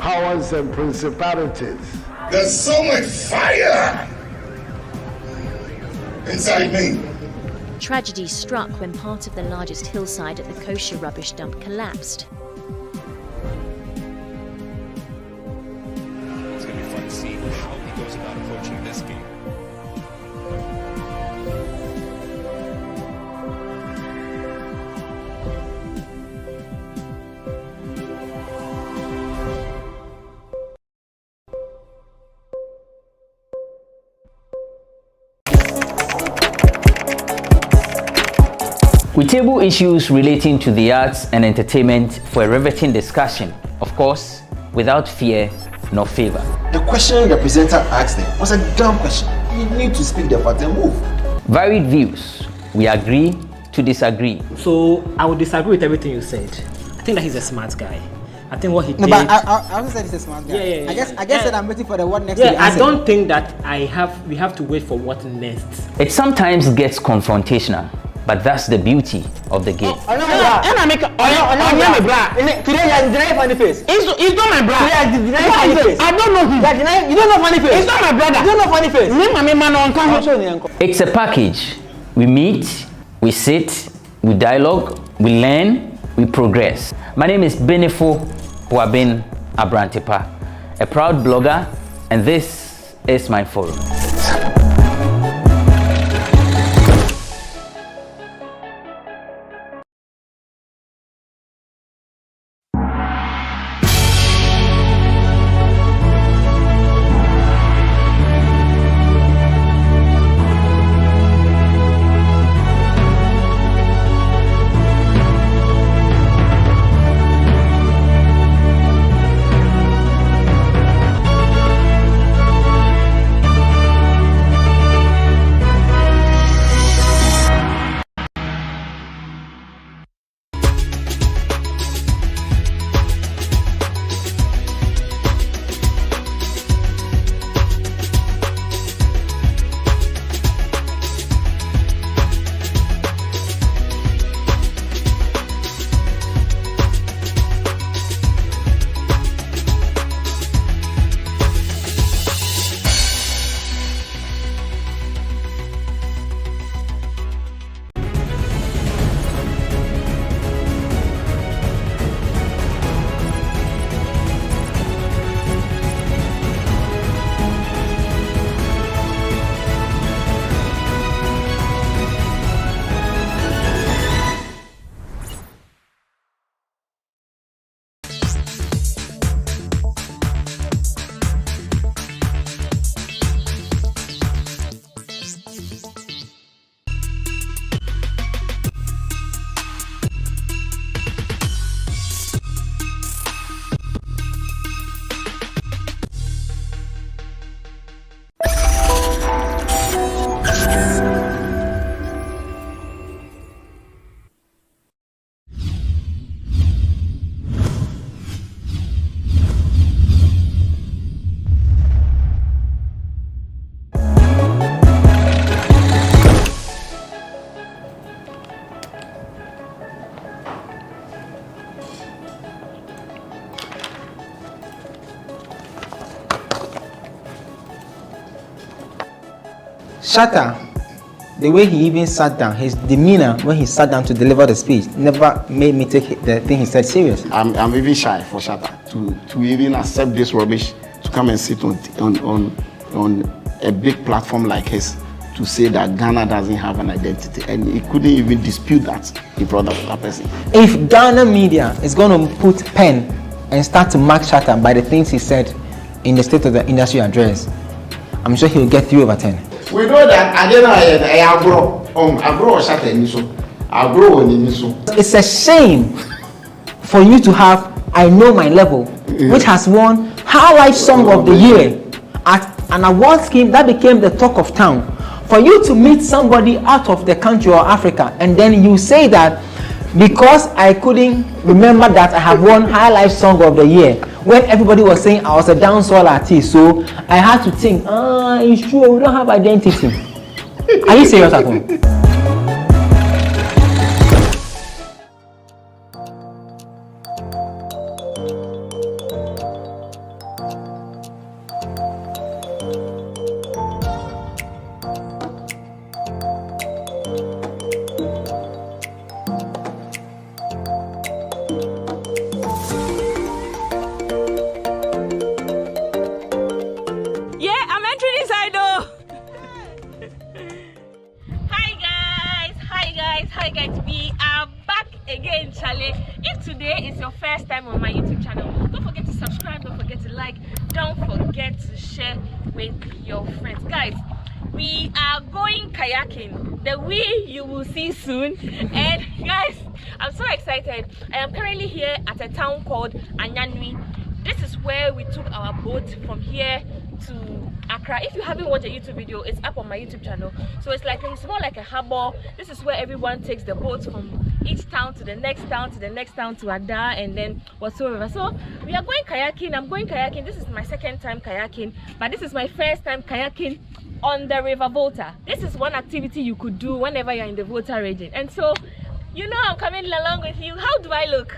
powers and principalities. There's so much fire inside me. Tragedy struck when part of the largest hillside at the kosher rubbish dump collapsed. It's going to be fun to see how he goes about approaching this game. We table issues relating to the arts and entertainment for a riveting discussion, of course, without fear nor favor. The question the presenter asked them was a dumb question. You need to speak the fact and move. Varied views. We agree to disagree. So I would disagree with everything you said. I think that he's a smart guy. I think what he did. No, but I also said he's a smart guy. Yeah. I guess that I'm waiting for the what next. Yeah, I don't think that we have to wait for what next. It sometimes gets confrontational, but that's the beauty of the game. Today you are denying funny face. It's not my brother. Today you are denying funny face. I don't know him. You don't know funny face. It's not my brother. You don't know funny face. It's a package. We meet, we sit, we dialogue, we learn, we progress. My name is Benefo Huabin Abrantepa, a proud blogger, and this is my forum. Shatta, the way he even sat down, his demeanor when he sat down to deliver the speech never made me take the thing he said serious. I'm even shy for Shatta to even accept this rubbish, to come and sit on a big platform like his, to say that Ghana doesn't have an identity, and he couldn't even dispute that in front of that person. If Ghana media is going to put pen and start to mark Shatta by the things he said in the State of the Industry address, I'm sure he'll get 3 over 10. We know that I don't know Shatta. It's a shame for you to have I Know My Level, which has won High Life Song of the Year at an award scheme that became the talk of town. For you to meet somebody out of the country or Africa, and then you say that because I couldn't remember that I have won High Life Song of the Year, when everybody was saying I was a dancehall artist, so I had to think, it's true, we don't have identity. Are you serious at all? with your friends. Guys, we are going kayaking. The we you will see soon. And guys, I'm so excited. I am currently here at a town called Anyanwi. This is where we took our boat from here to Accra. If you haven't watched a YouTube video, it's up on my YouTube channel. So it's more like a harbor. This is where everyone takes the boat from each town to the next town to the next town to Ada and then whatsoever. So we are going kayaking. I'm going kayaking. This is my second time kayaking, but this is my first time kayaking on the River Volta. This is one activity you could do whenever you're in the Volta region. And so, you know, I'm coming along with you. How do I look?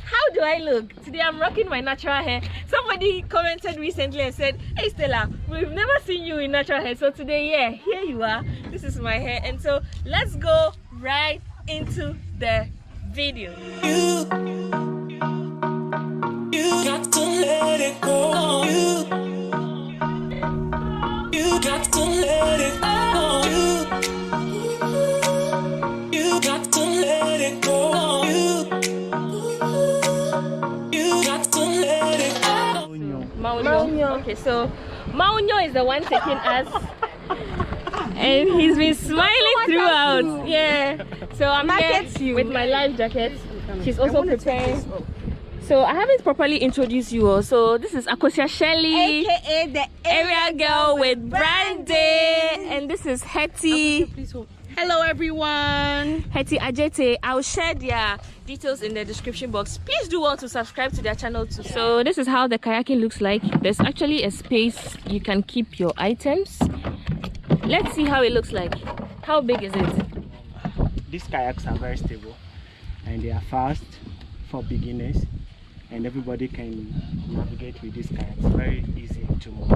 How do I look? Today I'm rocking my natural hair. Somebody commented recently and said, hey Stella, we've never seen you in natural hair. So today, yeah, here you are. This is my hair. And so let's go right into the video. You got to let it go. You got to let it go. You got to let it go. You got to let it go. Maunyo. Okay, so Maunyo is the one taking us. And he's been smiling throughout. Yeah. So I'm here with my life jacket. She's also preparing. So I haven't properly introduced you all. So this is Akosia Shelley, aka the area girl with Brandy, and this is Hetty. Hello everyone. Hetty Ajete. I'll share their details in the description box. Please do want to subscribe to their channel too. So this is how the kayaking looks like. There's actually a space you can keep your items. Let's see how it looks like. How big is it? These kayaks are very stable and they are fast for beginners, and everybody can navigate with these kayaks. Very easy to move.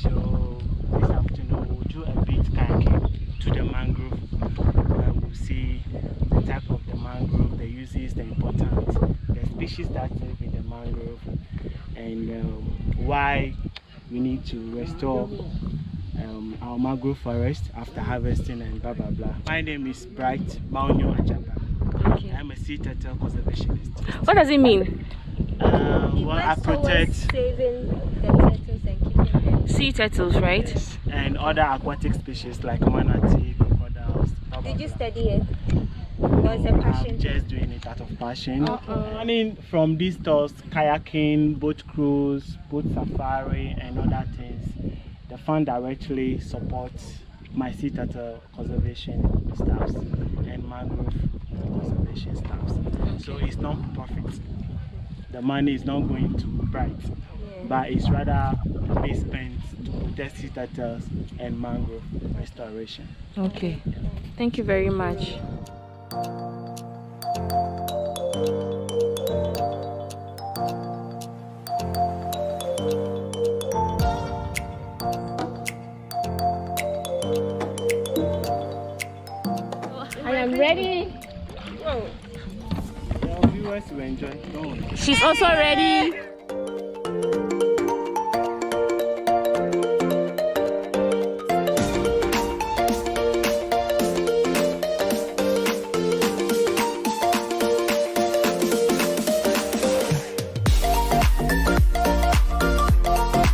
So this afternoon we'll do a bit kayaking to the mangrove, where we'll see the type of the mangrove, the uses, the importance, the species that live in the mangrove, and why we need to restore our mangrove forest after harvesting and blah blah blah. My name is Bright Maunyo Ajaba. Okay. I'm a sea turtle conservationist. What does it mean? Well, I protect saving the turtles and keeping them. Sea turtles, right? Yes. And other aquatic species like manatee, crocodiles. Blah, blah, Did you blah. study it? Or is it passion? I'm just doing it out of passion. Running from these tours, kayaking, boat cruise, boat safari, and other things. The fund directly supports my sea turtle conservation staffs and mangrove conservation staffs. So it's non-profit. The money is not going to Bright, but it's rather being spent to protect sea turtles and mangrove restoration. Okay, thank you very much. I am ready. Whoa. Your viewers will enjoy. Don't worry. She's also ready.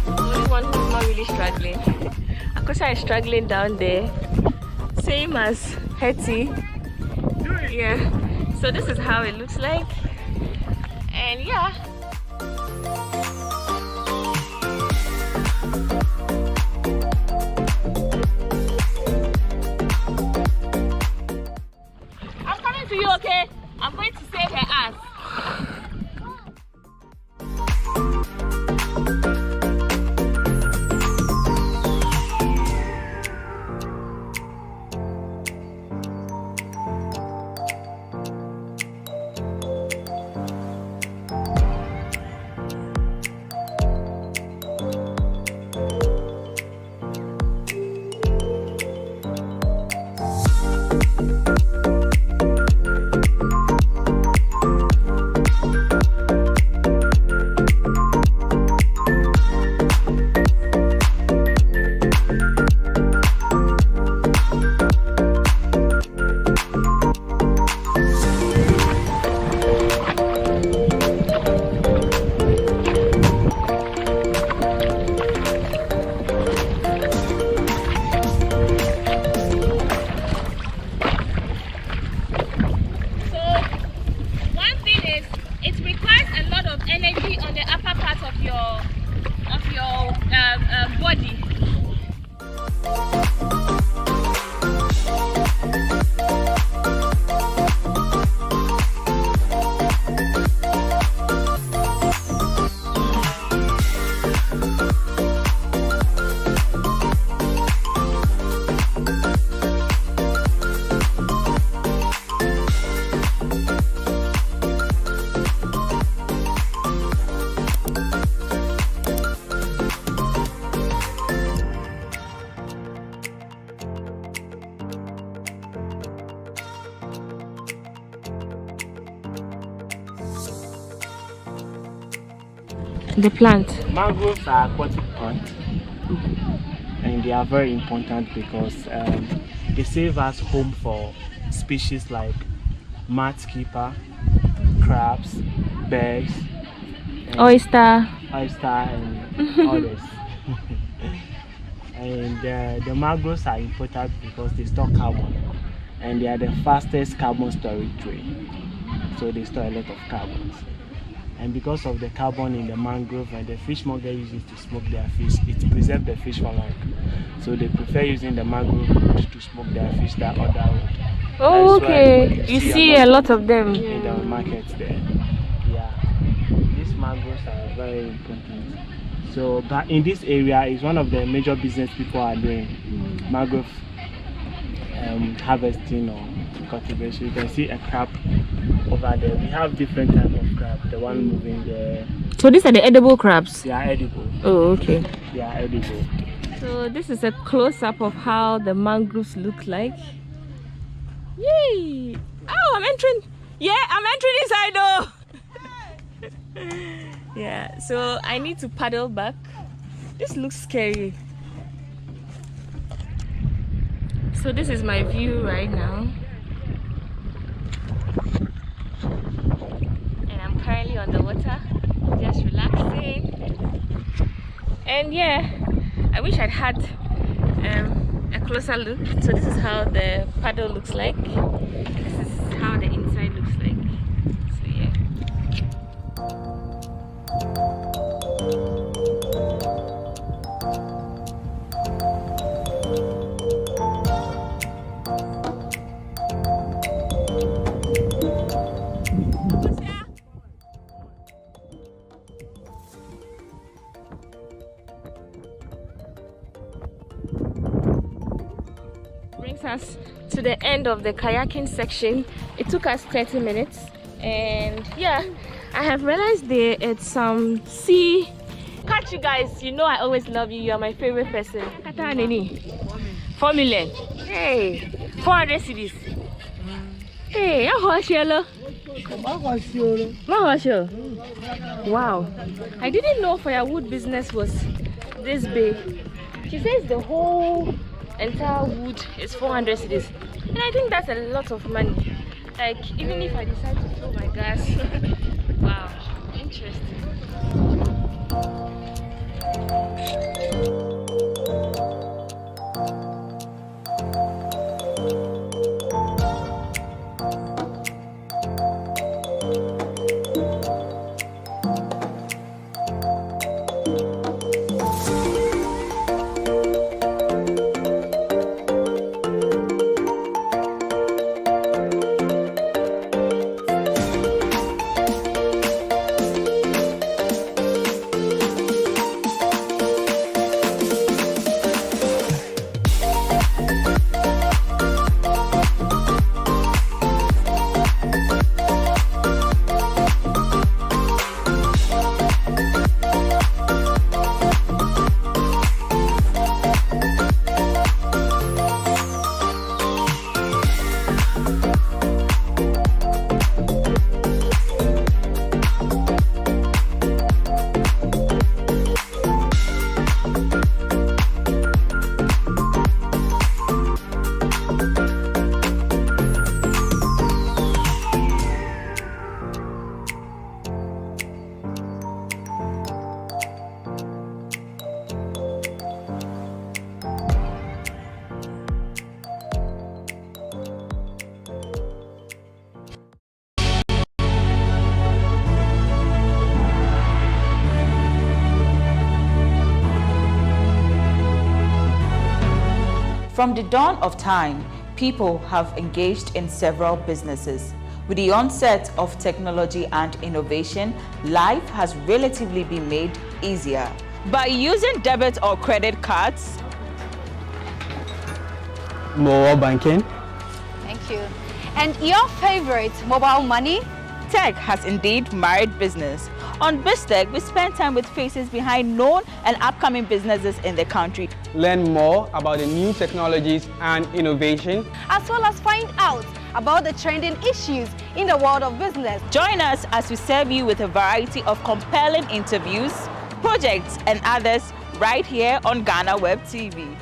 Only one who's not really struggling. Akosa is struggling down there. Same as Hetty. Yeah. So this is how it looks like. And yeah. I'm coming to you, okay? I'm going to save her ass. The plant. Mangroves are aquatic plants, and they are very important because they serve as home for species like mudskipper, crabs, birds, Oyster, and others. And the mangroves are important because they store carbon, and they are the fastest carbon storage way. So they store a lot of carbons. And because of the carbon in the mangrove and the fishmonger uses to smoke their fish, it preserves the fish for long. So they prefer using the mangrove wood to smoke their fish than other wood. Oh, okay. You see a lot of them in the markets there. Yeah, these mangroves are very important. So, but in this area is one of the major business people are doing mangrove harvesting or cultivation. You can see a crab over there. We have different types of crab. The one moving there. So these are the edible crabs? They are edible. Oh, okay. They are edible. So this is a close-up of how the mangroves look like. Yay! Oh, I'm entering. Yeah, I'm entering inside though. Yeah, so I need to paddle back. This looks scary. So this is my view right now. And I'm currently on the water, just relaxing. And yeah, I wish I'd had a closer look. So this is how the paddle looks like. This is how the inside looks like. So yeah. Us to the end of the kayaking section. It took us 30 minutes, and yeah, I have realized there it's some sea. Catch you guys, you know I always love you. You are my favorite person. 4 million. Hey, 400 cedis. Hey, wow, I didn't know firewood business was this big. She says the whole entire wood is 400 cedis, and I think that's a lot of money. Like, even if I decide to fill my gas. Wow, interesting. From the dawn of time, people have engaged in several businesses. With the onset of technology and innovation, life has relatively been made easier. By using debit or credit cards, mobile banking. Thank you. And your favorite, mobile money? Tech has indeed married business. On BizTech, we spend time with faces behind known and upcoming businesses in the country. Learn more about the new technologies and innovation, as well as find out about the trending issues in the world of business. Join us as we serve you with a variety of compelling interviews, projects, and others right here on GhanaWeb TV.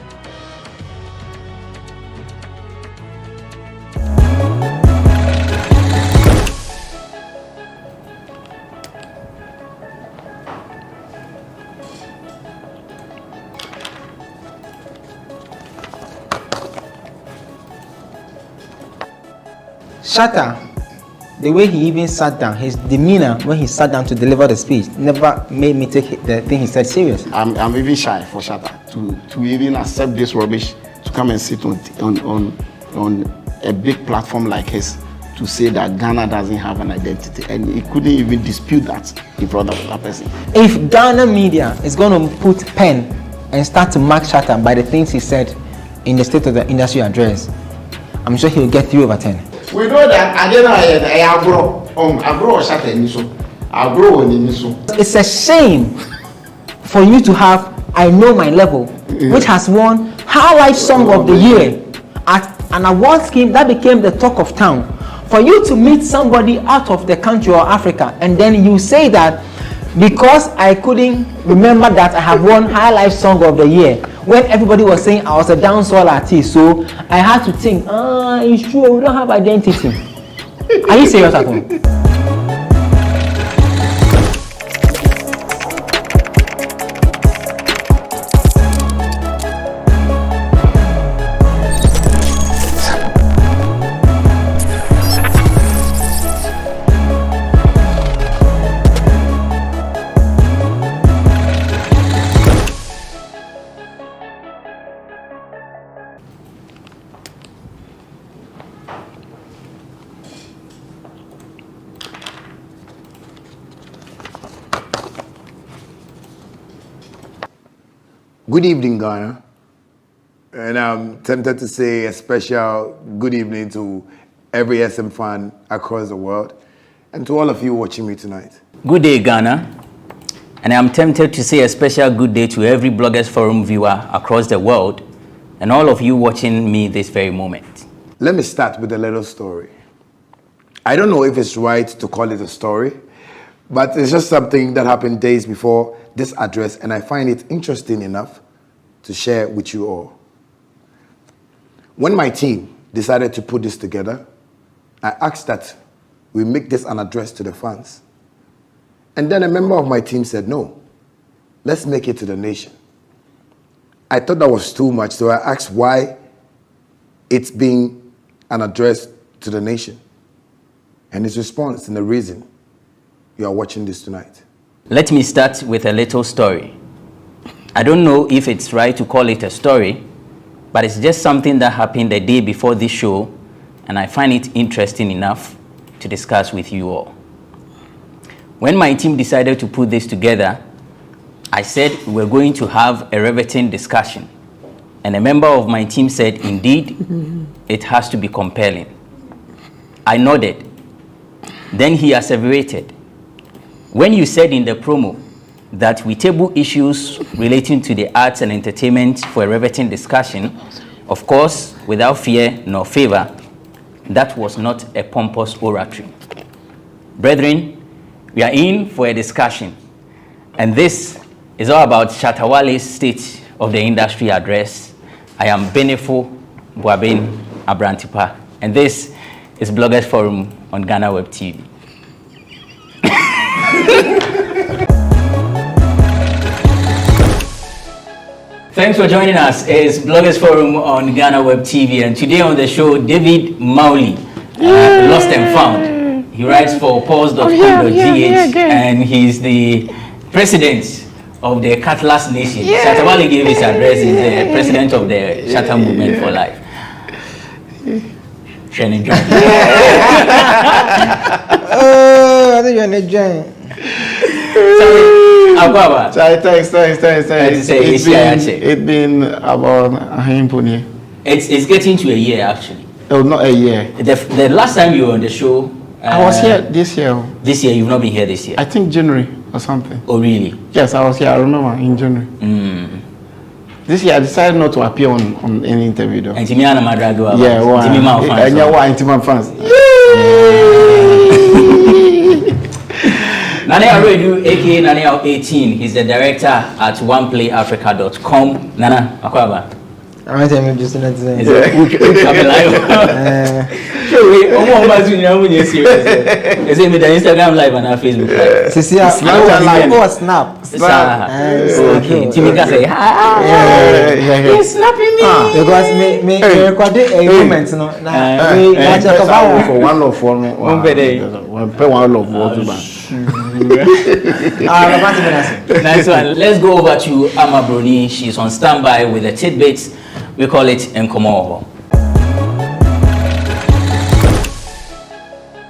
Shatta, the way he even sat down, his demeanor when he sat down to deliver the speech never made me take the thing he said serious. I'm even shy for Shatta to even accept this rubbish, to come and sit on a big platform like his, to say that Ghana doesn't have an identity, and he couldn't even dispute that in front of that person. If Ghana media is going to put pen and start to mark Shatta by the things he said in the State of the Industry address, I'm sure he'll get 3 over 10. We know that I didn't agro Shatta in so agro in so. It's a shame for you to have I Know My Level, which has won High Life Song of the Year at an award scheme that became the talk of town. For you to meet somebody out of the country or Africa, and then you say that because I couldn't remember that I have won High Life Song of the Year, when everybody was saying I was a dancehall artist, so I had to think, it's true, we don't have identity. Are you serious at all? Good evening, Ghana. And I'm tempted to say a special good evening to every SM fan across the world and to all of you watching me tonight. Good day, Ghana. And I'm tempted to say a special good day to every Bloggers Forum viewer across the world and all of you watching me this very moment. Let me start with a little story. I don't know if it's right to call it a story, but it's just something that happened days before this address, and I find it interesting enough to share with you all. When my team decided to put this together, I asked that we make this an address to the fans. And then a member of my team said, no, let's make it to the nation. I thought that was too much, so I asked why it's being an address to the nation. And his response and the reason you are watching this tonight. Let me start with a little story. I don't know if it's right to call it a story, but it's just something that happened the day before this show, and I find it interesting enough to discuss with you all. When my team decided to put this together, I said we're going to have a riveting discussion, and a member of my team said, indeed, it has to be compelling. I nodded. Then he asseverated, when you said in the promo that we table issues relating to the arts and entertainment for a riveting discussion, of course, without fear nor favor, that was not a pompous oratory. Brethren, we are in for a discussion, and this is all about Shatta Wale's State of the Industry address. I am Benefo Boabin Abrantipa, and this is Bloggers Forum on GhanaWeb TV. Thanks for joining us. It's Bloggers Forum on GhanaWeb TV, and today on the show, David Mauli, lost and found. He writes for pulse.com.gh, and he's the president of the Cutlass Nation. Shatta Wale gave his address. He's the president of the Shatta Movement for Life. Shannon John. Oh, I think you're in a giant. Thanks. It's been about it's getting to a year actually. Oh, not a year. The last time you were on the show, I was here this year. This year, you've not been here this year. I think January or something. Oh, really? Yes, I was here. I remember in January. This year I decided not to appear on any interview though. And Timmy and Madrago. Yeah, well, Timmy Man fans. And you're Timmy fans. Nane Aredu, aka Nane 18, he's the director at oneplayafrica.com. Nana, Akwaba. I want to make just another thing. Is it with the Instagram live and our Facebook live? See, Snap or Snap. Okay, Timika say, he's snapping me. Because me record a moment, no. For one love for me. One love Nice one. Let's go over to Ama Bruni. She's on standby with the tidbits. We call it Nkomo.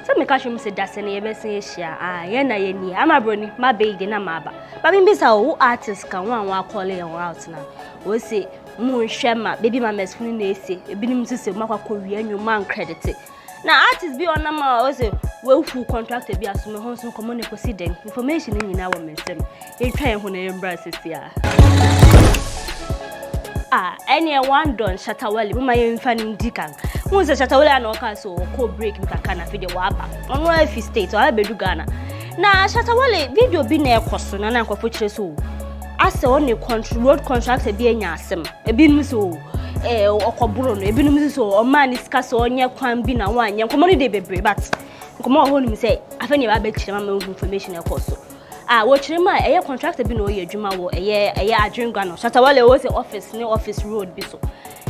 So me catch him say that's any ever say share. Yena yeni. Ama Bruni, my baby na maba. But me say who artist can one call it out now. We say moon shema baby mama's phone na say. Ebi nim say makwa Korea new man credit. Now artists be on nama we say we full contract be asume ho so komo ne kosi den. Information ni na wo mensem. E twan ho na embrace sia. Any one done Shatawali, my infant Dikan. Who's a Shatawali and Oka so co break Mikakana for the Waba. On one if state or I be Ghana. Now Shatawali video be near Coston and Uncle so. As the only road contract a being yasem, a bin so, or Coburon, a bin so, or man is cast on your quan bin a one young community baby, but come on home say, I think I bet you information of course. Watch him a contract been no year Juma a year dream gun. Shatawale was the office new office road biso.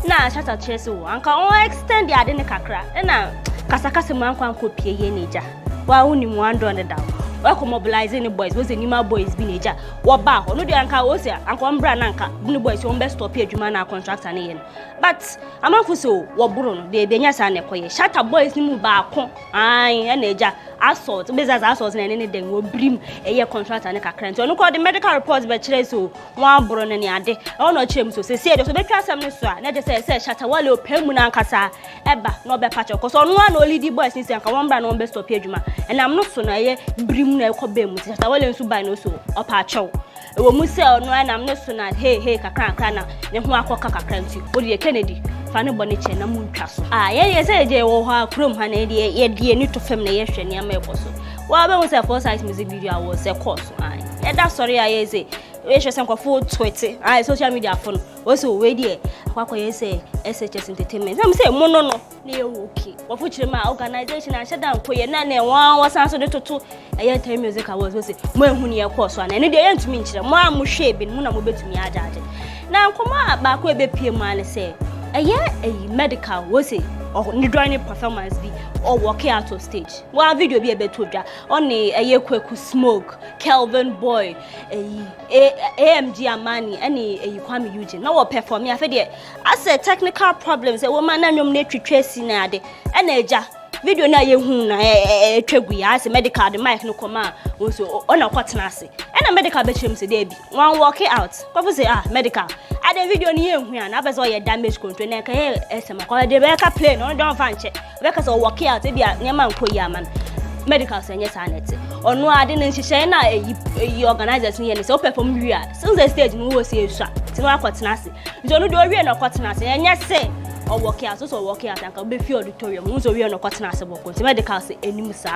Na Shatta Cheso, and can extend the Adenakakra, and now Casacasa man can copy a nija. While only one down the down. Welcome mobilizing the boys was the Nima boys binaja. What back or no the anka was here, and one brand anka, blue boys on best stop here Jumana contract and in. But I'm not so what Bruno, the Benyasa Nekoye. Shatta boys new back, aye, and Eja. Assault, business assaults and anything will bring a year contract and a current. So, look at the medical reports by Cheso, one bron and yade. Oh, no, Chim, so say, so make us some news. Let us say, Shatawalo, Pemuna Casa, Eba, no be patch, because on one only the boys in one brand on best of Pejuma. And I'm not so naive, bring no cobem, Shatawale and Subino so, or patcho. We will sell no, and I'm not so not, hey, Kakana, then who are Coca-Cranty, what you Kennedy. Fanny Bonnet and a moon castle. Yes, I did all her chrome, honey, yet dear new to family, yes, and your maple. Well, I was a full size music video, was a course. And that's sorry, I say, which was some full Twitter, social media phone, was away dear. What can you say? SHS Entertainment. I'm saying, no, near okay. What which my organization, I shut down for your nanny, one was answered to two. A year time music, I was say, when you course one, and the end to me, Mom was shaving, Muna will be to me. Now, come on, back where the PM say. A medical was it or driving performance be or walking out of stage. One video be a bit to that only a year quick smoke, Kelvin Boy, AMG Amani, any a Kwame Eugene. No perform me. I said technical problems. A woman and your nature tracing and a video na ye hu na twegu as medical the mic no come so on a kwatenase and a medical be chim say dey bi one walk out people say medical and the video ni ye hu na be so ye damage control na ka esem ko dey be ka play no don fan che be ka so walk out e bia nyama nko ya man medical say yes anete onu ade ne nhihye na e organizers ni ye ne say perform wi since the stage no wo say sha ti no kwatenase njo no do wi na kwatenase enye say or walk out, so walk out and can be few auditorium. Who's a real no cotton as a walk. Medical say any musa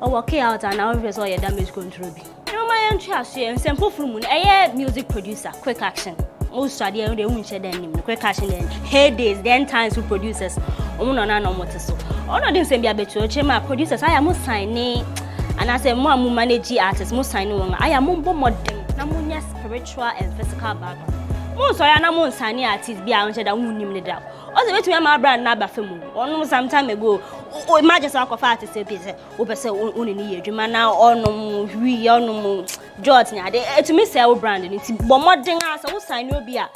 or walk out and now all your damage control. You know my own trust and simple from a music producer, quick action. Most study they won't share them quick action then heydays, then times with producers. No what so. All of them say be a bit to my producers. I am signing and I say more manage artists, most signing one. I am more modern, namunya spiritual and physical background. Most I am on signing artists be out that won't name the doubt. Also, wait to my brand Naba film. Almost some time ago, imagine some of artists say, Opa say, only near you man now, or no, we are no George. To me, say our brand, and it's bombarding us. I will sign your beer.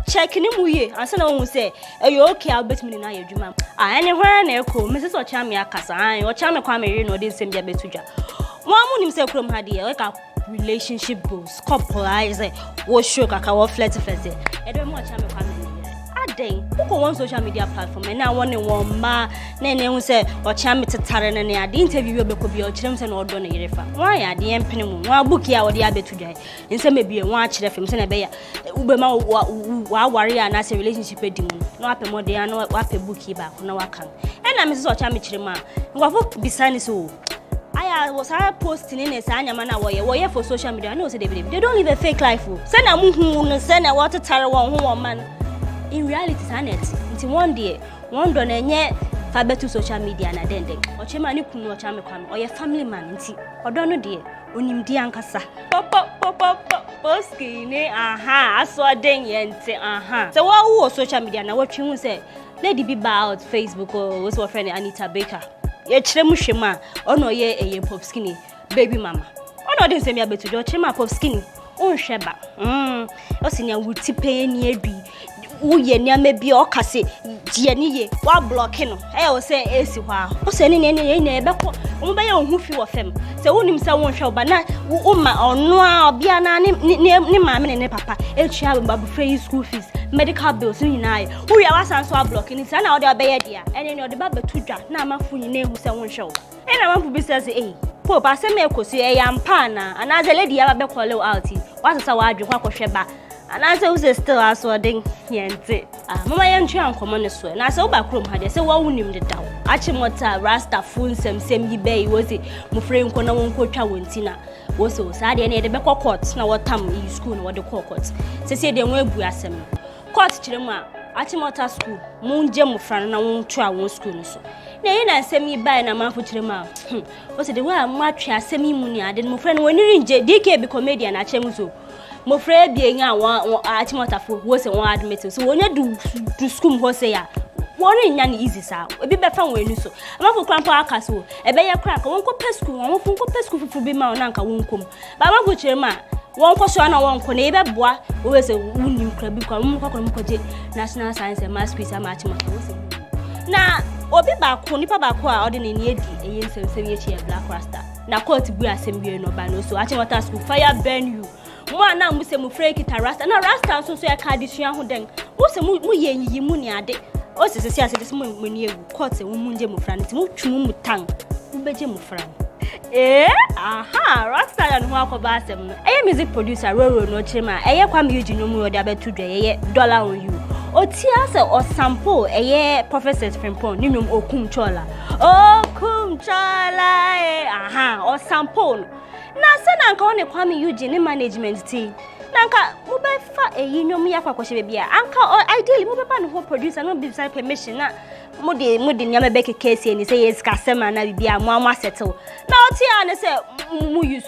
Checking him, we and someone will say, are you okay? I'll bet me now, you man. Anywhere and echo, Mrs. Ochamia Casa, or Chama Kwame, no, didn't send your betuja. One moon himself from Hadia, like a relationship goals, couple eyes, what shook, I can flirt first. I don't watch Chama Kwame. day. Who one social media platform and now one ma nene who say or cham to Taran and the interview you be your children and or donate refa. Why are the empenum? One book here or the abbey today? And some maybe a watch the film send a bear. Ubema warrior and as a relationship with him. No up more they are no what a bookie back, no I can. And I'm Mrs. Chamichima. What beside so. I was posting in a Sanya Mana warrior for social media. I know they don't live a fake life. Send a moon, send a water terror woman. In reality, Sanet, until one day, one done and yet fiber to social media and a dending. Or Chemani Kuno Chamicon, or your family man, or don't know dear, unim diancasa. Poski, aha, I saw a ding and say, aha. So, what was social media? Now, what you say? Lady be out Facebook or was your friend Anita Baker. Ye Chremushima, or no ye a pop skinny, baby mama. Oh no, didn't say me a bit to your chema pop skinny. Oh, Sheba. Oh, senior would tip near be. Oh, ye near me be or cassette. Jenny, what blocking? I will say, AC wow. Oh, sending any neighbor. Oh, by your hoofy of him. So, only someone shall but not. Oh, my or no, be an near mamma and papa. El child babu free school fees, medical bills, and I. Who you are so blocking it's an out there bed, and in your debate to drop. Now, my fool, name who someone show. And I want to be says, eh. Pope, I say, Melko, say, I am pana, and as a lady, I have a call out. What's a wide walk of Sheba? And I say, still as well, ding, yente. Mamma, young child, common as well. And I saw back room, had I say, what would him the down? Achimota, Rasta, full, same he bay, was it? Muframe, Kona, won't coach a wintina. Was so sad, and the back courts, now what time you school, what the courts. Say, they won't be as them. Courts, Chilema, Achimota school, Moon Gem of Fran, and I won't try one school. So. Nay, I send me by a man for Chilema. Was it the way I match a semi munia, then my friend when you're in JDK be comedian at Chemuso. My friend being a one Achimota was a one admitted. So when you do school, was say, one in yan easy, sir. A bit better when you so. I'm for Crampa Castle, a bear crack, one go pesco, one from pesco for be my uncle won't come. But I'm going to one question I want to neighbor boy who was a wounding crab because National Science and Mass Quiz and Matchmaker. Now, Obi back, Nipa Bakwa, ordinary a year 7 black rasta. Now, call to be a semi no bano, so Achimota school fire burn you. One now we say Mufrake it a rasta, and a rasta so a cardician who then what's a muye munia. Oh, this is when you caught a woman, Jemu Fran, Mumu tongue, Ubejemu Fran. Eh, aha, Rasta and Wako Bassam. A music producer, Roro no Chema, a year come you no more than $2 on you. Or Tiasa or Sampo, a year professors from Pon, Ninum or Kum Chola. Oh, Kum Chola, aha, or Sampo. Now, send Uncle Kwame Eugene management team. Nanka, Mubefa, a union Yaka Koshebia. Uncle, or ideally, Mubepan who producer no beside permission. Mudi Yamabeke case and say it's Casema and be a mamma settle. Now, Tiana say, Muyu,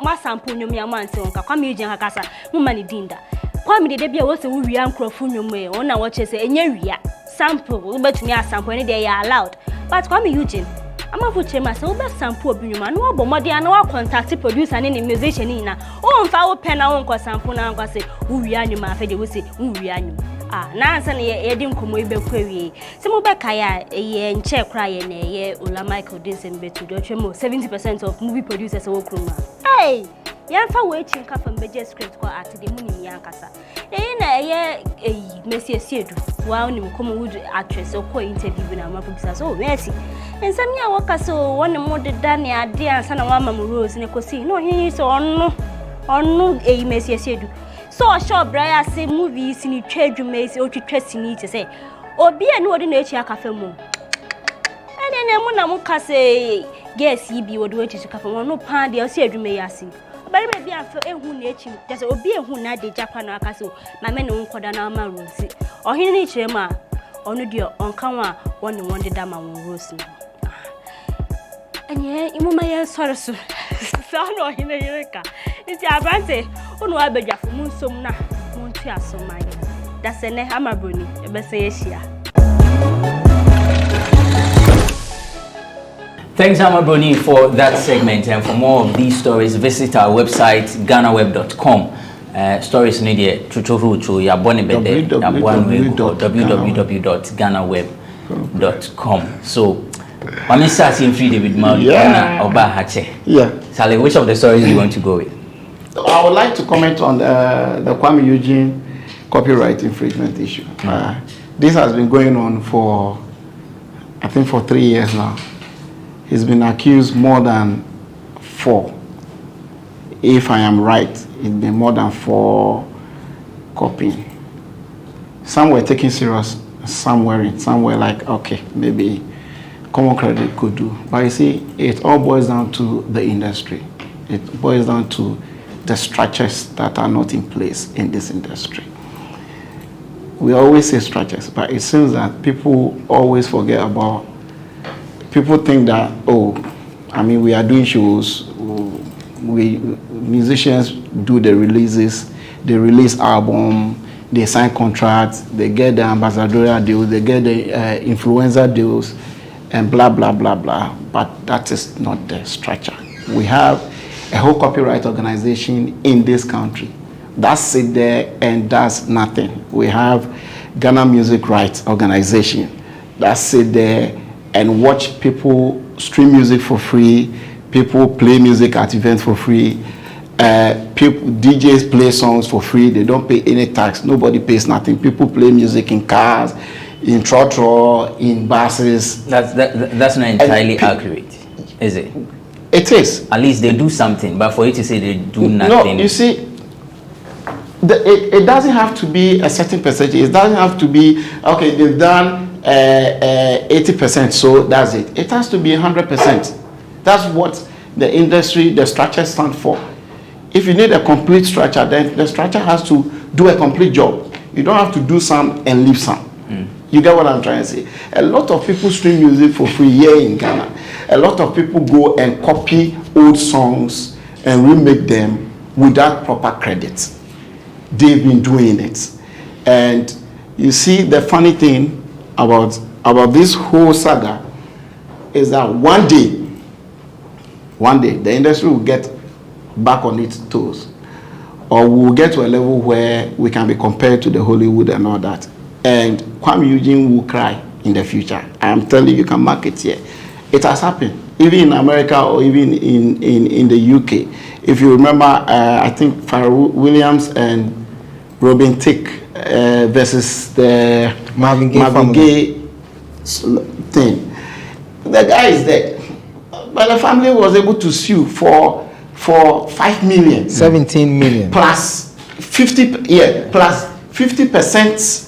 Massampo, Yaman, so Kwame Eugene Hakasa, Mumani Dinda. Kwame de Debia was a Uri uncle from your way, or now watches a area sample, but me a sample any day are allowed. But Kwame Eugene. I'm a foot myself, best sample of you, man. No, but my dear, no contact producer and any musician in a oh, foul pen, I won't call sample now. I say, Urianu, my father will say, Urianu. Ah, Nansan, a dim come with query. Some of Bakaya, a year and check crying a year, Ola Michael Dinson bet to Dotremo, 70% of movie producers or Kruma. Hey! Yanfa waiting come from Beja script called at the Moon Yankasa. A year a Messiah Sedu, while you come with actress or co interview with our publicers. Oh, mercy. And some year workers so one more than Dania, dear, and son of Mamma Rose in a cosy. No, he is on no a Messiah Sedu. So a short Briar say movies in the trade you may say, or to trust in it to say, or be an ordinary cafe moon. And then Munamuka say, guess ye be what wait to cafe one no party or say you may ask. But maybe I feel a who nature, just be a who not the Japan or castle, my men won't call down our rose. Or he nature ma, or no dear on Kawa, one wanted Dama rose. And yet, you may sort of sound or in the Eureka. It's your brandy, oh no, I beg you for moon so na, Montia so my. That's a Hamabruni, a Bessacia. Thanks, Hamabruni, for that segment. And for more of these stories, visit our website, GhanaWeb.com. Stories needed to www.GhanaWeb.com. So, I'm starting free David Malona Oba Hache. Yeah. Sally, which of the stories do you want to go with? I would like to comment on the Kwame Eugene copyright infringement issue. This has been going on for, I think, for 3 years now. He's been accused more than 4. If I am right, it's been more than 4 copying. Some were taken serious, some weren't. Some were like, okay, maybe common credit could do. But you see, it all boils down to the industry. It boils down to the structures that are not in place in this industry. We always say structures, but it seems that people always forget about. People think that, oh, I mean, we are doing shows. Musicians do the releases. They release album. They sign contracts. They get the ambassadorial deals. They get the influencer deals, and blah blah blah blah. But that is not the structure. We have a whole copyright organization in this country that sit there and does nothing. We have Ghana Music Rights Organization that sit there and watch people stream music for free, people play music at events for free, DJs play songs for free, they don't pay any tax, nobody pays nothing. People play music in cars, in trotro, in buses. That's not entirely accurate, is it? It is. At least they do something, but for you to say they do nothing. No, you see, it doesn't have to be a certain percentage. It doesn't have to be, okay, they've done 80%, so that's it. It has to be 100%. That's what the industry, the structure stands for. If you need a complete structure, then the structure has to do a complete job. You don't have to do some and leave some. You get what I'm trying to say? A lot of people stream music for free here in Ghana. A lot of people go and copy old songs and remake them without proper credit. They've been doing it. And you see, the funny thing about this whole saga is that one day, the industry will get back on its toes, or we'll get to a level where we can be compared to the Hollywood and all that. And Kwame Eugene will cry in the future. I am telling you, you can mark it here. It has happened, even in America or even in the UK. If you remember, I think Pharrell Williams and Robin Thicke versus the Marvin Gaye thing. The guy is dead, but the family was able to sue for 5 million, 17 million plus 50%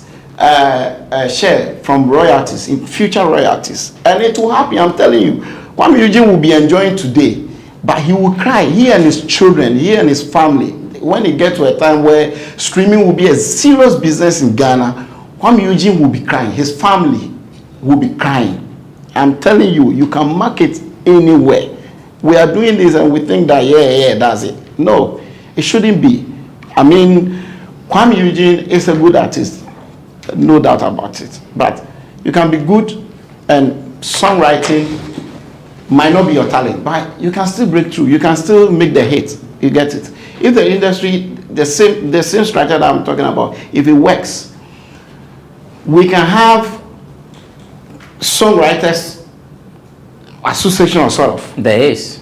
share from royalties, in future royalties, and it will happen. I'm telling you, Kwame Eugene will be enjoying today, but he will cry. He and his children, he and his family, when it gets to a time where streaming will be a serious business in Ghana, Kwame Eugene will be crying. His family will be crying. I'm telling you, you can mark it anywhere. We are doing this and we think that, yeah, that's it. No, it shouldn't be. I mean, Kwame Eugene is a good artist, no doubt about it. But you can be good, and songwriting might not be your talent, but you can still break through. You can still make the hit. You get it? If the industry, the same structure that I'm talking about, if it works, we can have songwriters association or sort of. There is.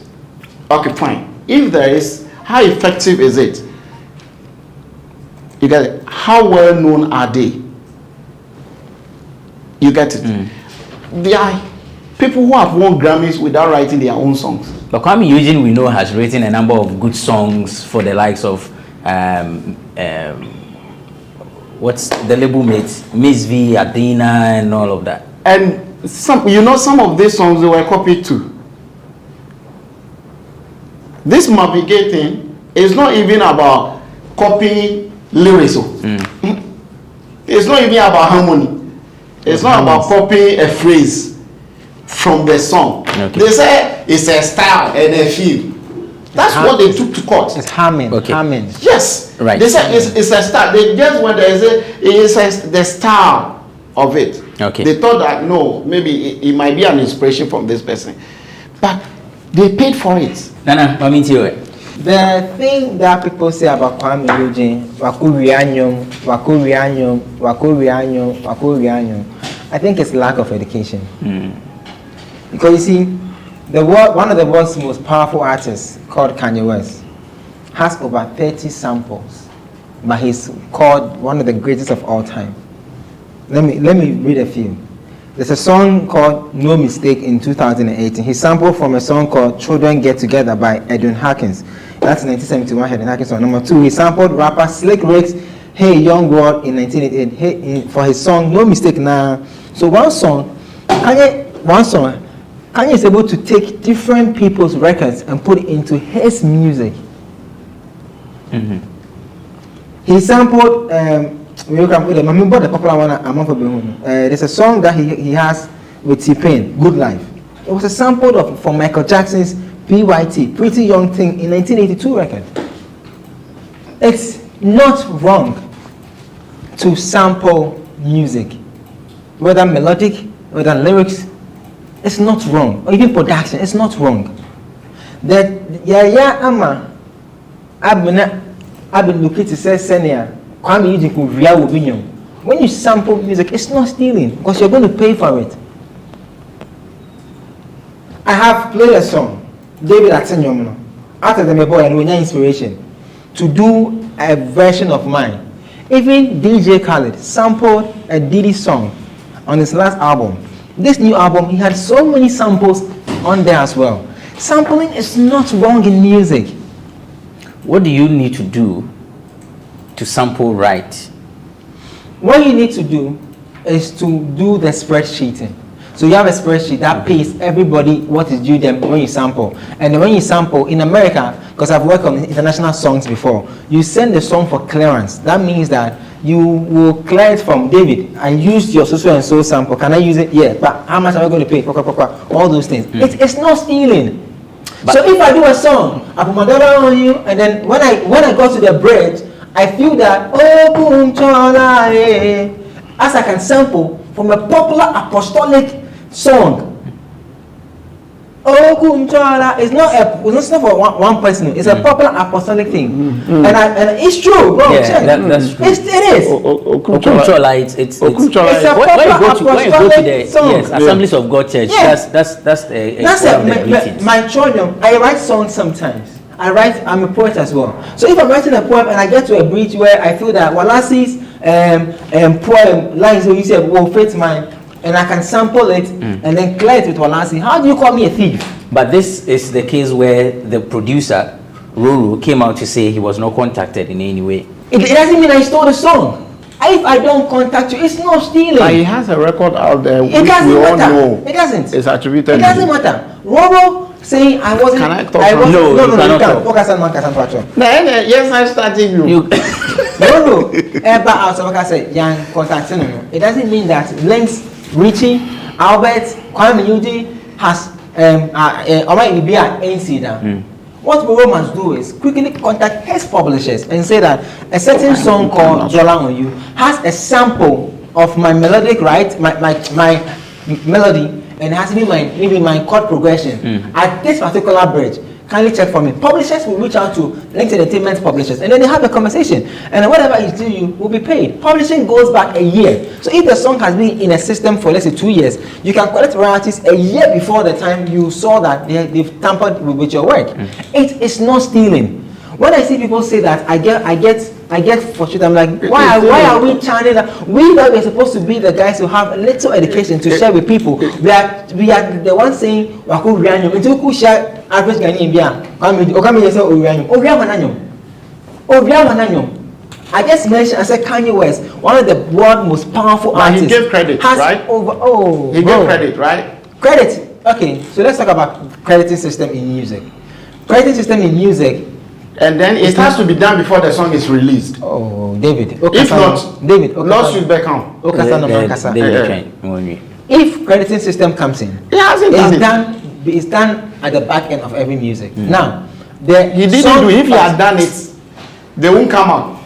Okay, fine. If there is, how effective is it? You get it? How well known are they? You get it? There are people who have won Grammys without writing their own songs. But Kwame Eugene, we know, has written a number of good songs for the likes of what's the label mates, Miss V, Adina, and all of that. And some of these songs they were copied too. This Mabige thing is not even about copying lyrics. It's not even about harmony. It's not about copying a phrase from the song. Okay. They say it's a style and a feel. That's what they took to court. It's harming. Okay. Harming. Yes. Right. They say it's a style. They just went there and say it's the style of it. Okay. They thought that no, maybe it might be an inspiration from this person, but they paid for it. The thing that people say about Kwame Eugene, I think it's lack of education. Because you see, one of the world's most powerful artists, called Kanye West, has over 30 samples, but he's called one of the greatest of all time. Let me read a few. There's a song called No Mistake in 2018. He sampled from a song called Children Get Together by Edwin Harkins. That's 1971 Edwin Harkins song. Number 2, he sampled rapper Slick Rick's Hey Young World in 1988 for his song No Mistake Now. So Kanye is able to take different people's records and put it into his music. He sampled the popular one. There's a song that he has with T-Pain, Good Life. It was a sample from Michael Jackson's PYT, Pretty Young Thing, in 1982 record. It's not wrong to sample music, whether melodic, whether lyrics. It's not wrong, or even production. It's not wrong. That I've been looking to say Senia. When you sample music, it's not stealing because you're going to pay for it. I have played a song, David Attenyomo, after the boy and inspiration to do a version of mine. Even DJ Khaled sampled a Diddy song on his last album. This new album, he had so many samples on there as well. Sampling is not wrong in music. What do you need to do to sample right? What you need to do is to do the spreadsheeting. So you have a spreadsheet that pays everybody what is due them when you sample. And then when you sample in America, because I've worked on international songs before, you send the song for clearance. That means that you will clear it from David. I used your so and so sample. Can I use it? Yeah. But how much am I going to pay? All those things. It's not stealing. But so if I do a song, I put my dollar on you, and then when I go to the bridge, I feel that as I can sample from a popular apostolic song. It's not for one person. It's a popular apostolic thing, and it's true, bro. Yeah, that's true. It is. It's a popular apostolic song. Yes, Assemblies of God Church. Yeah. That's my children. I write songs sometimes. I'm a poet as well. So if I'm writing a poem and I get to a bridge where I feel that Walassi's poem lines you said will fit mine, and I can sample it and then clear it with Walassi, how do you call me a thief? But this is the case where the producer, Ruru, came out to say he was not contacted in any way. It doesn't mean I stole the song. If I don't contact you, it's not stealing. But he has a record out there which we all know. It doesn't. It's attributed. It doesn't matter. Roro saying I wasn't. Can I talk? No, you can't. Yes, I started you. No. Ever outside, like I said, young contacting. It doesn't mean that links, Richie, Albert, Kwame Yuji has already be an incident. What Roro must do is quickly contact his publishers and say that a certain song called Jola on You has a sample of my melodic, right? My melody, and it has to be maybe my chord progression at this particular bridge. Kindly check for me. Publishers will reach out to Linked Entertainment publishers, and then they have a conversation, and then whatever is due you will be paid. Publishing goes back a year. So if the song has been in a system for let's say 2 years, you can collect royalties a year before the time you saw that they've tampered with your work. It is not stealing. When I see people say that, I get frustrated. I'm like, why are we chanting that? We that we're supposed to be the guys who have a little education to share with people. We are the ones saying Waku Rianyo. Until who share average Ghanaian I just mentioned, I said Kanye West, one of the world's most powerful artists. He gave credit, right? He gave credit, right? Credit. Okay, so let's talk about crediting system in music. Crediting system in music. And then it has to be done before the song is released. Oh, David. If not, David. lawsuit Beckham. If crediting system comes in, it's done at the back end of every music. Now, he didn't do it. If he had done it, they won't come out.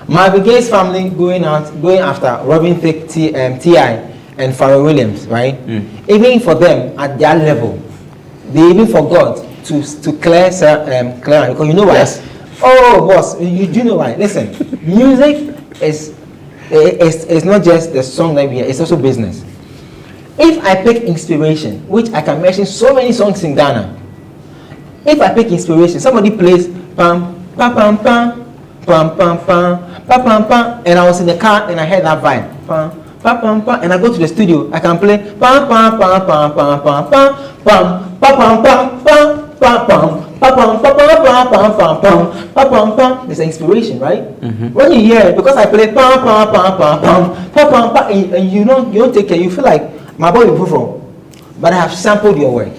Marvin Gaye's family going after Robin Thicke, T.I. and Pharrell Williams, right? Even for them at their level, they even forgot to clear because you know why? Yes. Oh, boss, you do know why? Listen, music is not just the song that we hear; it's also business. If I pick inspiration, which I can mention so many songs in Ghana, if I pick inspiration, somebody plays pam pam pam pam pam pam pam pam pam pam, and I was in the car and I heard that vibe, pam pam pam pam, and I go to the studio, I can play pam pam pam pam pam pam pam pam pam pam pam pam pam. It's an inspiration, right? When you hear it, because I play pam pam pam pam pam pam pam pam, and you don't take care, you feel like my boy will from, but I have sampled your work.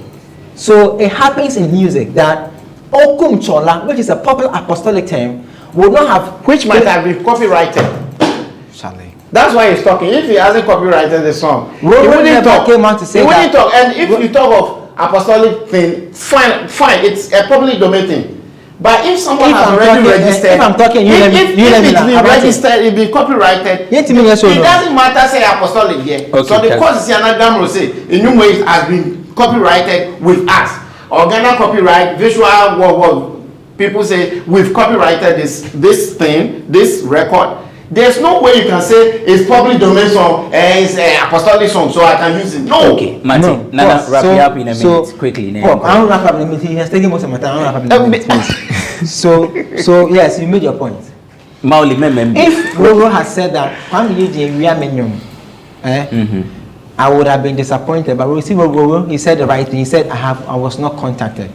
So it happens in music that Okum Chola, which is a popular apostolic term, would not have, which might have been copyrighted. Charlie. That's why he's talking. If he hasn't copyrighted the song, he Robert wouldn't talk. Came out to say he wouldn't that. talk. And if you talk of apostolic thing, fine, it's a public domain thing. But if someone has already registered, if I'm talking, if it's been registered, it's been copyrighted, it doesn't matter say apostolic here. Okay, so the cause is another will say in new ways has been copyrighted with us. Organa copyright, visual people say we've copyrighted this thing, this record. There's no way you can say it's public domain song, it's apostolic song, so I can use it. No. Okay, Martin. Nana, wrap it up in a minute, quickly. I don't wrap up in a minute. He has taken most of my time. I don't wrap up in a minute. So yes, you made your point. Mauli, if Roro had said that, I would have been disappointed. But we see Roro, he said the right thing. He said, I was not contacted.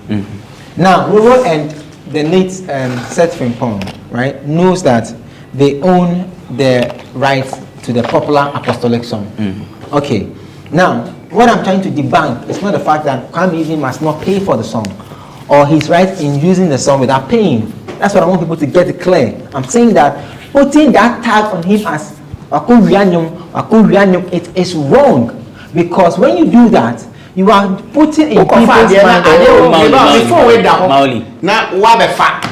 Now, Roro and the late Seth Frimpong, right, knows that they own the rights to the popular apostolic song. Okay. Now, what I'm trying to debunk is not the fact that Kwame Eugene must not pay for the song or his right in using the song without paying. That's what I want people to get it clear. I'm saying that putting that tag on him as it is wrong, because when you do that, you are putting in people's mind. Before we down, now what the fact?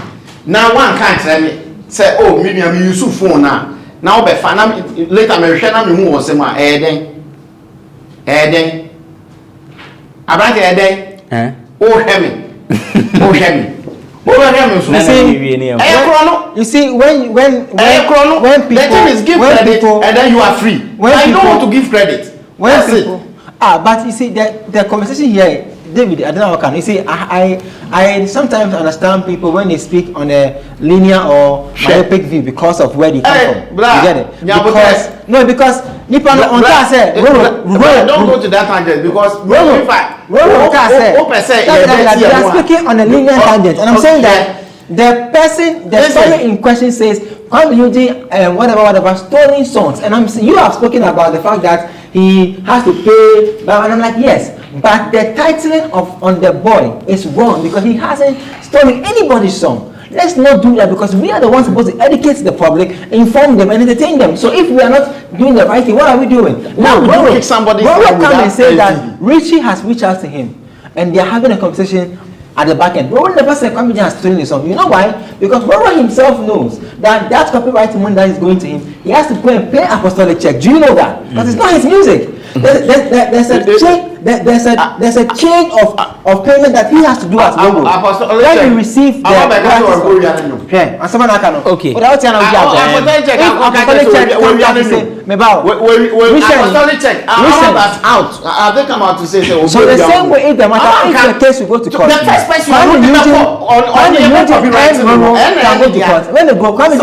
Now one can't tell me. Say, oh, maybe I'm using phone now. Now, be fan. Later, me share na me who was say ma Eden. About Eden. Oh, heaven. Oh, heaven. You see, when people, the thing is give credit people, and then you are free. I don't want to give credit. When people, but you see, the conversation here, David, I don't know how can you see. I sometimes understand people when they speak on a linear or myopic view because of where they come from. You get it? Because Nippon on say don't go to that tangent because they are speaking on a linear tangent, and I'm saying that the story in question says Kwame Eugene whatever stolen songs, and you have spoken about the fact that he has to pay, and I'm like yes. But the titling on the boy is wrong because he hasn't stolen anybody's song. Let's not do that because we are the ones supposed to educate the public, inform them, and entertain them. So if we are not doing the right thing, what are we doing? Now, Roro come and say that Richie has reached out to him and they are having a conversation at the back end. Roro never said Kwame has stolen the song. You know why? Because Roro himself knows that copyright money that is going to him, he has to go and pay apostolic check. Do you know that? Because it's not his music. There's a chain of payment that he has to do as Roro. When he receives the okay. Have they come out to say so? So the same way if the matter, if the case will go to court, the first person when they go, Kwame Eugene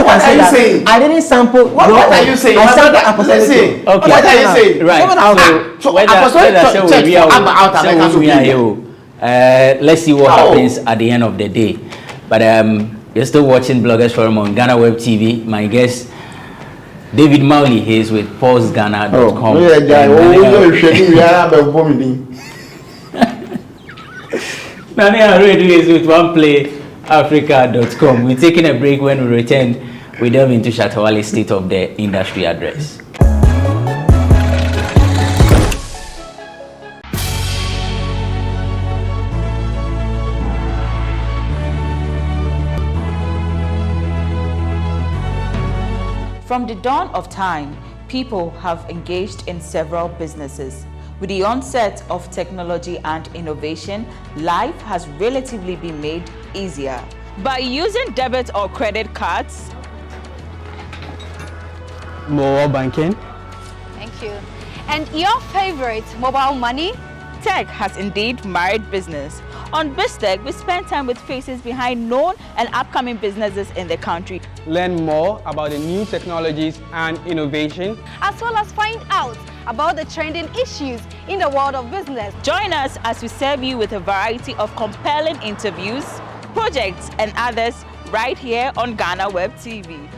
can say that I didn't sample. What are you saying? I sampled apostolic. Okay. What are you saying? Right. Let's see what happens at the end of the day. But you're still watching Bloggers Forum on GhanaWeb TV. My guest David Mauli is with pulseghana.com. Nani Aredu is with oneplayafrica.com. We're taking a break. When we return, we delve into Shatawale's State of the Industry address. From the dawn of time, people have engaged in several businesses. With the onset of technology and innovation, life has relatively been made easier. By using debit or credit cards, mobile banking. Thank you. And your favorite, mobile money? Tech has indeed married business. On BizTech, we spend time with faces behind known and upcoming businesses in the country. Learn more about the new technologies and innovation, as well as find out about the trending issues in the world of business. Join us as we serve you with a variety of compelling interviews, projects, and others right here on GhanaWeb TV.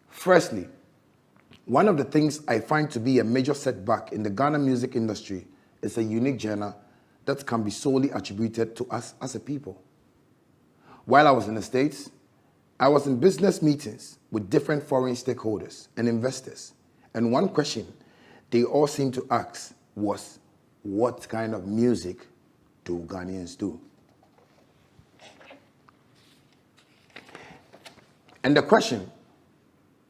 Firstly, one of the things I find to be a major setback in the Ghana music industry is a unique genre that can be solely attributed to us as a people. While I was in the States, I was in business meetings with different foreign stakeholders and investors, and one question they all seemed to ask was, what kind of music do Ghanaians do? And the question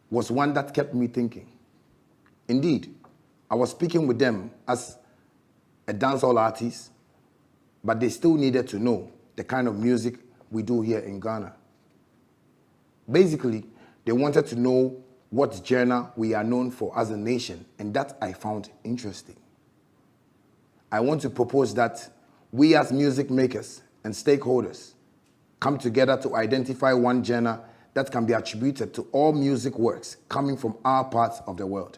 was one that kept me thinking. Indeed, I was speaking with them as a dancehall artist, but they still needed to know the kind of music we do here in Ghana. Basically, they wanted to know what genre we are known for as a nation, and that I found interesting. I want to propose that we as music makers and stakeholders come together to identify one genre that can be attributed to all music works coming from our parts of the world.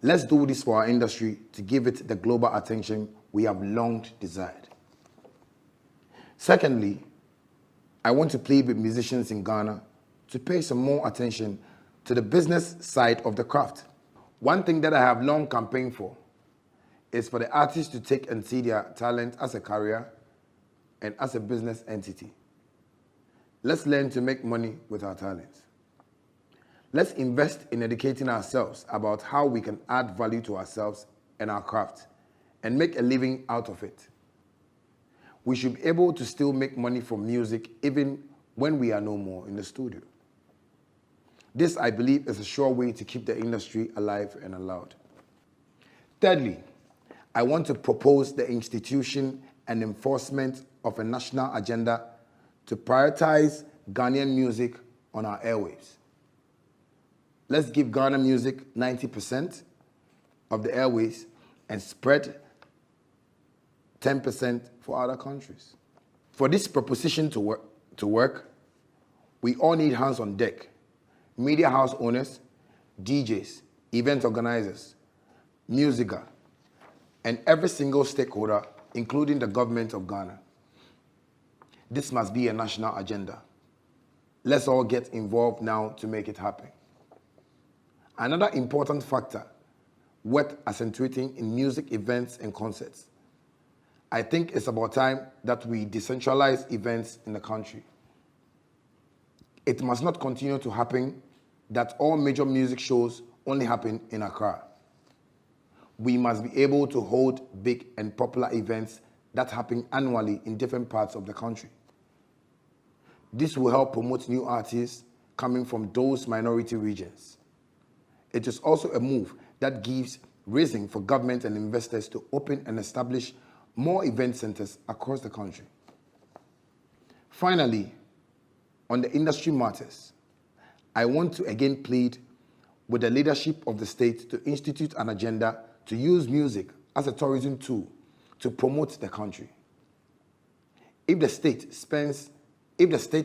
Let's do this for our industry to give it the global attention we have long desired. Secondly, I want to plead with musicians in Ghana to pay some more attention to the business side of the craft. One thing that I have long campaigned for is for the artists to take and see their talent as a career and as a business entity. Let's learn to make money with our talents. Let's invest in educating ourselves about how we can add value to ourselves and our craft and make a living out of it. We should be able to still make money from music even when we are no more in the studio. This, I believe, is a sure way to keep the industry alive and allowed. Thirdly, I want to propose the institution and enforcement of a national agenda to prioritize Ghanaian music on our airwaves. Let's give Ghana music 90% of the airwaves and spread 10% for other countries. For this proposition to work, we all need hands on deck. Media house owners, DJs, event organizers, musica, and every single stakeholder, including the government of Ghana. This must be a national agenda. Let's all get involved now to make it happen. Another important factor worth accentuating in music events and concerts. I think it's about time that we decentralize events in the country. It must not continue to happen that all major music shows only happen in Accra. We must be able to hold big and popular events that happen annually in different parts of the country. This will help promote new artists coming from those minority regions. It is also a move that gives reason for government and investors to open and establish more event centers across the country. Finally, on the industry matters, I want to again plead with the leadership of the state to institute an agenda to use music as a tourism tool to promote the country. If the state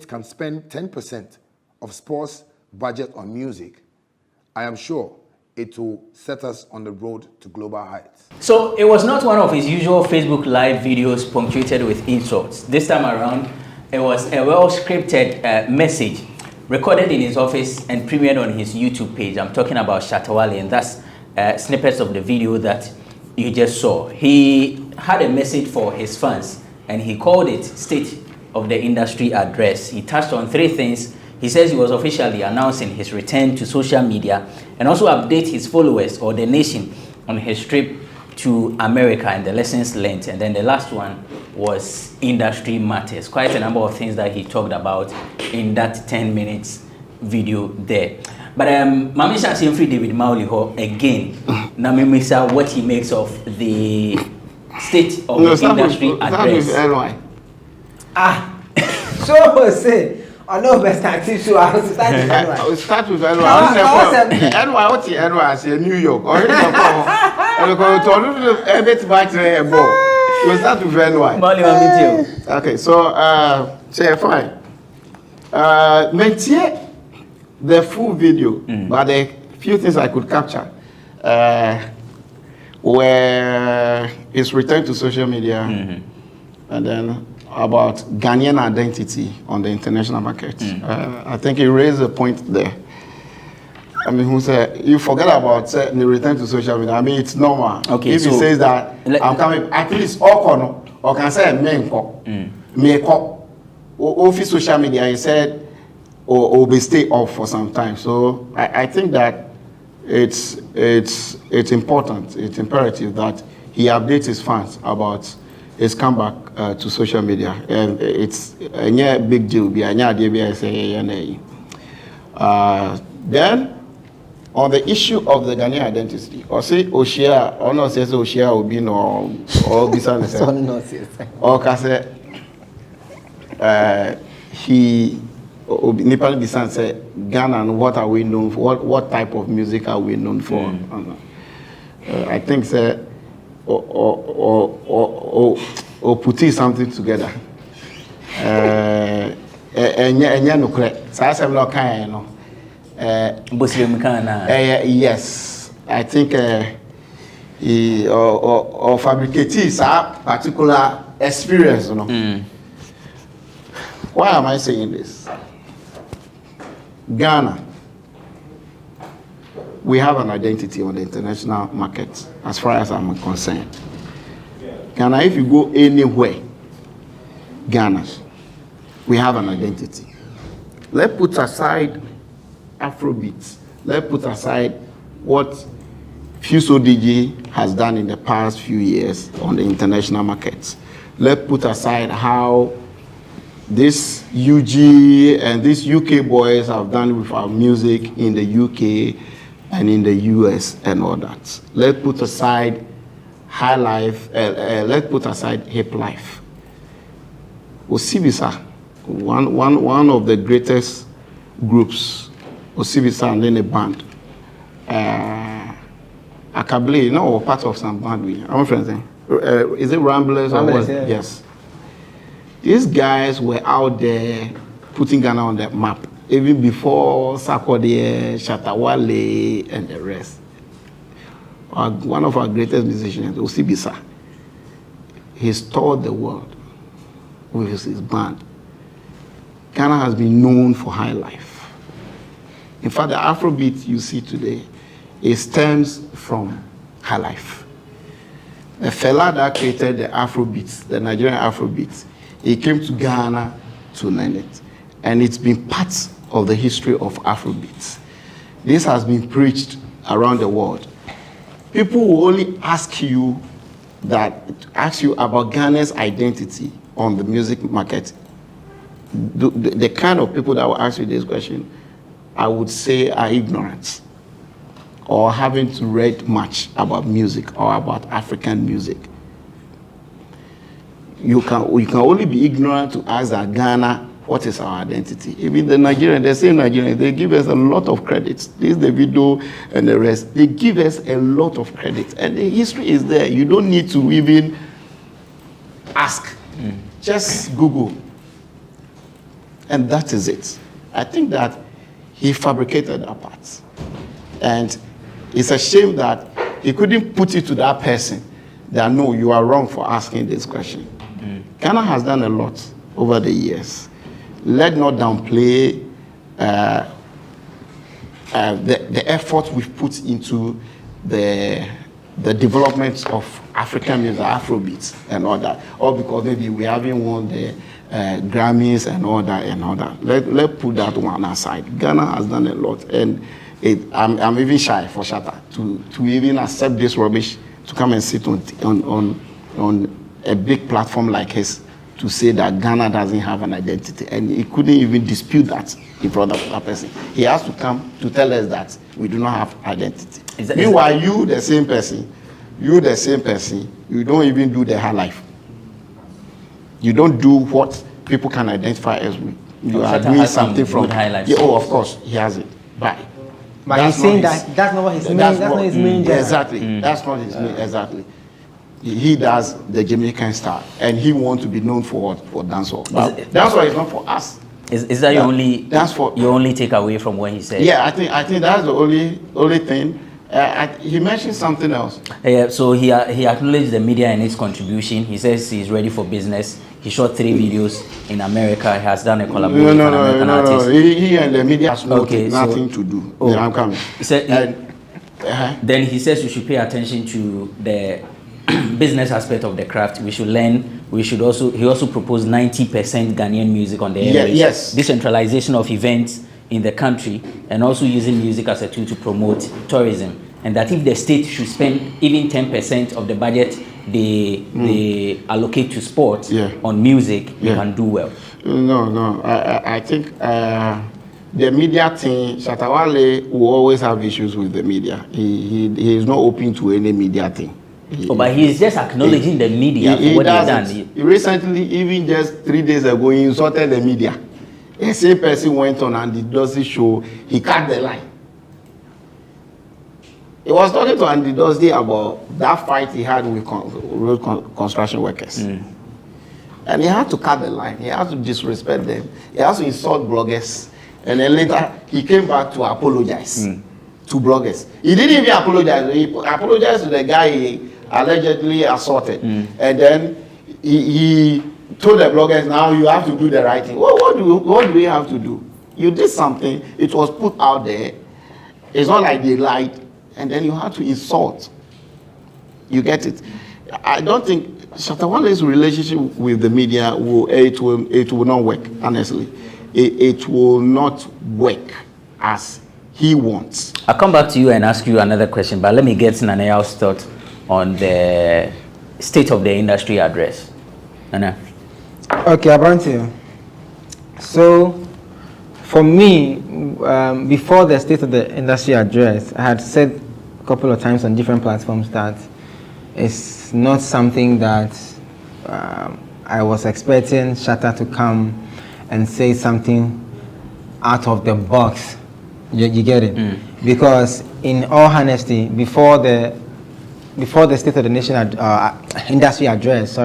can spend 10% of sports budget on music, I am sure it will set us on the road to global heights. So it was not one of his usual Facebook Live videos punctuated with insults. This time around, it was a well-scripted message recorded in his office and premiered on his YouTube page. I'm talking about Shatawale, and that's snippets of the video that you just saw. He had a message for his fans, and he called it State of the Industry Address. He touched on three things. He says he was officially announcing his return to social media and also update his followers or the nation on his trip to America and the lessons learned. And then the last one was industry matters. Quite a number of things that he talked about in that 10 minutes video there. But Mamisha Simfri David Mauliho again, Namimisa, what he makes of the state of the industry address. So say I know best starting so I will start with NY. I will start with NY. NY, what's the NY? I say New York. Or we'll start with NY. Okay, so say fine. Maintain the full video, but the few things I could capture where it's returned to social media, and then about Ghanaian identity on the international market. I think he raised a point there. I mean, who said you forget about the return to social media? I mean, it's normal. Okay, if he says that I'm coming, at least or can say meko, office social media. He said or be stay off for some time. So I think that it's important. It's imperative that he updates his fans about his comeback to social media, and it's a big deal. Then, on the issue of the Ghanaian identity, or say Oshia, or not say Oshia will be no, or business, or can say he Nepal Bisan say Ghana, and what are we known for? What type of music are we known for? I think say or putting something together. Yes, I think or fabricating some particular experience. You know. Why am I saying this? Ghana, we have an identity on the international market as far as I'm concerned. Ghana, if you go anywhere, Ghana, we have an identity. Let's put aside Afrobeats. Let's put aside what Fuso DJ has done in the past few years on the international markets. Let's put aside how this UG and these UK boys have done with our music in the UK and in the US and all that. Let's put aside high life, let's put aside hip life. Osibisa, one of the greatest groups, Osibisa and then a band. Akabli, no, part of some band. I'm friends. Is it Ramblers? Ramblers, yeah. Yes. These guys were out there putting Ghana on the map, even before Sarkodie, Shatawale, and the rest. One of our greatest musicians, Osibisa, he's toured the world with his band. Ghana has been known for high life. In fact, the Afrobeat you see today, it stems from high life. The fella that created the Afrobeats, the Nigerian Afrobeats, he came to Ghana to learn it. And it's been part of the history of Afrobeats. This has been preached around the world. People will only ask you about Ghana's identity on the music market. The kind of people that will ask you this question, I would say are ignorant or haven't read much about music or about African music. You can only be ignorant to ask that Ghana, what is our identity? Even the Nigerians, the same Nigerians, they give us a lot of credits. This, the video and the rest, they give us a lot of credit. And the history is there. You don't need to even ask. Just Google. And that is it. I think that he fabricated that part. And it's a shame that he couldn't put it to that person that, no, you are wrong for asking this question. Ghana has done a lot over the years. Let's not downplay the effort we've put into the development of African music, Afrobeats and all that. Or because maybe we haven't won the Grammys and all that and all that. Let's put that one aside. Ghana has done a lot. And I'm even shy for Shatta to even accept this rubbish to come and sit on a big platform like his to say that Ghana doesn't have an identity. And he couldn't even dispute that in front of that person. He has to come to tell us that we do not have identity. Meanwhile, you the same person, you don't even do the high life. You don't do what people can identify as you are Shatta doing has some something from. good highlights. Yeah, oh, of course, he has it. But he's saying that that's not what his main. That's not his main. Exactly. That's not his main. Exactly. He does the Jamaican style, and he wants to be known for what? For dancehall. That's why it's not for us. Is that your only? That's for your only takeaway from what he said? Yeah, I think that's the only thing. He mentioned something else. Yeah, so he acknowledged the media and its contribution. He says he's ready for business. He shot 3 videos in America. He has done a collaboration with an American artist. He and the media has nothing to do. Oh, I'm coming. He said, then he says we should pay attention to the business aspect of the craft. We should learn. He also proposed 90% Ghanaian music on the airwaves. Yes. Decentralization of events in the country, and also using music as a tool to promote tourism. And that if the state should spend even 10% of the budget they allocate to sports on music, you can do well. No. I think the media thing, Shatta Wale will always have issues with the media. He is not open to any media thing. But he is just acknowledging the media for what they've done. Recently, even just 3 days ago, he insulted the media. The same person went on and it does this show, he cut the line. He was talking to Andy Dusty about that fight he had with road construction workers. And he had to cut the line. He had to disrespect them. He had to insult bloggers. And then later, he came back to apologize to bloggers. He didn't even apologize. He apologized to the guy he allegedly assaulted. And then he told the bloggers, now you have to do the right thing. What do we have to do? You did something. It was put out there. It's not like they lied. And then you have to insult. You get it? I don't think Shatta Wale's relationship with the media will not work, honestly. It will not work as he wants. I'll come back to you and ask you another question, but let me get Nanea's thought on the state of the industry address. Nana. Okay, Abranti. So, for me, before the state of the industry address, I had said a couple of times on different platforms that it's not something that I was expecting Shatta to come and say something out of the box. You get it? Because in all honesty, before the state of the nation industry address,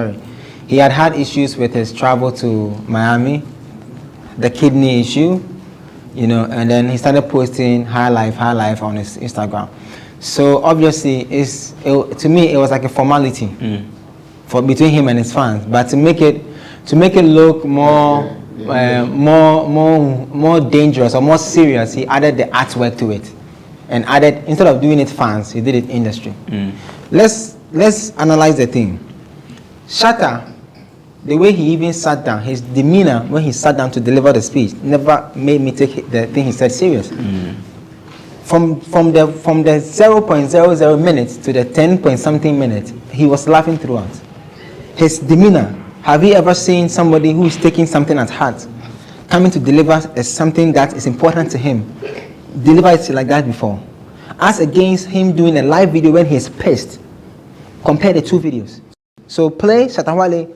he had issues with his travel to Miami, the kidney issue, and then he started posting high life on his Instagram. So obviously, to me it was like a formality between him and his fans. But to make it look more dangerous or more serious, he added the artwork to it, and added, instead of doing it fans, he did it industry. Let's analyze the thing. Shatta, the way he even sat down, his demeanor when he sat down to deliver the speech never made me take the thing he said serious. From the 0.00 minutes to the 10-point-something minutes, he was laughing throughout. His demeanor. Have you ever seen somebody who is taking something at heart, coming to deliver something that is important to him, deliver it like that before? As against him doing a live video when he is pissed. Compare the 2 videos. So play Shatta Wale,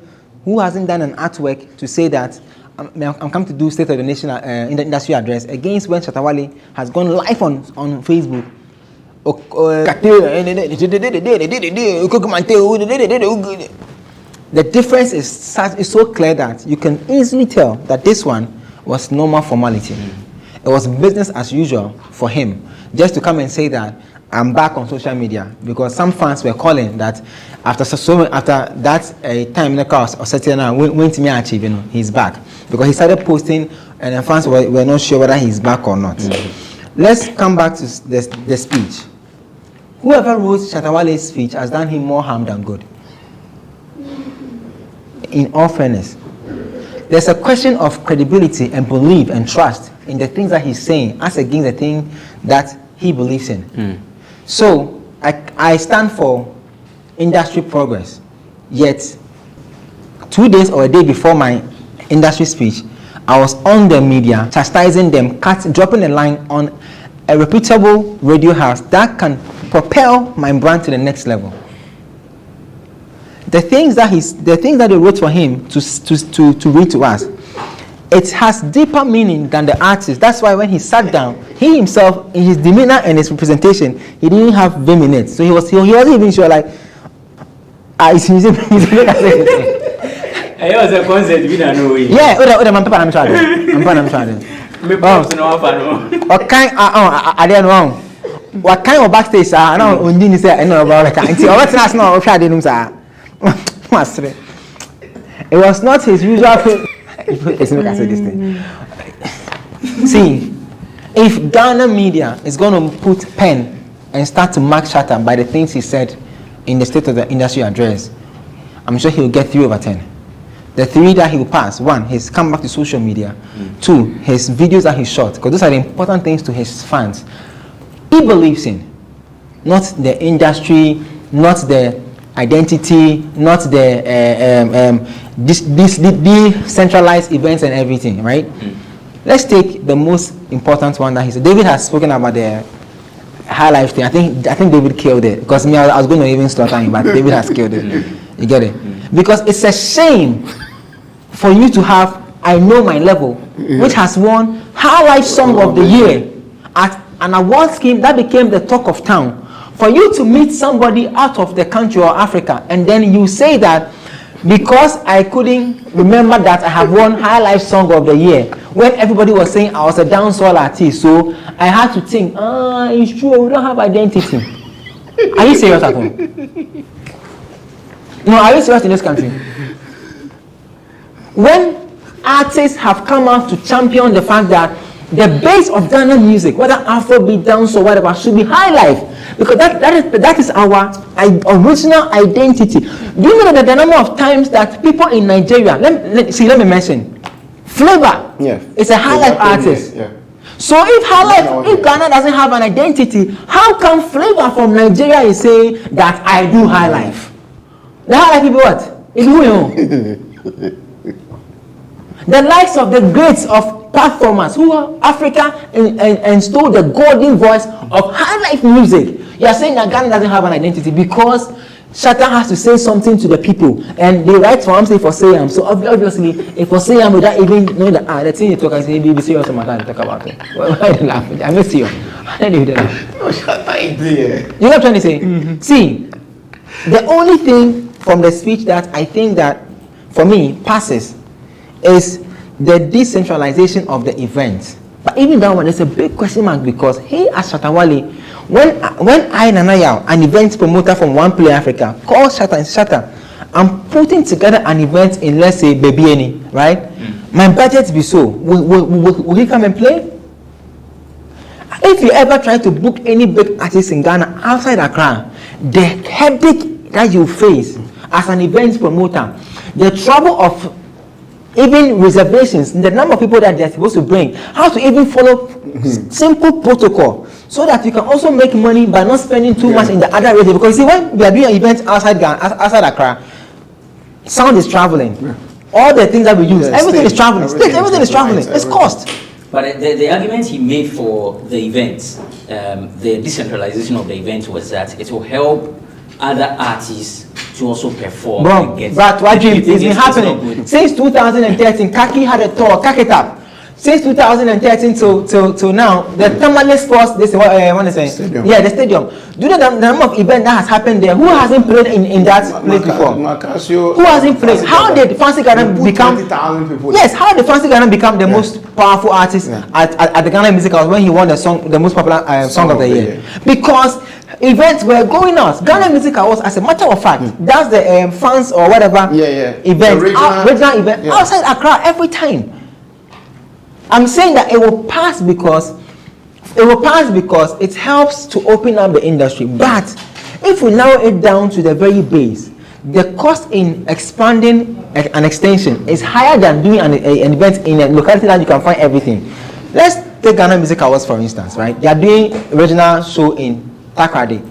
who hasn't done an artwork to say that I'm coming to do State of the Nation in the industry address, against when Shatta Wale has gone live on Facebook. The difference is so clear that you can easily tell that this one was normal formality. It was business as usual for him, just to come and say that I'm back on social media, because some fans were calling that after that time in the course or certain when to me achieve, he's back, because he started posting and the fans were not sure whether he's back or not. Let's come back to the speech. Whoever wrote Shatta Wale's speech has done him more harm than good. In all fairness, there's a question of credibility and belief and trust in the things that he's saying as against the thing that he believes in. So I stand for industry progress, yet 2 days or a day before my industry speech, I was on the media chastising them, dropping a line on a reputable radio house that can propel my brand to the next level. The things that they wrote for him to read to us it has deeper meaning than the artist. That's why when he sat down, he himself, in his demeanor and his representation, he didn't have vim in it. So he wasn't even sure, like, it's music. It was a concert, we don't know. Yeah, I'm trying. I don't know. What kind of backstage? I know on Dini say I know about the kind. It was not his usual. It's not I say this thing. See, if Ghana media is going to put pen and start to mark Shatta by the things he said in the State of the Industry address, I'm sure he'll get 3 over 10. The 3 that he will pass: 1, his come back to social media; 2, his videos that he shot, because those are the important things to his fans. He believes in, not the industry, not the identity, not the decentralized events and everything, right? Let's take the most important one that he said. David has spoken about the high life thing. I think David killed it, because me, I was going to even slaughter him, but David has killed it. You get it? Because it's a shame for you to have I Know My Level, which has won High Life Song of the Year at an award scheme that became the talk of town. For you to meet somebody out of the country or Africa, and then you say that because I couldn't remember that I have won High Life Song of the Year, when everybody was saying I was a dancehall artist, so I had to think, it's true, we don't have identity. Are you serious at all? No, are you serious in this country? When artists have come out to champion the fact that the base of Ghana music, whether Afrobeat, dance or whatever, should be high life, because that is our original identity. Do you know that the number of times that people in Nigeria, let me mention, Flavor is a high life artist. So if Ghana doesn't have an identity, how come Flavor from Nigeria is saying that I do high life? The high life people what? It's who you know. The likes of the greats of performers who are Africa and stole the golden voice of high life music. You are saying that Ghana doesn't have an identity because Shatta has to say something to the people, and they write for him, say for Sayam. So obviously, if for Sayam without even knowing that the thing you talk, I say, be serious on my time to talk about it. Why are you laughing? I'm not serious. I don't even laugh. No, Shatta is there. You know what I'm trying to say? See, the only thing from the speech that I think that for me passes is the decentralization of the event. But even that one is a big question mark, because he, as Shatta Wale, when I Nanaya, an event promoter from One Play Africa, called Shatta and Shatta, I'm putting together an event in, let's say, Bebieni, right? My budget be so. Will he come and play? If you ever try to book any big artist in Ghana outside Accra, the headache that you face as an event promoter, the trouble of even reservations, the number of people that they're supposed to bring, how to even follow simple protocol, so that you can also make money by not spending too much in the other region. Because you see, when we are doing events outside Ghana, outside Accra, sound is traveling. All the things that we use, everything is traveling. Everything is traveling. It's cost. But the argument he made for the events, the decentralization of the events, was that it will help other artists to also perform. Bro, but what dream? It's been happening since 2013. Kaki had a tour, Kaki Tap. Since 2013 to now, the Tamale Sports, this is what I want to say. Stadium. Yeah, the stadium. Do you know the number of events that has happened there? Who hasn't played in that place before? Who hasn't played? How did Fancy Garden become? Yes, how did Fancy Garden become the most powerful artist at the Ghana Music Awards when he won the most popular song of the year? Because events were going on. Ghana Music Awards, as a matter of fact, that's the fans or whatever event, regional event outside Accra every time. I'm saying that it will pass because it helps to open up the industry. But if we narrow it down to the very base, the cost in expanding an extension is higher than doing an event in a locality that you can find everything. Let's take Ghana Music Awards for instance, right? They are doing original show in Takrady,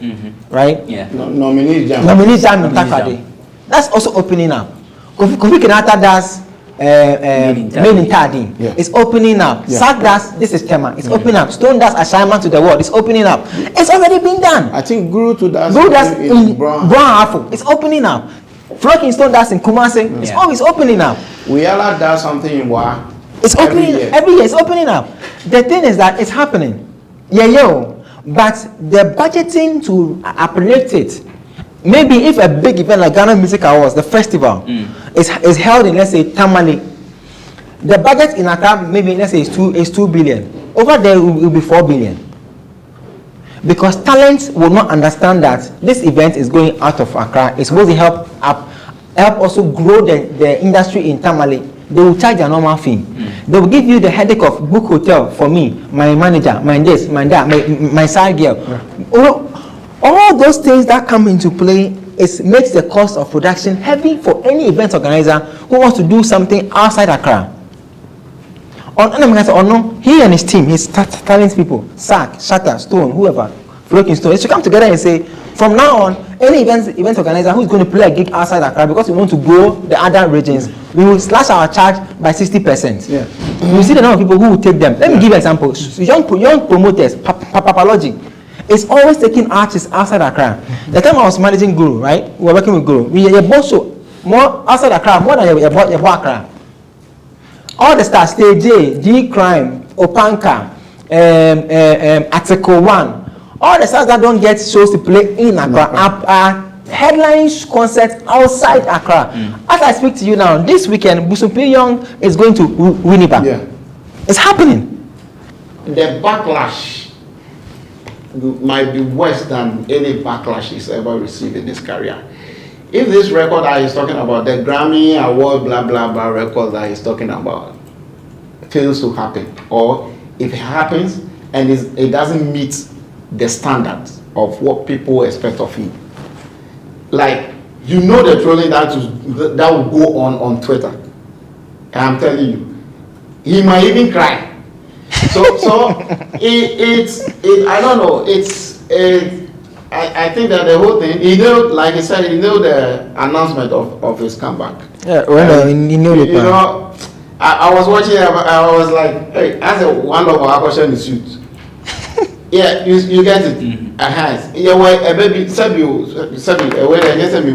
right? Yeah. Nominee jam in Takrady. That's also opening up. Kofi Kenyatta does Made in Tadi. It's opening up. Sack does, this is Tema. It's opening up. Stone does assignment to the world. It's opening up. It's already been done. I think Guru does in Brown Afro. It's opening up. Flocking Stone does in Kumasi. It's always opening up. We all does something in Wa. It's opening every year. It's opening up. The thing is that it's happening. But the budgeting to uplift it. Maybe if a big event like Ghana Music Awards, the festival, is held in, let's say, Tamale, the budget in Accra maybe, let's say, is 2 billion. Over there it will be 4 billion. Because talents will not understand that this event is going out of Accra. It's supposed to help also grow the industry in Tamale. They will charge a normal fee. They will give you the headache of book hotel for me, my manager, my this, my that, my side girl. All those things that come into play makes the cost of production heavy for any event organizer who wants to do something outside Accra. He and his team, his talent people, Sack, Shatter, Stone, whoever, Floating Stone, they should come together and say, from now on, any event organizer who is going to play a gig outside Accra because we want to grow the other regions, we will slash our charge by 60%. You see the number of people who will take them. Let me give an example. Young promoters, Papalogy, is always taking artists outside Accra. The time I was managing Guru, right? We were working with Guru. We bought so more outside Accra, more than you bought Accra. All the stars, Stay J, G Crime, Opanka, Article 1, all the stars that don't get shows to play in Accra are headline concerts outside Accra. As I speak to you now, this weekend, Busumpi Young is going to Winnipeg. It's happening. The backlash might be worse than any backlash he's ever received in his career. If this record that he's talking about, the Grammy Award, blah, blah, blah record that he's talking about, fails to happen, or if it happens and it doesn't meet the standards of what people expect of him, like, you know, the trolling that will go on Twitter, and I'm telling you, he might even cry. So I don't know. I think that the whole thing, he knew, like he said, he knew the announcement of his comeback. He knew it. You know, I was watching. I was like, hey, that's a wonderful question in suit. Yeah, you get it. Yeah, well, a baby, Sabi, where I guess me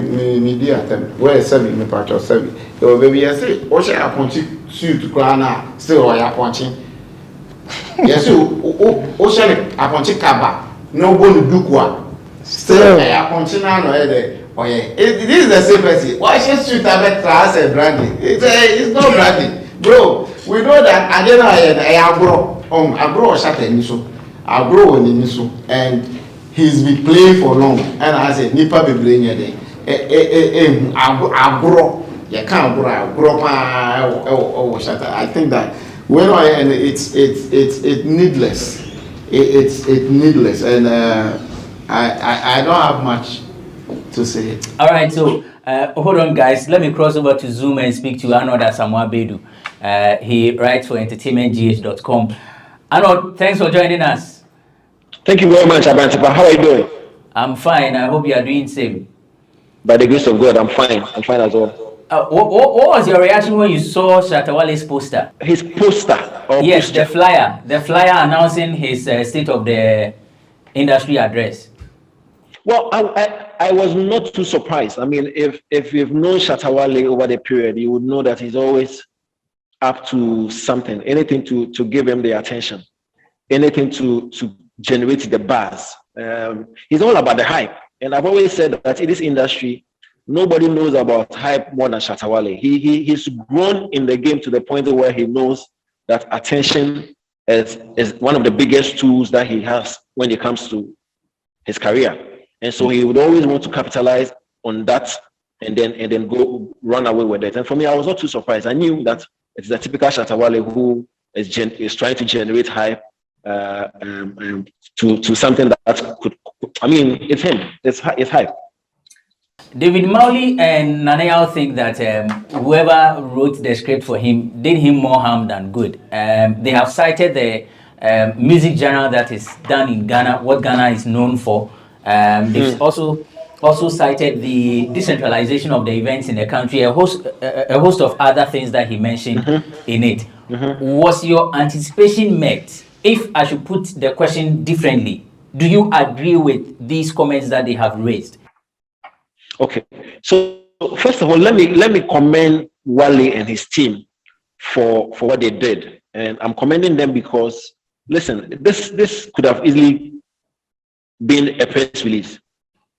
where Sabi, me part of Sabi. Your baby, I say, what shall I want you suit Grana, still I watching. Yes, o shall I want you kaba, no one to do what. Still, I want you now, oh yeah, this is the same person. Why should suit a class and branding? It's not branding. Bro, we know that I don't know, I grow shut and so. I grow in Nisu, and he's been playing for long. And I said, Nipa be playing there. I grow. You can't grow. I think that when it's needless. It's needless, and I don't have much to say. All right, so hold on, guys. Let me cross over to Zoom and speak to Arnold Asamoah Bedu. He writes for entertainmentgh.com. Arnold, thanks for joining us. Thank you very much, Abrantipa. How are you doing? I'm fine. I hope you are doing the same. By the grace of God, I'm fine. I'm fine as well. What was your reaction when you saw Shatta Wale's poster? His poster? Yes, poster. The flyer announcing his State of the Industry address. Well, I was not too surprised. I mean, if you've known Shatta Wale over the period, you would know that he's always up to something, anything to give him the attention, anything to generate the buzz. He's all about the hype. And I've always said that in this industry, nobody knows about hype more than Shatta Wale. He's grown in the game to the point where he knows that attention is one of the biggest tools that he has when it comes to his career. And so he would always want to capitalize on that and then go run away with it. And for me, I was not too surprised. I knew that it's the typical Shatta Wale who is trying to generate hype to something that could, I mean, it's him. It's hype. David Mowley and Nanayao think that whoever wrote the script for him did him more harm than good. They have cited the music genre that is done in Ghana, what Ghana is known for. They've also cited the decentralization of the events in the country, a host of other things that he mentioned in it. Was your anticipation met? If I should put the question differently, do you agree with these comments that they have raised? Okay, so first of all, let me commend Wale and his team for what they did, and I'm commending them because listen, this could have easily been a press release.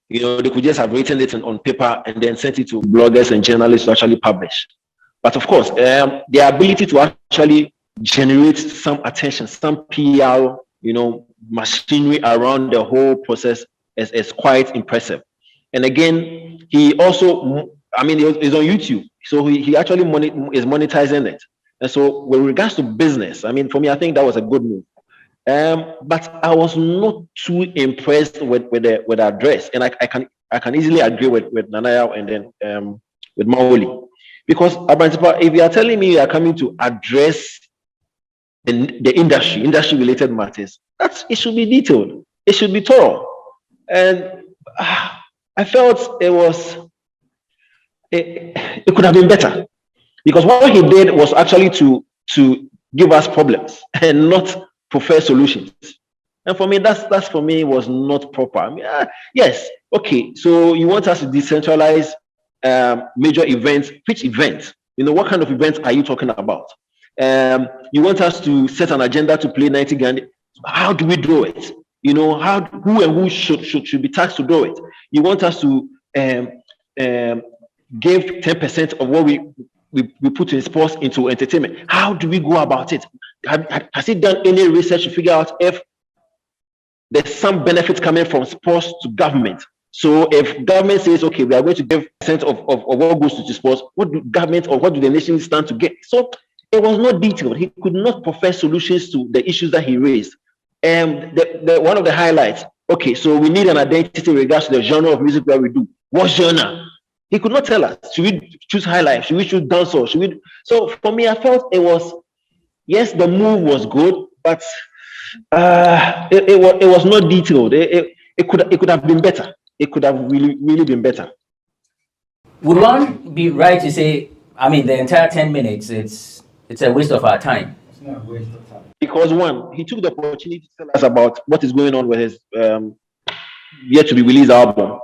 You know, they could just have written it on paper and then sent it to bloggers and journalists to actually publish. But of course, their ability to actually generate some attention, some PR, you know, machinery around the whole process is quite impressive. And again, he also, I mean, he's on YouTube, so he actually is monetizing it. And so with regards to business, I mean, for me, I think that was a good move. But I was not too impressed with the address, and I can easily agree with Nanaya and then with Maoli, because if you are telling me you are coming to address the industry related matters, it should be detailed, it should be thorough, and I felt it could have been better, because what he did was actually to give us problems and not prefer solutions. And for me, that's for me was not proper. I mean, yes, okay. So you want us to decentralize major events? Which event? You know, what kind of events are you talking about? You want us to set an agenda to play 90 Ghana? How do we do it? You know, who should be tasked to do it? You want us to give 10% of what we put in sports into entertainment? How do we go about it? Has he done any research to figure out if there's some benefits coming from sports to government? So if government says, okay, we are going to give % of what goes to sports, what do government or what do the nation stand to get? So it was not detailed. He could not profess solutions to the issues that he raised. And one of the highlights, okay, so we need an identity in regards to the genre of music that we do. What genre? He could not tell us. Should we choose high life? Should we choose dancehall? Should we? So for me, I felt it was, yes, the move was good, but it was not detailed. It could have been better. It could have really been better. Would one be right to say, I mean, the entire 10 minutes, it's a waste of our time? It's not a waste of time. Because one, he took the opportunity to tell us about what is going on with his yet to be released album.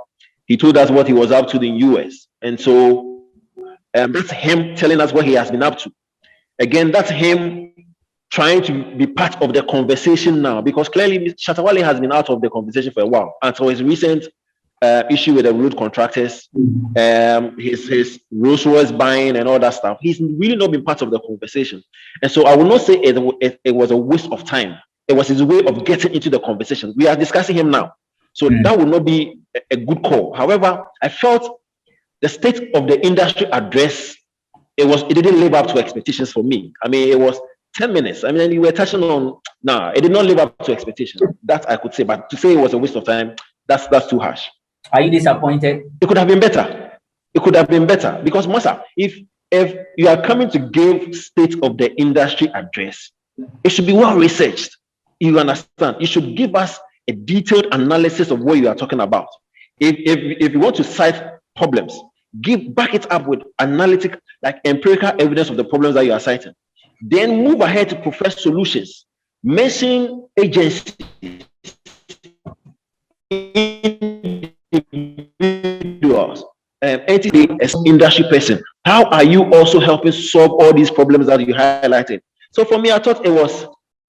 He told us what he was up to in the US. And so that's him telling us what he has been up to. Again, that's him trying to be part of the conversation now, because clearly Shatta Wale has been out of the conversation for a while. Until his recent issue with the road contractors, his Rolls Royce buying and all that stuff, he's really not been part of the conversation. And so I will not say it was a waste of time. It was his way of getting into the conversation. We are discussing him now. So that would not be a good call. However, I felt the state of the industry address, it didn't live up to expectations for me. I mean, it was 10 minutes. I mean, you were touching on, it did not live up to expectations. That I could say, but to say it was a waste of time, that's too harsh. Are you disappointed? It could have been better. It could have been better, because Masa, if you are coming to give state of the industry address, it should be well researched. You understand? You should give us a detailed analysis of what you are talking about. If you want to cite problems, back it up with analytic, like empirical evidence of the problems that you are citing. Then move ahead to profess solutions. Mention agencies, individuals, entity as industry person. How are you also helping solve all these problems that you highlighted? So for me, I thought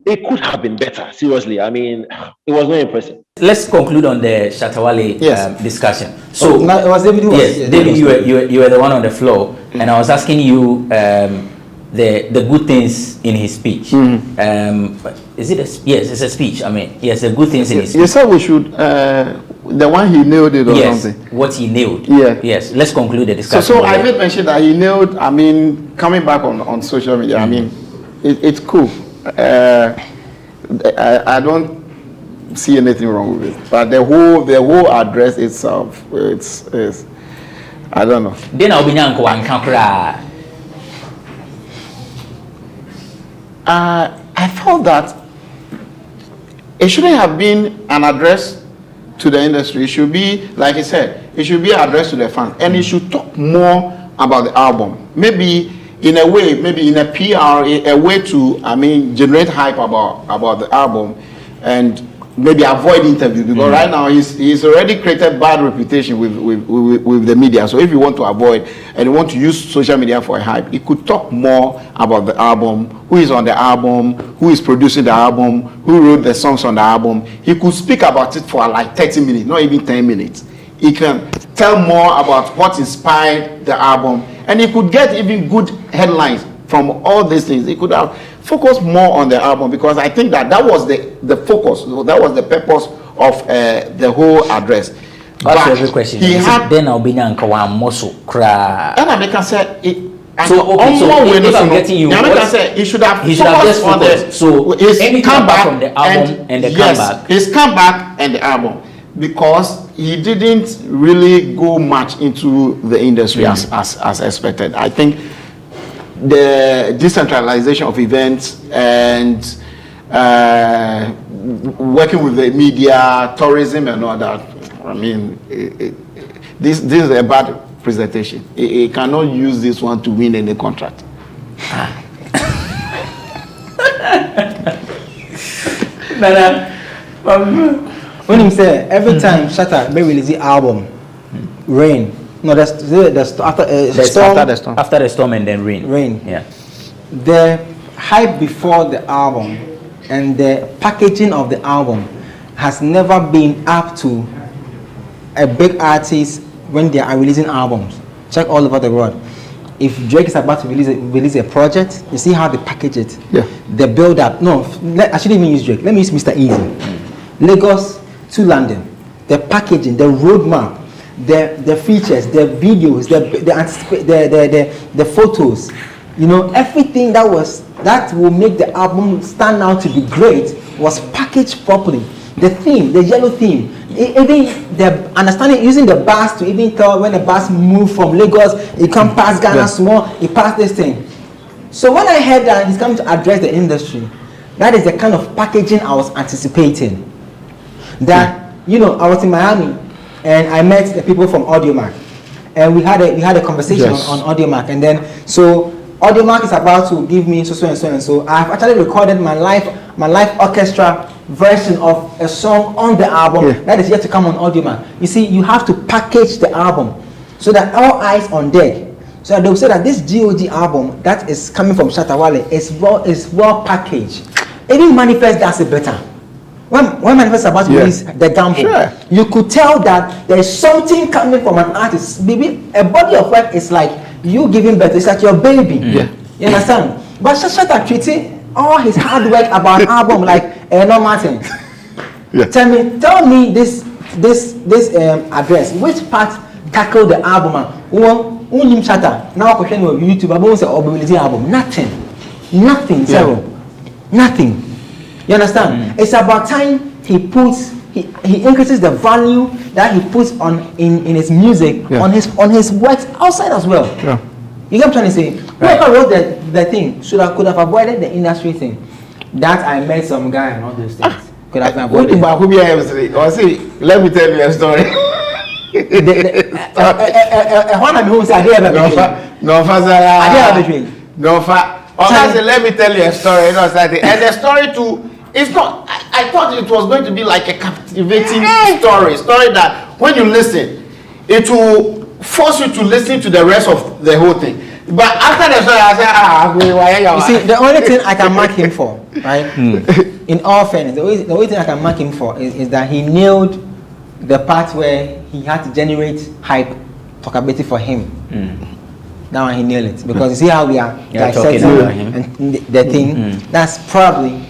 it could have been better. Seriously, I mean, it was not impressive. Let's conclude on the Shatta Wale discussion. So, it was David. Yes, David, you were the one on the floor, and I was asking you the good things in his speech. Is it yes, it's a speech. I mean, yes, the good things in his speech. You said we should the one he nailed it or something. What he nailed. Yeah. Yes. Let's conclude the discussion. So I did mention that he nailed. I mean, coming back on social media. I mean, it's cool. I don't see anything wrong with it, but the whole address itself, it's I don't know. Then I'll be I felt that it shouldn't have been an address to the industry. It should be, like I said, it should be an address to the fans, and it should talk more about the album. Maybe in a way, maybe in a PR, a way to, I mean, generate hype about the album, and maybe avoid interview, because right now he's already created bad reputation with the media. So if you want to avoid and you want to use social media for a hype, he could talk more about the album, who is on the album, who is producing the album, who wrote the songs on the album. He could speak about it for like 30 minutes, not even 10 minutes. He can tell more about what inspired the album, and he could get even good headlines from all these things. He could have focused more on the album, because I think that was the focus, that was the purpose of the whole address. That's every question. He had then I'll be now muscle cry. And I can say it. So okay, so if I'm getting you, he should have focused on the his comeback from the album and the comeback. His comeback and the album, because he didn't really go much into the industry as expected. I think the decentralization of events and working with the media, tourism and all that, I mean, this is a bad presentation. He cannot use this one to win any contract. When he say every time Shatta may release the album, rain. No, after the storm and then rain. Rain. Yeah. The hype before the album and the packaging of the album has never been up to a big artist when they are releasing albums. Check all over the world. If Drake is about to release a project, you see how they package it. Yeah. The build up. No, I shouldn't even use Drake. Let me use Mr. Easy. Lagos to London. The packaging, the roadmap, the features, the videos, the photos, you know, everything that will make the album stand out to be great was packaged properly. The theme, the yellow theme, even the understanding using the bus to even tell when the bus move from Lagos, it come past Ghana small, it passed this thing. So when I heard that he's coming to address the industry, that is the kind of packaging I was anticipating. That you know, I was in Miami and I met the people from Audiomack, and we had a conversation on Audiomack, and then so Audiomack is about to give me so and so and so. I've actually recorded my live orchestra version of a song on the album that is yet to come on Audiomack. You see, you have to package the album so that all eyes on deck. So that they will say that this GOG album that is coming from Shatta Wale is well packaged. Even Manifest does it better. When Manifest is about to release the gamble, you could tell that there is something coming from an artist. Maybe a body of work is like you giving birth. It's like your baby. You understand? But Shatta treating all his hard work about album like no Martin. Tell me this address. Which part tackle the album? Unim Shatta. Now question on YouTube. I won't say album. Nothing. Zero. Nothing. You understand? It's about time he increases the value that he puts on in his music on his works outside as well. You get what I'm trying to say? Whoever wrote the thing could have avoided the industry thing. That I met some guy and all those things. Could have avoided. Let me tell you a story. Let me tell you a story. And the story too. It's not. I thought it was going to be like a captivating story that when you listen, it will force you to listen to the rest of the whole thing. But after the story, I say, you see, the only thing I can mark him for, right? In all fairness, the only thing I can mark him for is that he nailed the part where he had to generate hype, talkability for him. That one he nailed it, because you see how we are dissecting and the thing. That's probably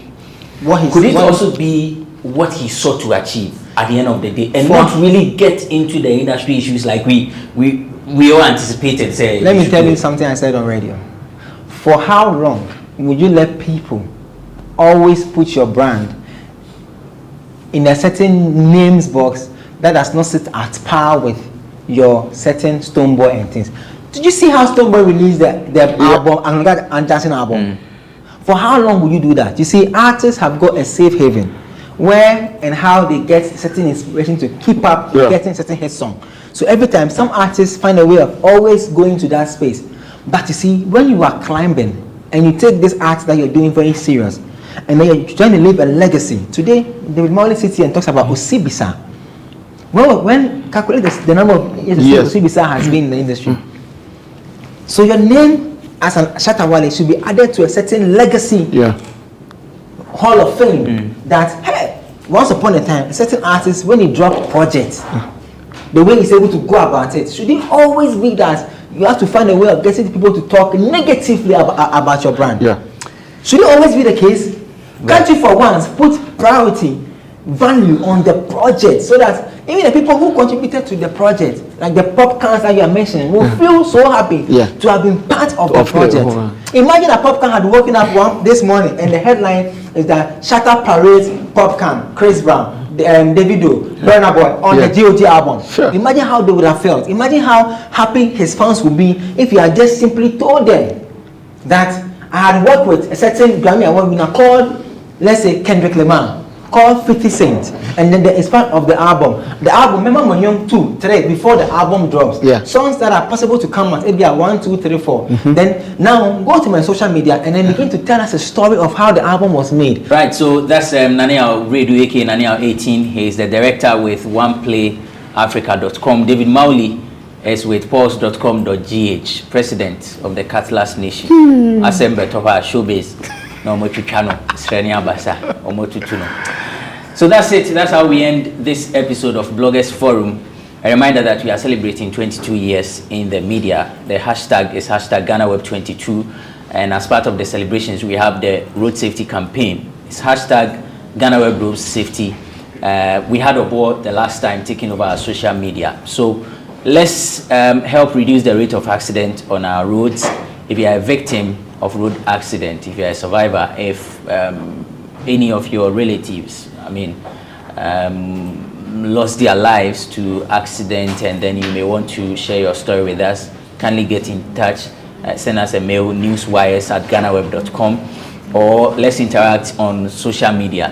what he. Could it also be what he sought to achieve at the end of the day, and not really get into the industry issues like we all anticipated? Say, let me tell you something I said on radio. For how long would you let people always put your brand in a certain names box that does not sit at par with your certain Stonebwoy and things? Did you see how Stonebwoy released the album and dancing album? For how long will you do that? You see, artists have got a safe haven where and how they get certain inspiration to keep up getting certain hit song. So every time some artists find a way of always going to that space. But you see, when you are climbing and you take this art that you're doing very serious, and then you're trying to leave a legacy. Today, David Mawley sits here and talks about Osibisa. When calculate the number of years Osibisa has been in the industry, so your name as an Shatta Wale should be added to a certain legacy hall of fame. That hey, once upon a time, a certain artist, when he dropped projects, the way he's able to go about it, should it always be that you have to find a way of getting people to talk negatively about your brand? Should it always be the case? Can't you for once put priority, value on the project, so that even the people who contributed to the project, like the pop cans that you are mentioning, will feel so happy to have been part of the project? Imagine a pop can had woken up this morning and the headline is that Shatta parades pop can, Chris Brown, Davido, Burna Boy on the GOT album. Imagine how they would have felt. Imagine how happy his fans would be if you had just simply told them that I had worked with a certain Grammy Award winner called, let's say, Kendrick Lamar, called 50 Cent, and then it's part of the album. The album, remember Monyong 2, 3, before the album drops, songs that are possible to come out, maybe 1, 2, 3, 4. Then now go to my social media and then begin to tell us a story of how the album was made. Right, so that's Naniel Radio AK, Naniel 18. He is the director with OnePlayAfrica.com. David Mawley is with pulse.com.gh, president of the Catalyst Nation. Assemble of our showbiz. So that's it. That's how we end this episode of Bloggers Forum. A reminder that we are celebrating 22 years in the media. The hashtag is hashtag GhanaWeb22. And as part of the celebrations, we have the road safety campaign. It's hashtag GhanaWeb Road Safety. We had a board the last time taking over our social media. So let's help reduce the rate of accident on our roads. If you are a victim of road accident, if you are a survivor, if any of your relatives, lost their lives to accident, and then you may want to share your story with us, kindly get in touch. Send us a mail, newswires@ghanaweb.com, or let's interact on social media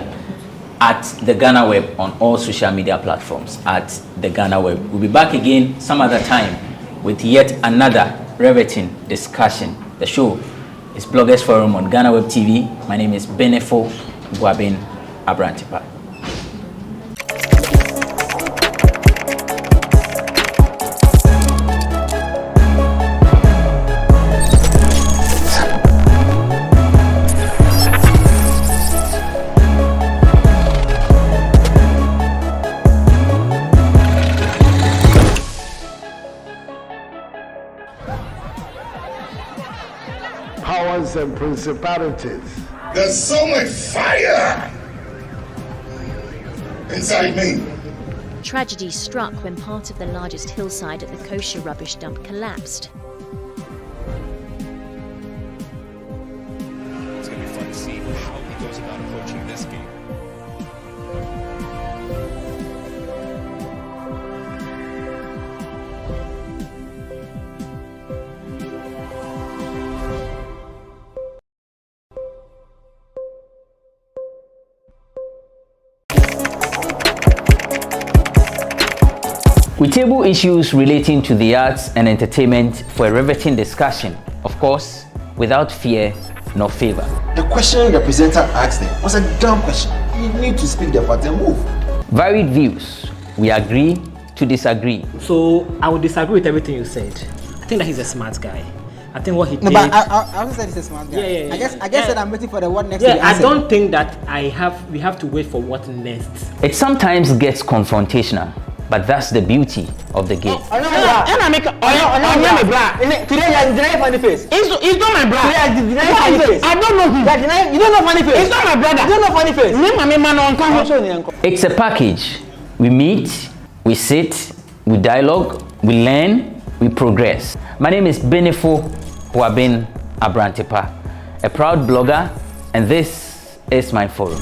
at the GhanaWeb on all social media platforms at the GhanaWeb. We'll be back again some other time with yet another riveting discussion. The show is Bloggers Forum on GhanaWeb TV. My name is Benefo Guabin Abrantipa. Powers and principalities. There's so much fire inside me. Tragedy struck when part of the largest hillside at the kosher rubbish dump collapsed. It's going to be fun to see how he goes about approaching this game. We table issues relating to the arts and entertainment for a riveting discussion, of course, without fear nor favor. The question the presenter asked them was a dumb question. You need to speak the facts and move. Varied views. We agree to disagree. So I would disagree with everything you said. I think that he's a smart guy. I think what he did. No, but I also said he's a smart guy. Yeah. I guess that I'm waiting for the what next. Yeah, I don't think that we have to wait for what next. It sometimes gets confrontational, but that's the beauty of the game. Today you are funny face. It's not my brother. I don't know him. You don't know funny face. It's not my brother. You don't know funny face. It's a package. We meet, we sit, we dialogue, we learn, we progress. My name is Benefo Guabin Abrantipa, a proud blogger, and this is my forum.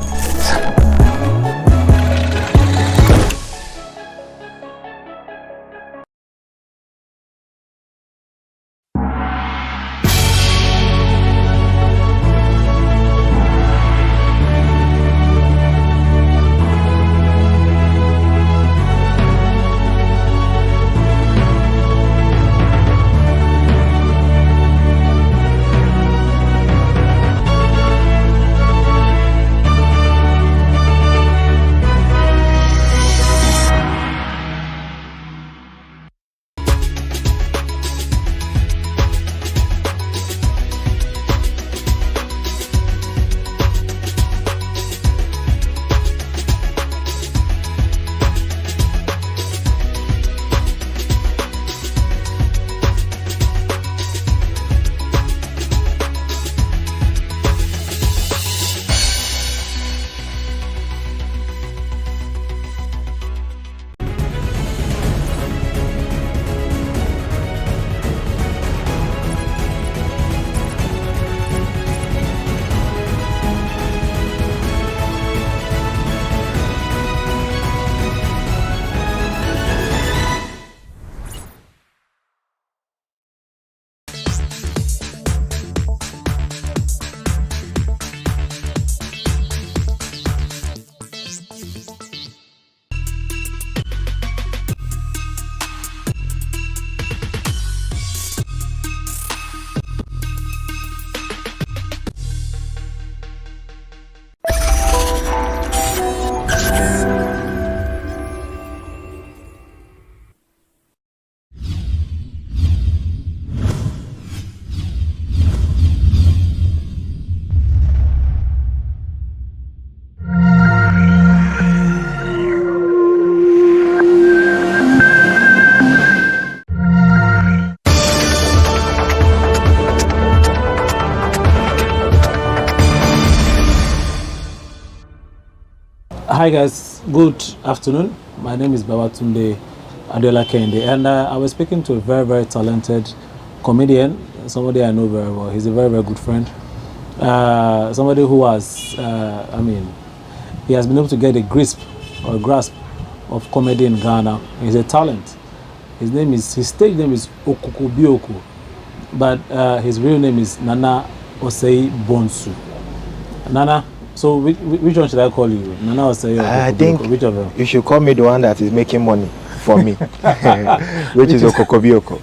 Hi guys, good afternoon. My name is Babatunde Adeola Kende, and I was speaking to a very, very talented comedian, somebody I know very well. He's a very, very good friend. Somebody who has, he has been able to get a grasp of comedy in Ghana. He's a talent. His stage name is Okukubioko, but his real name is Nana Osei Bonsu. Nana, so which one should I call you? Nana Osei? I think which of them? You should call me the one that is making money for me, which is Okukubioko.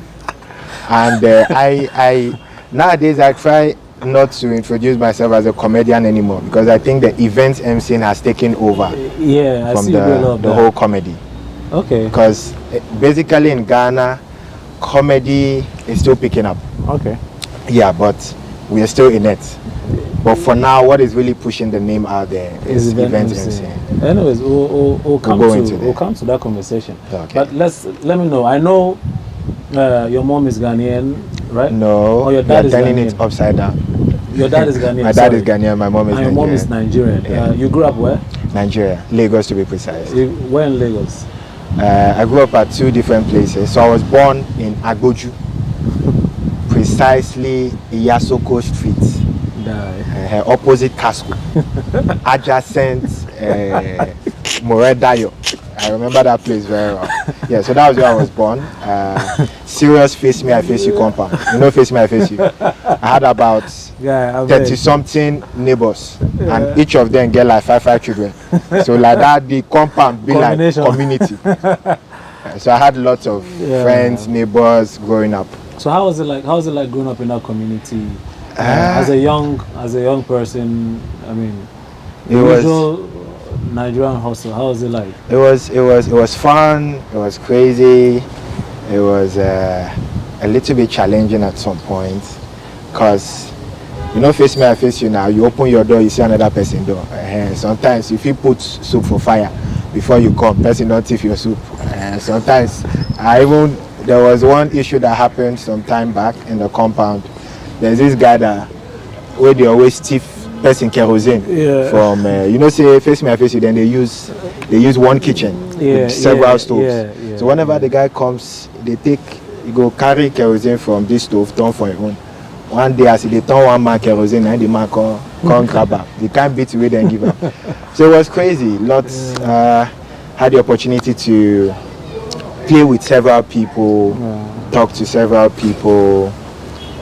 And I nowadays I try not to introduce myself as a comedian anymore because I think the event MC has taken over. Yeah, from the whole comedy. Okay. Because basically in Ghana, comedy is still picking up. Okay. Yeah, but we are still in it. But for now, what is really pushing the name out there is event MC. Anyways, we'll come to that conversation. Okay. But let me know. I know your mom is Ghanaian, right? No, or your dad is turning Ghanaian. it upside down. Your dad is Ghanaian. My dad is Ghanaian. My mom is and Nigerian. Your mom is Nigerian. Yeah. You grew up where? Nigeria, Lagos to be precise. Where in Lagos? I grew up at 2 different places. So I was born in Agboju, precisely Iyasoko Street, opposite Casco, adjacent Moredayo. I remember that place very well. Yeah, so that was where I was born. Serious face me, I face you compound. You know, face me, I face you. I had about 30-something neighbors, and each of them get like 5 children. So like that, the compound be like community. So I had lots of friends, neighbors growing up. So how was it like? How was it like growing up in that community as a young person? I mean, the usual Nigerian hustle. How was it like? It was fun. It was crazy. It was a little bit challenging at some point, cause you know, face me, I face you now. You open your door, you see another person door. Sometimes if you put soup for fire before you come, person don't thief your soup. Sometimes there was one issue that happened some time back in the compound. There's this guy that where they always thief person kerosene from you know, say face me, I face you. Then they use one kitchen with several stoves. So whenever the guy comes, you go carry kerosene from this stove, turn for your own. One day as they turn one man kerosene and the man come grab her. They can't beat away then give up. So it was crazy. Lots had the opportunity to play with several people, talk to several people.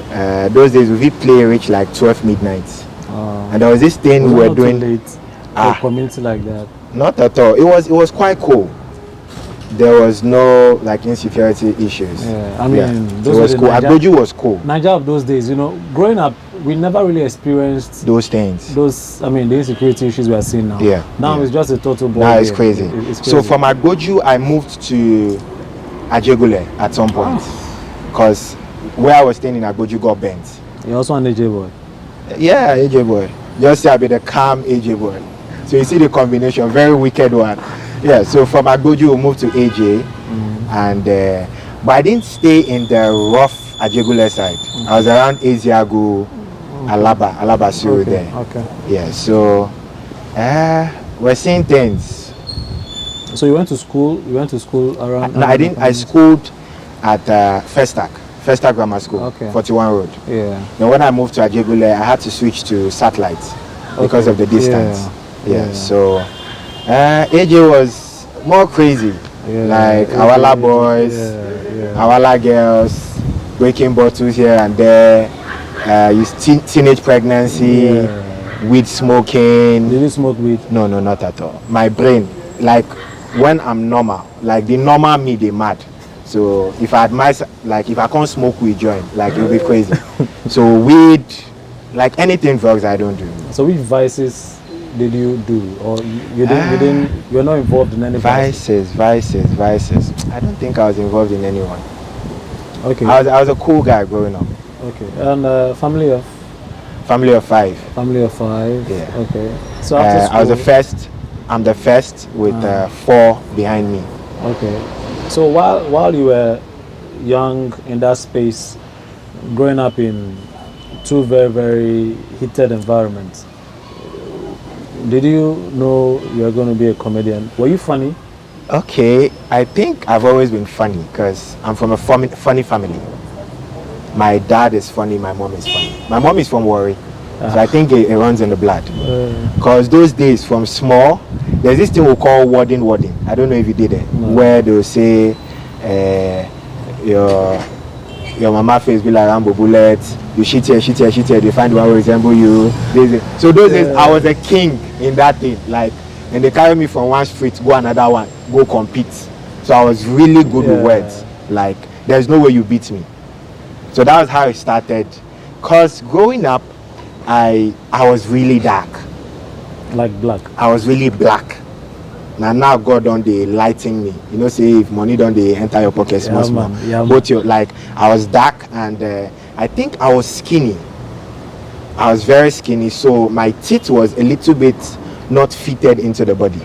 Those days we play reach like 12 midnight. And there was this thing we were doing late for a community like that. Not at all. It was quite cool. There was no like insecurity issues. Yeah, I mean, it was cool. Agboju was cool. Nigeria of those days, you know, growing up, we never really experienced those things. The insecurity issues we are seeing now. Yeah. Now it's just a total ball. Now it's crazy. It's crazy. So from Agboju, I moved to Ajegule at some point, because where I was staying in Agboju got bent. You're also an AJ boy. Yeah, AJ boy. Just say I be the calm AJ boy. So you see the combination, very wicked one. Yeah, so from Agboju we moved to AJ, and but I didn't stay in the rough Ajegule side. I was around Eziago, Alaba Suru there. Okay. Yeah, so we're seeing things. So you went to school? You went to school around? No, I didn't. I schooled at Festac Grammar School, 41 Road. Yeah. Then when I moved to Ajegule, I had to switch to satellite because of the distance. Yeah. So AJ was more crazy, like Awala boys, Awala girls, breaking bottles here and there, teenage pregnancy, weed smoking. Did you smoke weed? No, not at all. My brain, like when I'm normal, like the normal me, they mad. So if I can't smoke weed joint, like it'll be crazy. So weed, like anything drugs, I don't do. So which vices did you do, or you're not involved in any vices? I don't think I was involved in anyone. Okay. I was a cool guy growing up. Okay. And family of 5. Family of 5. Yeah. Okay. So after school, I was the first. I'm the first with 4 behind me. Okay. So while you were young in that space, growing up in 2 very, very heated environments, did you know you were going to be a comedian? Were you funny? Okay, I think I've always been funny because I'm from a funny family. My dad is funny, my mom is funny. My mom is from Warri, so I think it runs in the blood. Because those days from small, there's this thing we call wording. I don't know if you did it, where they will say your mama face be like Rambo bullet, you shit here, they find one who resemble you. So those days I was a king in that thing. Like, and they carry me from one street to go another one, go compete. So I was really good with words. Like, there's no way you beat me. So that was how it started. Cause growing up, I was really dark. Like black. I was really black. Now God don't they lighten me. You know, say if money don't they enter your pocket small. But you like I was dark and I think I was skinny. I was very skinny, so my teeth was a little bit not fitted into the body.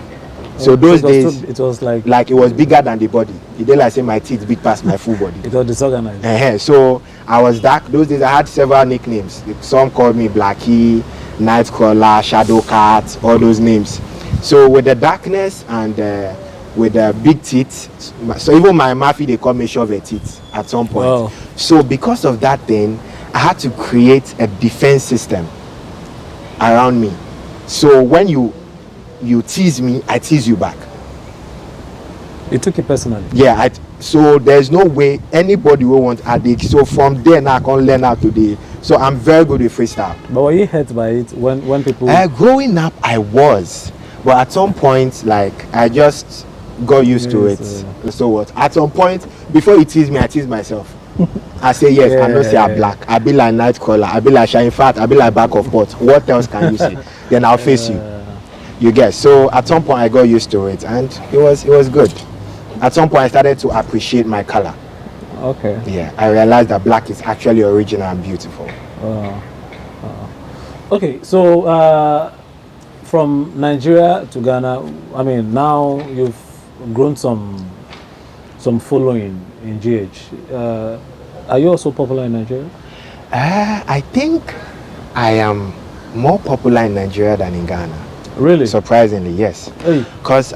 So those days it was like it was bigger than the body. It did like say my teeth big past my full body. It was disorganized. So I was dark. Those days I had several nicknames. Some called me Blackie, Nightcrawler, Shadow Cat, all those names. So with the darkness and with the big teeth, so even my mafia they call me shovel teeth at some point. Wow. So because of that thing, I had to create a defense system around me. So when you tease me, I tease you back. You took it personally? Yeah. So there's no way anybody will want addict. So from there now I can learn how to do. So I'm very good with freestyle. But were you hurt by it when people? Growing up, I was. But at some point, like, I just got used to it. So what? At some point, before you tease me, I tease myself. I say, yes, I know say I'm black. I be like Nightcrawler. I be like Shine Fat. I be like Back of Pot. What else can you say? Then I'll face you. You get. So at some point, I got used to it. And it was good. At some point, I started to appreciate my color. Okay. Yeah. I realized that black is actually original and beautiful. Okay. So, from Nigeria to Ghana, I mean, now you've grown some following in GH. Are you also popular in Nigeria? I think I am more popular in Nigeria than in Ghana. Really? Surprisingly, yes. Because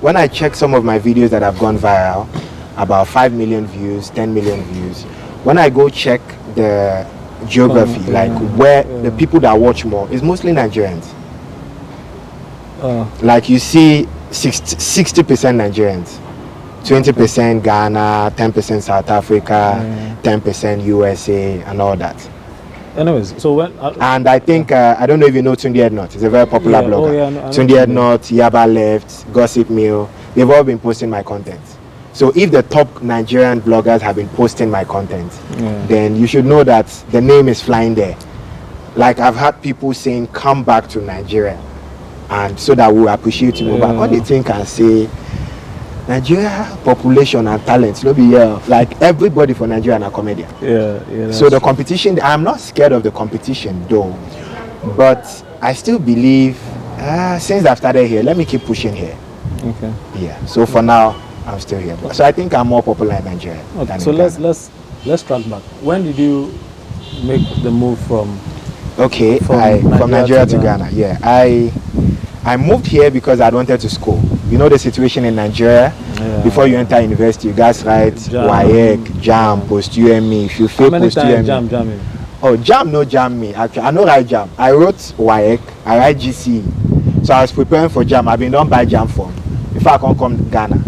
when I check some of my videos that have gone viral, about 5 million views, 10 million views. When I go check the geography, where the people that watch more, is mostly Nigerians. Like you see 60% Nigerians, 20% Ghana, 10% South Africa, 10% USA, and all that. Anyways, so when and I think I don't know if you know Tunde Ednut. He's a very popular blogger. Tunde Ednut, Yaba Left, Gossip Mill. They've all been posting my content. So if the top Nigerian bloggers have been posting my content, then you should know that the name is flying there. Like I've had people saying, "Come back to Nigeria," and so that we'll appreciate you. But all they think and say, Nigeria population and talent, no be here. Like everybody for Nigeria are comedian. So the competition, I'm not scared of the competition though, but I still believe since I've started here, let me keep pushing here. Okay. Yeah. So for now, I'm still here. So I think I'm more popular in Nigeria. Okay. So let's track back. When did you make the move from? Okay, from Nigeria to Ghana. Yeah, I moved here because I wanted to school. You know the situation in Nigeria. Before you enter university, you guys write WAEC, JAM, post UME. If you fail post UME, JAM. Oh, JAM no JAM me. Actually, I know write JAM. I wrote WAEC. I write GCE. So I was preparing for JAM. I've been done by JAM form. Before I can come to Ghana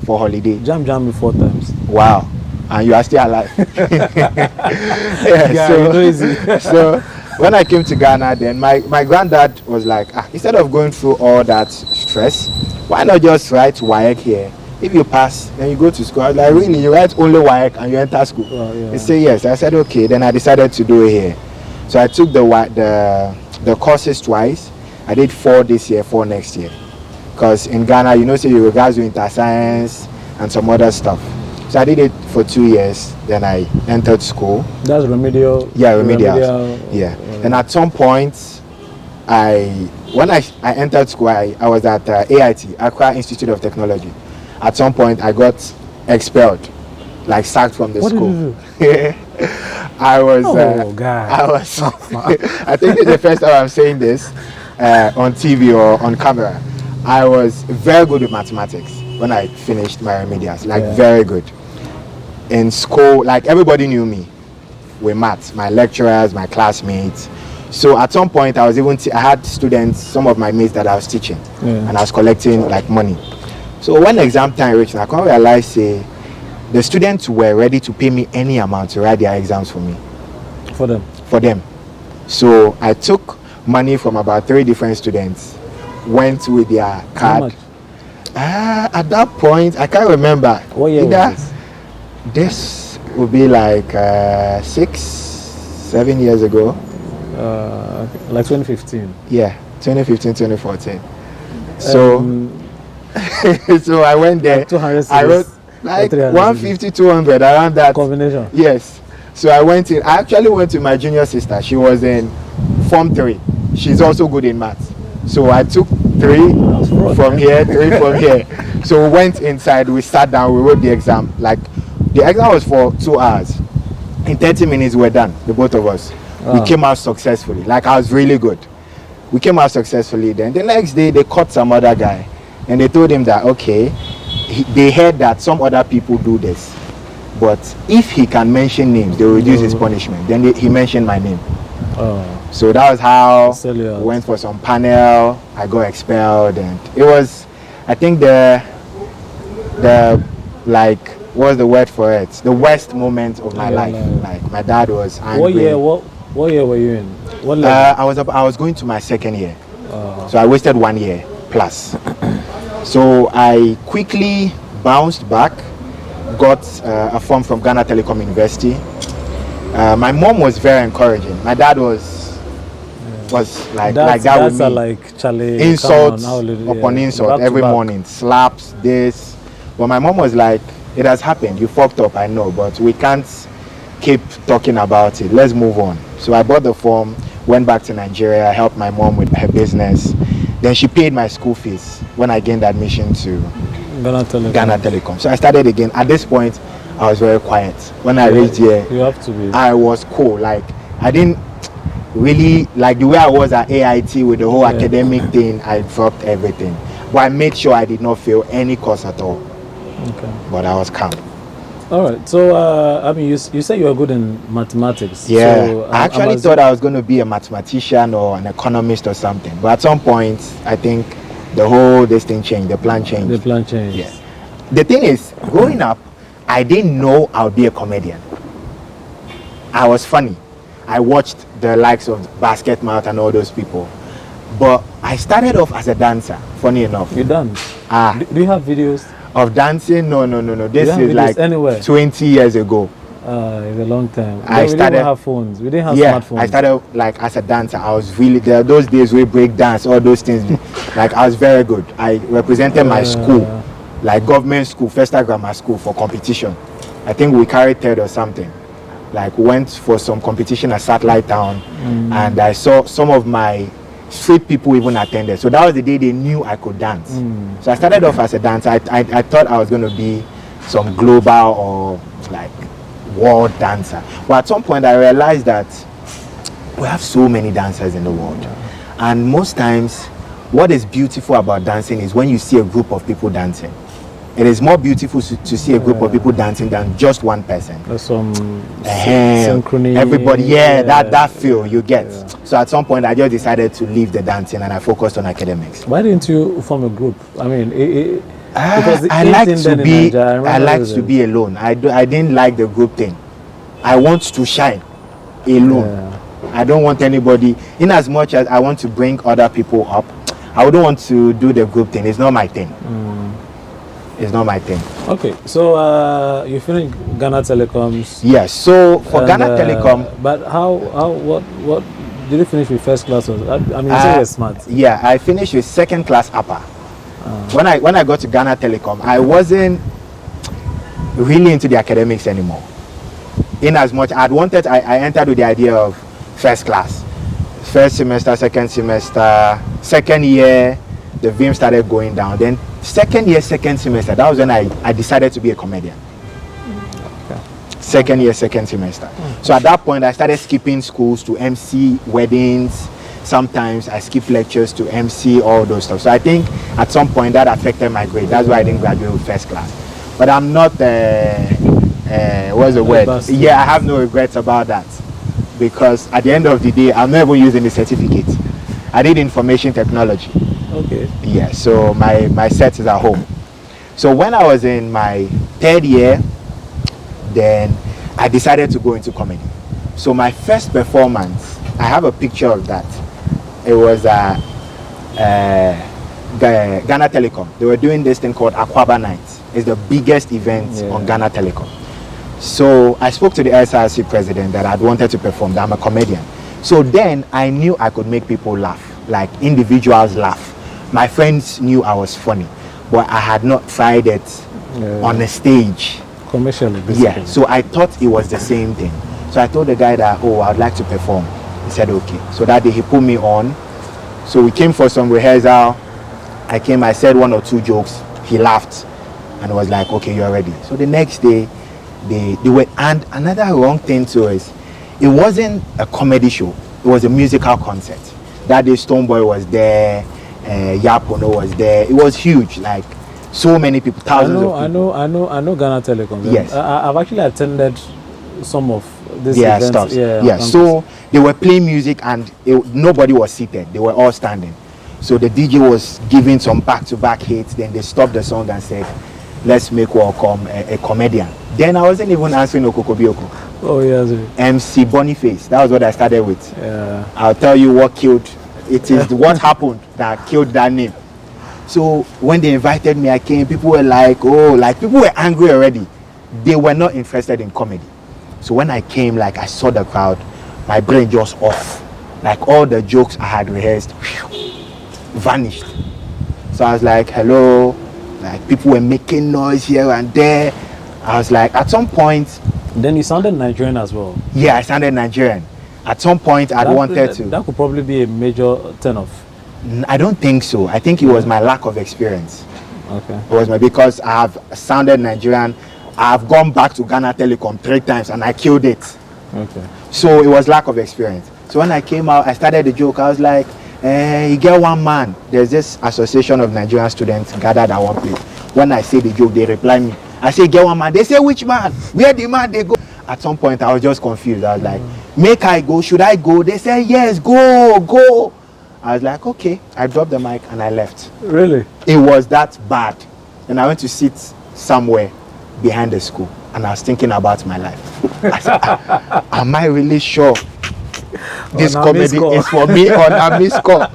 for holiday. JAM me 4 times. Wow, and you are still alive. So when I came to Ghana, then my granddad was like, instead of going through all that stress, why not just write WAEC here? If you pass, then you go to school. I was like, really? You write only WAEC and you enter school? He said yes. I said okay. Then I decided to do it here. So I took the courses twice. I did 4 this year, 4 next year. Because in Ghana, you know, so you guys do inter-science and some other stuff. So I did it for 2 years. Then I entered school. That's remedial? Yeah, remedial. Yeah. And at some point, when I entered school, I was at AIT, Accra Institute of Technology. At some point, I got expelled, like sacked from the school. What did you do? I was. God. I was. I think it's the first time I'm saying this. on TV or on camera, I was very good with mathematics when I finished my remedials, like very good. In school, like everybody knew me with maths, my lecturers, my classmates. So at some point, I was even I had students, some of my mates that I was teaching, and I was collecting like money. So when exam time reached, I can't realize the students were ready to pay me any amount to write their exams for me. For them? For them. So I took money from about 3 different students, went with their card. At that point, I can't remember. What year was this would be like 6-7 years ago. Like 2015. Yeah, 2015, 2014. So, so I went there. I wrote like 150, 200 around that combination. Yes. So I went in. I actually went to my junior sister. She was in Form 3. She's also good in maths. So I took 3 from here, 3 from here. So we went inside. We sat down. We wrote the exam. Like the exam was for 2 hours. In 30 minutes, we were done. The both of us. We came out successfully. Like I was really good. We came out successfully. Then the next day, they caught some other guy, and they told him that okay, they heard that some other people do this, but if he can mention names, they will reduce his punishment. Then he mentioned my name. So that was how we went for some panel. I got expelled, and it was, I think the like, what's the word for it? The worst moment of my life. Like my dad was angry. What year were you in? What level? I was going to my 2nd year. So I wasted 1 year plus. So I quickly bounced back, got a form from Ghana Telecom University. My mom was very encouraging. My dad was like that with me. Like Charlie, insults upon insult every morning, slaps, this. But my mom was like, it has happened, you fucked up, I know, but we can't keep talking about it. Let's move on. So I bought the form, went back to Nigeria, helped my mom with her business. Then she paid my school fees when I gained admission to Ghana Telecom. So I started again. At this point, I was very quiet. When I reached here, you have to be. I was cool. Like I didn't really like the way I was at AIT with the whole academic thing. I dropped everything, but I made sure I did not fail any course at all. Okay. But I was calm. All right. So I mean, you said you were good in mathematics. Yeah. So, I actually thought I was going to be a mathematician or an economist or something. But at some point, I think this thing changed. The plan changed. The plan changed. Yeah. The thing is, growing up, I didn't know I would be a comedian. I was funny. I watched the likes of Basketmouth and all those people. But I started off as a dancer, funny enough. You dance? Do you have videos? Of dancing? No. This is like anywhere? 20 years ago. It's a long time. We didn't have phones. We didn't have smartphones. I started like as a dancer. I was really there. Those days we break dance, all those things. Like I was very good. I represented my school, like government school, Festa Grammar School, for competition. I think we carried 3rd or something. Like went for some competition at Satellite Town, and I saw some of my street people even attended. So that was the day they knew I could dance. So I started off as a dancer. I thought I was going to be some global or like world dancer. But at some point I realized that we have so many dancers in the world. And most times what is beautiful about dancing is when you see a group of people dancing. It is more beautiful to see a group of people dancing than just one person. There's some synchrony. Everybody, that feel you get. So at some point, I just decided to leave the dancing and I focused on academics. Why didn't you form a group? I mean, I like to be alone. I didn't like the group thing. I want to shine alone. I don't want anybody. In as much as I want to bring other people up, I wouldn't want to do the group thing. It's not my thing. It's not my thing. Okay, so you finished Ghana Telecoms. Yes. So for Ghana Telecom, but what did you finish with first class? I mean, you say you're smart. Yeah, I finished with 2nd class upper. When I got to Ghana Telecom, I wasn't really into the academics anymore. In as much I entered with the idea of first class, first semester, 2nd semester, 2nd year, the vim started going down. Then 2nd year, 2nd semester, that was when I decided to be a comedian. 2nd year, 2nd semester. So at that point, I started skipping schools to MC weddings, Sometimes I skip lectures to MC, all those stuff. So I think at some point that affected my grade. That's why I didn't graduate with first class. But I'm not, what's the word? Yeah, I have no regrets about that. Because at the end of the day, I'm not even using the certificate. I did information technology. Okay. Yeah, so my set is at home. So when I was in my 3rd year, then I decided to go into comedy. So my first performance, I have a picture of that. It was Ghana Telecom. They were doing this thing called Aquaba Nights. It's the biggest event on Ghana Telecom. So I spoke to the SRC president that I'd wanted to perform, that I'm a comedian. So then I knew I could make people laugh, like individuals laugh. My friends knew I was funny, but I had not tried it on a stage. Commercially, basically. Yeah, so I thought it was the same thing. So I told the guy that, oh, I'd like to perform. He said, okay. So that day he put me on. So we came for some rehearsal. I came, I said 1 or 2 jokes. He laughed and was like, okay, you're ready. So the next day, they were, and another wrong thing too is, it wasn't a comedy show. It was a musical concert. That day Stoneboy was there, Yapono was there. It was huge, like so many people, thousands of people. I know Ghana Telecom. Yes. I've actually attended some of these events. Stuff. Yeah. So they were playing music and nobody was seated. They were all standing. So the DJ was giving some back-to-back hits. Then they stopped the song and said, let's make welcome a comedian. Then I wasn't even answering Okokobioko. Oh, yes. MC Boniface. That was what I started with. Yeah. I'll tell you what killed. It is what happened that killed that name. So when they invited me, I came. People were like, oh, like people were angry already. They were not interested in comedy. So when I came, like I saw the crowd, my brain just off. Like all the jokes I had rehearsed, vanished. So I was like, hello. Like people were making noise here and there. I was like, at some point. Then you sounded Nigerian as well. Yeah, I sounded Nigerian. At some point, I wanted to. That could probably be a major turn-off. I don't think so. I think it was my lack of experience. Okay. It was because I have sounded Nigerian. I've gone back to Ghana Telecom 3 times and I killed it. Okay. So it was lack of experience. So when I came out, I started the joke. I was like, you get one man. There's this association of Nigerian students gathered at one place. When I say the joke, they reply me. I say, get one man. They say, which man? Where the man they go? At some point, I was just confused. I was like, make I go? Should I go? They say, yes, go. I was like, okay. I dropped the mic and I left. Really? It was that bad. And I went to sit somewhere behind the school. And I was thinking about my life. I said, am I really sure this comedy is for me on a missed call?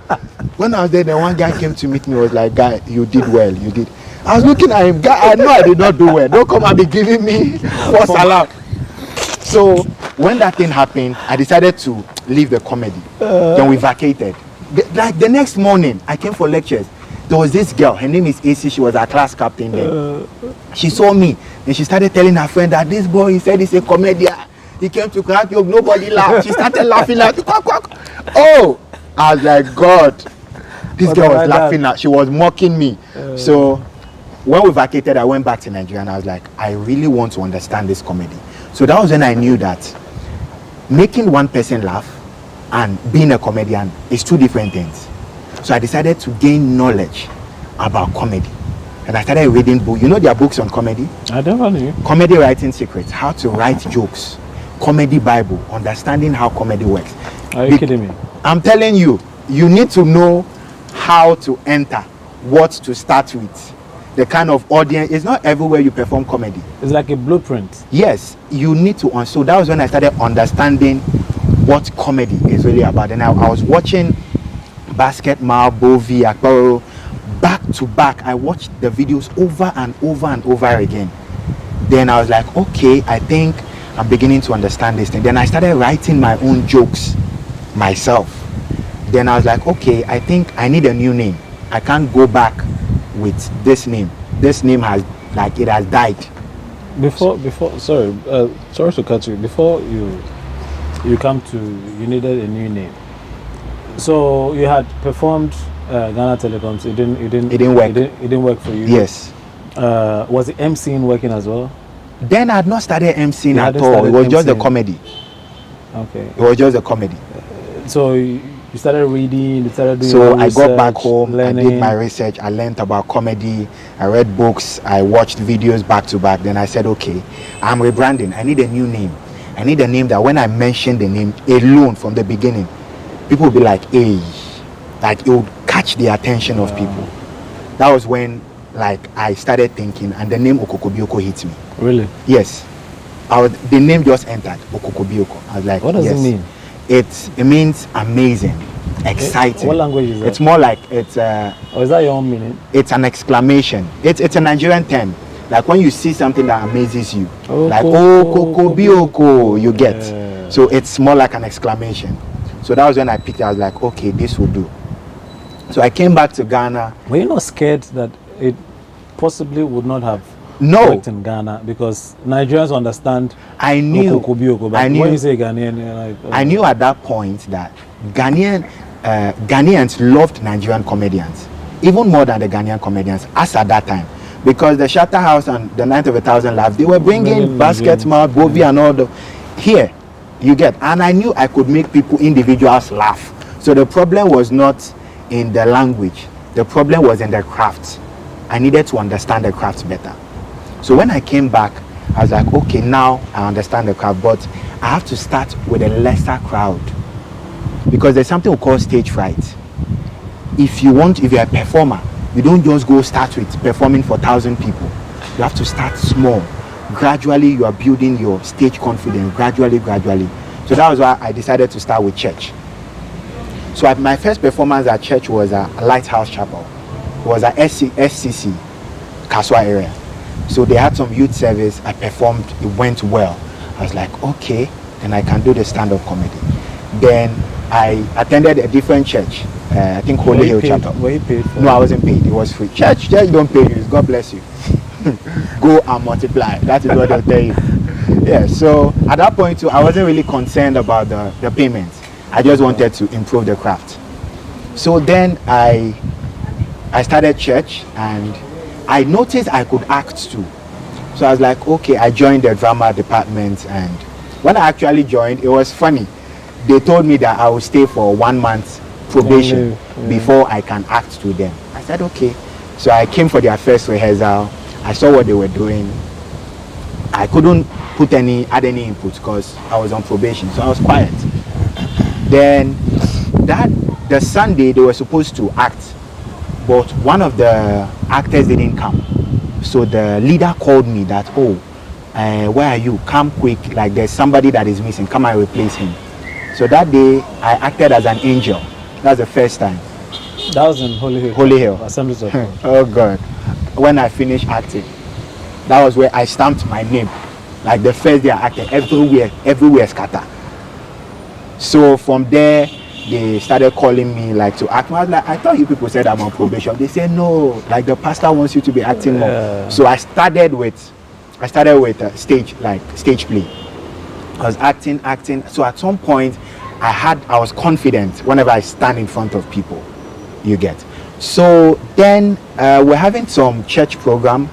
When I was there, the one guy came to meet me. Was like, guy, you did well. You did. I was looking at him. Guy, I know I did not do well. Don't come and be giving me what's allowed. So when that thing happened, I decided to leave the comedy. Then we vacated. Like the next morning, I came for lectures. There was this girl. Her name is AC. She was our class captain then. She saw me and she started telling her friend that this boy, he said he's a comedian. He came to crack joke. Nobody laughed. She started laughing like, oh, I was like, God. This girl was laughing at. She was mocking me. So when we vacated, I went back to Nigeria and I was like, I really want to understand this comedy. So that was when I knew that making one person laugh and being a comedian is 2 different things. So I decided to gain knowledge about comedy. And I started reading books. You know there are books on comedy? I never knew. Comedy Writing Secrets, how to write jokes. Comedy Bible, understanding how comedy works. Are you kidding me? I'm telling you, you need to know how to enter, what to start with. The kind of audience, it's not everywhere you perform comedy. It's like a blueprint. Yes, you need to, so that was when I started understanding what comedy is really about. And I was watching Basketball, Bovi, Akparo, back to back. I watched the videos over and over and over again. Then I was like, okay, I think I'm beginning to understand this thing. Then I started writing my own jokes myself. Then I was like, okay, I think I need a new name. I can't go back with this name. This name has, like, it has died. Sorry to cut you. Before you come to, you needed a new name. So you had performed Ghana Telecoms. It didn't work. It didn't work for you. Yes. Was the MCing working as well? Then I had not started MCing at all. It was just a comedy. Okay. It was just a comedy. So You started reading, you started doing So your I got back research, home, learning. I did my research, I learned about comedy, I read books, I watched videos back to back. Then I said, okay, I'm rebranding. I need a new name. I need a name that when I mention the name alone from the beginning, people will be like, hey, like it would catch the attention of people. That was when like I started thinking, and the name Okokobioko hit me. Really? Yes. The name just entered, Okokobioko. I was like, what does yes. it mean? It means amazing, exciting. What language is that? It's more like it's or is that your own meaning? It's an exclamation. It's a Nigerian term. Like when you see something that amazes you, like Okokobioko, you get. So it's more like an exclamation. So that was when I picked it. I was like, okay, this will do. So I came back to Ghana. Were you not scared that it possibly would not have worked in Ghana, because Nigerians understand? I knew. Okokobioko, but I knew. when you say Ghanaian, you're like, I knew at that point that Ghanaians loved Nigerian comedians, even more than the Ghanaian comedians, as at that time, because the Shatter House and the Night of a Thousand Laughs, they were bringing Basket Mouth, Bobby, and all the here. You get, and I knew I could make people, individuals, laugh. So the problem was not in the language. The problem was in the craft. I needed to understand the craft better. So when I came back, I was like, okay, now I understand the craft, but I have to start with a lesser crowd, because there's something we call stage fright. If you're a performer, you don't just go start with performing for 1,000 people. You have to start small. Gradually, you are building your stage confidence, gradually. So that was why I decided to start with church. So my first performance at church was a Lighthouse Chapel. It was at SCC, Kaswa area. So they had some youth service. I performed. It went well. I was like, okay, then I can do the stand-up comedy. Then I attended a different church. I think Holy Hill Chapel. Were you paid for? No, I wasn't paid. It was free. Church don't pay you. God bless you. Go and multiply. That is what they'll tell you. Yeah. So at that point too, I wasn't really concerned about the payments. I just wanted to improve the craft. So then I started church, and I noticed I could act too. So I was like, okay, I joined the drama department, and when I actually joined, it was funny. They told me that I would stay for 1 month probation before I can act to them. I said, okay. So I came for their first rehearsal. I saw what they were doing. I couldn't add any input because I was on probation, so I was quiet. Then the Sunday they were supposed to act, but one of the actors didn't come. So the leader called me that, where are you? Come quick, like there's somebody that is missing. Come and replace him. So that day I acted as an angel. That's the first time. That was in Holy Hill. Holy Hill. Assemblies of God. Oh God. When I finished acting, that was where I stamped my name. Like the first day I acted, everywhere scatter. So from there, they started calling me like to act. I was like, I thought you people said I'm on probation. They said no, like the pastor wants you to be acting more. So I started with stage play. I was acting. So at some point, I was confident whenever I stand in front of people. You get. So then we're having some church program.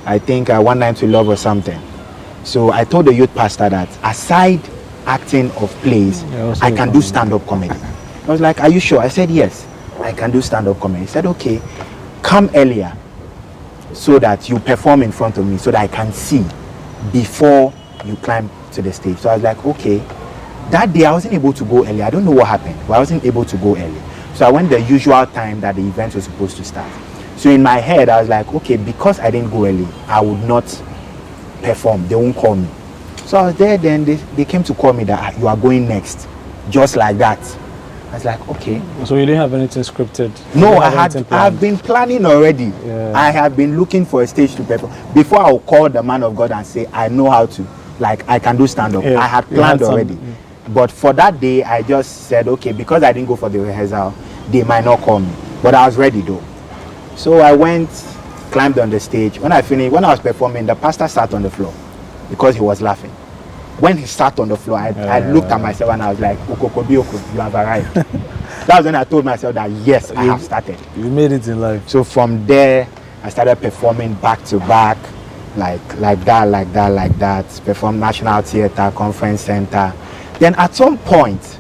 I think One Night to Love or something. So I told the youth pastor that aside acting of plays, I can do stand-up comedy. I was like, are you sure? I said, yes, I can do stand-up comedy. He said, okay, come earlier so that you perform in front of me so that I can see before you climb to the stage. So I was like, okay. That day I wasn't able to go early. I don't know what happened, but I wasn't able to go early. So I went the usual time that the event was supposed to start. So in my head, I was like, okay, because I didn't go early, I would not perform. They won't call me. So I was there, then they came to call me that you are going next. Just like that. I was like, okay. So you didn't have anything scripted? No, I have been planning already. Yeah. I have been looking for a stage to perform. Before I will call the man of God and say, I know how to, like I can do stand-up. Yeah, I had planned already. But for that day, I just said, okay, because I didn't go for the rehearsal, they might not call me. But I was ready though. So I went, climbed on the stage. When I was performing, the pastor sat on the floor because he was laughing. When he sat on the floor, I looked at myself and I was like, Okokobioko, you have arrived. That was when I told myself that, yes, I have started. You made it in life. So from there, I started performing back to back, like that. Performed National Theatre, Conference Center. Then at some point.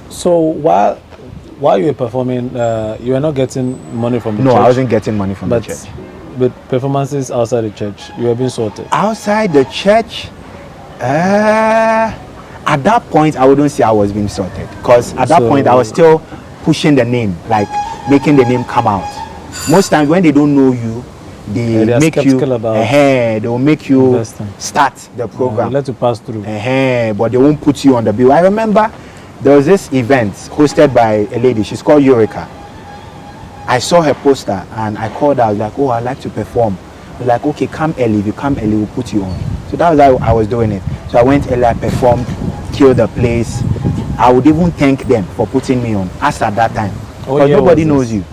So while while you were performing, you were not getting money from the church? No, I wasn't getting money from the church. But performances outside the church, you were being sorted? Outside the church, at that point, I wouldn't say I was being sorted. Because at that point, I was still pushing the name, like making the name come out. Most times when they don't know you, they make you, they will make you start the program. Let you pass through. But they won't put you on the bill. I remember there was this event hosted by a lady. She's called Eureka. I saw her poster and I called her. I was like, oh, I'd like to perform. They're like, okay, come early. If you come early, we'll put you on. So that was how I was doing it. So I went early, I performed, killed the place. I would even thank them for putting me on. As at that time. Because nobody knows you.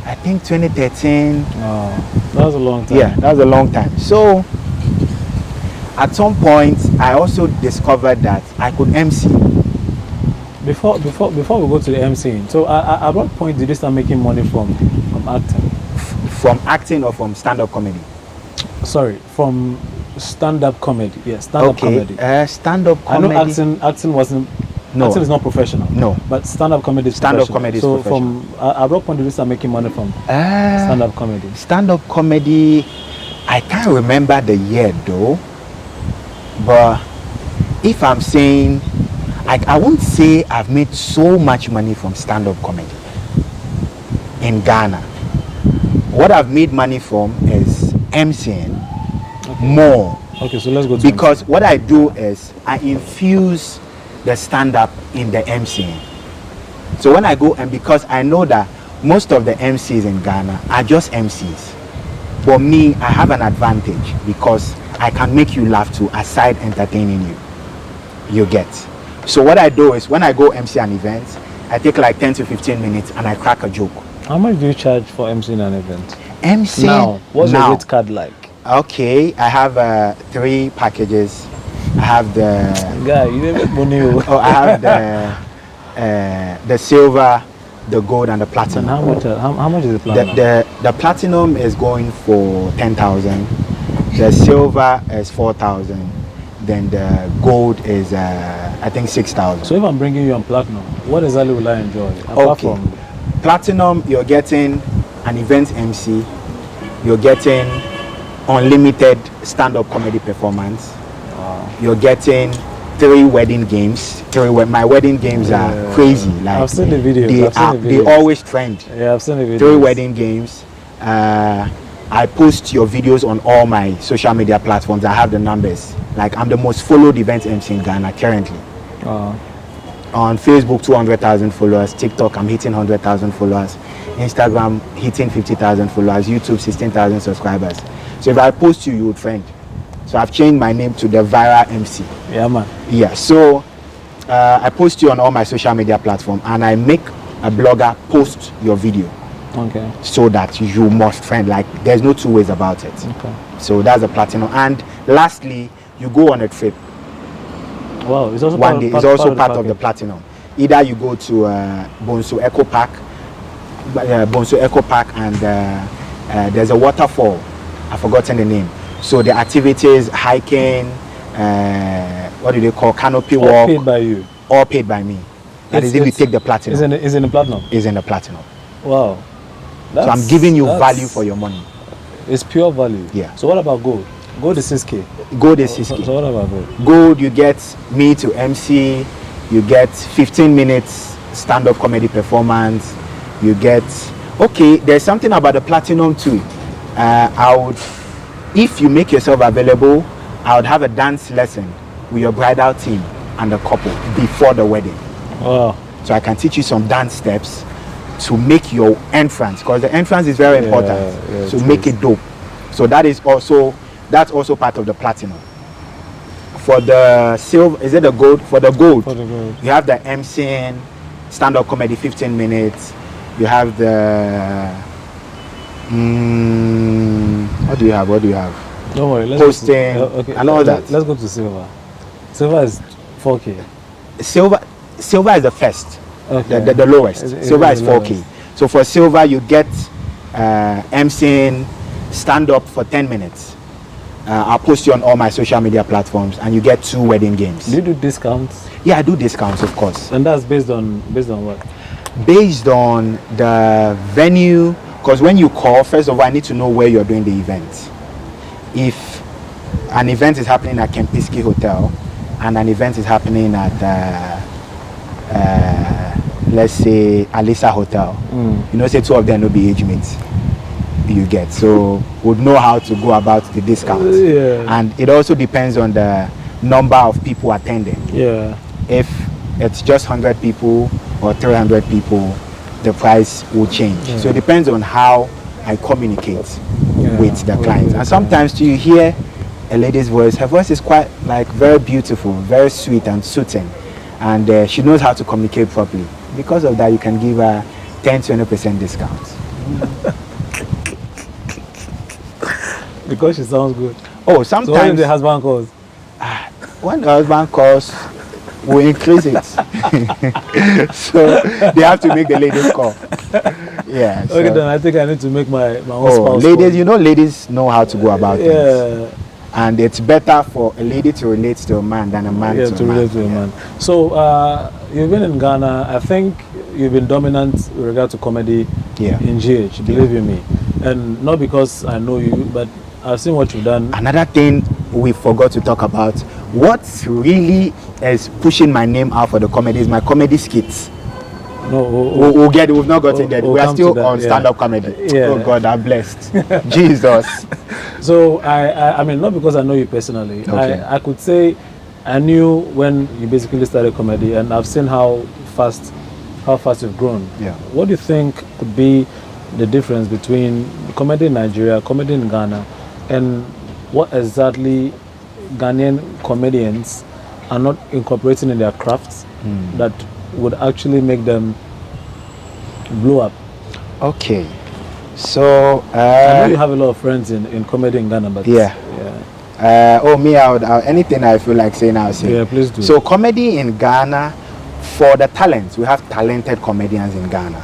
I think 2013. That was a long time. Yeah, that was a long time. So at some point, I also discovered that I could MC. Before we go to the MCing, so at what point did you start making money from acting? From acting or from stand-up comedy? Sorry, from stand-up comedy. Yes, stand-up comedy. Stand-up comedy. I know acting wasn't. No. Acting is not professional. No. But stand-up comedy is stand-up comedy is professional. So from at what point did you start making money from stand-up comedy? Stand-up comedy, I can't remember the year though. But if I'm saying, I won't say I've made so much money from stand-up comedy in Ghana. What I've made money from is MCing more. Okay, so let's go to because what I do is I infuse the stand-up in the MCing. So when I go, and because I know that most of the MCs in Ghana are just MCs. For me, I have an advantage because I can make you laugh too, aside entertaining you. You get. So what I do is when I go MC an event, I take like 10 to 15 minutes and I crack a joke. How much do you charge for MCing an event? MC now, what's your rate card like? Okay, I have 3 packages. I have the guy. You never money. Oh, I have the silver, the gold, and the platinum. And how much is the platinum? The platinum is going for 10,000. The silver is 4,000. Then the gold is I think 6,000. So if I'm bringing you on platinum, what exactly will I enjoy? Apart from platinum, you're getting an event MC. You're getting unlimited stand-up comedy performance. You're getting 3 wedding games. My wedding games are crazy. Like I've seen the videos. They always trend. Yeah, I've seen the videos. 3 wedding games. I post your videos on all my social media platforms. I have the numbers. Like I'm the most followed event MC in Ghana currently. On Facebook, 200,000 followers. TikTok, I'm hitting 100,000 followers. Instagram, hitting 50,000 followers. YouTube, 16,000 subscribers. So if I post you, you would trend. So I've changed my name to the Viral MC. Yeah, man. Yeah, so I post you on all my social media platforms and I make a blogger post your video. Okay. So that you must trend. Like there's no 2 ways about it. Okay. So that's the platinum. And lastly, you go on a trip. Wow, it's also one day. It's also part of the platinum. Either you go to Bonsu Eco Park, and there's a waterfall. I've forgotten the name. So the activities, hiking, what do they call, canopy walk. All paid by you? All paid by me. That is if you take the platinum. Is in the platinum? Is in the platinum. Wow. So I'm giving you value for your money. It's pure value. Yeah. So what about gold? Gold is 6K. Gold is 6K. So what about gold? Gold, you get me to MC. You get 15 minutes stand-up comedy performance. You get... Okay, there's something about the platinum too. If you make yourself available, I would have a dance lesson with your bridal team and the couple before the wedding. Wow. So I can teach you some dance steps to make your entrance, because the entrance is very important. So make it dope. So that's also part of the platinum. For the silver, is it the gold? For the gold, you have the MCN, stand-up comedy 15 minutes. You have the what do you have? Don't worry. Let's posting and all that. Let's go to silver. Silver is 4K. Silver is the first. Okay. The lowest. Silver is 4K. So for silver, you get MCing stand-up for 10 minutes. I'll post you on all my social media platforms, and you get 2 wedding games. Do you do discounts? Yeah, I do discounts, of course. And that's based on what? based on the venue, because when you call, first of all, I need to know where you're doing the event. If an event is happening at Kempinski Hotel and an event is happening at let's say Alisa Hotel, you know, say two of them will be age mates, you get, so would know how to go about the discount. And it also depends on the number of people attending. If it's just 100 people or 300 people, the price will change. So it depends on how I communicate with the clients. And sometimes you hear a lady's voice. Her voice is quite like very beautiful, very sweet and soothing, and she knows how to communicate properly. Because of that, you can give her 10-20% discount. Because she sounds good. Oh, sometimes. So when the husband calls? When the husband calls, we increase it. So they have to make the ladies call. Yeah. Okay, then I think I need to make my own spouse ladies, call. you know, ladies know how to go about things. And it's better for a lady to relate to a man than a man to relate to a man. So you've been in Ghana. I think you've been dominant with regard to comedy in GH, believe you me. And not because I know you, but I've seen what you've done. Another thing we forgot to talk about, what really is pushing my name out for the comedy is my comedy skits. No, we'll get it. We've not gotten there. We are still on stand-up comedy. Oh God, I'm blessed. Jesus. So I mean, not because I know you personally. I could say I knew when you basically started comedy, and I've seen how fast you've grown. What do you think could be the difference between comedy in Nigeria, comedy in Ghana, and what exactly Ghanaian comedians are not incorporating in their crafts that would actually make them blow up? Okay, so I know you have a lot of friends in comedy in Ghana, but anything I feel like saying, I'll say. Yeah, please do. So comedy in Ghana, for the talents, we have talented comedians in Ghana.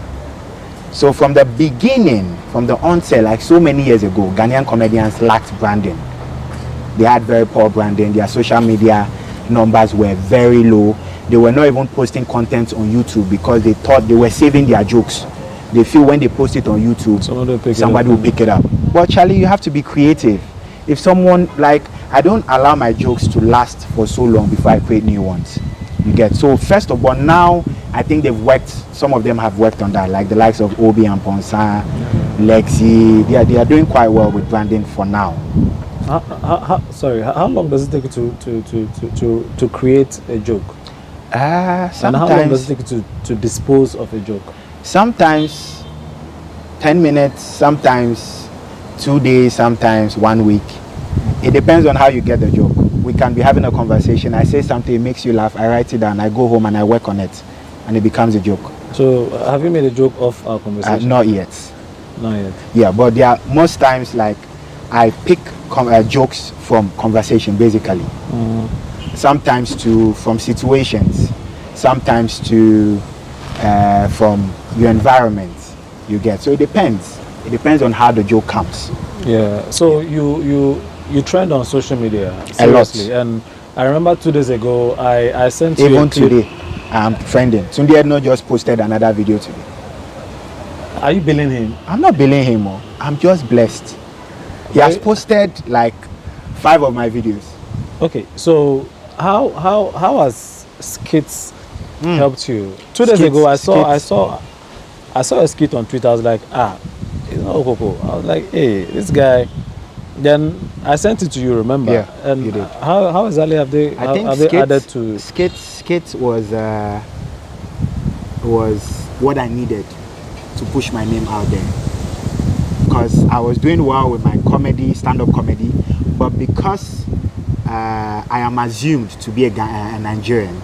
So from the beginning, from the onset, like so many years ago, Ghanaian comedians lacked branding. They had very poor branding. Their social media numbers were very low. They were not even posting content on YouTube because they thought they were saving their jokes. They feel when they post it on YouTube, somebody will pick it up. But Charlie, you have to be creative. If someone, like, I don't allow my jokes to last for so long before I create new ones. You get? So first of all, now I think they've worked, some of them have worked on that, like the likes of Obi and Ponsa, Lexi. They are doing quite well with branding for now. How long does it take you to create a joke? Sometimes. And how long does it take you to dispose of a joke? Sometimes 10 minutes, sometimes 2 days, sometimes 1 week. It depends on how you get the joke. We can be having a conversation. I say something, it makes you laugh. I write it down. I go home and I work on it, and it becomes a joke. So, have you made a joke of our conversation? Not yet. Not yet. Yeah, but there are most times like I pick jokes from conversation, basically. Sometimes from situations, sometimes from your environment. You get. So it depends. It depends on how the joke comes. Yeah. So you trend on social media seriously, and I remember 2 days ago I sent you even today. I'm trending. Tunde had not just posted another video today. Are you billing him? I'm not billing him. I'm just blessed. He has posted like 5 of my videos. Okay, so how has skits helped you? 2 days ago I saw a skit on Twitter. I was like, it's not Okoko. I was like, hey, this guy. Then I sent it to you, remember? Yeah, and you did. How exactly have they added to skits was what I needed to push my name out there, because I was doing well with my comedy, stand-up comedy, but because I am assumed to be a Nigerian,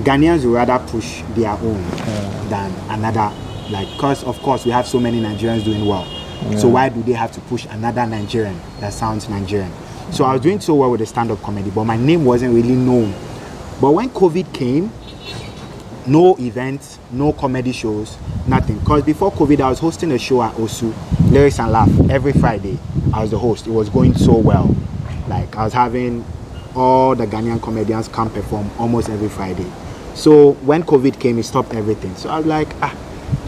Ghanaians would rather push their own than another, like, because of course we have so many Nigerians doing well. So why do they have to push another Nigerian that sounds Nigerian? So I was doing so well with the stand-up comedy, but my name wasn't really known. But when COVID came, no events, no comedy shows, nothing. Because before COVID, I was hosting a show at Osu, Lyrics and Laugh, every Friday. I was the host. It was going so well. Like, I was having all the Ghanaian comedians come perform almost every Friday. So when COVID came, it stopped everything. So I was like,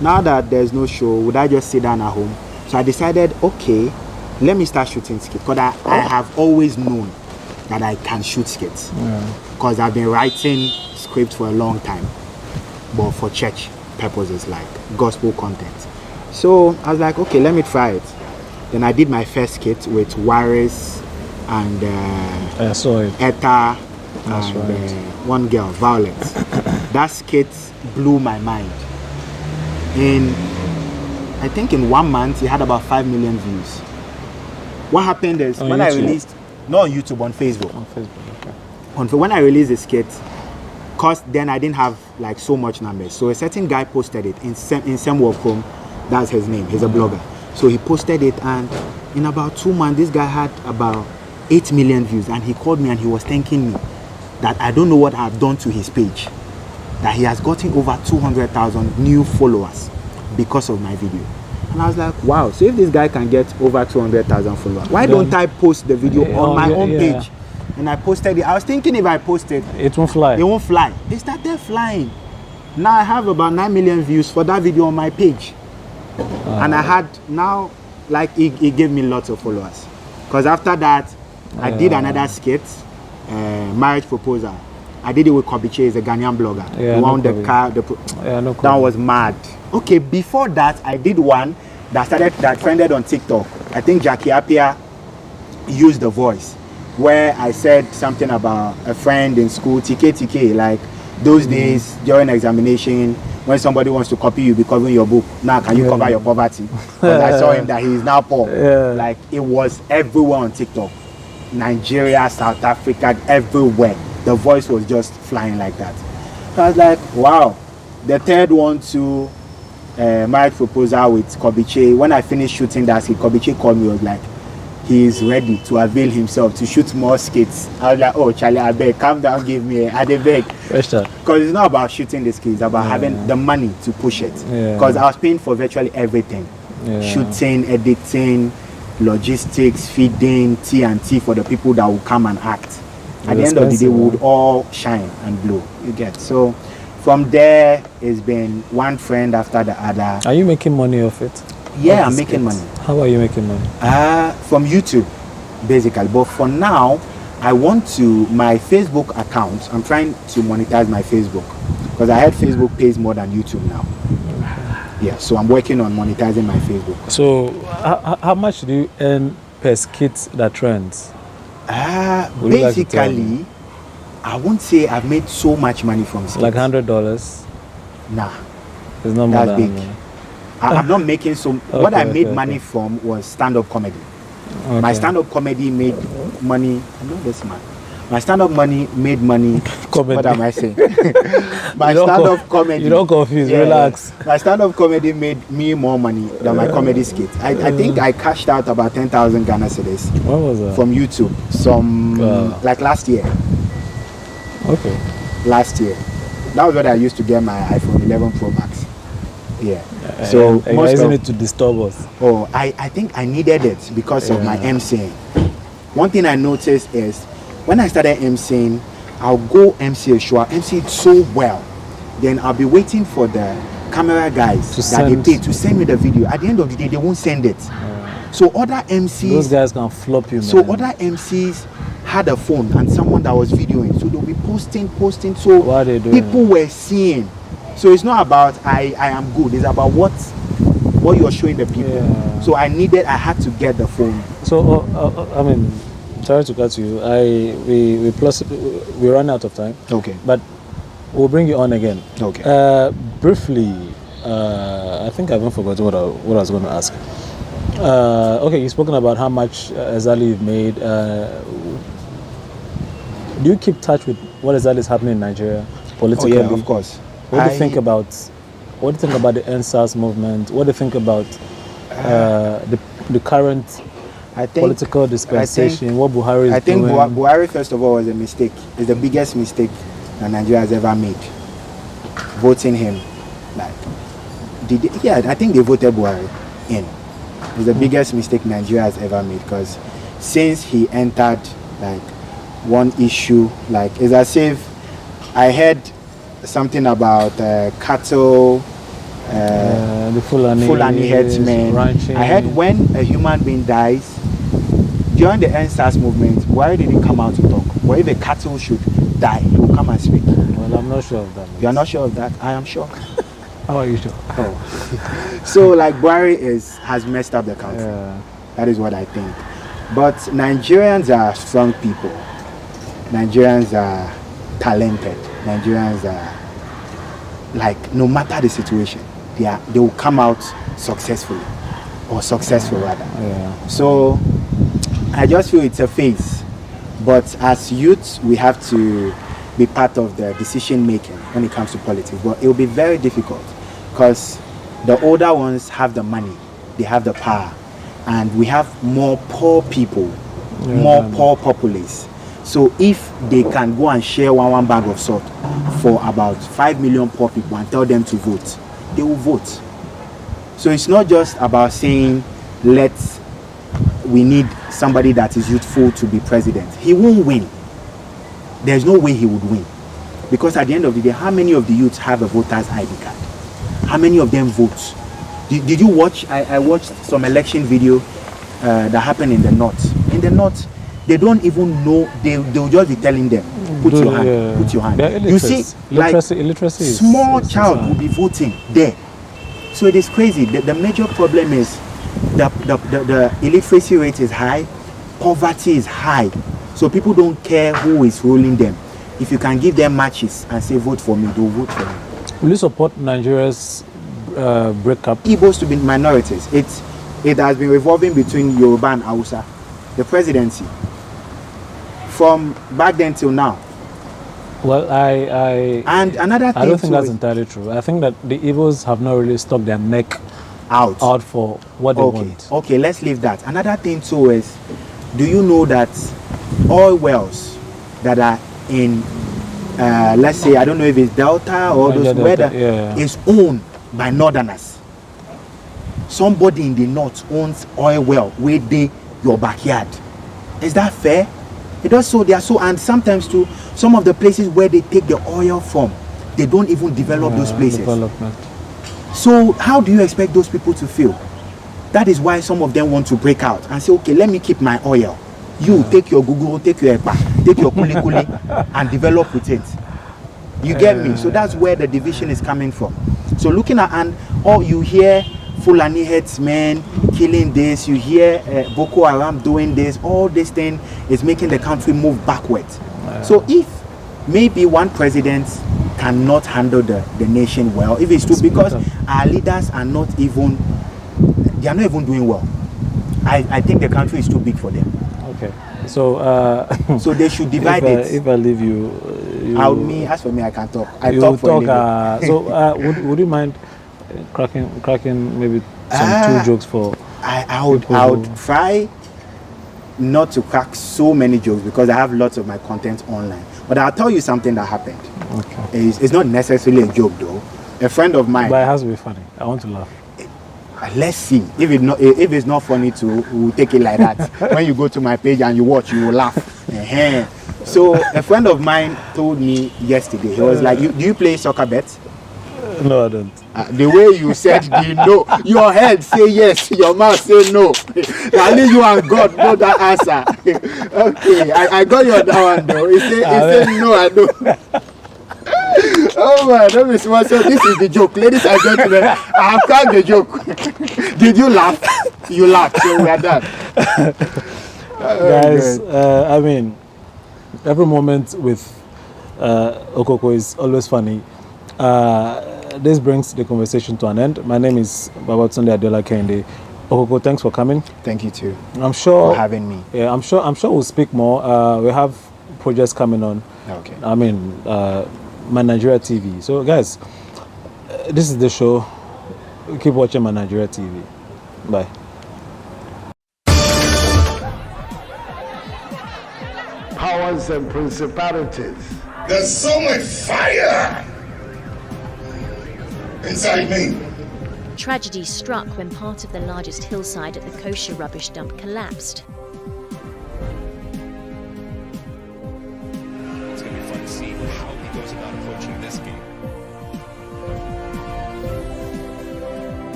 now that there's no show, would I just sit down at home? So I decided, okay, let me start shooting skits. Because I have always known that I can shoot skits. Because I've been writing scripts for a long time, but for church purposes, like gospel content. So I was like, okay, let me try it. Then I did my first skit with Waris and Etta and one girl, Violet. That skit blew my mind. I think in 1 month, it had about 5 million views. What happened is when I released, not on YouTube, on Facebook. On Facebook, okay. When I released the skit, cause then I didn't have like so much numbers. So a certain guy posted it in Samuel Chrome. That's his name. He's a blogger. So he posted it, and in about 2 months, this guy had about 8 million views. And he called me and he was thanking me that I don't know what I've done to his page. That he has gotten over 200,000 new followers because of my video. And I was like, wow, so if this guy can get over 200,000 followers, why don't I post the video on my own page? And I posted it. I was thinking if I posted, it won't fly. It won't fly. They started flying. Now I have about 9 million views for that video on my page. And I had now, like, it gave me lots of followers. Because after that, I did another skit, marriage proposal. I did it with Kobiche, he's a Ghanaian blogger. Yeah, That was mad. Okay, before that, I did one that trended on TikTok. I think Jackie Appiah used the voice, where I said something about a friend in school, TK, like those days during examination, when somebody wants to copy you, be covering your book. Now, can you cover your poverty? Because I saw him that he is now poor. Like, it was everywhere on TikTok. Nigeria, South Africa, everywhere. The voice was just flying like that. So I was like, wow. The third one to marriage proposal with Kobiche. When I finished shooting that skit, Kobiche called me, was like, he is ready to avail himself to shoot more skits. I was like, oh, Charlie, I beg, calm down, give me I beg. Because it's not about shooting the skits, it's about having the money to push it. Because I was paying for virtually everything. Shooting, editing, logistics, feeding, T&T for the people that will come and act. At the end of the day, we would all shine and glow. You get. So from there, it's been one friend after the other. Are you making money off it? Yeah, I'm making money. How are you making money? From YouTube, basically. But for now, I want to, my Facebook account, I'm trying to monetize my Facebook. Because I heard Facebook pays more than YouTube now. Yeah, so I'm working on monetizing my Facebook. So how much do you earn per skit that trends? Basically, I won't say I've made so much money from skits. Like $100? Nah. It's not more than big. I'm not making so. What I made money from was stand-up comedy. My stand-up comedy made money. I know this man. My stand-up money made money. Comedy. What am I saying? My stand-up comedy. You don't confuse. Relax. My stand-up comedy made me more money than my comedy skit. I think I cashed out about 10,000 Ghana cedis. What was that? From YouTube. Like last year. Okay. Last year. That was what I used to get my iPhone 11 Pro Max. Yeah. So most using it to disturb us. Oh, I think I needed it because of my MCing. One thing I noticed is when I started MCing, I'll go MC a show, MC it so well. Then I'll be waiting for the camera guys that they pay to send me the video. At the end of the day, they won't send it. So other MCs, those guys can flop you, man. So other MCs had a phone and someone that was videoing. So they'll be posting. So what are they doing? People were seeing. So it's not about I am good. It's about what you're showing the people. So I had to get the phone. So I mean, sorry to cut you. We run out of time. Okay. But we'll bring you on again. Okay. Briefly, I think I haven't forgotten what I was going to ask. Okay, you've spoken about how much exactly you've made. Do you keep touch with what exactly is happening in Nigeria politically? Oh, yeah, of course. What do you think about the NSAS movement? What do you think about the current political dispensation? What Buhari is doing? I think Buhari, first of all, was a mistake. It's the biggest mistake that Nigeria has ever made. Voting him, I think they voted Buhari in. It's the biggest mistake Nigeria has ever made because since he entered, one issue, it's as if I heard something about cattle, the Fulani herdsmen. ranching. I heard when a human being dies, during the NSAS movement, why did he come out to talk? Well, if a cattle should die, he will come and speak. Well, I'm not sure of that. You are not sure of that? I am sure. How are you sure? Oh. So, like, Buhari has messed up the country. Yeah. That is what I think. But Nigerians are strong people. Nigerians are talented. Nigerians are, like, no matter the situation, they will come out successfully, or successful rather. Yeah. So I just feel it's a phase. But as youth, we have to be part of the decision making when it comes to politics. But it will be very difficult because the older ones have the money, they have the power, and we have more poor people, more poor populace. So if they can go and share one bag of salt for about 5 million poor people and tell them to vote, they will vote. So it's not just about saying we need somebody that is youthful to be president. He won't win. There's no way he would win. Because at the end of the day, how many of the youths have a voter's ID card? How many of them vote? Did you watch? I watched some election video that happened in the north. In the north, they don't even know. They'll just be telling them, put your hand, put your hand. You see, illiteracy small child will be voting there. So it is crazy. The major problem is the illiteracy rate is high, poverty is high. So people don't care who is ruling them. If you can give them matches and say vote for me, they'll vote for you. Will you support Nigeria's breakup? Igbos to be minorities. It has been revolving between Yoruba and Hausa. The presidency. From back then till now. Well, and another thing I don't think that's entirely true. I think that the Igbos have not really stuck their neck out for what they want. Okay, let's leave that. Another thing too is, do you know that oil wells that are in, let's say, I don't know if it's Delta or those weather, is owned by Northerners. Somebody in the north owns oil well within your backyard. Is that fair? It does so. They are so, and sometimes too, some of the places where they take the oil from, they don't even develop those places. Development. So how do you expect those people to feel? That is why some of them want to break out and say, okay, let me keep my oil. You take your Google, take your Epa, take your Kuli Kuli and develop with it. You get me? So that's where the division is coming from. So looking at, and you hear Fulani herdsmen killing this, you hear Boko Haram doing this, all this thing is making the country move backwards. So if maybe one president cannot handle the nation well, if it's true, because our leaders are not even, they are not even doing well. I think the country is too big for them. Okay, so so they should divide it. If I leave you, as for me, I can talk. I talk for a living. So would you mind cracking maybe some 2 jokes for? I would try not to crack so many jokes because I have lots of my content online. But I'll tell you something that happened. Okay. It's not necessarily a joke though. A friend of mine. But it has to be funny. I want to laugh. Let's see. If it's not funny too, we'll take it like that. When you go to my page and you watch, you will laugh. So a friend of mine told me yesterday, he was like, do you play soccer bets? No, I don't. The way you said no, your head say yes, your mouth say no. Only you and God know that answer. Okay, I got your that one though. He said no, I don't. Oh man, that is smart. So this is the joke, ladies and gentlemen. I have cracked the joke. Did you laugh? You laughed, so we are done. Guys, I mean, every moment with Okoko is always funny. This brings the conversation to an end. My name is Babatunde Adeola Kende. Okoko, thanks for coming. Thank you too. I'm sure for having me. Yeah, I'm sure we'll speak more. We have projects coming on. Okay. I mean, My Nigeria TV. So guys, this is the show. Keep watching My Nigeria TV. Bye. Powers and principalities. There's so much fire inside me. Tragedy struck when part of the largest hillside at the kosher rubbish dump collapsed. It's going to be fun to see how he goes about approaching this game.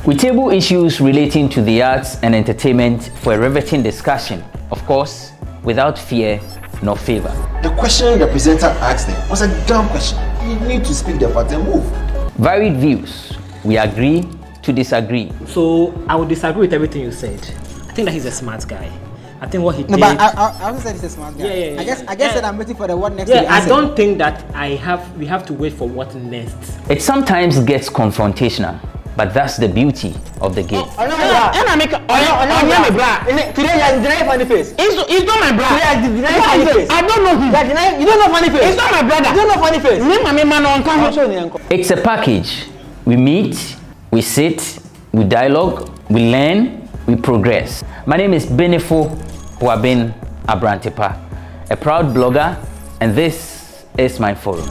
We table issues relating to the arts and entertainment for a riveting discussion, of course, without fear nor favor. The question the presenter asked them was a dumb question. You need to speak the part and move. Varied views. We agree to disagree. So I would disagree with everything you said. I think that he's a smart guy. I think what he did. No, but I also said he's a smart guy. Yeah. I guess that I'm waiting for the what next. Yeah, I don't think that we have to wait for what next. It sometimes gets confrontational, but that's the beauty of the game. Today you deny funny face. It's not my brother. Today you deny funny face. I don't know him. You don't know funny face. It's not my brother. You don't know funny face. It's a package. We meet, we sit, we dialogue, we learn, we progress. My name is Benefo Abrantepa, a proud blogger, and this is my forum.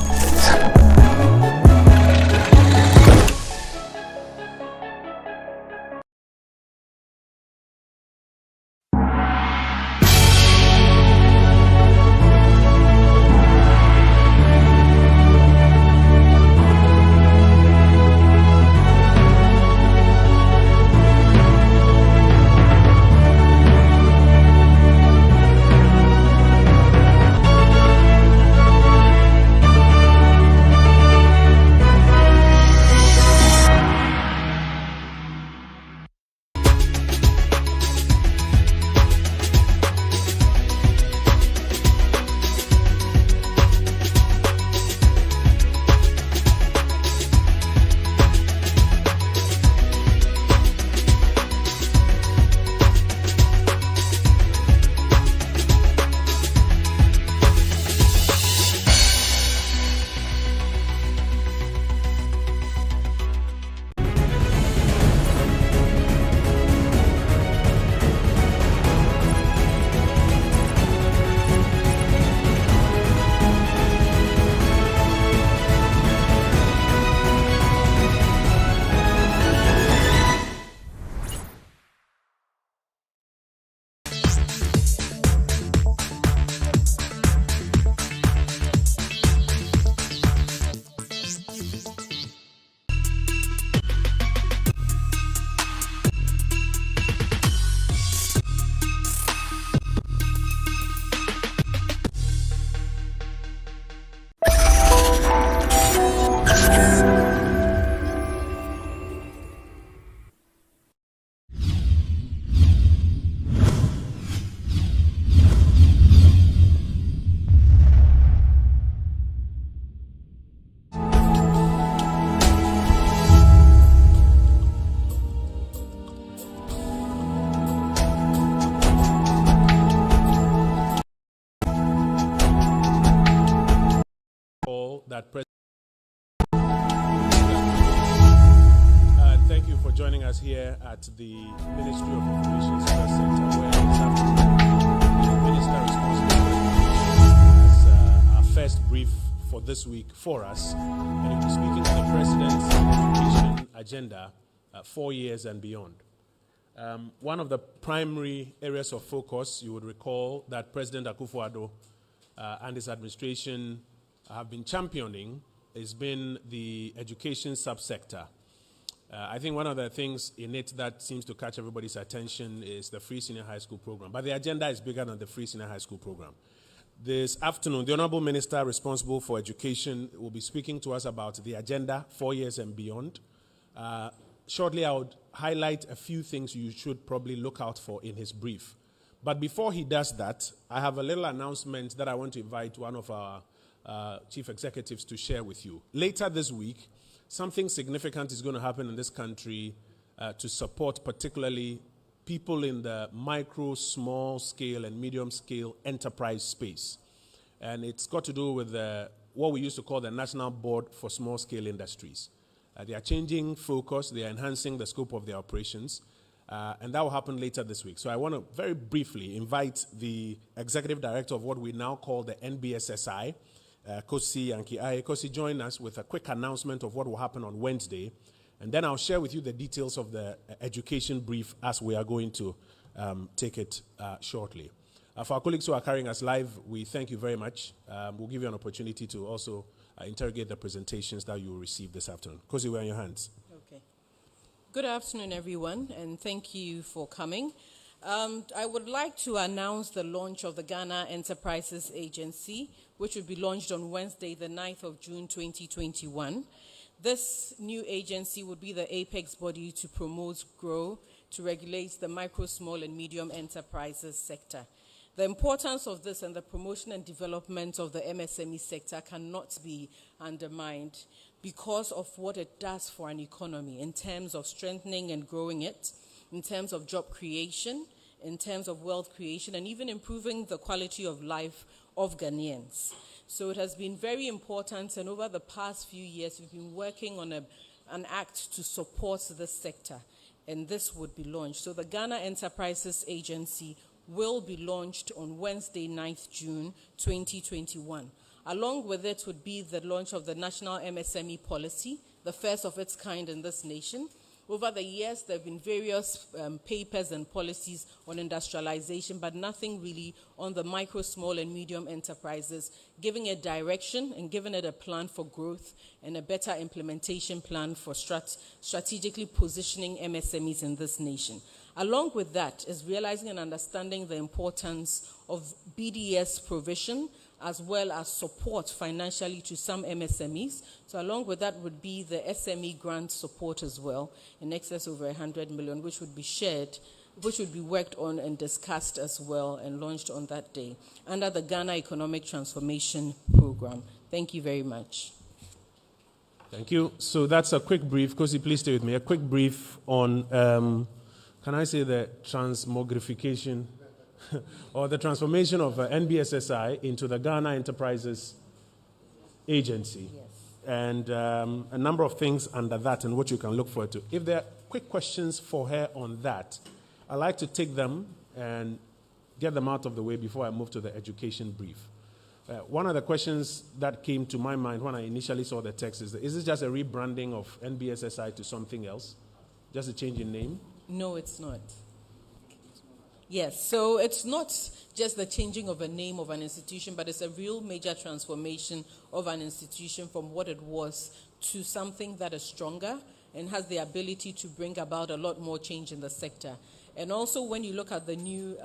That and thank you for joining us here at the Ministry of Information Service Center, where this afternoon the Minister responsible has our first brief for this week for us, and he'll be speaking to the President's education agenda 4 years and beyond. One of the primary areas of focus, you would recall, that President Akufo-Addo and his administration have been championing has been the education subsector. I think one of the things in it that seems to catch everybody's attention is the free senior high school program. But the agenda is bigger than the free senior high school program. This afternoon, the Honorable Minister responsible for education will be speaking to us about the agenda 4 years and beyond. Shortly, I would highlight a few things you should probably look out for in his brief. But before he does that, I have a little announcement that I want to invite one of our chief executives to share with you. Later this week, something significant is going to happen in this country to support particularly people in the micro, small scale and medium scale enterprise space. And it's got to do with what we used to call the National Board for Small Scale Industries. They are changing focus, they are enhancing the scope of their operations, and that will happen later this week. So I want to very briefly invite the executive director of what we now call the NBSSI, Kosi Yanki. Kosi, join us with a quick announcement of what will happen on Wednesday, and then I'll share with you the details of the education brief as we are going to take it shortly. For our colleagues who are carrying us live, we thank you very much. We'll give you an opportunity to also interrogate the presentations that you will receive this afternoon. Kosi, we're in your hands. Okay. Good afternoon, everyone, and thank you for coming. I would like to announce the launch of the Ghana Enterprises Agency, which will be launched on Wednesday, the 9th of June, 2021. This new agency would be the apex body to promote, grow, to regulate the micro, small, and medium enterprises sector. The importance of this and the promotion and development of the MSME sector cannot be undermined because of what it does for an economy in terms of strengthening and growing it, in terms of job creation, in terms of wealth creation, and even improving the quality of life of Ghanaians. So it has been very important, and over the past few years, we've been working on an act to support this sector, and this would be launched. So the Ghana Enterprises Agency will be launched on Wednesday, 9th June, 2021. Along with it would be the launch of the National MSME Policy, the first of its kind in this nation. Over the years, there have been various papers and policies on industrialization, but nothing really on the micro, small, and medium enterprises, giving it direction and giving it a plan for growth and a better implementation plan for strategically positioning MSMEs in this nation. Along with that is realizing and understanding the importance of BDS provision, as well as support financially to some MSMEs. So along with that would be the SME grant support as well, in excess over 100 million, which would be shared, which would be worked on and discussed as well and launched on that day under the Ghana Economic Transformation Program. Thank you very much. Thank you. So that's a quick brief. Kosi, please stay with me. A quick brief on, can I say the transmogrification or the transformation of NBSSI into the Ghana Enterprises Agency. Yes. And a number of things under that and what you can look forward to. If there are quick questions for her on that, I'd like to take them and get them out of the way before I move to the education brief. One of the questions that came to my mind when I initially saw the text is this just a rebranding of NBSSI to something else? Just a change in name? No, it's not. Yes, so it's not just the changing of a name of an institution, but it's a real major transformation of an institution from what it was to something that is stronger and has the ability to bring about a lot more change in the sector. And also when you look at the new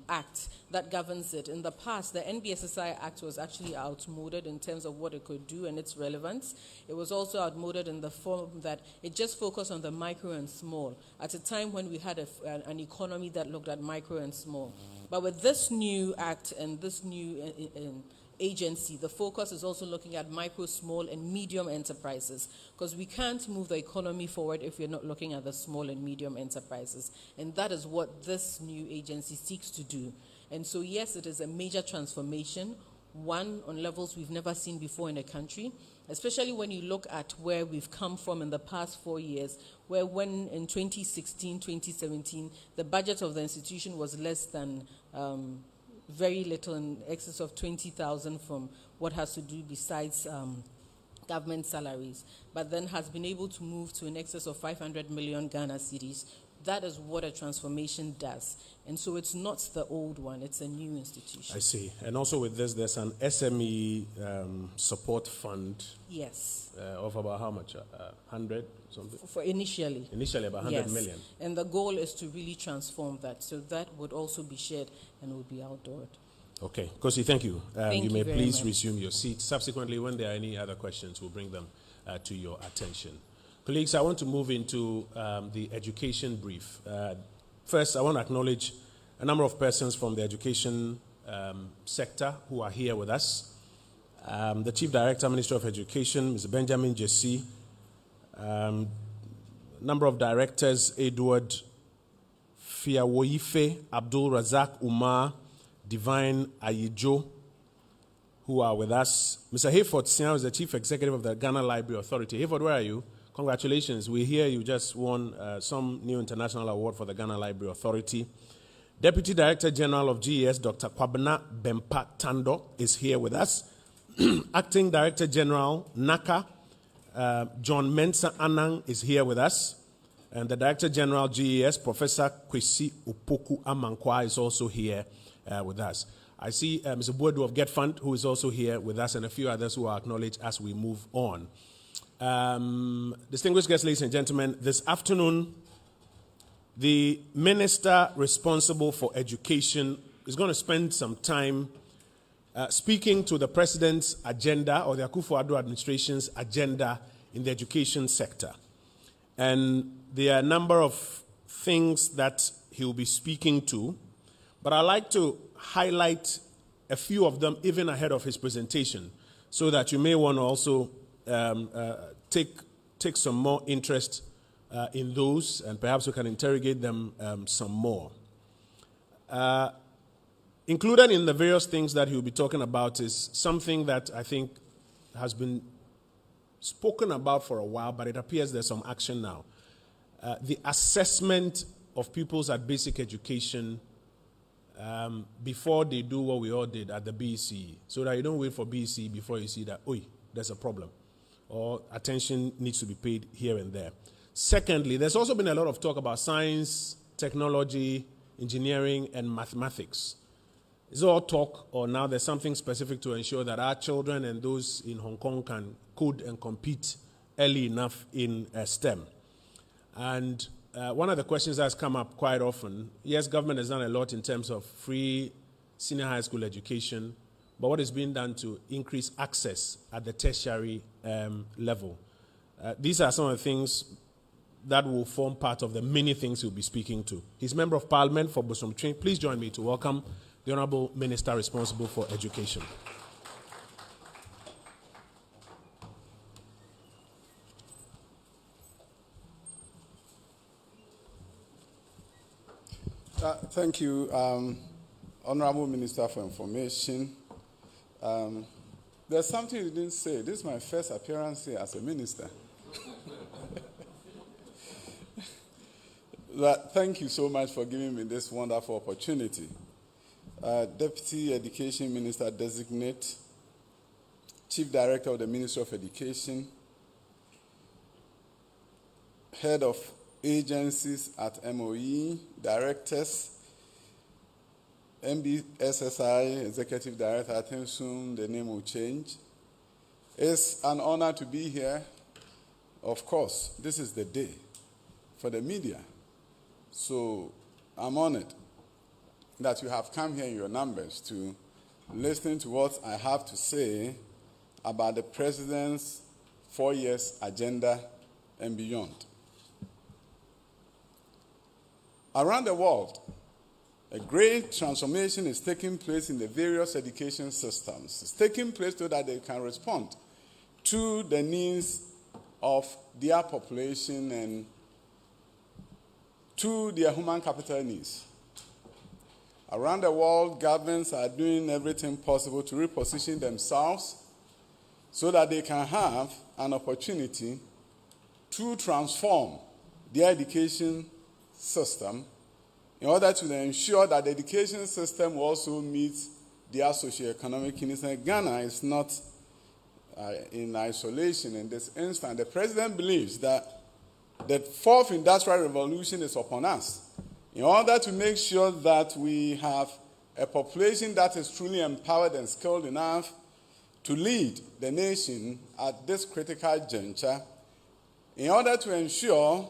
act that governs it, in the past, the NBSSI Act was actually outmoded in terms of what it could do and its relevance. It was also outmoded in the form that it just focused on the micro and small at a time when we had an economy that looked at micro and small. But with this new act and this new agency, the focus is also looking at micro, small, and medium enterprises, because we can't move the economy forward if we're not looking at the small and medium enterprises. And that is what this new agency seeks to do. And so, yes, it is a major transformation, one on levels we've never seen before in a country, especially when you look at where we've come from in the past 4 years, where when in 2016, 2017, the budget of the institution was less than very little, in excess of 20,000 from what has to do besides government salaries, but then has been able to move to in excess of 500 million Ghana cedis. That is what a transformation does. And so it's not the old one, it's a new institution. I see. And also with this, there's an SME support fund. Yes. Of about how much? 100 something? For initially. Initially about 100 million. And the goal is to really transform that. So that would also be shared and would be outdoored. Okay. Kosi, thank you. You may please much. resume your seat. Subsequently, when there are any other questions, we'll bring them to your attention. Colleagues, I want to move into the education brief. First, I want to acknowledge a number of persons from the education sector who are here with us. The Chief Director, Ministry of Education, Mr. Benjamin Jesse, number of directors, Edward Fiawoife, Abdul Razak Umar, Divine Ayijo, who are with us. Mr. Hayford Sian is the Chief Executive of the Ghana Library Authority. Hayford, where are you? Congratulations. We hear you just won some new international award for the Ghana Library Authority. Deputy Director General of GES, Dr. Kwabena Bempa Tando, is here with us. Acting Director General, NACA, John Mensah Anang, is here with us. And the Director General, GES, Professor Kwesi Opoku Amankwa, is also here with us. I see Mr. Boadu of Get Fund, who is also here with us, and a few others who are acknowledged as we move on. Distinguished guests, ladies and gentlemen, this afternoon, the minister responsible for education is going to spend some time speaking to the president's agenda or the Akufo-Addo administration's agenda in the education sector. And there are a number of things that he will be speaking to, but I'd like to highlight a few of them even ahead of his presentation, so that you may want to also take some more interest in those, and perhaps we can interrogate them some more. Included in the various things that he'll be talking about is something that I think has been spoken about for a while, but it appears there's some action now. The assessment of pupils at basic education before they do what we all did at the BECE, so that you don't wait for BECE before you see that, there's a problem, or attention needs to be paid here and there. Secondly, there's also been a lot of talk about science, technology, engineering, and mathematics. It's all talk, or now there's something specific to ensure that our children and those in Hong Kong can code and compete early enough in STEM. And one of the questions that's come up quite often, yes, government has done a lot in terms of free senior high school education, but what is being done to increase access at the tertiary level? These are some of the things that will form part of the many things he'll be speaking to. He's Member of Parliament for Bosomtwe. Please join me to welcome the Honorable Minister responsible for education. Thank you, Honorable Minister for Information. There's something you didn't say. This is my first appearance here as a minister. Thank you so much for giving me this wonderful opportunity. Deputy Education Minister Designate, Chief Director of the Ministry of Education, Head of Agencies at MOE, Directors, MBSSI, Executive Director, I think soon the name will change. It's an honor to be here. Of course, this is the day for the media. So I'm honored that you have come here in your numbers to listen to what I have to say about the President's 4 years agenda and beyond. Around the world, a great transformation is taking place in the various education systems. It's taking place so that they can respond to the needs of their population and to their human capital needs. Around the world, governments are doing everything possible to reposition themselves so that they can have an opportunity to transform their education system in order to ensure that the education system will also meet their socioeconomic needs. And Ghana is not in isolation in this instant. The President believes that the fourth industrial revolution is upon us. In order to make sure that we have a population that is truly empowered and skilled enough to lead the nation at this critical juncture, in order to ensure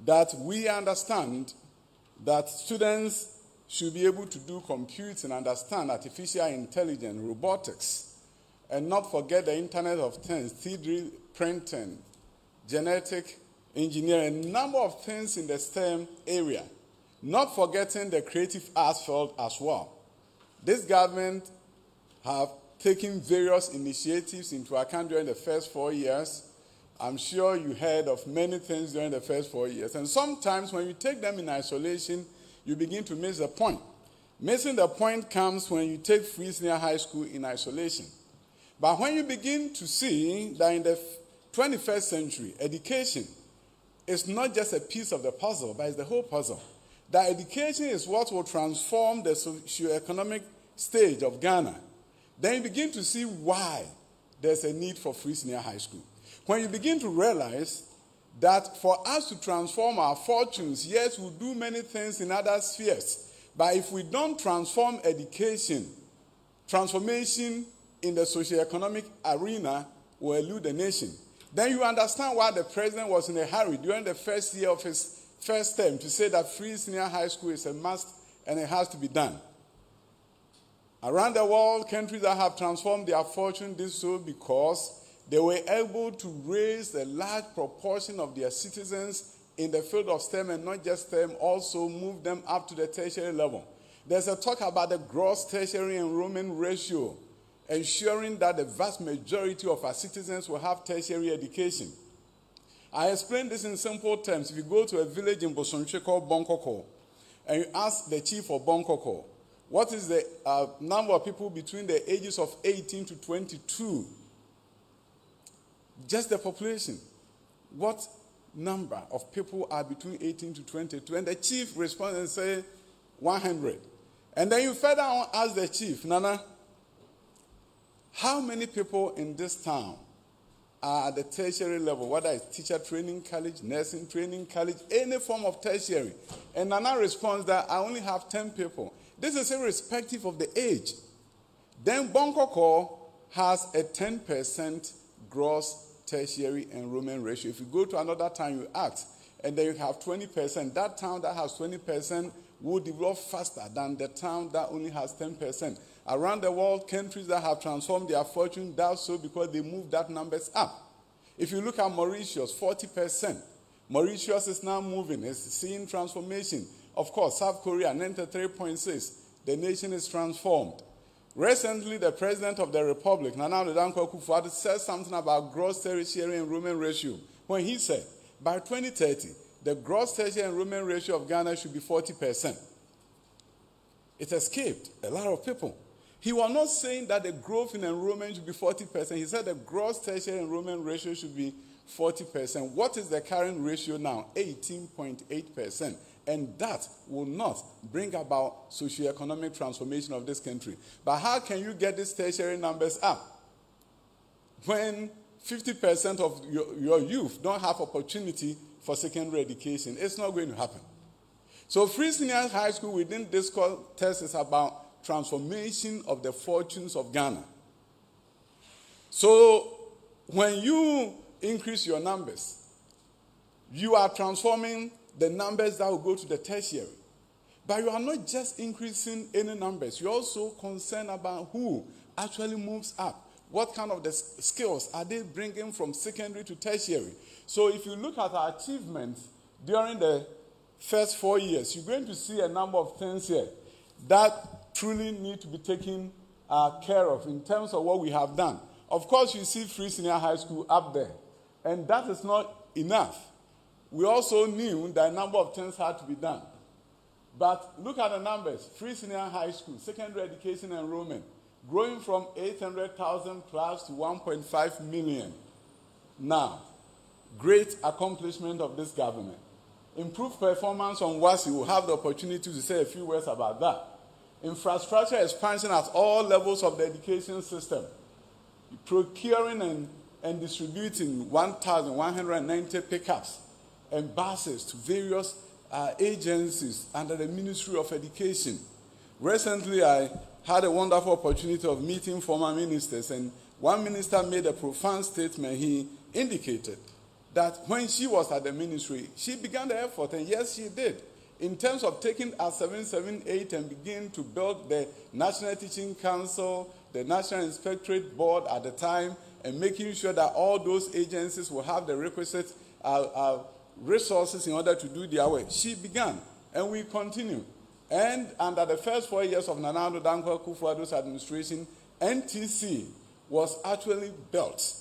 that we understand that students should be able to do computing, understand artificial intelligence, robotics, and not forget the Internet of Things, 3D printing, genetic engineering, a number of things in the STEM area, not forgetting the creative arts field as well. This government have taken various initiatives into account during the first 4 years. I'm sure you heard of many things during the first 4 years. And sometimes when you take them in isolation, you begin to miss the point. Missing the point comes when you take free senior high school in isolation. But when you begin to see that in the 21st century, education is not just a piece of the puzzle, but it's the whole puzzle. That education is what will transform the socio-economic stage of Ghana. Then you begin to see why there's a need for free senior high school. When you begin to realize that for us to transform our fortunes, yes, we'll do many things in other spheres, but if we don't transform education, transformation in the socio-economic arena will elude the nation. Then you understand why the president was in a hurry during the first year of his first term to say that free senior high school is a must and it has to be done. Around the world, countries that have transformed their fortune did so because they were able to raise a large proportion of their citizens in the field of STEM, and not just STEM, also move them up to the tertiary level. There's a talk about the gross tertiary enrollment ratio, ensuring that the vast majority of our citizens will have tertiary education. I explain this in simple terms. If you go to a village in Bosonche called Bonkoko, and you ask the chief of Bonkoko, what is the number of people between the ages of 18 to 22? Just the population. What number of people are between 18 to 22? And the chief responds and says 100. And then you further on ask the chief, Nana, how many people in this town are at the tertiary level, whether it's teacher training college, nursing training college, any form of tertiary? And Nana responds that I only have 10 people. This is irrespective of the age. Then Bonkoko has a 10% gross tertiary enrollment ratio. If you go to another town, you ask, and then you have 20%. That town that has 20% will develop faster than the town that only has 10%. Around the world, countries that have transformed their fortune do so because they move that numbers up. If you look at Mauritius, 40%. Mauritius is now moving, it's seeing transformation. Of course, South Korea, 93.6. The nation is transformed. Recently, the President of the Republic, Nana Addo Akufo-Addo, said something about gross tertiary enrollment ratio when he said, by 2030, the gross tertiary enrollment ratio of Ghana should be 40%. It escaped a lot of people. He was not saying that the growth in enrollment should be 40%. He said the gross tertiary enrollment ratio should be 40%. What is the current ratio now? 18.8%. And that will not bring about socio-economic transformation of this country. But how can you get these tertiary numbers up when 50% of your youth don't have opportunity for secondary education? It's not going to happen. So free senior high school within this test is about transformation of the fortunes of Ghana. So when you increase your numbers, you are transforming the numbers that will go to the tertiary. But you are not just increasing any numbers. You're also concerned about who actually moves up. What kind of the skills are they bringing from secondary to tertiary? So if you look at our achievements during the first 4 years, you're going to see a number of things here that truly need to be taken care of in terms of what we have done. Of course, you see free senior high school up there. And that is not enough. We also knew that a number of things had to be done. But look at the numbers. Free senior high school, secondary education enrollment, growing from 800,000 plus to 1.5 million. Now, great accomplishment of this government. Improved performance on WASI. We'll have the opportunity to say a few words about that. Infrastructure expansion at all levels of the education system. Procuring and distributing 1,190 pickups and buses to various agencies under the Ministry of Education. Recently, I had a wonderful opportunity of meeting former ministers, and one minister made a profound statement. He indicated that when she was at the ministry, she began the effort, and yes, she did, in terms of taking our 778 and begin to build the National Teaching Council, the National Inspectorate Board at the time, and making sure that all those agencies will have the requisite resources in order to do their work. She began, and we continue. And under the first 4 years of Nana Addo Akufo-Addo's administration, NTC was actually built.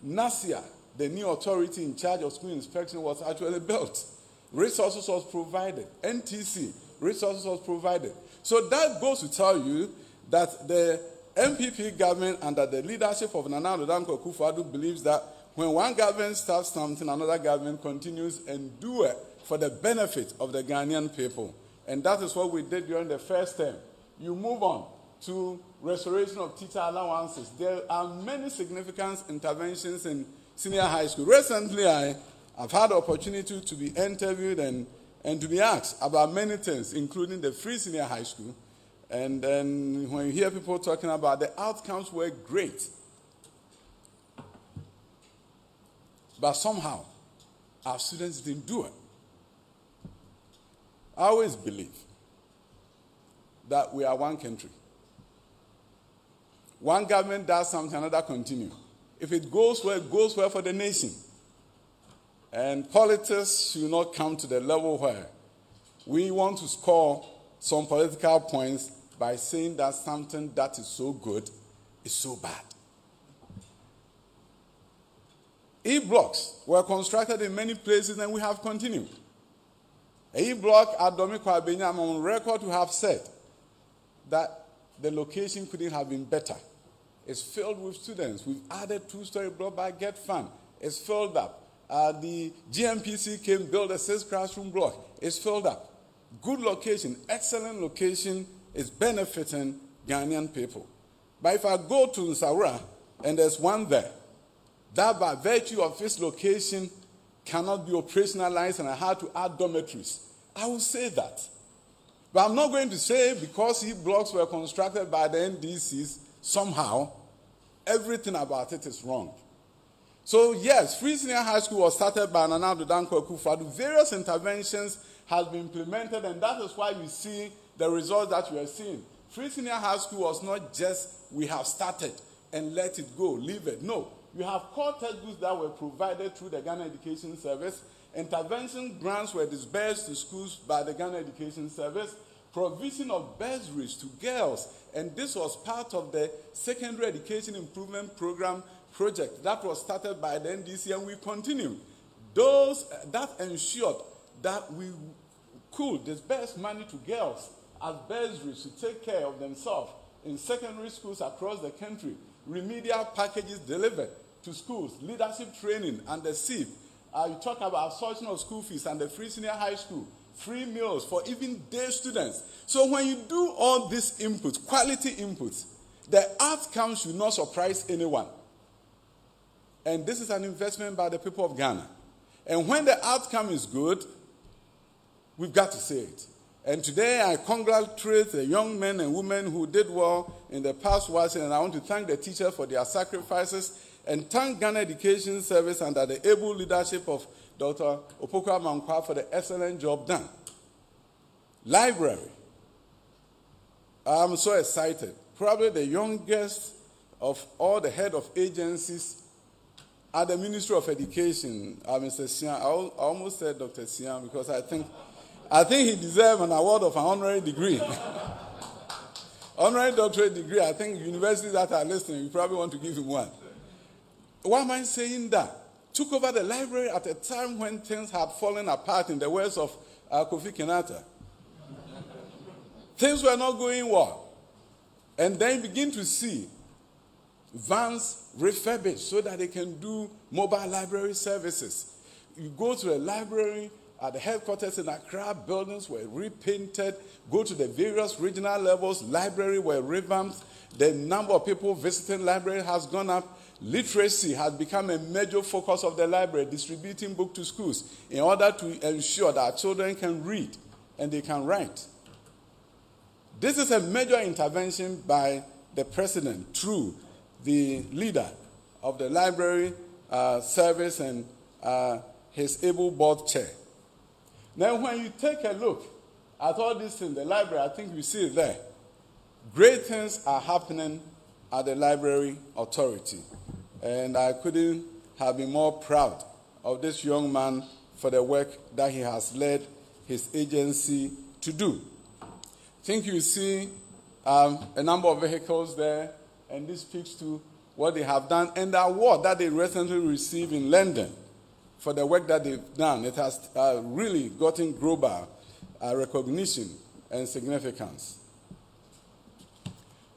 NASIA, the new authority in charge of school inspection, was actually built. Resources was provided. NTC, resources was provided. So that goes to tell you that the MPP government under the leadership of Nana Addo Akufo-Addo believes that when one government starts something, another government continues and do it for the benefit of the Ghanaian people. And that is what we did during the first term. You move on to restoration of teacher allowances. There are many significant interventions in senior high school. Recently, I've had the opportunity to be interviewed and to be asked about many things, including the free senior high school. And then when you hear people talking about the outcomes were great. But somehow, our students didn't do it. I always believe that we are one country. One government does something, another continues. If it goes well for the nation. And politics should not come to the level where we want to score some political points by saying that something that is so good is so bad. E-blocks were constructed in many places and we have continued. A E-block at Domiko Abenya, I'm on record to have said that the location couldn't have been better. It's filled with students. We've added 2-story block by Get Fund. It's filled up. The GMPC came, built a 6-classroom block. It's filled up. Good location, excellent location is benefiting Ghanaian people. But if I go to Nsawura and there's one there, that by virtue of its location cannot be operationalized and I had to add dormitories, I will say that. But I'm not going to say because E-blocks were constructed by the NDCs, somehow everything about it is wrong. So yes, Free Senior High School was started by Nana Addo Dankwa Akufo-Addo. Various interventions have been implemented, and that is why we see the results that we are seeing. Free Senior High School was not just we have started and let it go, leave it. No, you have core textbooks that were provided through the Ghana Education Service. Intervention grants were disbursed to schools by the Ghana Education Service. Provision of bursaries to girls, and this was part of the Secondary Education Improvement Program project that was started by the NDC, and we continue. Those that ensured that we could disburse money to girls as bursaries to take care of themselves in secondary schools across the country. Remedial packages delivered to schools, leadership training, and the SIP. You talk about absorption of school fees and the Free Senior High School. Free meals for even day students. So when you do all these inputs, quality inputs, the outcome should not surprise anyone. And this is an investment by the people of Ghana. And when the outcome is good, we've got to say it. And today I congratulate the young men and women who did well in the past years, and I want to thank the teachers for their sacrifices and thank Ghana Education Service under the able leadership of Dr. Opoku Amankwa for the excellent job done. Library. I'm so excited. Probably the youngest of all the head of agencies at the Ministry of Education, Mr. Sian. I almost said Dr. Sian because I think he deserves an award of an honorary degree. Honorary doctorate degree. I think universities that are listening, you probably want to give him one. Why am I saying that? Took over the library at a time when things had fallen apart in the words of Kofi Kenyatta. Things were not going well. And then you begin to see vans refurbished so that they can do mobile library services. You go to a library at the headquarters in Accra, buildings were repainted. Go to the various regional levels, library were revamped. The number of people visiting library has gone up. Literacy has become a major focus of the library, distributing books to schools in order to ensure that our children can read and they can write. This is a major intervention by the president through the leader of the library service and his able board chair. Now, when you take a look at all this in the library, I think you see it there. Great things are happening at the Library Authority. And I couldn't have been more proud of this young man for the work that he has led his agency to do. I think you see a number of vehicles there, and this speaks to what they have done and the award that they recently received in London for the work that they've done. It has really gotten global recognition and significance.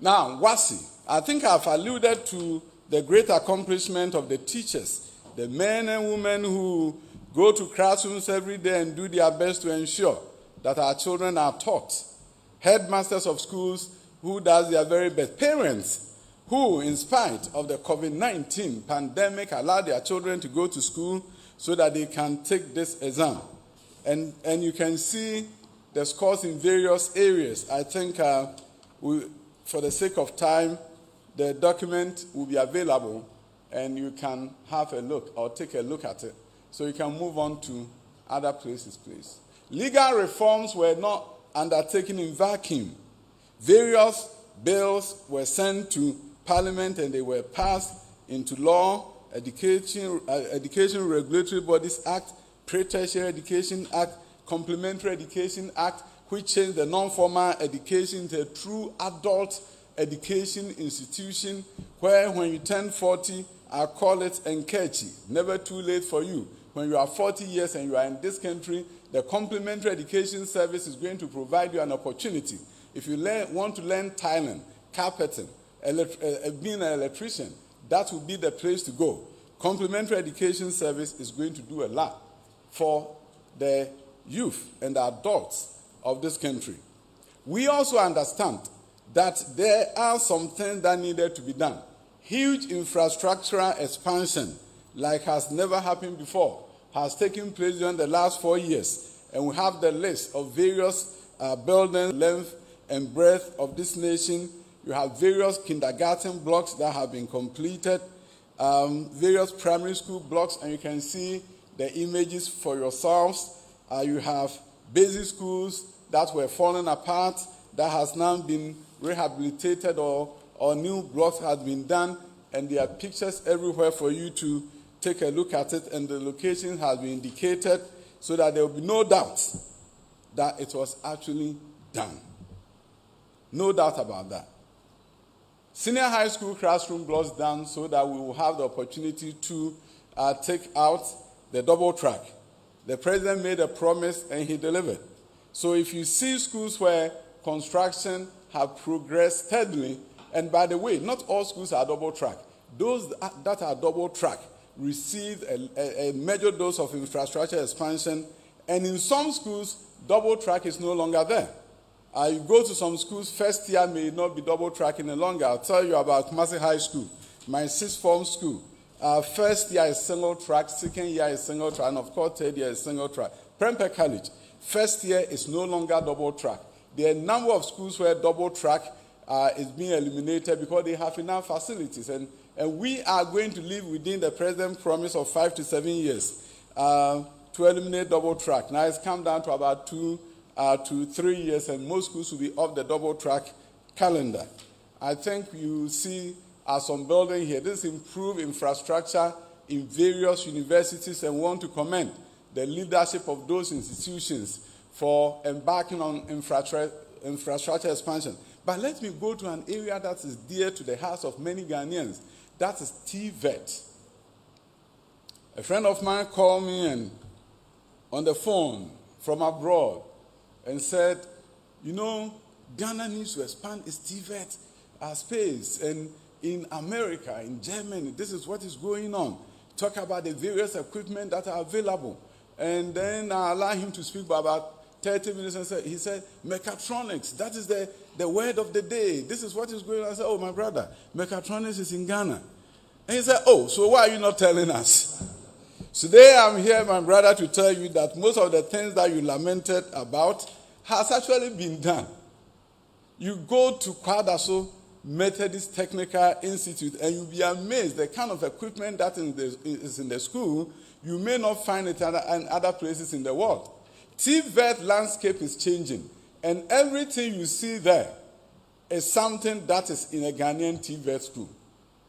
Now, WASI, I think I've alluded to the great accomplishment of the teachers, the men and women who go to classrooms every day and do their best to ensure that our children are taught. Headmasters of schools who does their very best. Parents who, in spite of the COVID-19 pandemic, allow their children to go to school so that they can take this exam. And you can see the scores in various areas. I think for the sake of time, the document will be available and you can have a look or take a look at it. So you can move on to other places, please. Legal reforms were not undertaken in vacuum. Various bills were sent to Parliament and they were passed into law. Education Regulatory Bodies Act, Pre-Tertiary Education Act, Complementary Education Act, which changed the non-formal education into a true adult education institution, where when you turn 40, I call it Nkechi, never too late for you. When you are 40 years and you are in this country, the Complementary Education Service is going to provide you an opportunity. If you want to learn tiling, carpeting, being an electrician, that will be the place to go. Complementary Education Service is going to do a lot for the youth and the adults of this country. We also understand that there are some things that needed to be done. Huge infrastructural expansion, like has never happened before, has taken place during the last 4 years. And we have the list of various buildings, length and breadth of this nation. You have various kindergarten blocks that have been completed, various primary school blocks, and you can see the images for yourselves. You have basic schools that were falling apart, that has now been rehabilitated, or new blocks has been done, and there are pictures everywhere for you to take a look at it, and the location has been indicated so that there will be no doubt that it was actually done. No doubt about that. Senior high school classroom blocks done so that we will have the opportunity to take out the double track. The president made a promise and he delivered. So if you see schools where construction have progressed steadily, and by the way, not all schools are double track. Those that are double track receive a major dose of infrastructure expansion, and in some schools, double track is no longer there. You go to some schools, first year may not be double track any longer. I'll tell you about Kumasi High School, my sixth form school. First year is single track, second year is single track, and of course, third year is single track. Prempeh College, first year is no longer double track. There are a number of schools where double track is being eliminated because they have enough facilities. And we are going to live within the president's promise of 5 to 7 years to eliminate double track. Now it's come down to about 2 to 3 years, and most schools will be off the double track calendar. I think you see some building here. This improved infrastructure in various universities, and we want to commend the leadership of those institutions for embarking on infrastructure expansion. But let me go to an area that is dear to the hearts of many Ghanaians. That is TVET. A friend of mine called me on the phone from abroad and said, you know, Ghana needs to expand its TVET space. And in America, in Germany, this is what is going on. Talk about the various equipment that are available. And then I allowed him to speak for about 30 minutes, and he said, mechatronics, that is the word of the day. This is what is going on. I said, oh, my brother, mechatronics is in Ghana. And he said, oh, so why are you not telling us? Today I'm here, my brother, to tell you that most of the things that you lamented about has actually been done. You go to Kwadaso Methodist Technical Institute and you'll be amazed the kind of equipment that is in the school. You may not find it in other places in the world. TVET landscape is changing, and everything you see there is something that is in a Ghanaian TVET school.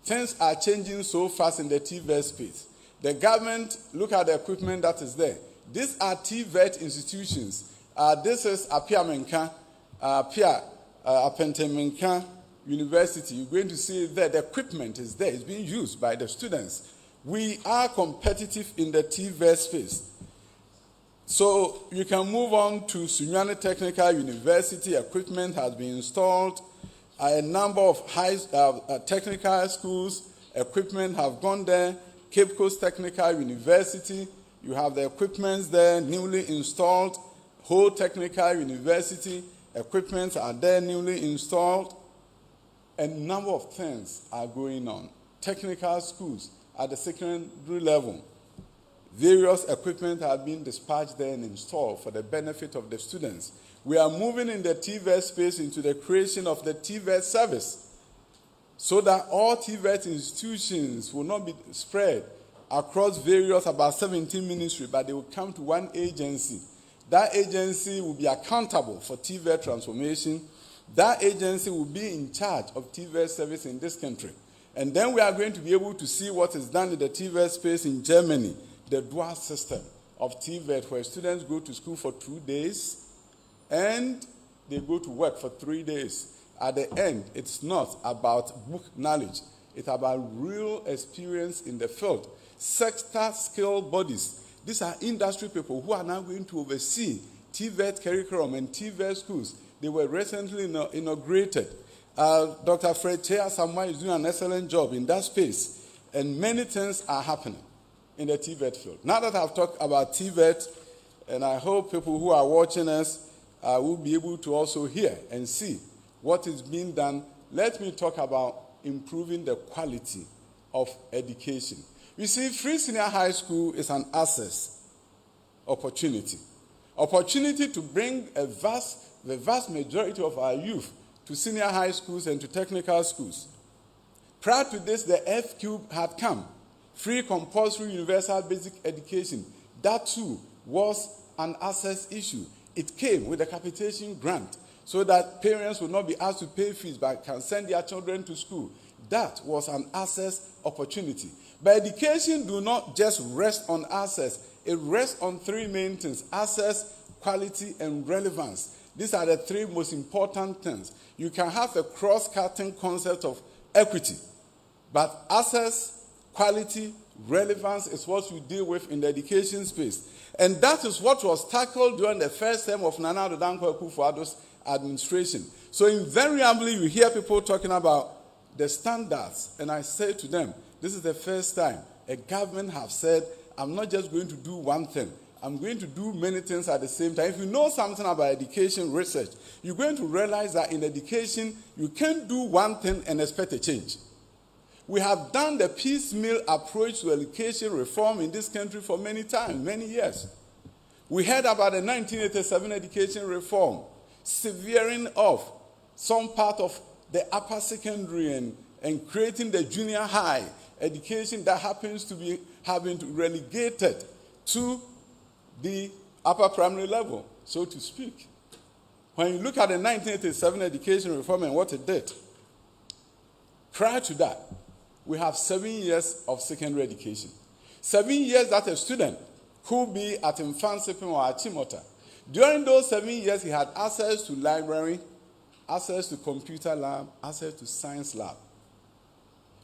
Things are changing so fast in the TVET space. The government, look at the equipment that is there. These are TVET institutions. This is Apiamenka, Apentemenka University. You're going to see that the equipment is there. It's being used by the students. We are competitive in the TVET space. So you can move on to Sunyani Technical University. Equipment has been installed. A number of technical schools, equipment have gone there. Cape Coast Technical University, you have the equipment there newly installed. Whole Technical University, equipment are there newly installed. A number of things are going on. Technical schools at the secondary level. Various equipment have been dispatched there and installed for the benefit of the students. We are moving in the TVET space into the creation of the TVET service. so that all TVET institutions will not be spread across various about 17 ministries, but they will come to one agency. That agency will be accountable for TVET transformation. That agency will be in charge of TVET service in this country. And then we are going to be able to see what is done in the TVET space in Germany, the dual system of TVET, where students go to school for 2 days and they go to work for 3 days. At the end, it's not about book knowledge. It's about real experience in the field. Sector skill bodies. These are industry people who are now going to oversee TVET curriculum and TVET schools. They were recently inaugurated. Dr. Fred Chea Samuel is doing an excellent job in that space. And many things are happening in the TVET field. Now that I've talked about TVET, and I hope people who are watching us will be able to also hear and see what is being done, let me talk about improving the quality of education. You see, free senior high school is an access opportunity. Opportunity to bring the vast majority of our youth to senior high schools and to technical schools. Prior to this, the F-Cube had come. Free compulsory universal basic education. That too was an access issue. It came with a capitation grant so that parents would not be asked to pay fees but can send their children to school. That was an access opportunity. But education do not just rest on access. It rests on three main things: access, quality, and relevance. These are the three most important things. You can have a cross-cutting concept of equity, but access, quality, relevance is what we deal with in the education space. And that is what was tackled during the first term of Nana Addo Dankwa Akufo-Addo's administration. So invariably you hear people talking about the standards, and I say to them, this is the first time a government has said, I'm not just going to do one thing, I'm going to do many things at the same time. If you know something about education research, you're going to realize that in education, you can't do one thing and expect a change. We have done the piecemeal approach to education reform in this country for many times, many years. We heard about the 1987 education reform, severing off some part of the upper secondary and creating the junior high education that happens to be having relegated to the upper primary level, so to speak. When you look at the 1987 education reform and what it did, prior to that, we have 7 years of secondary education. 7 years that a student could be at Mfansipim or at Chimota. During those 7 years, he had access to library, access to computer lab, access to science lab.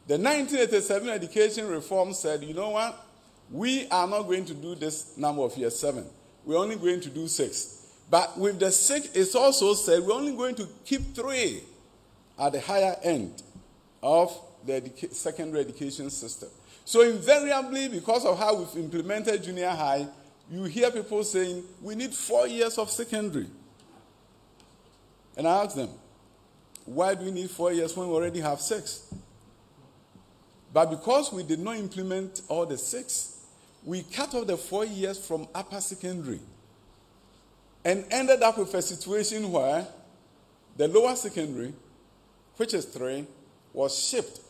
The 1987 education reform said, you know what? We are not going to do this number of years 7. We're only going to do 6. But with the 6, it's also said we're only going to keep 3 at the higher end of the secondary education system. So invariably, because of how we've implemented junior high, you hear people saying, we need 4 years of secondary. And I ask them, why do we need 4 years when we already have 6? But because we did not implement all the 6, we cut off the 4 years from upper secondary and ended up with a situation where the lower secondary, which is 3, was shipped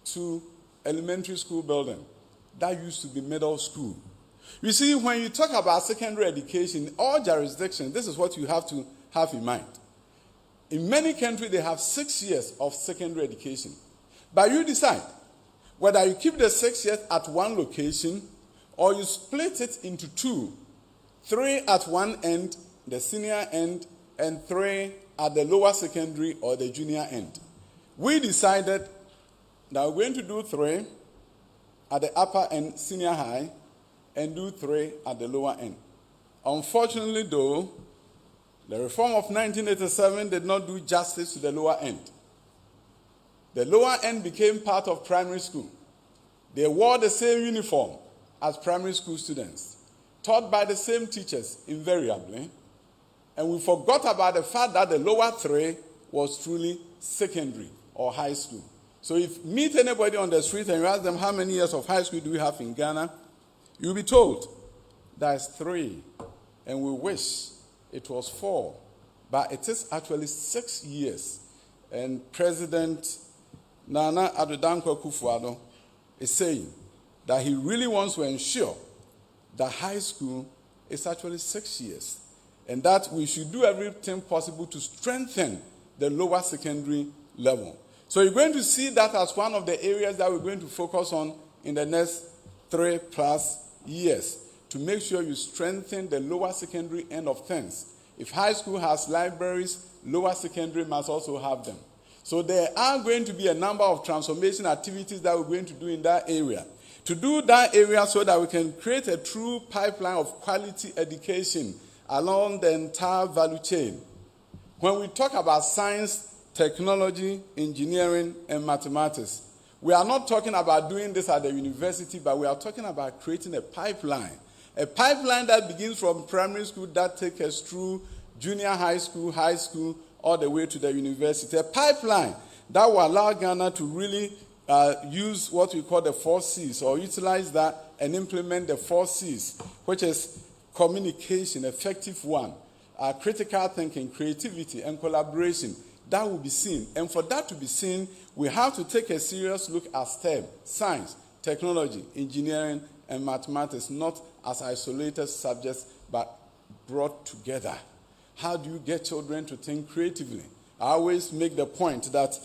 to elementary school building. That used to be middle school. You see, when you talk about secondary education, all jurisdictions, this is what you have to have in mind. In many countries, they have 6 years of secondary education. But you decide whether you keep the 6 years at one location or you split it into 2. 3 at one end, the senior end, and 3 at the lower secondary or the junior end. We decided that we're going to do 3 at the upper end, senior high, and do 3 at the lower end. Unfortunately, though, the reform of 1987 did not do justice to the lower end. The lower end became part of primary school. They wore the same uniform as primary school students, taught by the same teachers invariably, and we forgot about the fact that the lower 3 was truly secondary or high school. So if you meet anybody on the street and you ask them how many years of high school do we have in Ghana, you'll be told that's 3, and we wish it was 4, but it is actually 6 years. And President Nana Addo Dankwa Akufo-Addo is saying that he really wants to ensure that high school is actually 6 years, and that we should do everything possible to strengthen the lower secondary level. So you're going to see that as one of the areas that we're going to focus on in the next 3+ years, to make sure you strengthen the lower secondary end of things. If high school has libraries, lower secondary must also have them. So there are going to be a number of transformation activities that we're going to do in that area. To do that area so that we can create a true pipeline of quality education along the entire value chain. When we talk about science, technology, engineering, and mathematics, we are not talking about doing this at the university, but we are talking about creating a pipeline that begins from primary school that takes us through junior high school, all the way to the university. A pipeline that will allow Ghana to really use what we call the 4 C's, or utilize that and implement the 4 C's, which is communication, effective one, critical thinking, creativity, and collaboration. That will be seen. And for that to be seen, we have to take a serious look at STEM, science, technology, engineering, and mathematics, not as isolated subjects, but brought together. How do you get children to think creatively? I always make the point that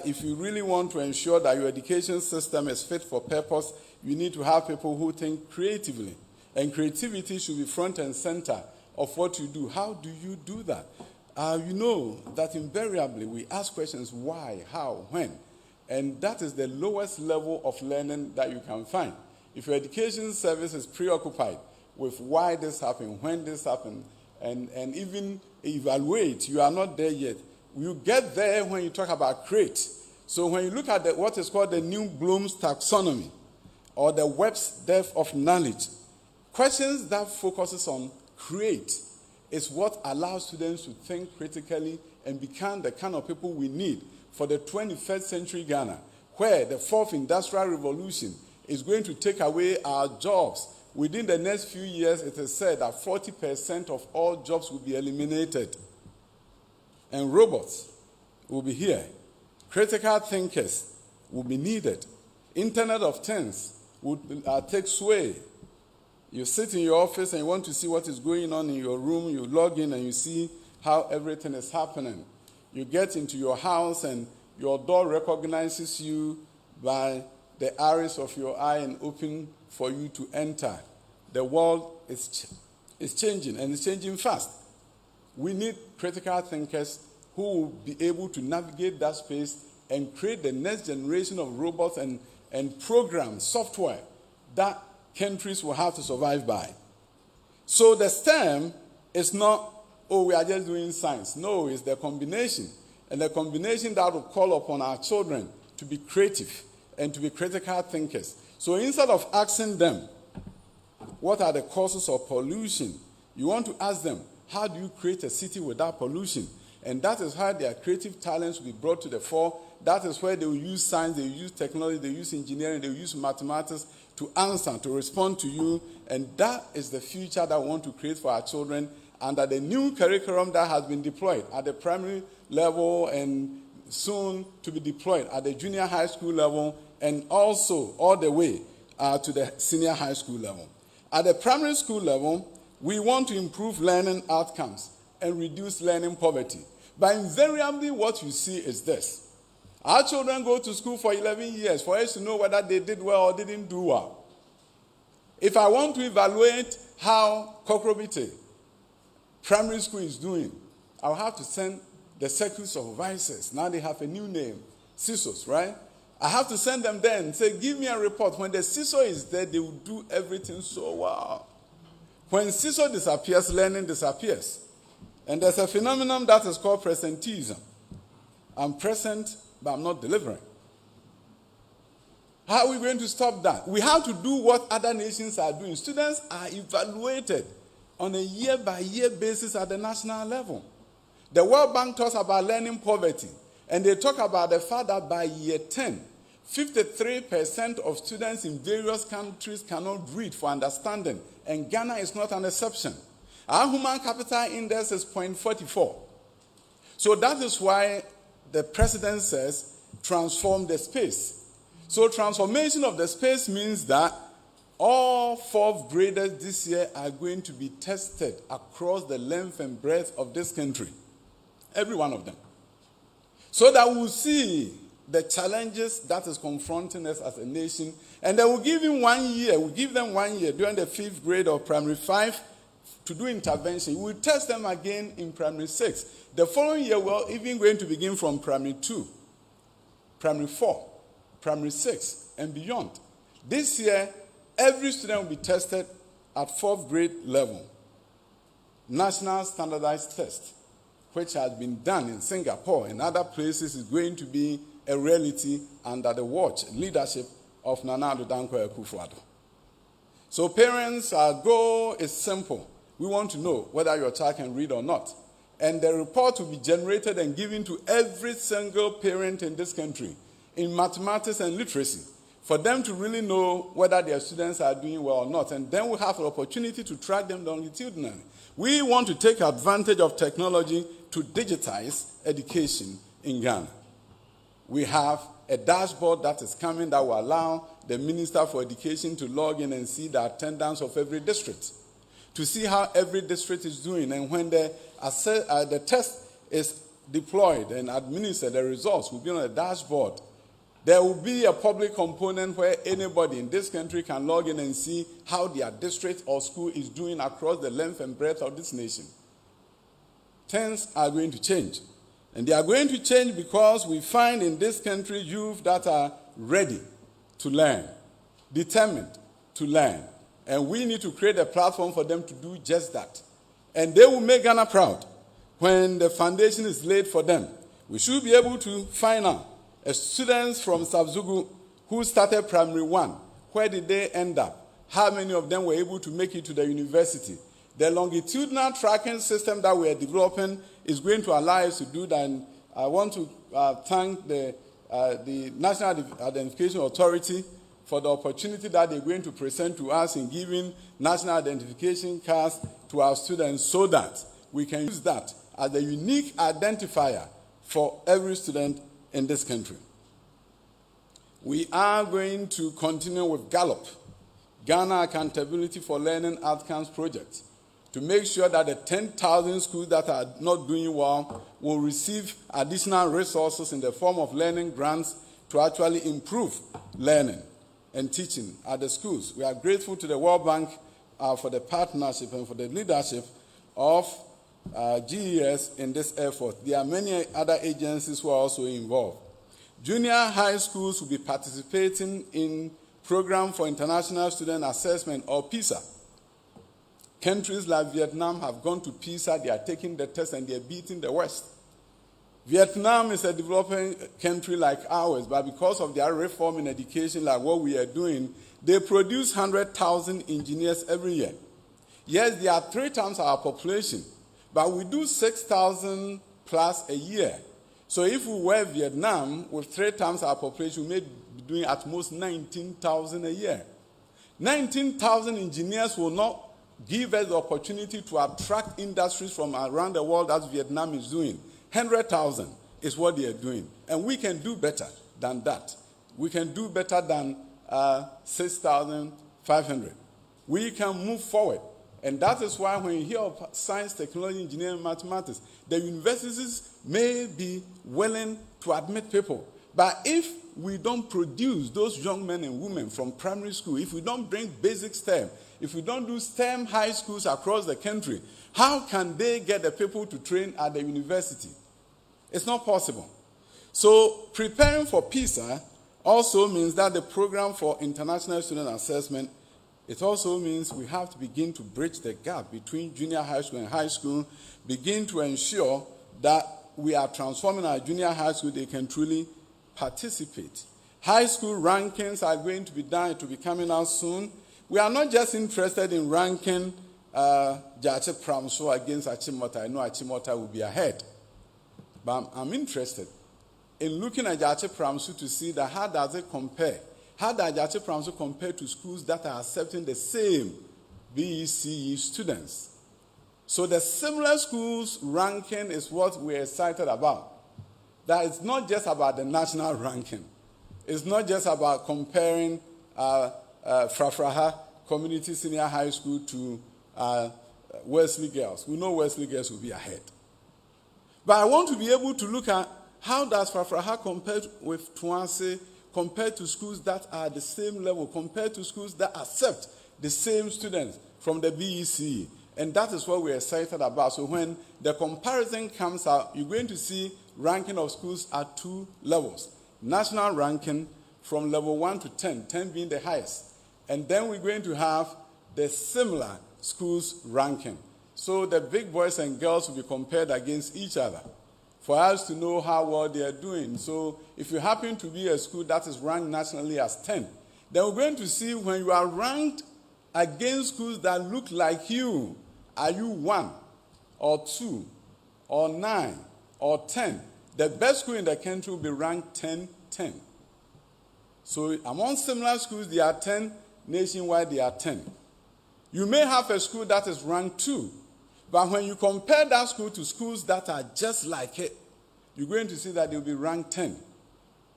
if you really want to ensure that your education system is fit for purpose, you need to have people who think creatively. And creativity should be front and center of what you do. How do you do that? You know that invariably we ask questions, why, how, when? And that is the lowest level of learning that you can find. If your education service is preoccupied with why this happened, when this happened, and even evaluate, you are not there yet. You get there when you talk about create. So when you look at what is called the New Bloom's taxonomy, or the Web's depth of knowledge, questions that focuses on create is what allows students to think critically and become the kind of people we need for the 21st century Ghana, where the 4th industrial revolution is going to take away our jobs. Within the next few years, it is said that 40% of all jobs will be eliminated. And robots will be here. Critical thinkers will be needed. Internet of Things will take sway. You sit in your office and you want to see what is going on in your room. You log in and you see how everything is happening. You get into your house and your door recognizes you by the iris of your eye and open for you to enter. The world is changing, and it's changing fast. We need critical thinkers who will be able to navigate that space and create the next generation of robots and programs, software, that countries will have to survive by. So the STEM is not, we are just doing science. No, it's the combination. And the combination that will call upon our children to be creative and to be critical thinkers. So instead of asking them, what are the causes of pollution? You want to ask them, how do you create a city without pollution? And that is how their creative talents will be brought to the fore. That is where they will use science, they will use technology, they will use engineering, they will use mathematics to answer, to respond to you. And that is the future that we want to create for our children under the new curriculum that has been deployed at the primary level and soon to be deployed at the junior high school level and also all the way to the senior high school level. At the primary school level, we want to improve learning outcomes and reduce learning poverty. But invariably, what you see is this. Our children go to school for 11 years for us to know whether they did well or didn't do well. If I want to evaluate how Kokrobite primary school is doing, I'll have to send the circuit supervisors. Now they have a new name, CISOs, right? I have to send them there and say, give me a report. When the CISO is there, they will do everything so well. When CISO disappears, learning disappears. And there's a phenomenon that is called presenteeism. I'm present, but I'm not delivering. How are we going to stop that? We have to do what other nations are doing. Students are evaluated on a year-by-year basis at the national level. The World Bank talks about learning poverty, and they talk about the fact that by year 10, 53% of students in various countries cannot read for understanding, and Ghana is not an exception. Our human capital index is 0.44. So that is why the president says transform the space. So transformation of the space means that all fourth graders this year are going to be tested across the length and breadth of this country. Every one of them. So that we'll see the challenges that is confronting us as a nation. And then we'll give them 1 year during the 5th grade of primary 5 to do intervention. We'll test them again in primary 6. The following year, we're even going to begin from primary 2, primary 4, primary 6, and beyond. This year, every student will be tested at 4th grade level. National standardized test, which has been done in Singapore and other places, is going to be a reality under the watch and leadership of Nana Addo Dankwa Akufo-Addo. So parents, our goal is simple. We want to know whether your child can read or not. And the report will be generated and given to every single parent in this country in mathematics and literacy for them to really know whether their students are doing well or not. And then we'll have an opportunity to track them longitudinally. We want to take advantage of technology to digitize education in Ghana. We have a dashboard that is coming that will allow the Minister for Education to log in and see the attendance of every district, to see how every district is doing. And when the test is deployed and administered, the results will be on a dashboard. There will be a public component where anybody in this country can log in and see how their district or school is doing across the length and breadth of this nation. Things are going to change. And they are going to change because we find in this country youth that are ready to learn, determined to learn. And we need to create a platform for them to do just that. And they will make Ghana proud when the foundation is laid for them. We should be able to find out students from Sabzugu who started primary 1, where did they end up? How many of them were able to make it to the university? The longitudinal tracking system that we are developing is going to allow us to do that. And I want to thank the National Identification Authority for the opportunity that they're going to present to us in giving national identification cards to our students so that we can use that as a unique identifier for every student in this country. We are going to continue with Gallup, Ghana Accountability for Learning Outcomes Project, to make sure that the 10,000 schools that are not doing well will receive additional resources in the form of learning grants to actually improve learning and teaching at the schools. We are grateful to the World Bank for the partnership and for the leadership of GES in this effort. There are many other agencies who are also involved. Junior high schools will be participating in Program for International Student Assessment, or PISA. Countries like Vietnam have gone to PISA, they are taking the test and they are beating the West. Vietnam is a developing country like ours, but because of their reform in education, like what we are doing, they produce 100,000 engineers every year. Yes, they are 3 times our population, but we do 6,000 plus a year. So if we were Vietnam with 3 times our population, we may be doing at most 19,000 a year. 19,000 engineers will not give us the opportunity to attract industries from around the world as Vietnam is doing. 100,000 is what they are doing. And we can do better than that. We can do better than 6,500. We can move forward. And that is why when you hear of science, technology, engineering, mathematics, the universities may be willing to admit people. But if we don't produce those young men and women from primary school, if we don't bring basic STEM, if we don't do STEM high schools across the country, how can they get the people to train at the university? It's not possible. So preparing for PISA also means that the Program for International Student Assessment, it also means we have to begin to bridge the gap between junior high school and high school, begin to ensure that we are transforming our junior high school, they can truly participate. High school rankings are going to be done, it will be coming out soon. We are not just interested in ranking Jache Pramso against Achimota. I know Achimota will be ahead. But I'm interested in looking at Jache Pramso to see that how does it compare? How does Jache Pramso compare to schools that are accepting the same BECE students? So the similar schools ranking is what we're excited about. that it's not just about the national ranking. It's not just about comparing Frafraha Community Senior High School to Wesley Girls. We know Wesley Girls will be ahead. But I want to be able to look at how does Frafraha compare with Tuanse, compared to schools that are at the same level, compared to schools that accept the same students from the BEC. And that is what we're excited about. So when the comparison comes out, you're going to see ranking of schools at 2 levels. National ranking from level 1 to 10, 10 being the highest. And then we're going to have the similar schools ranking. So the big boys and girls will be compared against each other for us to know how well they are doing. So if you happen to be a school that is ranked nationally as 10, then we're going to see when you are ranked against schools that look like you, are you 1 or 2 or 9 or 10? The best school in the country will be ranked 10-10. So among similar schools, there are 10. Nationwide, there are 10. You may have a school that is ranked 2, but when you compare that school to schools that are just like it, you're going to see that they'll be ranked 10.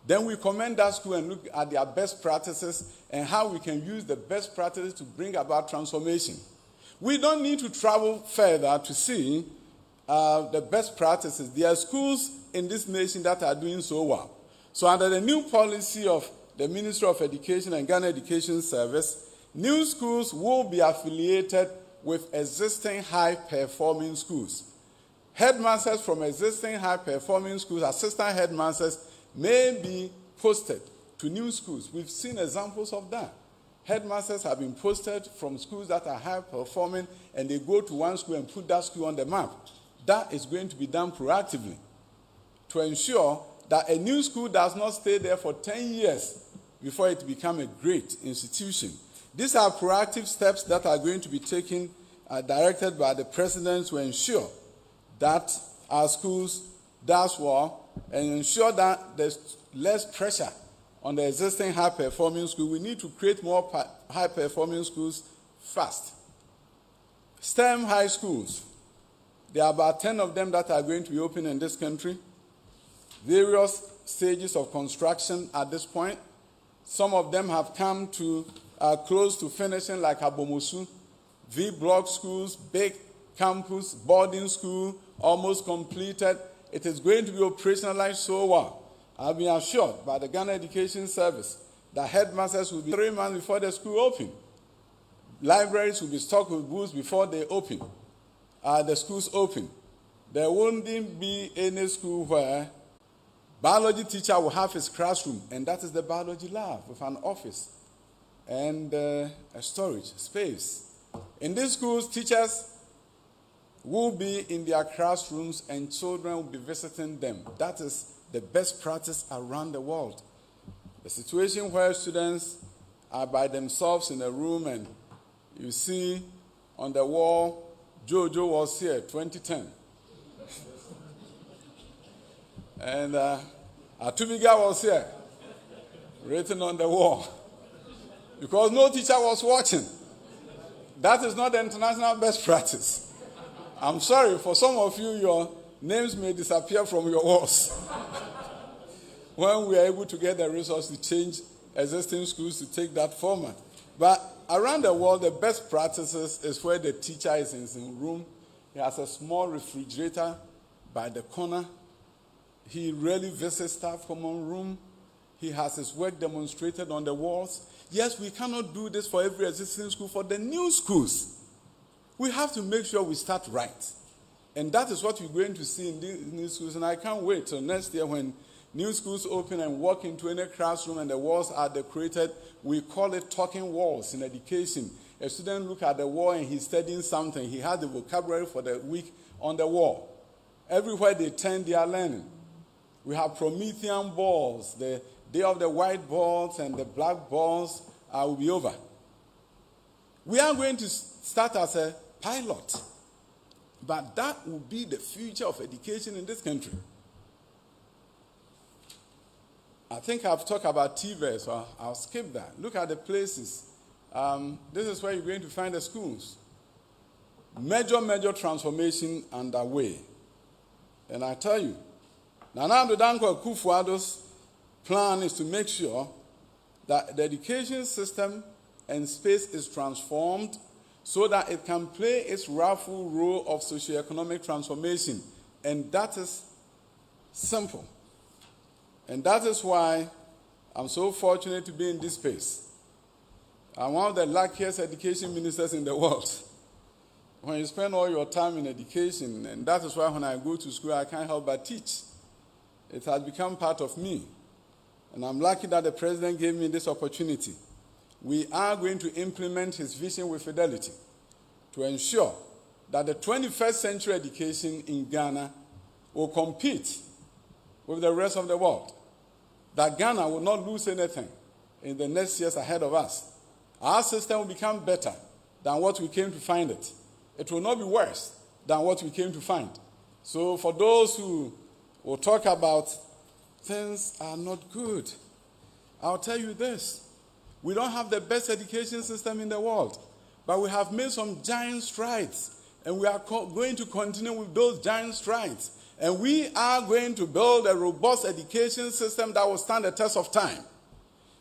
Then we commend that school and look at their best practices and how we can use the best practices to bring about transformation. We don't need to travel further to see the best practices. There are schools in this nation that are doing so well. So under the new policy of the Ministry of Education and Ghana Education Service, new schools will be affiliated with existing high-performing schools. Headmasters from existing high-performing schools, assistant headmasters, may be posted to new schools. We've seen examples of that. Headmasters have been posted from schools that are high-performing, and they go to one school and put that school on the map. That is going to be done proactively to ensure that a new school does not stay there for 10 years before it becomes a great institution. These are proactive steps that are going to be taken, directed by the president to ensure that our schools does well and ensure that there's less pressure on the existing high-performing school. We need to create more high-performing schools fast. STEM high schools, there are about 10 of them that are going to be open in this country. Various stages of construction at this point. Some of them have come to close to finishing, like Abomosu. V-block schools, big campus, boarding school, almost completed. It is going to be operationalized so well. I've been assured by the Ghana Education Service that headmasters will be 3 months before the school open. Libraries will be stocked with books before they open. The schools open. There won't be any school where biology teacher will have his classroom, and that is the biology lab with an office and a storage space. In these schools, teachers will be in their classrooms and children will be visiting them. That is the best practice around the world. The situation where students are by themselves in a room and you see on the wall, Jojo was here, 2010. And Atubiga was here, written on the wall. Because no teacher was watching. That is not the international best practice. I'm sorry, for some of you, your names may disappear from your walls. When we are able to get the resources to change existing schools to take that format. But around the world, the best practices is where the teacher is in his room. He has a small refrigerator by the corner. He rarely visits staff common room. He has his work demonstrated on the walls. Yes, we cannot do this for every existing school. For the new schools, we have to make sure we start right. And that is what we're going to see in these new schools. And I can't wait till next year when new schools open and walk into any classroom and the walls are decorated. We call it talking walls in education. A student look at the wall and he's studying something. He has the vocabulary for the week on the wall. Everywhere they turn, they are learning. We have Promethean balls. The day of the white balls and the black balls will be over. We are going to start as a pilot. But that will be the future of education in this country. I think I've talked about TVET, so I'll skip that. Look at the places. This is where you're going to find the schools. Major transformation underway. And I tell you, Nana Dankwa Akufo-Addo's plan is to make sure that the education system and space is transformed so that it can play its rightful role of socioeconomic transformation. And that is simple. And that is why I'm so fortunate to be in this space. I'm one of the luckiest education ministers in the world. When you spend all your time in education, and that is why when I go to school, I can't help but teach. It has become part of me. And I'm lucky that the president gave me this opportunity. We are going to implement his vision with fidelity to ensure that the 21st century education in Ghana will compete with the rest of the world. That Ghana will not lose anything in the next years ahead of us. Our system will become better than what we came to find it. It will not be worse than what we came to find. So for those who will talk about things are not good, I'll tell you this. We don't have the best education system in the world, but we have made some giant strides, and we are going to continue with those giant strides. And we are going to build a robust education system that will stand the test of time.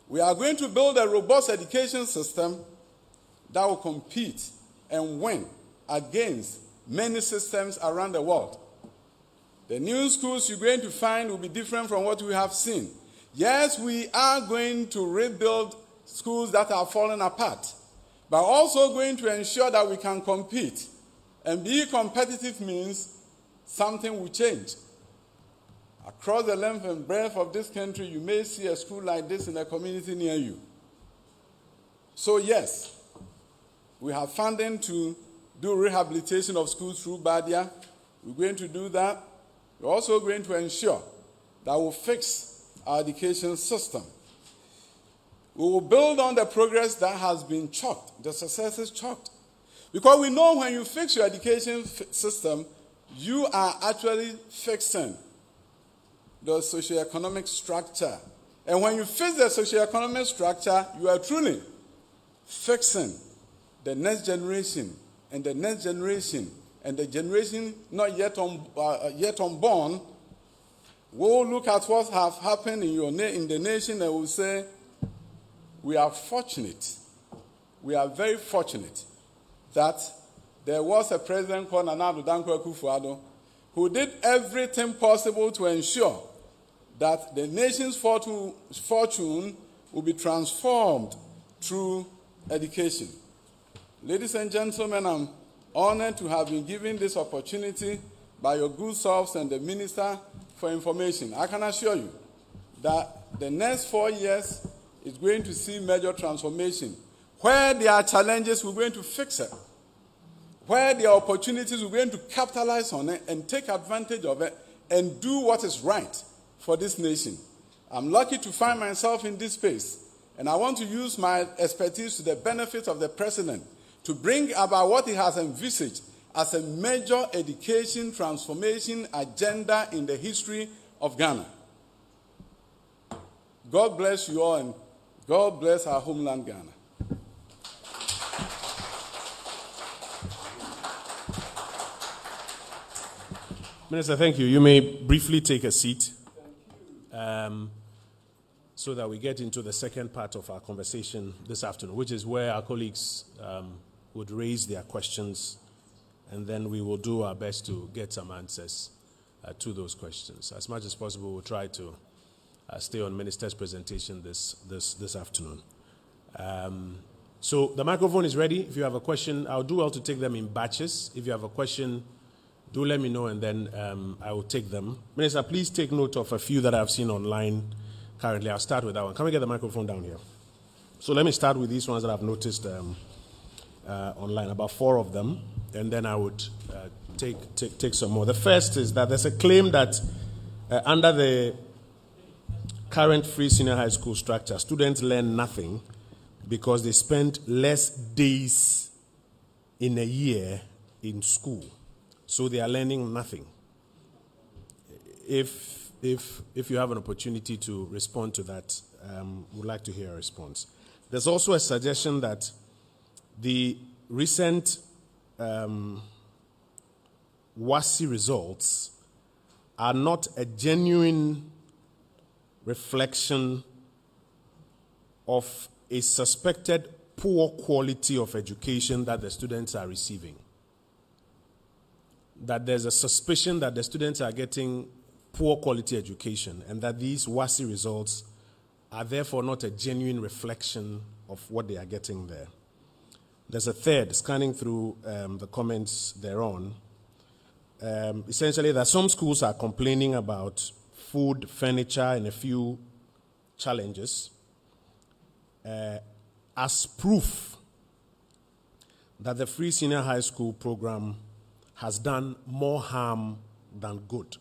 We are going to build a robust education system that will compete and win against many systems around the world. The new schools you're going to find will be different from what we have seen. Yes, we are going to rebuild schools that are falling apart, but also going to ensure that we can compete. And be competitive means something will change. Across the length and breadth of this country, you may see a school like this in a community near you. So yes, we have funding to do rehabilitation of schools through Badia. We're going to do that. We're also going to ensure that we'll fix our education system. We will build on the progress that has been chalked, the success is chalked. Because we know when you fix your education system, you are actually fixing the socioeconomic structure. And when you fix the socioeconomic structure, you are truly fixing the next generation, and the next generation, and the generation not yet unborn will look at what has happened in the nation and will say, we are fortunate. We are very fortunate that there was a president called Nana Dankwa Akufo-Addo who did everything possible to ensure that the nation's fortune will be transformed through education. Ladies and gentlemen, I'm honored to have been given this opportunity by your good selves and the Minister for Information. I can assure you that the next 4 years is going to see major transformation. Where there are challenges, we're going to fix it. Where there are opportunities, we're going to capitalize on it and take advantage of it and do what is right for this nation. I'm lucky to find myself in this space, and I want to use my expertise to the benefit of the President to bring about what he has envisaged as a major education transformation agenda in the history of Ghana. God bless you all, and God bless our homeland, Ghana. Minister, thank you. You may briefly take a seat so that we get into the second part of our conversation this afternoon, which is where our colleagues would raise their questions, and then we will do our best to get some answers to those questions. As much as possible, we'll try to stay on Minister's presentation this afternoon. So the microphone is ready. If you have a question, I'll do well to take them in batches. If you have a question, do let me know, and then I will take them. Minister, please take note of a few that I've seen online currently. I'll start with that one. Can we get the microphone down here? So let me start with these ones that I've noticed online, about 4 of them, and then I would take some more. The first is that there's a claim that under the current free senior high school structure, students learn nothing because they spend less days in a year in school. So they are learning nothing. If you have an opportunity to respond to that, we'd like to hear a response. There's also a suggestion that the recent WASSCE results are not a genuine reflection of a suspected poor quality of education that the students are receiving. That there's a suspicion that the students are getting poor quality education and that these WASSCE results are therefore not a genuine reflection of what they are getting there. There's a third, scanning through the comments thereon. Essentially, that some schools are complaining about food, furniture, and a few challenges as proof that the free senior high school program has done more harm than good.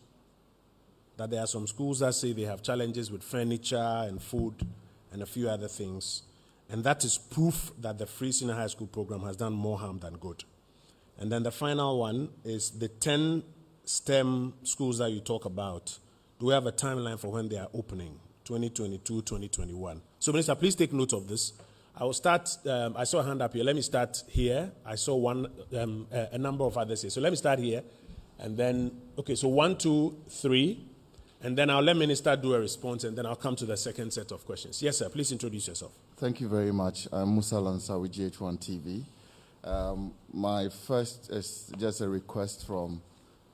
That there are some schools that say they have challenges with furniture and food and a few other things, and that is proof that the free senior high school program has done more harm than good. And then the final one is the 10 STEM schools that you talk about. Do we have a timeline for when they are opening? 2022, 2021. So, Minister, please take note of this. I will start, I saw a hand up here. Let me start here. I saw a number of others here. So let me start here. And then, okay, so 1, 2, 3. And then I'll let Minister do a response, and then I'll come to the second set of questions. Yes, sir, please introduce yourself. Thank you very much. I'm Musa Lansa with GH1 TV. My first is just a request from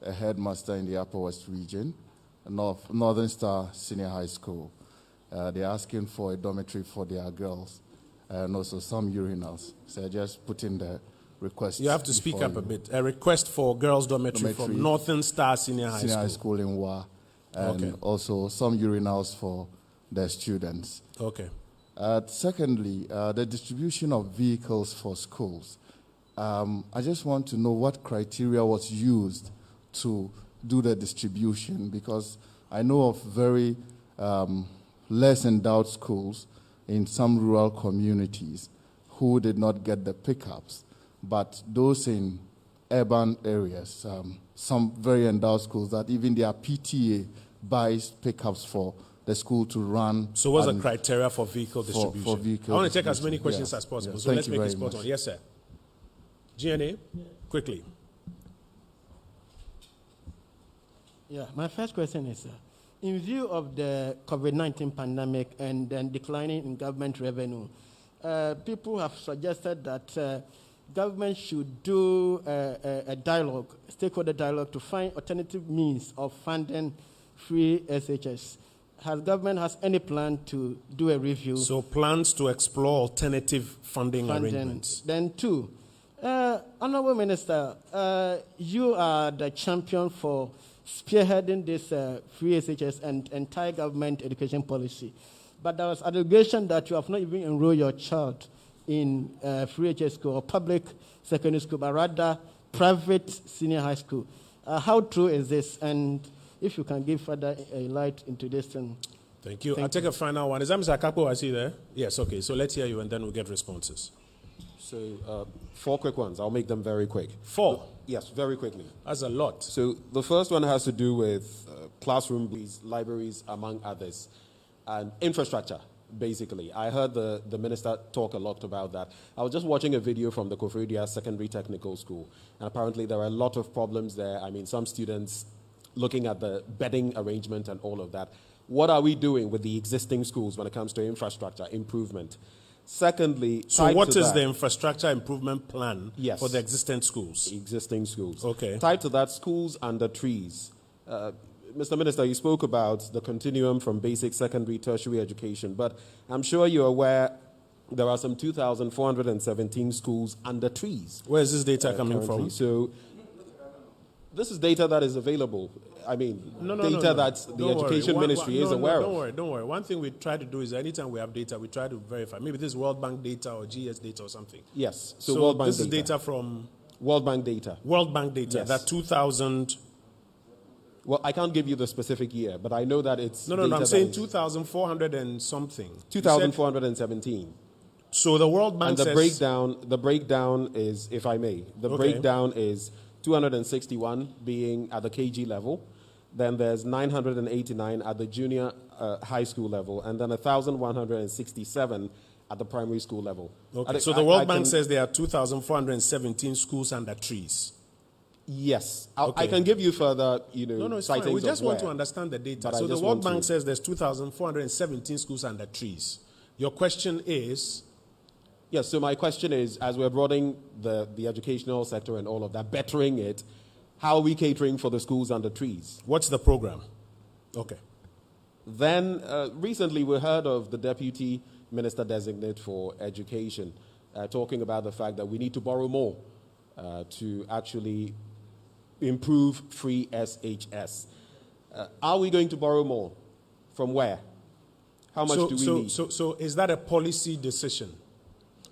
a headmaster in the Upper West region, Northern Star Senior High School. They're asking for a dormitory for their girls and also some urinals. So I just put in the request. You have to speak up a bit. A request for girls' dormitory from Northern Star Senior High School. High School in Wa. And also some urinals for the students. Okay. Secondly, the distribution of vehicles for schools. I just want to know what criteria was used to do the distribution, because I know of very less endowed schools in some rural communities who did not get the pickups, but those in urban areas, some very endowed schools that even their PTA buys pickups for the school to run. So what's the criteria for vehicle distribution? For vehicle I want to take as many questions as possible, so let's make it spot on. Yes, sir. GNA, quickly. Yeah, my first question is, in view of the COVID-19 pandemic and then declining in government revenue, people have suggested that government should do a dialogue, stakeholder dialogue, to find alternative means of funding free SHS. Has government any plan to do a review? So plans to explore alternative funding arrangements. Then 2, Honorable Minister, you are the champion for spearheading this free SHS and entire government education policy. But there was allegation that you have not even enrolled your child in free HS school or public secondary school, but rather private senior high school. How true is this? And if you can give further a light into this thing. Thank you. I'll take a final one. Is that Mr. Akapo? I see there? Yes, okay. So let's hear you and then we'll get responses. So 4 quick ones. I'll make them very quick. 4? Yes, very quickly. That's a lot. So the first one has to do with classrooms, libraries, among others, and infrastructure, basically. I heard the minister talk a lot about that. I was just watching a video from the Koforidua Secondary Technical School, and apparently there are a lot of problems there. I mean, some students looking at the bedding arrangement and all of that. What are we doing with the existing schools when it comes to infrastructure improvement? Secondly, so what is the infrastructure improvement plan for the existing schools? Existing schools. Okay. Tied to that, schools under trees. Mr. Minister, you spoke about the continuum from basic, secondary, tertiary education, but I'm sure you're aware there are some 2,417 schools under trees. Where is this data coming from? So this is data that is available. I mean, data that the Education Ministry is aware of. Don't worry. One thing we try to do is anytime we have data, we try to verify. Maybe this is World Bank data or GS data or something. Yes. So World Bank this is data from World Bank data. World Bank data. Yes. That 2,000. Well, I can't give you the specific year, but I know that it's No, I'm saying 2,400 and something. 2,417. So the World Bank says... And the breakdown is, if I may, breakdown is 261 being at the KG level, then there's 989 at the junior high school level, and then 1,167 at the primary school level. Okay. So the World Bank says there are 2,417 schools under trees. Yes. Okay. I can give you further, No, it's fine. We just want to understand the data. So the World Bank says there's 2,417 schools under trees. Your question is? Yes, so my question is, as we're broadening the educational sector and all of that, bettering it, how are we catering for the schools under trees? What's the program? Okay. Then, recently we heard of the Deputy Minister Designate for Education talking about the fact that we need to borrow more to actually improve free SHS. Are we going to borrow more? From where? How much do we need? So is that a policy decision?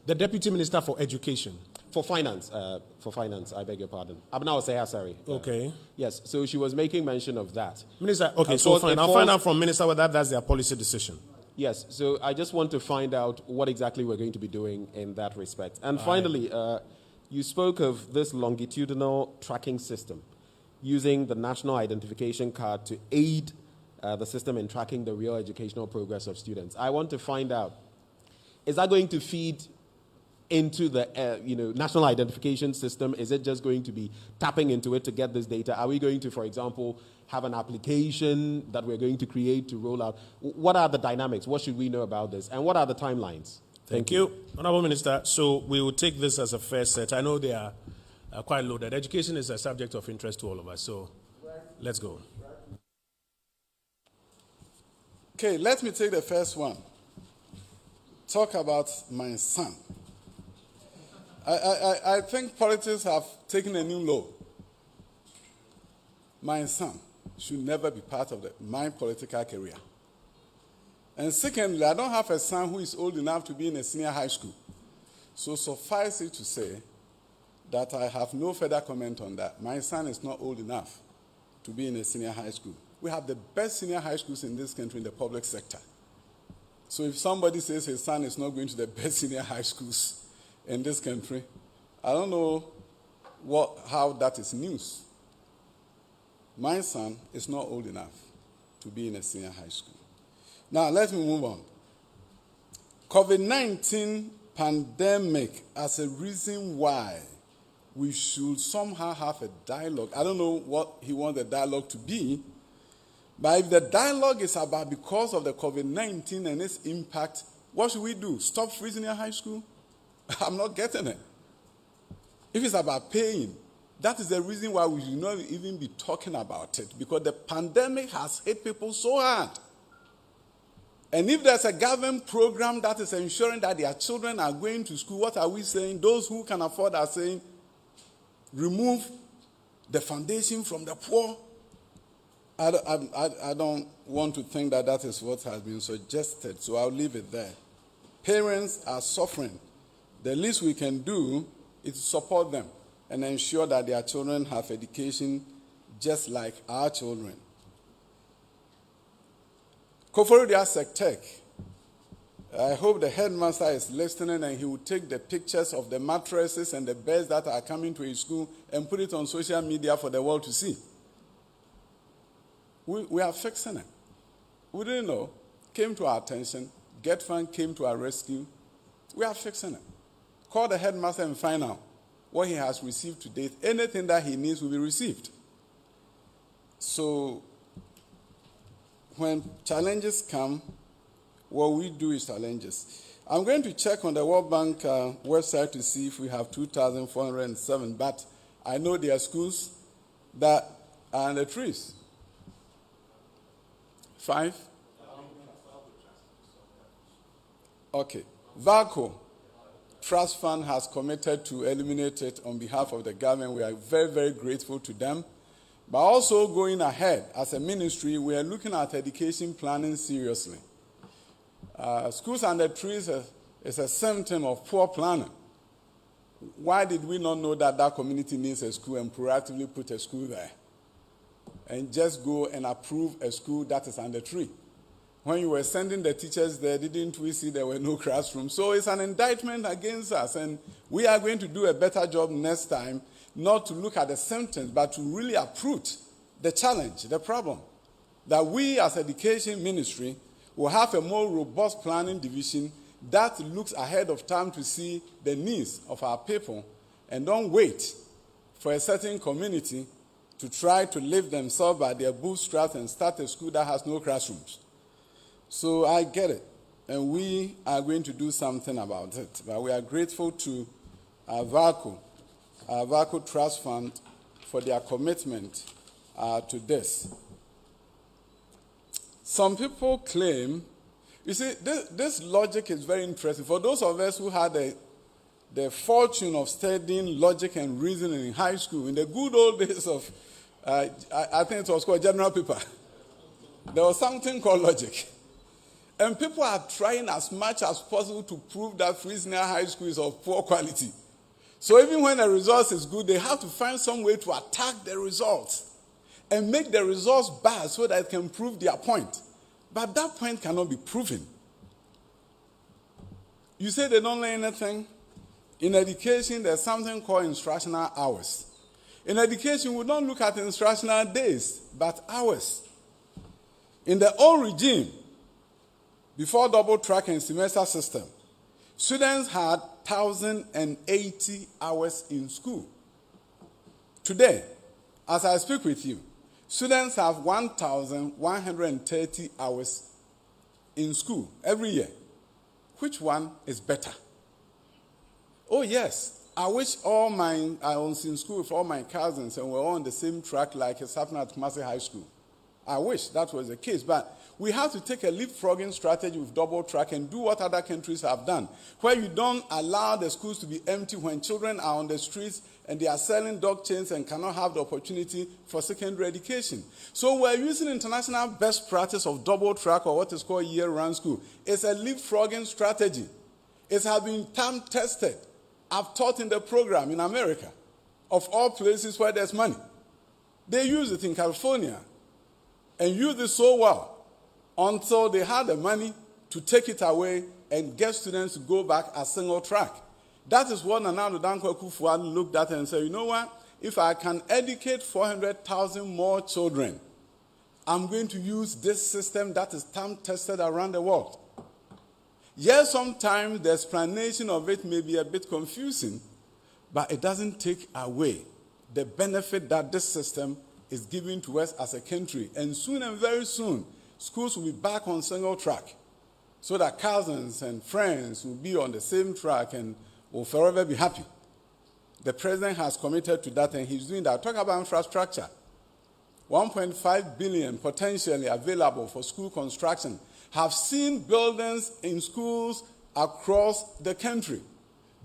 The Deputy Minister for Education. For finance, I beg your pardon. Abna Oseya, sorry. Okay. Yes, so she was making mention of that. Minister, okay, so fine. I'll find out from Minister whether that's their policy decision. Yes, so I just want to find out what exactly we're going to be doing in that respect. And finally, you spoke of this longitudinal tracking system using the national identification card to aid the system in tracking the real educational progress of students. I want to find out, is that going to feed into the national identification system? Is it just going to be tapping into it to get this data? Are we going to, for example, have an application that we're going to create to roll out? What are the dynamics? What should we know about this? And what are the timelines? Thank you. Honorable Minister, so we will take this as a first set. I know they are quite loaded. Education is a subject of interest to all of us, so let's go. Okay, let me take the first one. Talk about my son. I think politics have taken a new low. My son should never be part of my political career. And secondly, I don't have a son who is old enough to be in a senior high school. So suffice it to say that I have no further comment on that. My son is not old enough to be in a senior high school. We have the best senior high schools in this country in the public sector. So if somebody says his son is not going to the best senior high schools in this country, I don't know how that is news. My son is not old enough to be in a senior high school. Now, let me move on. COVID-19 pandemic as a reason why we should somehow have a dialogue. I don't know what he wants the dialogue to be, but if the dialogue is about because of the COVID-19 and its impact, what should we do? Stop free senior high school? I'm not getting it. If it's about paying, that is the reason why we should not even be talking about it, because the pandemic has hit people so hard. And if there's a government program that is ensuring that their children are going to school, what are we saying? Those who can afford are saying, remove the foundation from the poor. I don't want to think that that is what has been suggested, so I'll leave it there. Parents are suffering. The least we can do is to support them and ensure that their children have education just like our children. Koforidua Sektek, I hope the headmaster is listening and he will take the pictures of the mattresses and the beds that are coming to his school and put it on social media for the world to see. We are fixing it. We didn't know. Came to our attention. Get Fund came to our rescue. We are fixing it. Call the headmaster and find out what he has received to date. Anything that he needs will be received. So, when challenges come, what we do is challenges. I'm going to check on the World Bank website to see if we have 2,407, but I know there are schools that are in the trees. 5? Okay. VACO Trust Fund has committed to eliminate it on behalf of the government. We are very, very grateful to them. But also going ahead, as a ministry, we are looking at education planning seriously. Schools under trees is a symptom of poor planning. Why did we not know that that community needs a school and proactively put a school there? And just go and approve a school that is under tree. When you were sending the teachers there, didn't we see there were no classrooms? So it's an indictment against us, and we are going to do a better job next time, not to look at the symptoms, but to really uproot the challenge, the problem. That we as education ministry will have a more robust planning division that looks ahead of time to see the needs of our people and don't wait for a certain community to try to lift themselves by their bootstraps and start a school that has no classrooms. So I get it, and we are going to do something about it. But we are grateful to our VACO Trust Fund for their commitment to this. Some people claim, you see, this logic is very interesting. For those of us who had the fortune of studying logic and reasoning in high school, in the good old days of, I think it was called general paper, there was something called logic. And people are trying as much as possible to prove that Free Senior High School is of poor quality. So even when the results is good, they have to find some way to attack the results and make the results bad so that it can prove their point. But that point cannot be proven. You say they don't learn anything? In education, there's something called instructional hours. In education, we don't look at instructional days, but hours. In the old regime, before double track and semester system, students had 1,080 hours in school. Today, as I speak with you, students have 1,130 hours in school every year. Which one is better? Oh yes, I wish I was in school with all my cousins and we're all on the same track like it's happening at Kumasi High School. I wish that was the case, but we have to take a leapfrogging strategy with double track and do what other countries have done, where you don't allow the schools to be empty when children are on the streets and they are selling dog chains and cannot have the opportunity for secondary education. So we're using international best practice of double track, or what is called year-round school. It's a leapfrogging strategy. It has been time tested. I've taught in the program in America, of all places where there's money. They use it in California and use it so well until they had the money to take it away and get students to go back as single track. That is what Nana Addo Dankwa Akufo-Addo looked at and said, you know what? If I can educate 400,000 more children, I'm going to use this system that is time-tested around the world. Yes, sometimes the explanation of it may be a bit confusing, but it doesn't take away the benefit that this system is giving to us as a country. And soon and very soon, schools will be back on single track so that cousins and friends will be on the same track and will forever be happy. The president has committed to that and he's doing that. Talk about infrastructure. 1.5 billion potentially available for school construction. Have seen buildings in schools across the country,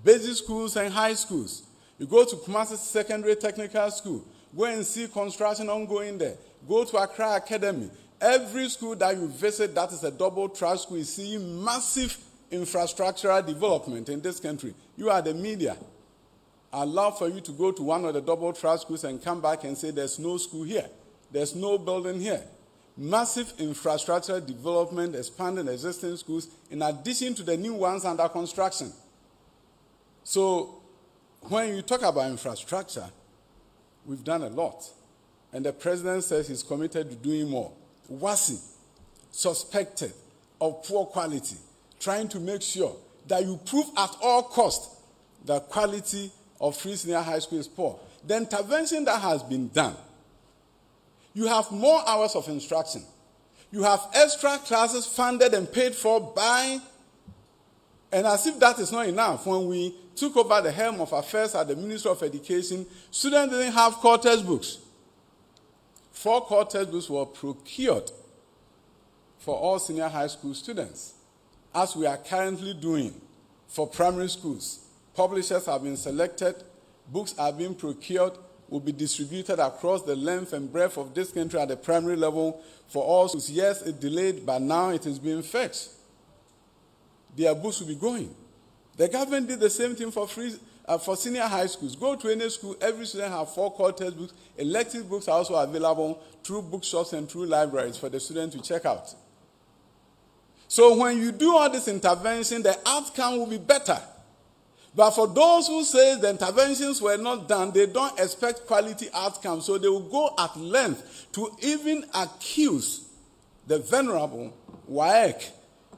basic schools and high schools. You go to Kumasi Secondary Technical School, go and see construction ongoing there. Go to Accra Academy. Every school that you visit that is a double track school is seeing massive infrastructural development in this country. You are the media. I'd love for you to go to one of the double track schools and come back and say there's no school here. There's no building here. Massive infrastructure development, expanding existing schools, in addition to the new ones under construction. So when you talk about infrastructure, we've done a lot. And the president says he's committed to doing more. WASI, suspected of poor quality, trying to make sure that you prove at all costs the quality of Free Senior High School is poor. The intervention that has been done, you have more hours of instruction. You have extra classes funded and paid for by, and as if that is not enough, when we took over the helm of affairs at the Ministry of Education, students didn't have core textbooks. 4 core textbooks were procured for all senior high school students, as we are currently doing for primary schools. Publishers have been selected, books are being procured, will be distributed across the length and breadth of this country at the primary level for all schools. Yes, it delayed, but now it is being fetched. Their books will be going. The government did the same thing for senior high schools. Go to any school, every student have 4 core textbooks. Elective books are also available through bookshops and through libraries for the student to check out. So when you do all this intervention, the outcome will be better. But for those who say the interventions were not done, they don't expect quality outcomes. So they will go at length to even accuse the venerable WAEC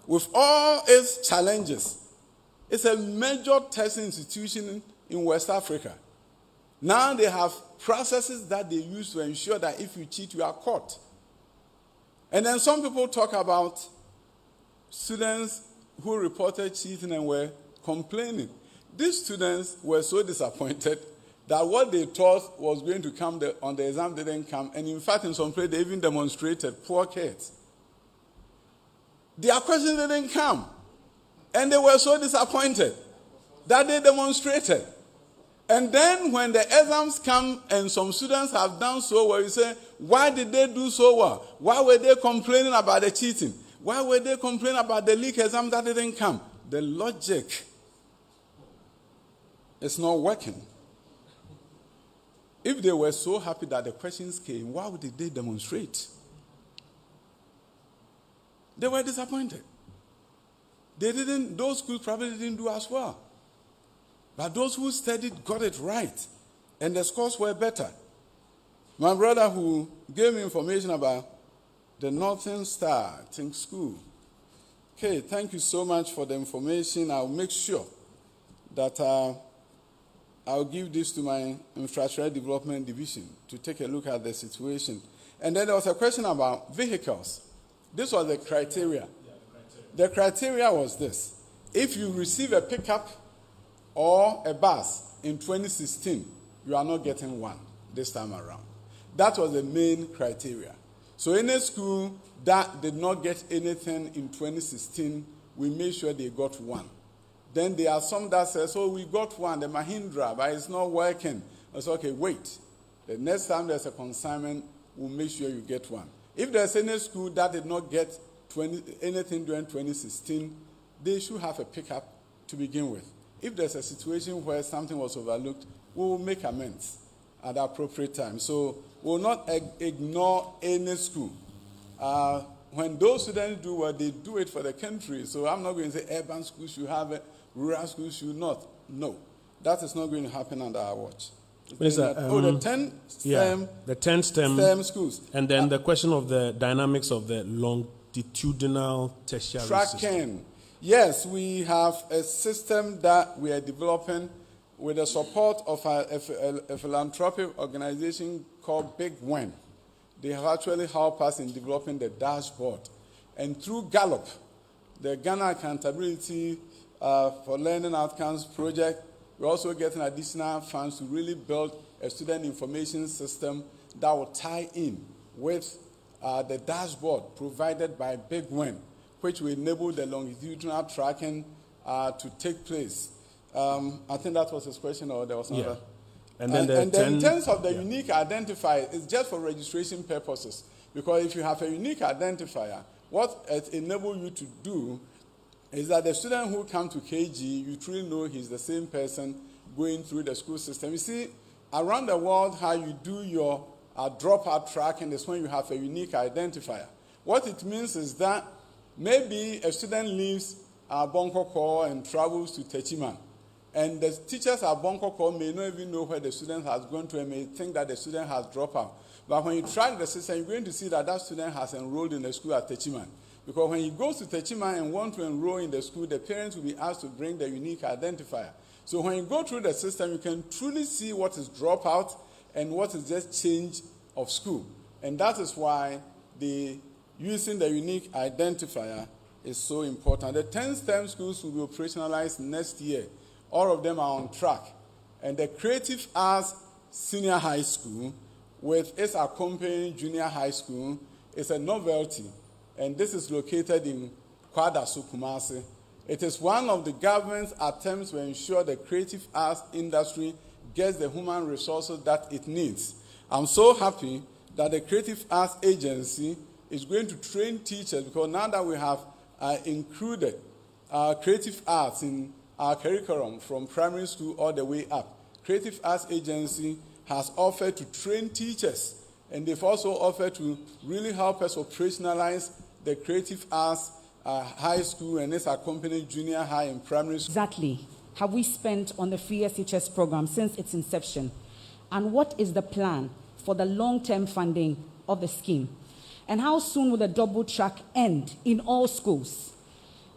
with all its challenges. It's a major testing institution in West Africa. Now they have processes that they use to ensure that if you cheat, you are caught. And then some people talk about students who reported cheating and were complaining. These students were so disappointed that what they thought was going to come on the exam didn't come. And in fact, in some places, they even demonstrated, poor kids. Their questions didn't come. And they were so disappointed that they demonstrated. And then when the exams come and some students have done so well, you say, why did they do so well? Why were they complaining about the cheating? Why were they complaining about the leak exam that didn't come? The logic is not working. If they were so happy that the questions came, why did they demonstrate? They were disappointed. Those schools probably didn't do as well. But those who studied got it right, and the scores were better. My brother who gave me information about the Northern Star, I think, school. Okay, thank you so much for the information. I'll make sure that I'll give this to my Infrastructure Development Division to take a look at the situation. And then there was a question about vehicles. This was the criteria. The criteria was this. If you receive a pickup or a bus in 2016, you are not getting one this time around. That was the main criteria. So any school that did not get anything in 2016, we made sure they got one. Then there are some that says, oh, we got one, the Mahindra, but it's not working. I said, okay, wait. The next time there's a consignment, we'll make sure you get one. If there's any school that did not get anything during 2016, they should have a pickup to begin with. If there's a situation where something was overlooked, we will make amends at the appropriate time. So we will not ignore any school. When those students do well, they do it for the country. So I'm not going to say urban schools should have it, rural schools should not. No, that is not going to happen under our watch. Minister, the 10 STEM schools. And then the question of the dynamics of the longitudinal tertiary tracking. system. Yes, we have a system that we are developing with the support of a philanthropic organization called Big When. They have actually helped us in developing the dashboard. And through Gallup, the Ghana Accountability for Learning Outcomes project, we're also getting additional funds to really build a student information system that will tie in with the dashboard provided by Big When, which will enable the longitudinal tracking to take place. I think that was his question, or there was another. And then in terms of the unique identifier, it's just for registration purposes. Because if you have a unique identifier, what it enables you to do is that the student who comes to KG, you truly know he's the same person going through the school system. You see, around the world, how you do your dropout tracking is when you have a unique identifier. What it means is that maybe a student leaves Bonkoko and travels to Techiman. And the teachers at Bonkoko may not even know where the student has gone to and may think that the student has dropped out. But when you track the system, you're going to see that that student has enrolled in the school at Techiman. Because when he goes to Techiman and wants to enroll in the school, the parents will be asked to bring the unique identifier. So when you go through the system, you can truly see what is dropout and what is just change of school. And that is why using the unique identifier is so important. The 10 STEM schools will be operationalized next year. All of them are on track. And the Creative Arts Senior High School, with its accompanying junior high school, is a novelty. And this is located in Kwadaso, Kumasi. It is one of the government's attempts to ensure the creative arts industry gets the human resources that it needs. I'm so happy that the Creative Arts Agency is going to train teachers, because now that we have included creative arts in our curriculum from primary school all the way up, Creative Arts Agency has offered to train teachers, and they've also offered to really help us operationalize the Creative Arts High School and its accompanying junior high and primary school. Exactly have we spent on the free SHS program since its inception? And what is the plan for the long-term funding of the scheme? And how soon will the double track end in all schools?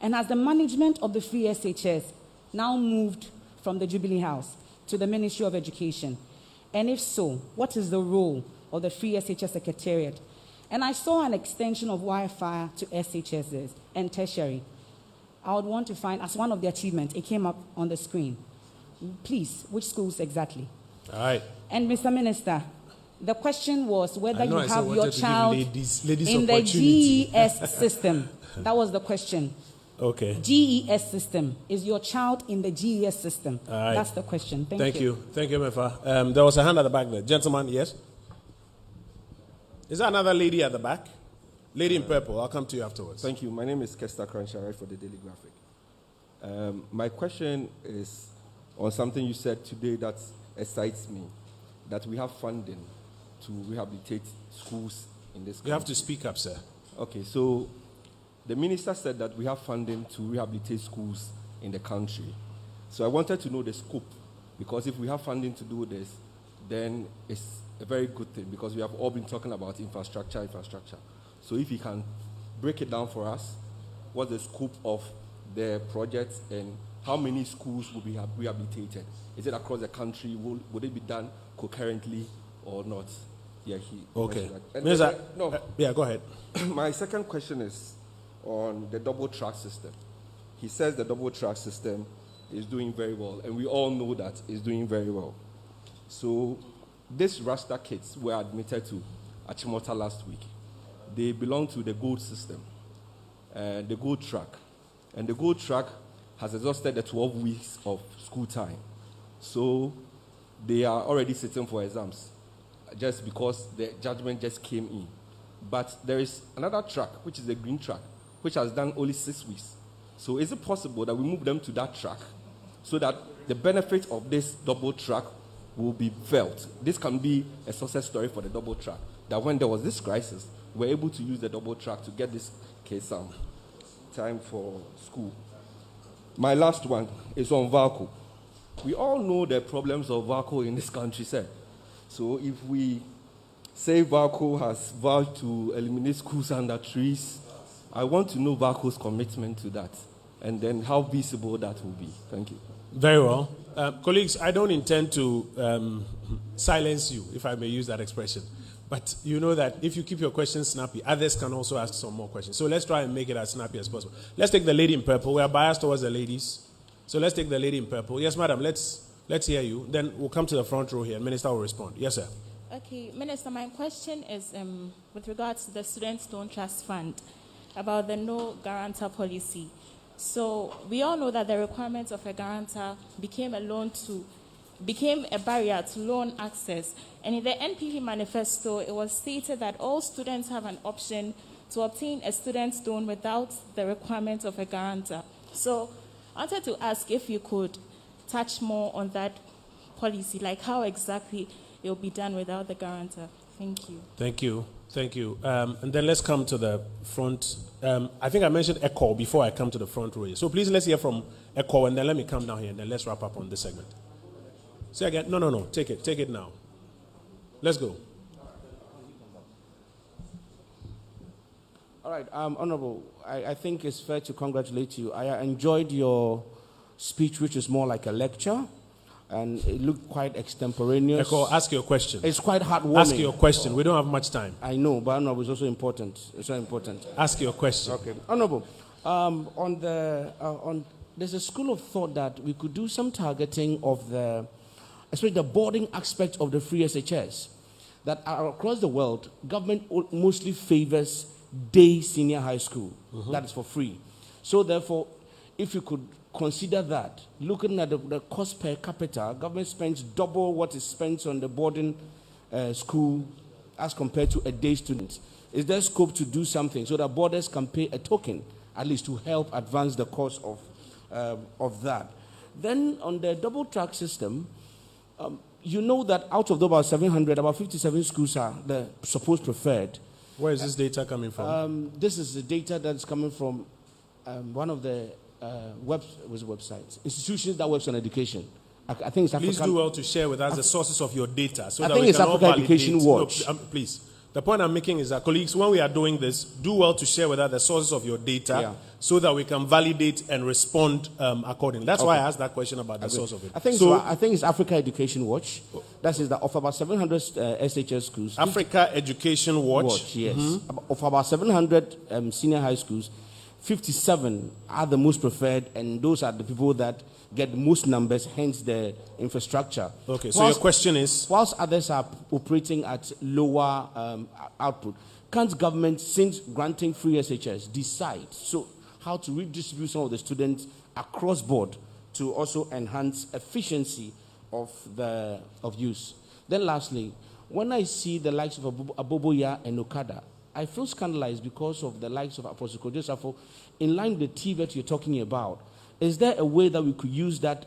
And has the management of the free SHS now moved from the Jubilee House to the Ministry of Education? And if so, what is the role of the Free SHS Secretariat? And I saw an extension of Wi-Fi to SHSs and tertiary. I would want to find, as one of the achievements, it came up on the screen. Please, which schools exactly? All right. And Mr. Minister, the question was whether you have your child ladies in the GES system. That was the question. Okay. GES system. Is your child in the GES system? All right. That's the question. Thank you. Thank you, Mefa. There was a hand at the back there. Gentleman, yes? Is there another lady at the back? Lady in purple. I'll come to you afterwards. Thank you. My name is Kester Cranshaw, right for the Daily Graphic. My question is on something you said today that excites me, that we have funding to rehabilitate schools in this country. You have to speak up, sir. Okay, so the minister said that we have funding to rehabilitate schools in the country. So I wanted to know the scope, because if we have funding to do this, then it's a very good thing, because we have all been talking about infrastructure. So if you can break it down for us, what's the scope of the project and how many schools will be rehabilitated? Is it across the country? Would it be done concurrently or not? Yeah, okay. Yeah, go ahead. My second question is on the double track system. He says the double track system is doing very well, and we all know that it's doing very well. So these Rasta kids were admitted to Achimota last week. They belong to the gold system, the gold track. And the gold track has exhausted the 12 weeks of school time. So they are already sitting for exams just because the judgment just came in. But there is another track, which is the green track, which has done only 6 weeks. So is it possible that we move them to that track so that the benefit of this double track will be felt? This can be a success story for the double track, that when there was this crisis, we were able to use the double track to get this case time for school. My last one is on VACO. We all know the problems of VACO in this country, sir. So if we say VACO has vowed to eliminate schools under trees, I want to know VACO's commitment to that, and then how visible that will be. Thank you. Very well. Colleagues, I don't intend to silence you, if I may use that expression. But you know that if you keep your questions snappy, others can also ask some more questions. So let's try and make it as snappy as possible. Let's take the lady in purple. We are biased towards the ladies. So let's take the lady in purple. Yes, madam, let's hear you. Then we'll come to the front row here, and Minister will respond. Yes, sir. Okay, Minister, my question is with regards to the Student Loan Trust Fund, about the no guarantor policy. So we all know that the requirement of a guarantor became a barrier to loan access. And in the NPP manifesto, it was stated that all students have an option to obtain a student's loan without the requirement of a guarantor. So I wanted to ask if you could touch more on that policy, like how exactly it will be done without the guarantor. Thank you. Thank you. Thank you. And then let's come to the front. I think I mentioned ECHO before I come to the front row. So please let's hear from ECHO, and then let me come down here, and then let's wrap up on this segment. Say again. No. Take it now. Let's go. All right, Honorable, I think it's fair to congratulate you. I enjoyed your speech, which is more like a lecture, and it looked quite extemporaneous. Echo, ask your question. It's quite heartwarming. Ask your question. We don't have much time. I know, but Honorable, it's also important. It's so important. Ask your question. Okay, Honorable, there's a school of thought that we could do some targeting of especially the boarding aspect of the free SHS. That across the world, government mostly favors day senior high school. That is for free. So therefore, if you could consider that, looking at the cost per capita, government spends double what is spent on the boarding school as compared to a day student. Is there scope to do something so that boarders can pay a token, at least to help advance the cost of that? Then on the double track system, you know that out of about 700, about 57 schools are the supposed preferred. Where is this data coming from? This is the data that's coming from one of the websites, institutions that works on education. I think it's African. Please do well to share with us the sources of your data, so I that think we it's can Africa all validate. Education Watch. No, please. The point I'm making is that, colleagues, when we are doing this, do well to share with us the sources of your data, so that we can validate and respond accordingly. That's why I asked that question about the source of it. I think it's Africa Education Watch. That is that of about 700 SHS schools. Africa Education Watch. Yes. Of about 700 senior high schools, 57 are the most preferred, and those are the people that get the most numbers, hence the infrastructure. Okay, so your question is? Whilst others are operating at lower output, can't government, since granting free SHS, decide how to redistribute some of the students across board to also enhance efficiency of use? Then lastly, when I see the likes of Aboboya and Okada, I feel scandalized because of the likes of Apostle Kojo in line with the TVET you're talking about. Is there a way that we could use that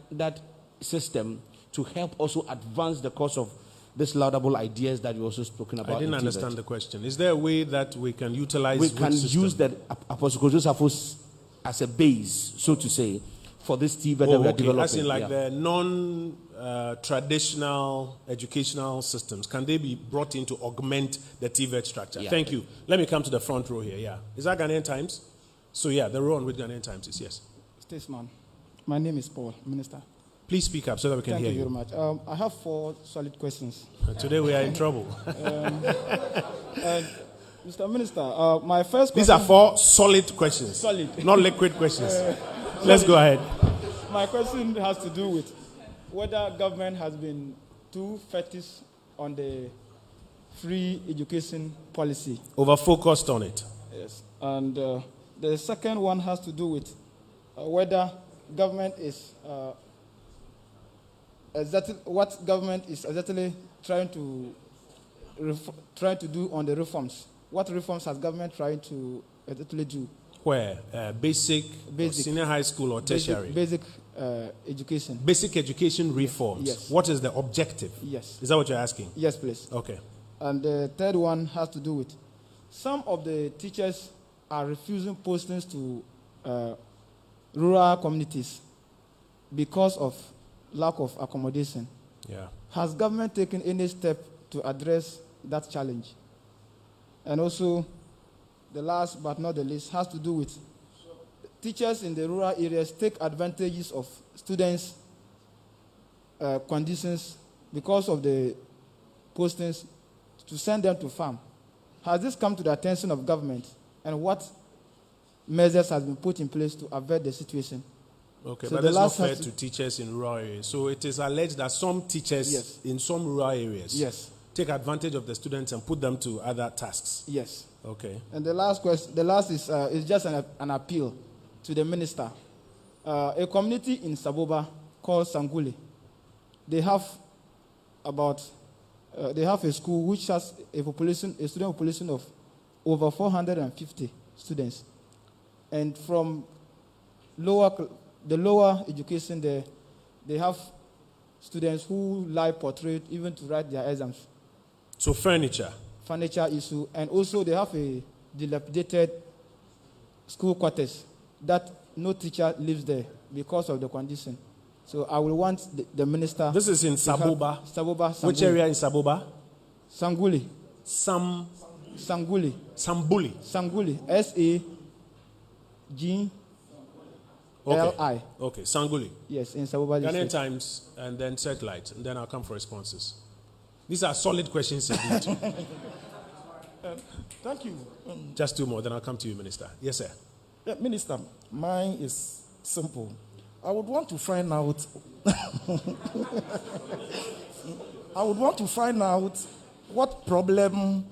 system to help also advance the cause of these laudable ideas that you also spoken about? I didn't understand the question. Is there a way that we can utilize? We can use that Apostle Kojo as a base, so to say, for this TVET that we are developing. As in like the non-traditional educational systems, can they be brought in to augment the TVET structure? Thank you. Let me come to the front row here. Yeah. Is that Ghanaian Times? So the row on with Ghanaian Times is yes. Statesman. My name is Paul, Minister. Please speak up so that we can hear you. Thank you very much. I have 4 solid questions. Today we are in trouble. Mr. Minister, my first question... These are 4 solid questions. Solid. Not liquid questions. Let's go ahead. My question has to do with whether government has been too fetish on the free education policy. Over-focused on it. Yes. And the second one has to do with whether government is what government is exactly trying to do on the reforms. What reforms has government tried to exactly do? Where? Basic, senior high school, or tertiary? Basic education. Basic education reforms. Yes. What is the objective? Yes. Is that what you're asking? Yes, please. Okay. And the third one has to do with some of the teachers are refusing postings to rural communities because of lack of accommodation. Yeah. Has government taken any step to address that challenge? And also, the last but not the least has to do with teachers in the rural areas take advantages of students' conditions because of the postings to send them to farm. Has this come to the attention of government, and what measures has been put in place to avert the situation? Okay, so but that's not fair to teachers in rural areas. So it is alleged that some teachers in some rural areas take advantage of the students and put them to other tasks. Yes. Okay. And the last is just an appeal to the minister. A community in Saboba called Sanguli, they have a school which has a student population of over 450 students, and from the lower education there, they have students who lie portrait even to write their exams. So furniture issue, and also they have a dilapidated school quarters that no teacher lives there because of the condition. So I will want the minister. This is in Saboba. Sanguli. Which area in Saboba? Sanguli. Sanguli. Sanguli. SAGLI. Okay, Sanguli. Yes, in Saboba. Ghanaian Times, and then Satellite, and then I'll come for responses. These are solid questions indeed. Thank you. Just 2 more, then I'll come to you, Minister. Yes, sir. Minister, mine is simple. I would want to find out. What problem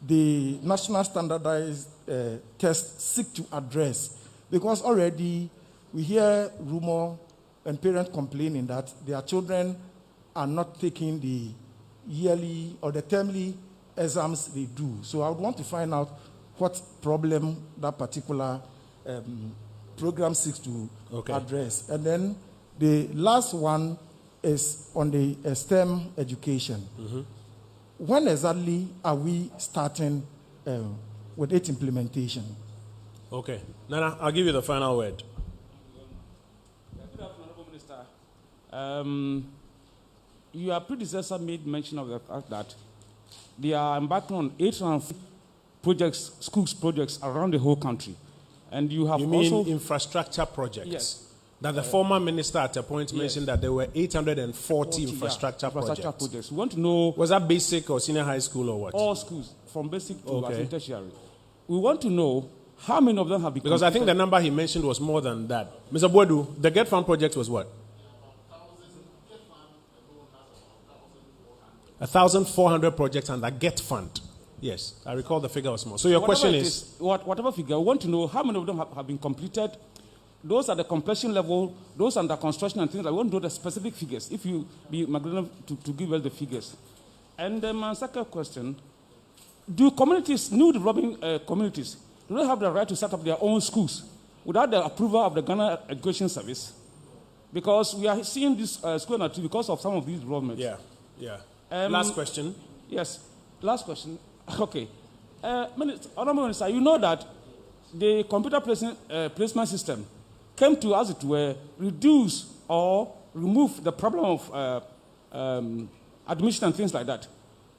the national standardized test seek to address, because already we hear rumor and parents complaining that their children are not taking the yearly or the termly exams they do. So I would want to find out what problem that particular program seeks to address. And then the last one is on the STEM education. Mm-hmm. When exactly are we starting with its implementation? Okay. Nana, I'll give you the final word. Good afternoon, Minister. Your predecessor made mention of the fact that they are embarking on 8 projects, schools projects around the whole country. And you have mean infrastructure projects? Yes. That the former minister at a point mentioned that there were 840 infrastructure projects. We want to know... Was that basic or senior high school or what? All schools, from basic to tertiary. We want to know how many of them have been... Because I think the number he mentioned was more than that. Mr. Boadu, the Get Fund project was what? 1,400 projects under Get Fund. Yes, I recall the figure was more. So your question is... Whatever figure, we want to know how many of them have been completed. Those at the completion level, those under construction and things. I want to know the specific figures, if you be magnificent to give us the figures. And my second question, do communities, new developing communities, do they have the right to set up their own schools without the approval of the Ghana Education Service? Because we are seeing this school and because of some of these developments. Last question. Yes, last question. Okay. Honorable Minister, you know that the computer placement system came to, as it were, reduce or remove the problem of admission and things like that.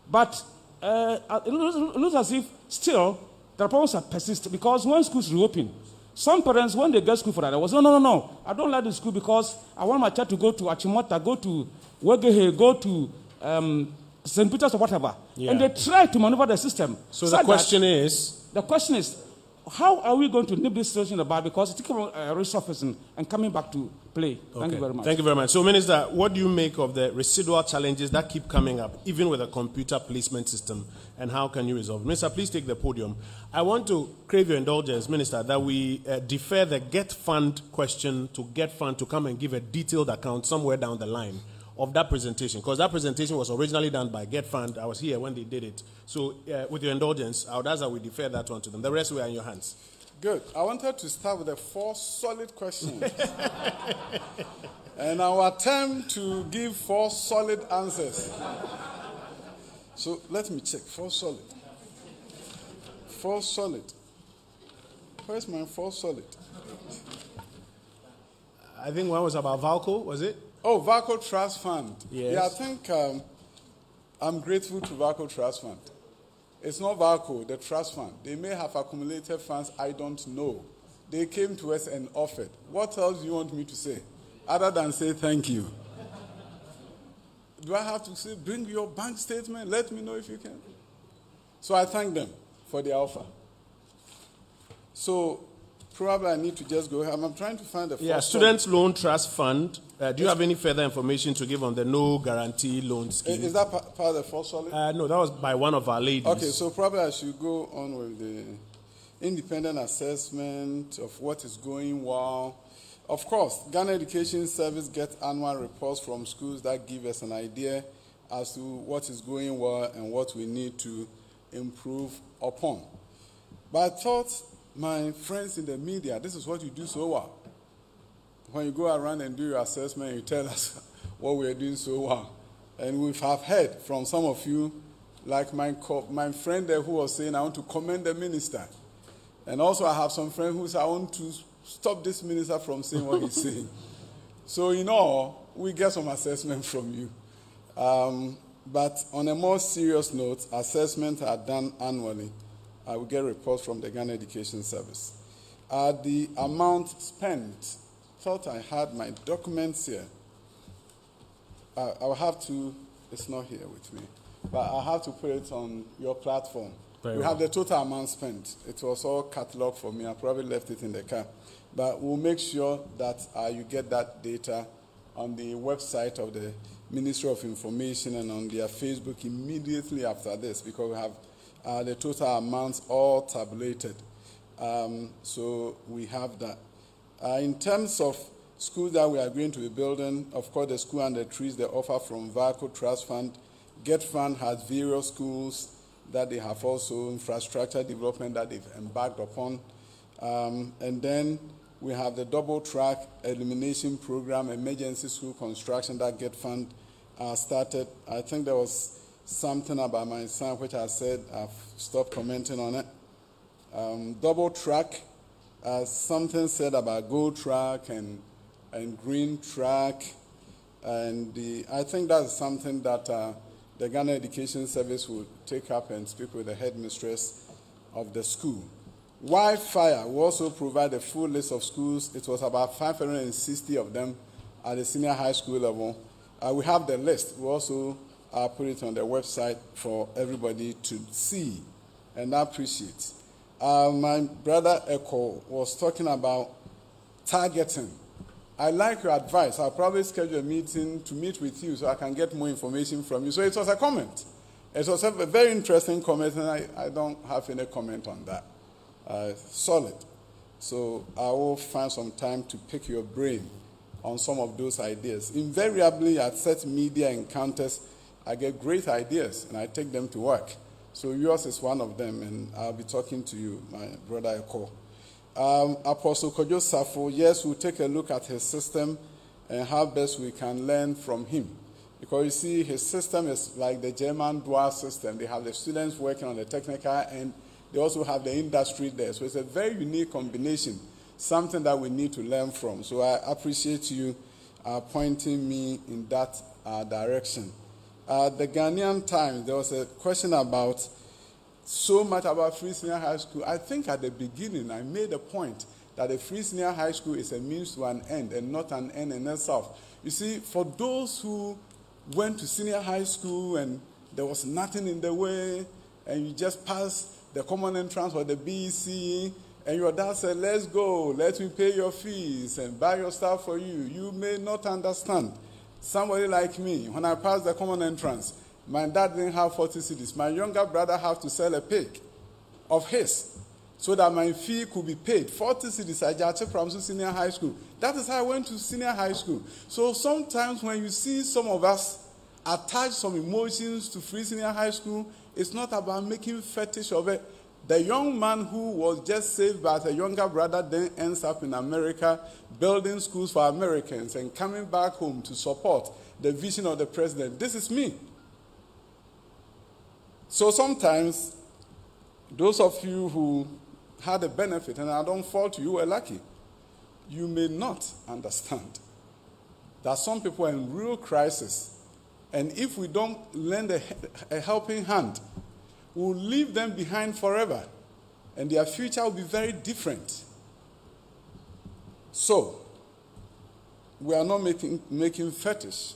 But it looks as if still the problems are persist because when schools reopen, some parents, when they get school for that, they was, no, I don't like the school because I want my child to go to Achimota, go to Wegehe, go to St. Peter's or whatever. And they try to maneuver the system. So the question is? The question is, how are we going to nip this situation in the bud because it's resurfacing and coming back to play? Thank you very much. Thank you very much. So, Minister, what do you make of the residual challenges that keep coming up, even with a computer placement system, and how can you resolve? Minister, please take the podium. I want to crave your indulgence, Minister, that we defer the Get Fund question to Get Fund to come and give a detailed account somewhere down the line of that presentation, because that presentation was originally done by Get Fund. I was here when they did it. So with your indulgence, I would ask that we defer that one to them. The rest were in your hands. Good. I wanted to start with the 4 solid questions. And I will attempt to give 4 solid answers. So let me check. 4 solid. 4 solid. Where's my 4 solid? I think one was about Valco, was it? Oh, Valco Trust Fund. Yes. Yeah, I think I'm grateful to Valco Trust Fund. It's not Valco, the trust fund. They may have accumulated funds, I don't know. They came to us and offered. What else do you want me to say? Other than say thank you. Do I have to say, bring your bank statement? Let me know if you can. So I thank them for their offer. So probably I need to just go. I'm trying to find the Students Loan Trust Fund. Do you have any further information to give on the no guarantee loan scheme? Is that part of the 4 solid? No, that was by one of our ladies. Okay, so probably I should go on with the independent assessment of what is going well. Of course, Ghana Education Service gets annual reports from schools that give us an idea as to what is going well and what we need to improve upon. But I thought, my friends in the media, this is what you do so well. When you go around and do your assessment, you tell us what we are doing so well. And we have heard from some of you, like my friend there who was saying, I want to commend the minister. And also I have some friends who say, I want to stop this minister from saying what he's saying. So, we get some assessment from you. But on a more serious note, assessments are done annually. I will get reports from the Ghana Education Service. The amount spent, thought I had my documents here. I'll have to, it's not here with me, but I'll have to put it on your platform. We have the total amount spent. It was all cataloged for me. I probably left it in the car. But we'll make sure that you get that data on the website of the Ministry of Information and on their Facebook immediately after this, because we have the total amounts all tabulated. So we have that. In terms of schools that we are going to be building, of course, the school and the trees, the offer from Valco Trust Fund. Get Fund has various schools that they have also infrastructure development that they've embarked upon. And then we have the double track elimination program, emergency school construction that Get Fund started. I think there was something about my son which I said I've stopped commenting on it. Double track, something said about gold track and green track. And I think that's something that the Ghana Education Service will take up and speak with the headmistress of the school. Wi-Fi will also provide a full list of schools. It was about 560 of them at the senior high school level. We have the list. We also put it on the website for everybody to see and appreciate. My brother Echo was talking about targeting. I like your advice. I'll probably schedule a meeting to meet with you so I can get more information from you. So it was a comment. It was a very interesting comment, and I don't have any comment on that. Solid. So I will find some time to pick your brain on some of those ideas. Invariably, at such media encounters, I get great ideas, and I take them to work. So yours is one of them, and I'll be talking to you, my brother Eko. Apostle Kojo Safo, yes, we'll take a look at his system and how best we can learn from him. Because you see, his system is like the German dual system. They have the students working on the technical, and they also have the industry there. So it's a very unique combination, something that we need to learn from. So I appreciate you pointing me in that direction. The Ghanaian Times, there was a question about so much about Free Senior High School. I think at the beginning I made a point that a Free Senior High School is a means to an end and not an end in itself. You see, for those who went to senior high school and there was nothing in the way and you just passed the common entrance or the BEC and your dad said, let's go, let me pay your fees and buy your stuff for you. You may not understand. Somebody like me, when I passed the common entrance, my dad didn't have 40 cedis. My younger brother had to sell a pig of his so that my fee could be paid. 40 cedis, I just from senior high school. That is how I went to senior high school. So sometimes when you see some of us attach some emotions to Free Senior High School, it's not about making fetish of it. The young man who was just saved by a younger brother then ends up in America building schools for Americans and coming back home to support the vision of the president. This is me. So sometimes, those of you who had a benefit, and I don't fault you, were lucky, you may not understand that some people are in real crisis, and if we don't lend a helping hand, we'll leave them behind forever, and their future will be very different. So, we are not making fetish.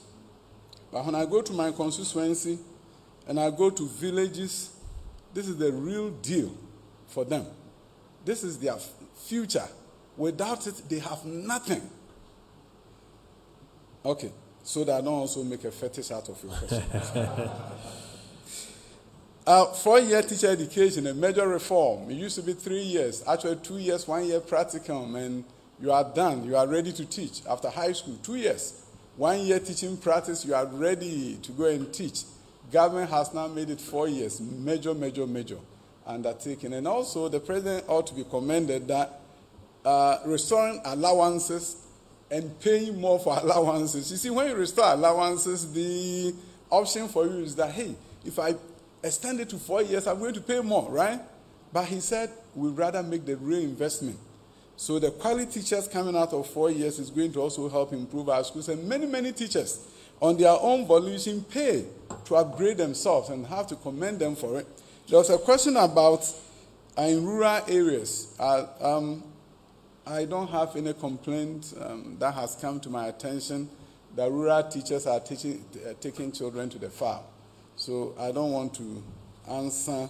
But when I go to my constituency and I go to villages, this is the real deal for them. This is their future. Without it, they have nothing. Okay, so that I don't also make a fetish out of your question. 4-year teacher education, a major reform. It used to be 3 years, actually 2 years, 1 year practicum, and you are done. You are ready to teach. After high school, 2 years, 1 year teaching practice, you are ready to go and teach. Government has now made it 4 years, major undertaking. And also, the president ought to be commended that restoring allowances and paying more for allowances. You see, when you restore allowances, the option for you is that, hey, if I extend it to 4 years, I'm going to pay more, right? But he said, we'd rather make the real investment. So the quality teachers coming out of 4 years is going to also help improve our schools. And many teachers, on their own volition, pay to upgrade themselves, and have to commend them for it. There was a question about in rural areas. I don't have any complaint that has come to my attention that rural teachers are taking children to the farm. So I don't want to answer.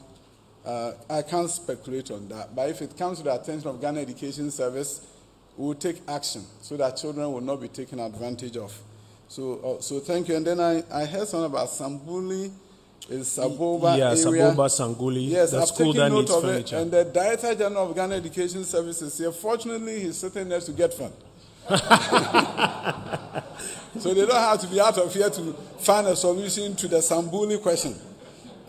I can't speculate on that. But if it comes to the attention of Ghana Education Service, we will take action so that children will not be taken advantage of. So thank you. And then I heard something about Sambuli. Is Saboba area. Saboba, Sanguli, yes, the I've school taken that note needs of furniture. it. And the Director General of Ghana Education Services here, fortunately, he's sitting there to get fund. So they don't have to be out of here to find a solution to the Sambuli question.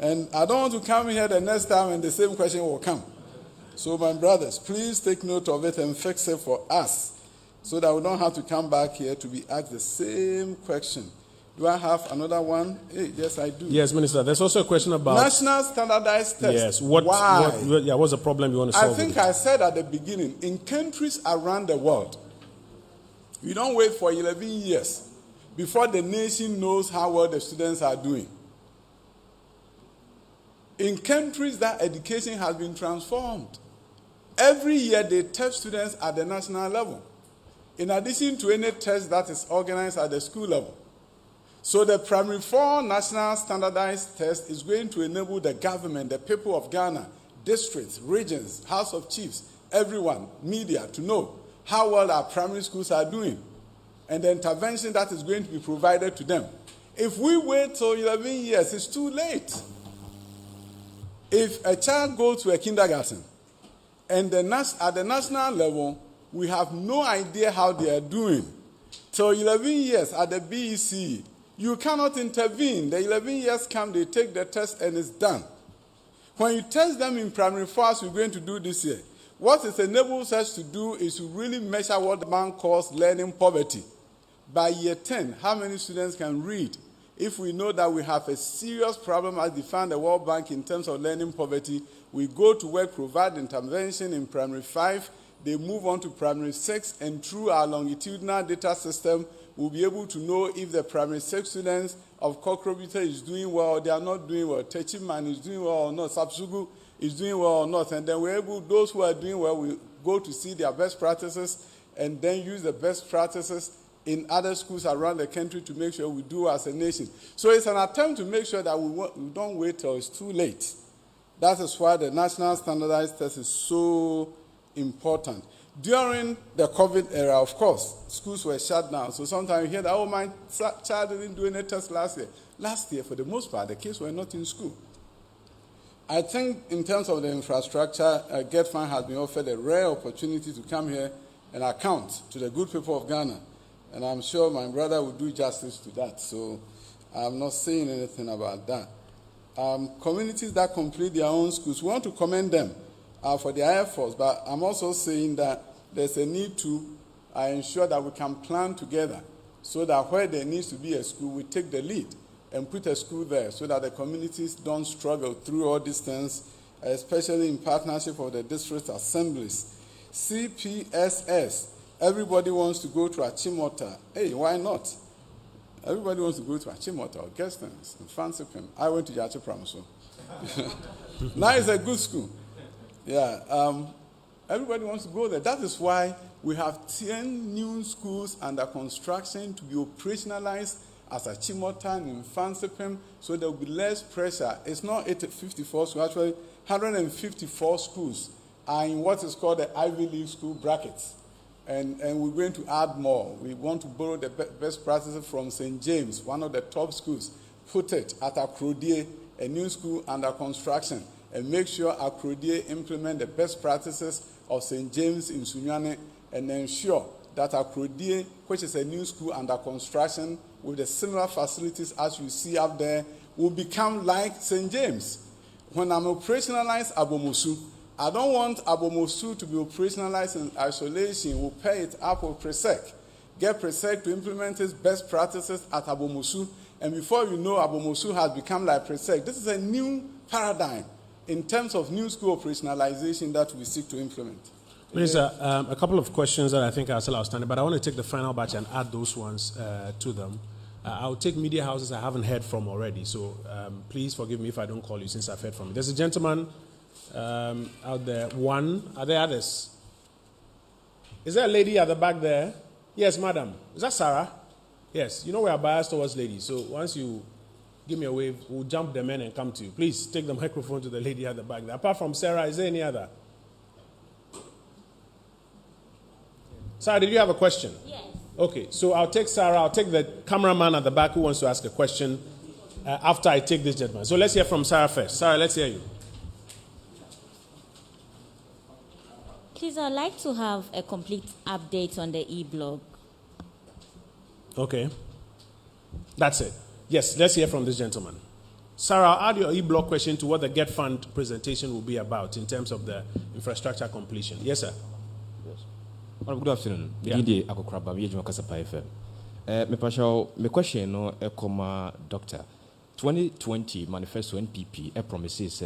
And I don't want to come here the next time and the same question will come. So my brothers, please take note of it and fix it for us so that we don't have to come back here to be asked the same question. Do I have another one? Hey, yes, I do. Yes, Minister. There's also a question about national standardized test. Yes. Why? What's the problem you want to solve? I think I said at the beginning, in countries around the world, you don't wait for 11 years before the nation knows how well the students are doing. In countries that education has been transformed, Every year they test students at the national level, in addition to any test that is organized at the school level. So the Primary 4 National Standardized Test is going to enable the government, the people of Ghana, districts, regions, House of Chiefs, everyone, media, to know how well our primary schools are doing and the intervention that is going to be provided to them. If we wait till 11 years, it's too late. If a child goes to a kindergarten and at the national level, we have no idea how they are doing, till 11 years at the BEC, you cannot intervene. The 11 years come, they take the test and it's done. When you test them in primary 4, as we're going to do this year, what it enables us to do is to really measure what the man calls learning poverty. By year 10, how many students can read? If we know that we have a serious problem as defined the World Bank in terms of learning poverty, we go to work, provide intervention in primary 5, they move on to primary 6, and through our longitudinal data system, we'll be able to know if the primary 6 students of Kokrobita is doing well or they are not doing well, Techiman is doing well or not, Sapsugu is doing well or not, and then we're able, those who are doing well, we go to see their best practices and then use the best practices in other schools around the country to make sure we do as a nation. So it's an attempt to make sure that we don't wait till it's too late. That is why the National Standardized Test is so important. During the COVID era, of course, schools were shut down. So sometimes you hear that, oh, my child didn't do any test last year. Last year, for the most part, the kids were not in school. I think in terms of the infrastructure, GetFund has been offered a rare opportunity to come here and account to the good people of Ghana. And I'm sure my brother will do justice to that. So I'm not saying anything about that. Communities that complete their own schools, we want to commend them for their efforts, but I'm also saying that there's a need to ensure that we can plan together so that where there needs to be a school, we take the lead and put a school there so that the communities don't struggle through all these things, especially in partnership with the district assemblies. CPSS, everybody wants to go to Achimota. Hey, why not? Everybody wants to go to Achimota or Gestons and Fansipim. I went to Yachi Pramso. Now it's a good school. Yeah, everybody wants to go there. That is why we have 10 new schools under construction to be operationalized as Achimota and Fansipim, so there will be less pressure. It's not 54 schools, actually 154 schools are in what is called the Ivy League school brackets. And we're going to add more. We want to borrow the best practices from St. James, one of the top schools, put it at Akrodie, a new school under construction, and make sure Akrodie implement the best practices of St. James in Sunyane and ensure that Akrodie, which is a new school under construction with the similar facilities as you see up there, will become like St. James. When I'm operationalized Abomosu, I don't want Abomosu to be operationalized in isolation. We'll pay it up with PRESEC. Get PRESEC to implement its best practices at Abomosu. And before you know, Abomosu has become like PRESEC. This is a new paradigm in terms of new school operationalization that we seek to implement. Minister, a couple of questions that I think are still outstanding, but I want to take the final batch and add those ones to them. I'll take media houses I haven't heard from already. So please forgive me if I don't call you since I've heard from you. There's a gentleman out there. One. Are there others? Is there a lady at the back there? Yes, madam. Is that Sarah? Yes. You know we are biased towards ladies. So once you give me a wave, we'll jump the men and come to you. Please take the microphone to the lady at the back there. Apart from Sarah, is there any other? Sarah, did you have a question? Yes. Okay. So I'll take Sarah. I'll take the cameraman at the back who wants to ask a question after I take this gentleman. So let's hear from Sarah first. Sarah, let's hear you. Please, I'd like to have a complete update on the e-blog. Okay. That's it. Yes, let's hear from this gentleman. Sarah, I'll add your e-blog question to what the Get Fund presentation will be about in terms of the infrastructure completion. Yes, sir. Yes. Well, good afternoon. Yeah. My question no Doctor. 2020 manifesto NPP promises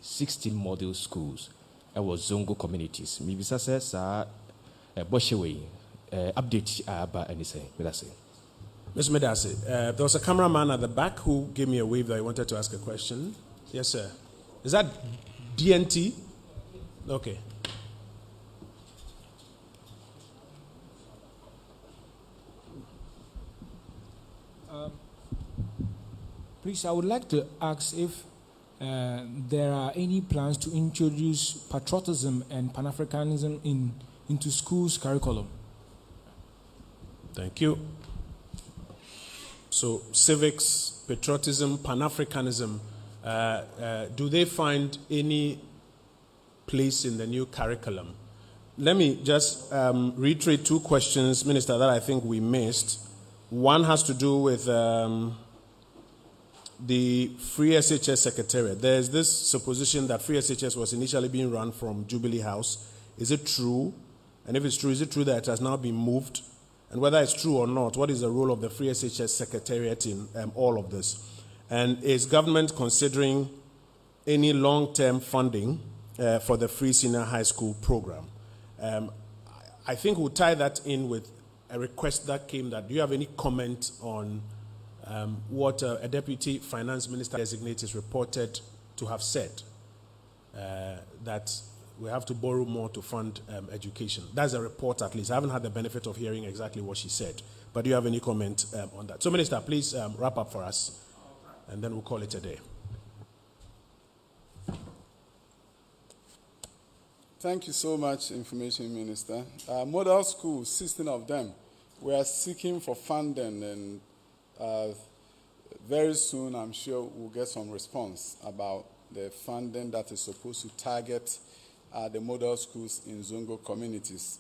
16 model schools. I was Zongo communities. Maybe says Bosheway update about anything. Ms. Medasi, there was a cameraman at the back who gave me a wave that he wanted to ask a question. Yes, sir. Is that DNT? Okay. Please, I would like to ask if there are any plans to introduce patriotism and Pan-Africanism into schools' curriculum. Thank you. So, civics, patriotism, Pan-Africanism, do they find any place in the new curriculum? Let me just reiterate two questions, Minister, that I think we missed. One has to do with the Free SHS Secretariat. There's this supposition that Free SHS was initially being run from Jubilee House. Is it true? And if it's true, is it true that it has now been moved? And whether it's true or not, what is the role of the Free SHS Secretariat in all of this? And is government considering any long-term funding for the Free Senior High School program? I think we'll tie that in with a request that came that, do you have any comment on what a Deputy Finance Minister designate is reported to have said, that we have to borrow more to fund education. That's a report, at least. I haven't had the benefit of hearing exactly what she said. But do you have any comment on that? So, Minister, please wrap up for us, and then we'll call it a day. Thank you so much, Information Minister. Model schools, 16 of them, we are seeking for funding, and very soon I'm sure we'll get some response about the funding that is supposed to target the model schools in Zongo communities.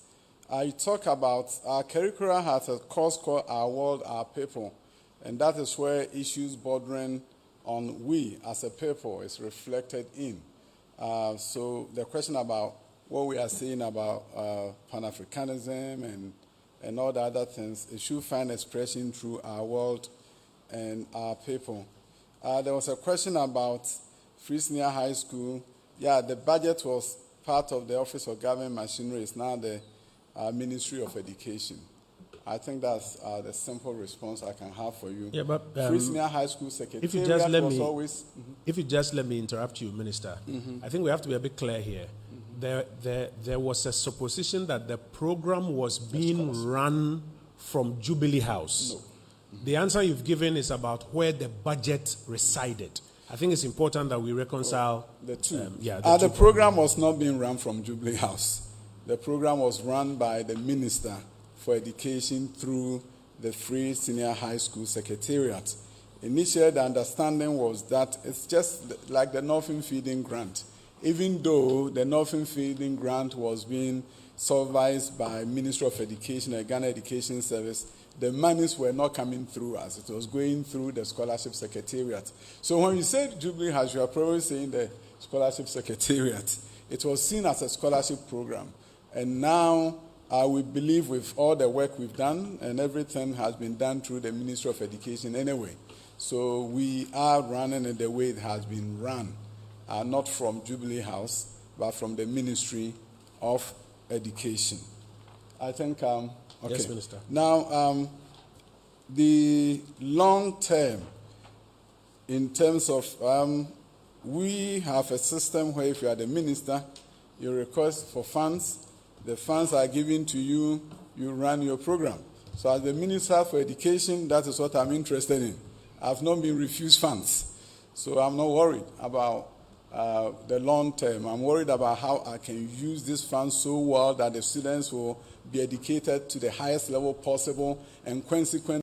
You talk about our curricula has a course called Our World, Our People, and that is where issues bordering on we as a people is reflected in. So the question about what we are saying about Pan-Africanism and all the other things, it should find expression through Our World and Our People. There was a question about Free Senior High School. Yeah, the budget was part of the Office of Government Machinery. It's now the Ministry of Education. I think that's the simple response I can have for you. Yeah, but Free Senior High School Secretariat if you just let was me, always... If you just let me interrupt you, Minister, I think we have to be a bit clear here. There was a supposition that the program was being run from Jubilee House. No. The answer you've given is about where the budget resided. I think it's important that we reconcile the two. The program was not being run from Jubilee House. The program was run by the Minister for Education through the Free Senior High School Secretariat. Initially, the understanding was that it's just like the Northern Feeding Grant. Even though the Northern Feeding Grant was being supervised by Ministry of Education and Ghana Education Service, the monies were not coming through us. It was going through the Scholarship Secretariat. So when you said Jubilee House, you are probably saying the Scholarship Secretariat. It was seen as a scholarship program. And now we believe with all the work we've done, and everything has been done through the Ministry of Education anyway. So we are running it the way it has been run. Not from Jubilee House, but from the Ministry of Education. I think, okay. Yes, Minister. Now, the long term, in terms of, we have a system where if you are the minister, you request for funds, the funds are given to you, you run your program. So as the Minister for Education, that is what I'm interested in. I've not been refused funds. So I'm not worried about the long term. I'm worried about how I can use this fund so well that the students will be educated to the highest level possible, and consequently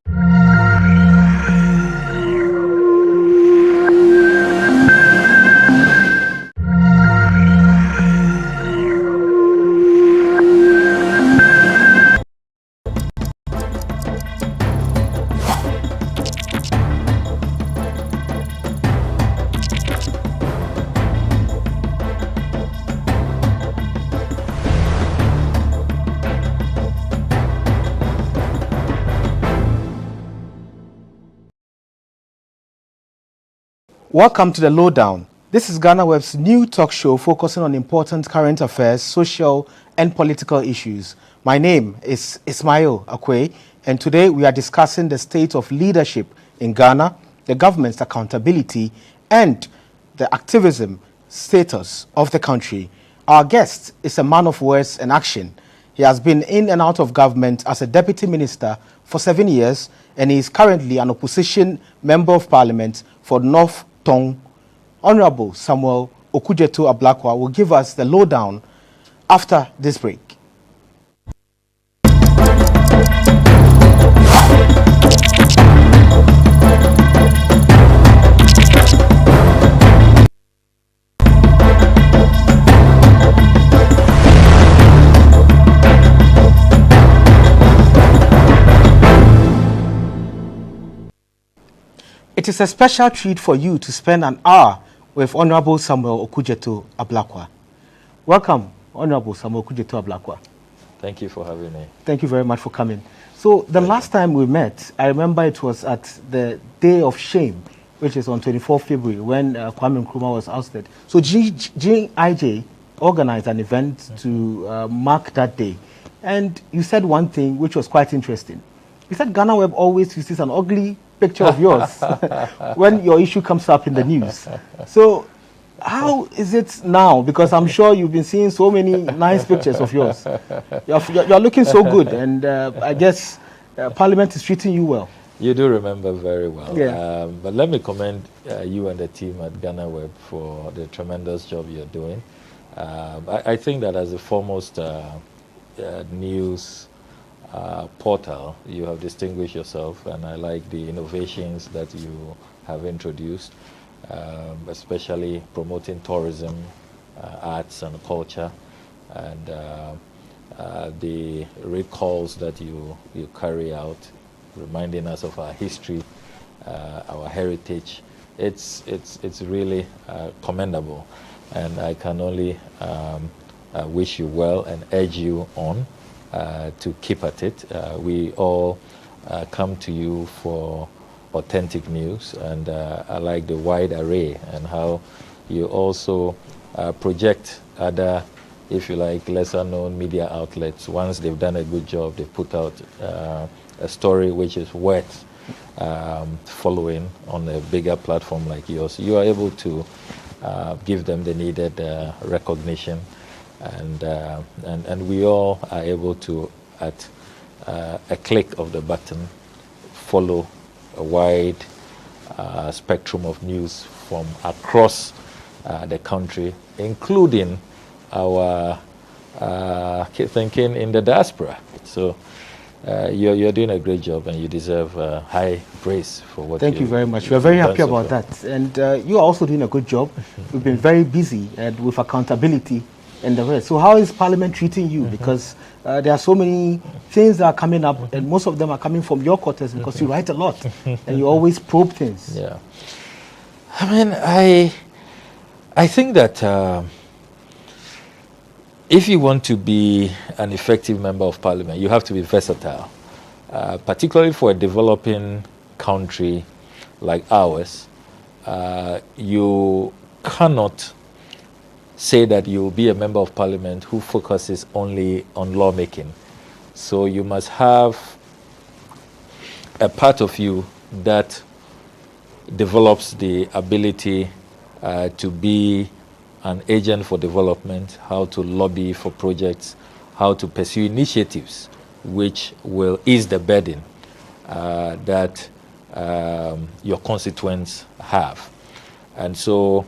Welcome to the Lowdown. This is GhanaWeb's new talk show focusing on important current affairs, social and political issues. My name is Ismail Akwe, and today we are discussing the state of leadership in Ghana, the government's accountability, and the activism status of the country. Our guest is a man of words and action. He has been in and out of government as a deputy minister for 7 years, and he is currently an opposition member of parliament for North Tong. Honorable Samuel Okudzeto-Ablakwa will give us the lowdown after this break. It is a special treat for you to spend an hour with Honorable Samuel Okudzeto-Ablakwa. Welcome, Honorable Samuel Okudzeto-Ablakwa. Thank you for having me. Thank you very much for coming. So the last time we met, I remember it was at the Day of Shame, which is on 24 February when Kwame Nkrumah was ousted. So GIJ organized an event to mark that day. And you said one thing which was quite interesting. You said GhanaWeb always uses an ugly picture of yours when your issue comes up in the news. So how is it now? Because I'm sure you've been seeing so many nice pictures of yours. You're looking so good, and I guess Parliament is treating you well. You do remember very well. Yeah. But let me commend you and the team at GhanaWeb for the tremendous job you're doing. I think that as the foremost news portal, you have distinguished yourself, and I like the innovations that you have introduced, especially promoting tourism, arts and culture, and the recalls that you carry out, reminding us of our history, our heritage. It's really commendable, and I can only wish you well and urge you on to keep at it. We all come to you for authentic news, and I like the wide array and how you also project other, if you like, lesser known media outlets. Once they've done a good job, they put out a story which is worth following on a bigger platform like yours. You are able to give them the needed recognition, and we all are able to, at a click of the button, follow a wide spectrum of news from across the country, including our thinking in the diaspora. So you're doing a great job, and you deserve high praise for what Thank you very much. We're very happy about that. And you are also doing a good job. We've been very busy and with accountability and the rest. So how is Parliament treating you? Because there are so many things that are coming up, and most of them are coming from your quarters because you write a lot and you always probe things. Yeah. I mean, I think that if you want to be an effective member of Parliament, you have to be versatile, particularly for a developing country like ours. You cannot say that you will be a member of Parliament who focuses only on lawmaking. So you must have a part of you that develops the ability to be an agent for development, how to lobby for projects, how to pursue initiatives which will ease the burden that your constituents have. And so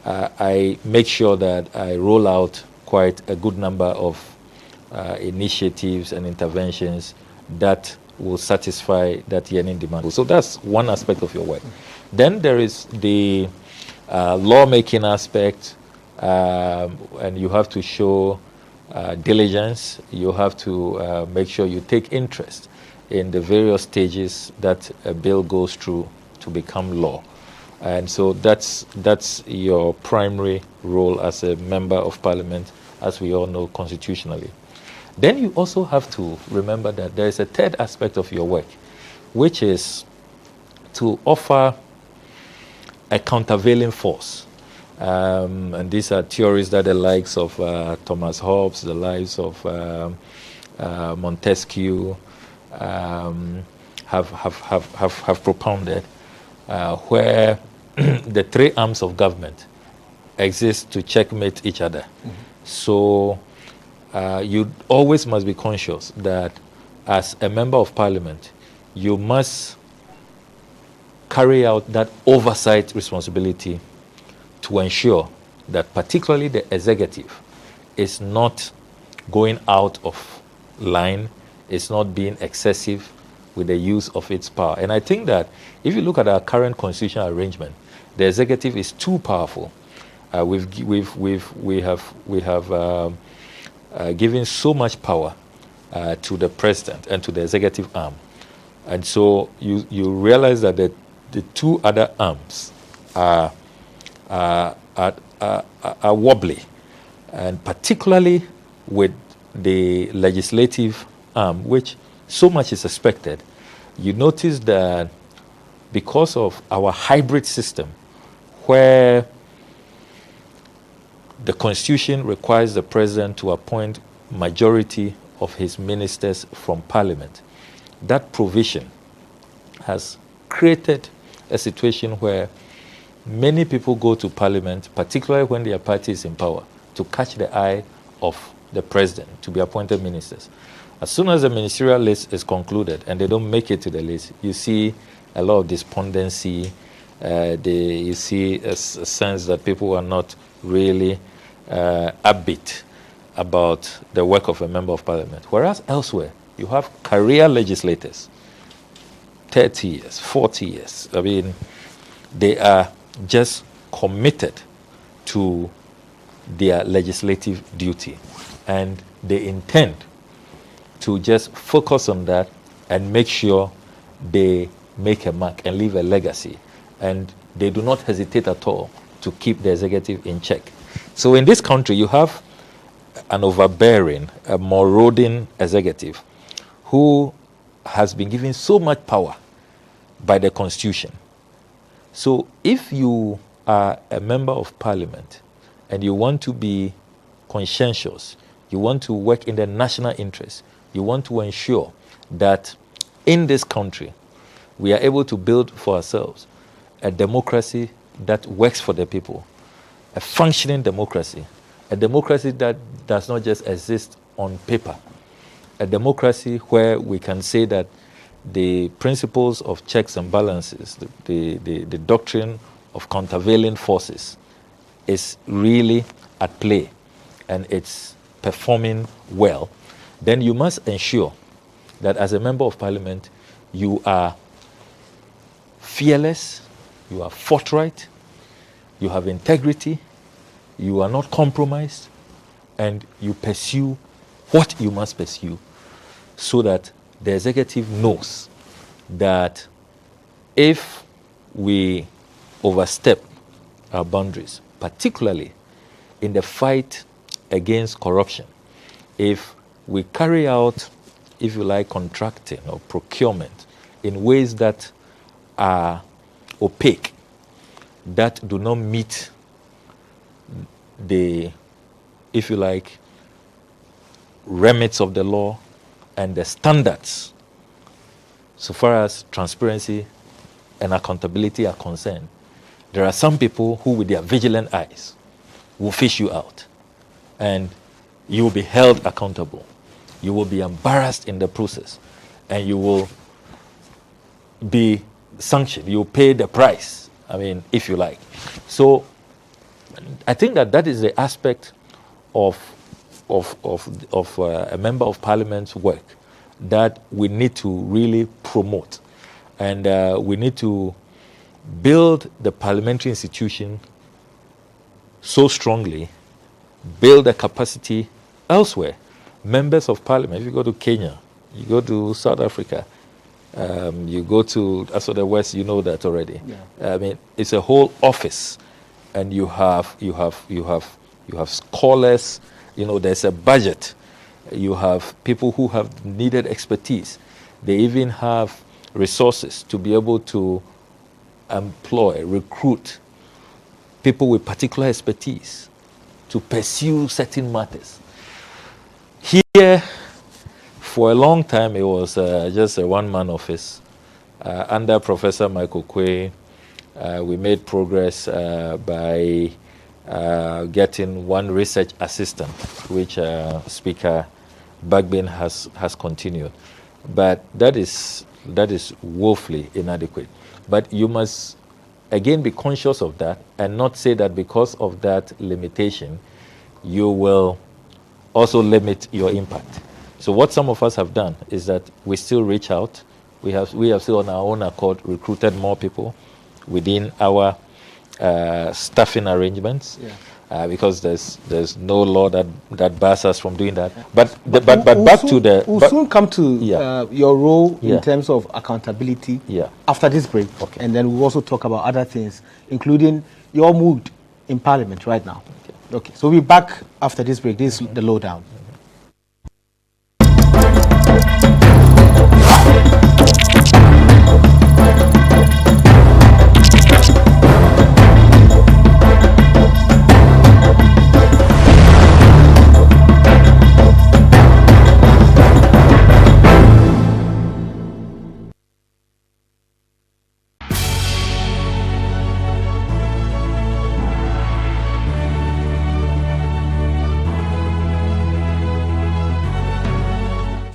I make sure that I roll out quite a good number of initiatives and interventions that will satisfy that yearning demand. So that's one aspect of your work. Then there is the lawmaking aspect, and you have to show diligence. You have to make sure you take interest in the various stages that a bill goes through to become law. And so that's your primary role as a member of Parliament, as we all know constitutionally. Then you also have to remember that there is a third aspect of your work, which is to offer a countervailing force. And these are theories that the likes of Thomas Hobbes, the likes of Montesquieu have propounded, where the three arms of government exist to checkmate each other. So you always must be conscious that as a member of parliament, you must carry out that oversight responsibility to ensure that particularly the executive is not going out of line, is not being excessive with the use of its power. And I think that if you look at our current constitutional arrangement, the executive is too powerful. We have given so much power to the president and to the executive arm. And so you realize that the two other arms are wobbly, and particularly with the legislative arm, which so much is expected. You notice that because of our hybrid system, where the Constitution requires the president to appoint majority of his ministers from parliament, that provision has created a situation where many people go to parliament, particularly when their party is in power, to catch the eye of the president, to be appointed ministers. As soon as the ministerial list is concluded and they don't make it to the list, you see a lot of despondency. You see a sense that people are not really upbeat about the work of a member of parliament. Whereas elsewhere, you have career legislators, 30 years, 40 years. I mean, they are just committed to their legislative duty, and they intend to just focus on that and make sure they make a mark and leave a legacy. And they do not hesitate at all to keep the executive in check. So in this country, you have an overbearing, a marauding executive who has been given so much power by the Constitution. So if you are a member of parliament and you want to be conscientious, you want to work in the national interest, you want to ensure that in this country we are able to build for ourselves a democracy that works for the people, a functioning democracy, a democracy that does not just exist on paper, a democracy where we can say that the principles of checks and balances, the doctrine of countervailing forces is really at play and it's performing well, then you must ensure that as a member of parliament, you are fearless, you are forthright, you have integrity, you are not compromised, and you pursue what you must pursue so that the executive knows that if we overstep our boundaries, particularly in the fight against corruption, if we carry out, if you like, contracting or procurement in ways that are opaque, that do not meet the, if you like, remits of the law and the standards so far as transparency and accountability are concerned, there are some people who with their vigilant eyes will fish you out and you will be held accountable. You will be embarrassed in the process and you will be sanctioned. You will pay the price, I mean, if you like. So I think that is the aspect of a member of parliament's work that we need to really promote. And we need to build the parliamentary institution so strongly, build a capacity elsewhere. Members of parliament, if you go to Kenya, you go to South Africa, you go to the West, you know that already. Yeah. I mean, it's a whole office, and you have scholars. You know, there's a budget. You have people who have needed expertise. They even have resources to be able to employ, recruit people with particular expertise to pursue certain matters. Here, for a long time, it was just a one-man office. Under Professor Michael Quay, we made progress by getting one research assistant, which Speaker Bagbin has continued. But that is woefully inadequate. But you must, again, be conscious of that and not say that because of that limitation, you will also limit your impact. So what some of us have done is that we still reach out. We have still on our own accord recruited more people within our staffing arrangements. Yeah. Because there's no law that bars us from doing that. But back to the... We'll soon come to your role in terms of accountability after this break. Okay. And then we'll also talk about other things, including your mood in Parliament right now. Okay. So we'll be back after this break. This is the lowdown.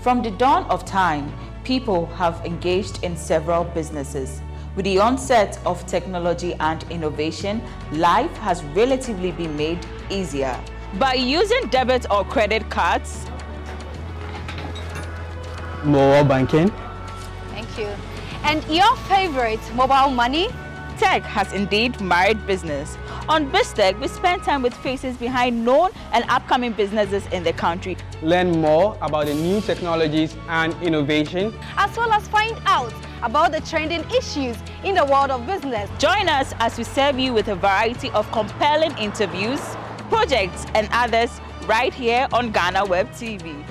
From the dawn of time, people have engaged in several businesses. With the onset of technology and innovation, life has relatively been made easier. By using debit or credit cards, Mobile banking. Thank you. And your favorite, mobile money? tech has indeed married business. On BizTech, we spend time with faces behind known and upcoming businesses in the country. Learn more about the new technologies and innovation, as well as find out about the trending issues in the world of business. Join us as we serve you with a variety of compelling interviews, projects and others right here on GhanaWeb TV.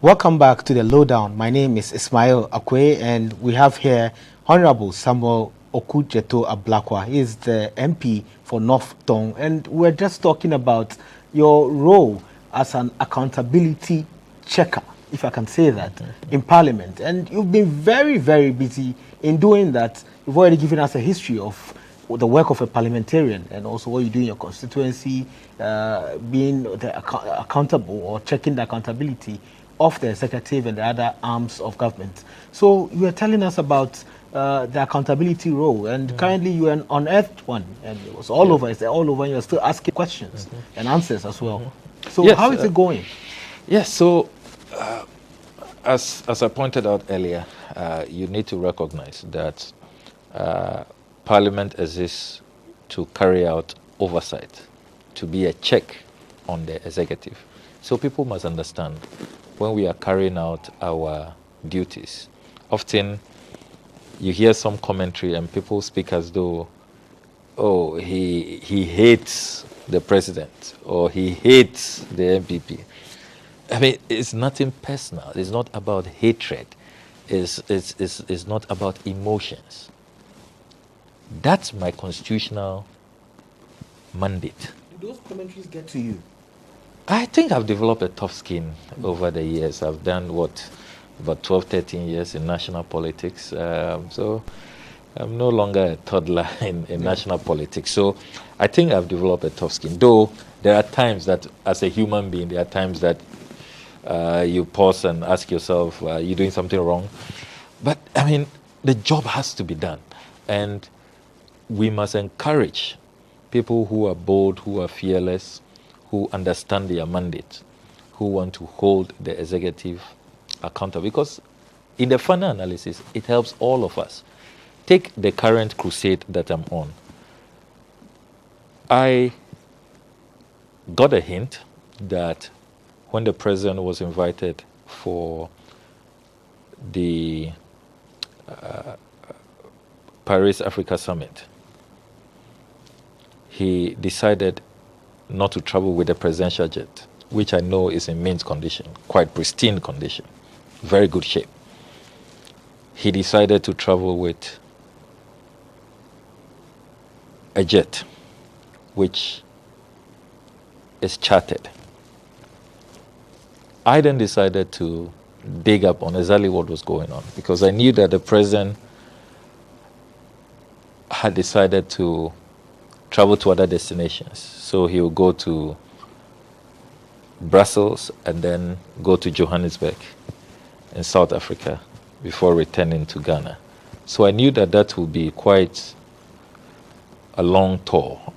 Welcome back to the Lowdown. My name is Ismail Akwe, and we have here Honorable Samuel Okujeto Ablakwa. He is the MP for North Tong, and we're just talking about your role as an accountability checker, if I can say that, in Parliament. And you've been very, very busy in doing that. You've already given us a history of the work of a parliamentarian and also what you do in your constituency, being accountable or checking the accountability of the executive and the other arms of government. So you were telling us about the accountability role, and currently you are an unearthed one, and it was all over. It's all over, and you're still asking questions and answers as well. So yes, how is it going? Yes, so as I pointed out earlier, you need to recognize that Parliament exists to carry out oversight, to be a check on the executive. So people must understand, when we are carrying out our duties, often you hear some commentary and people speak as though, oh, he hates the president or he hates the MPP. I mean, it's nothing personal. It's not about hatred. It's not about emotions. That's my constitutional mandate. Do those commentaries get to you? I think I've developed a tough skin over the years. I've done, about 12, 13 years in national politics. So I'm no longer a toddler in national politics. So I think I've developed a tough skin. Though there are times that, as a human being, there are times that you pause and ask yourself, are you doing something wrong? But, I mean, the job has to be done. And we must encourage people who are bold, who are fearless, who understand their mandate, who want to hold the executive accountable. Because in the final analysis, it helps all of us. Take the current crusade that I'm on. I got a hint that when the president was invited for the Paris Africa Summit, he decided not to travel with the presidential jet, which I know is in mint condition, quite pristine condition, very good shape. He decided to travel with a jet, which is chartered. I then decided to dig up on exactly what was going on, because I knew that the president had decided to travel to other destinations. So he would go to Brussels and then go to Johannesburg in South Africa before returning to Ghana. So I knew that that would be quite a long tour, I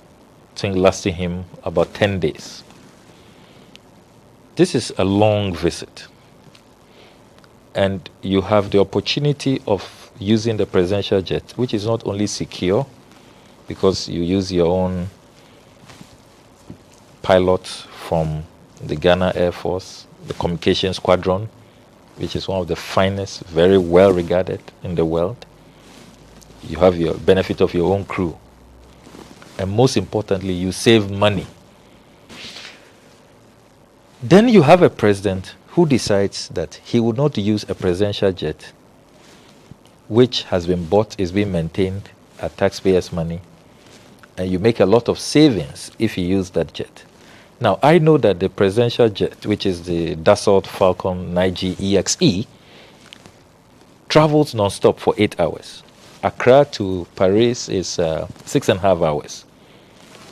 think lasting him about 10 days. This is a long visit, and you have the opportunity of using the presidential jet, which is not only secure because you use your own pilot from the Ghana Air Force, the Communication Squadron, which is one of the finest, very well regarded in the world. You have your benefit of your own crew. And most importantly, you save money. Then you have a president who decides that he would not use a presidential jet, which has been bought, is being maintained at taxpayers' money, and you make a lot of savings if you use that jet. Now, I know that the presidential jet, which is the Dassault Falcon 9G EXE, travels non-stop for 8 hours. Accra to Paris is 6.5 hours.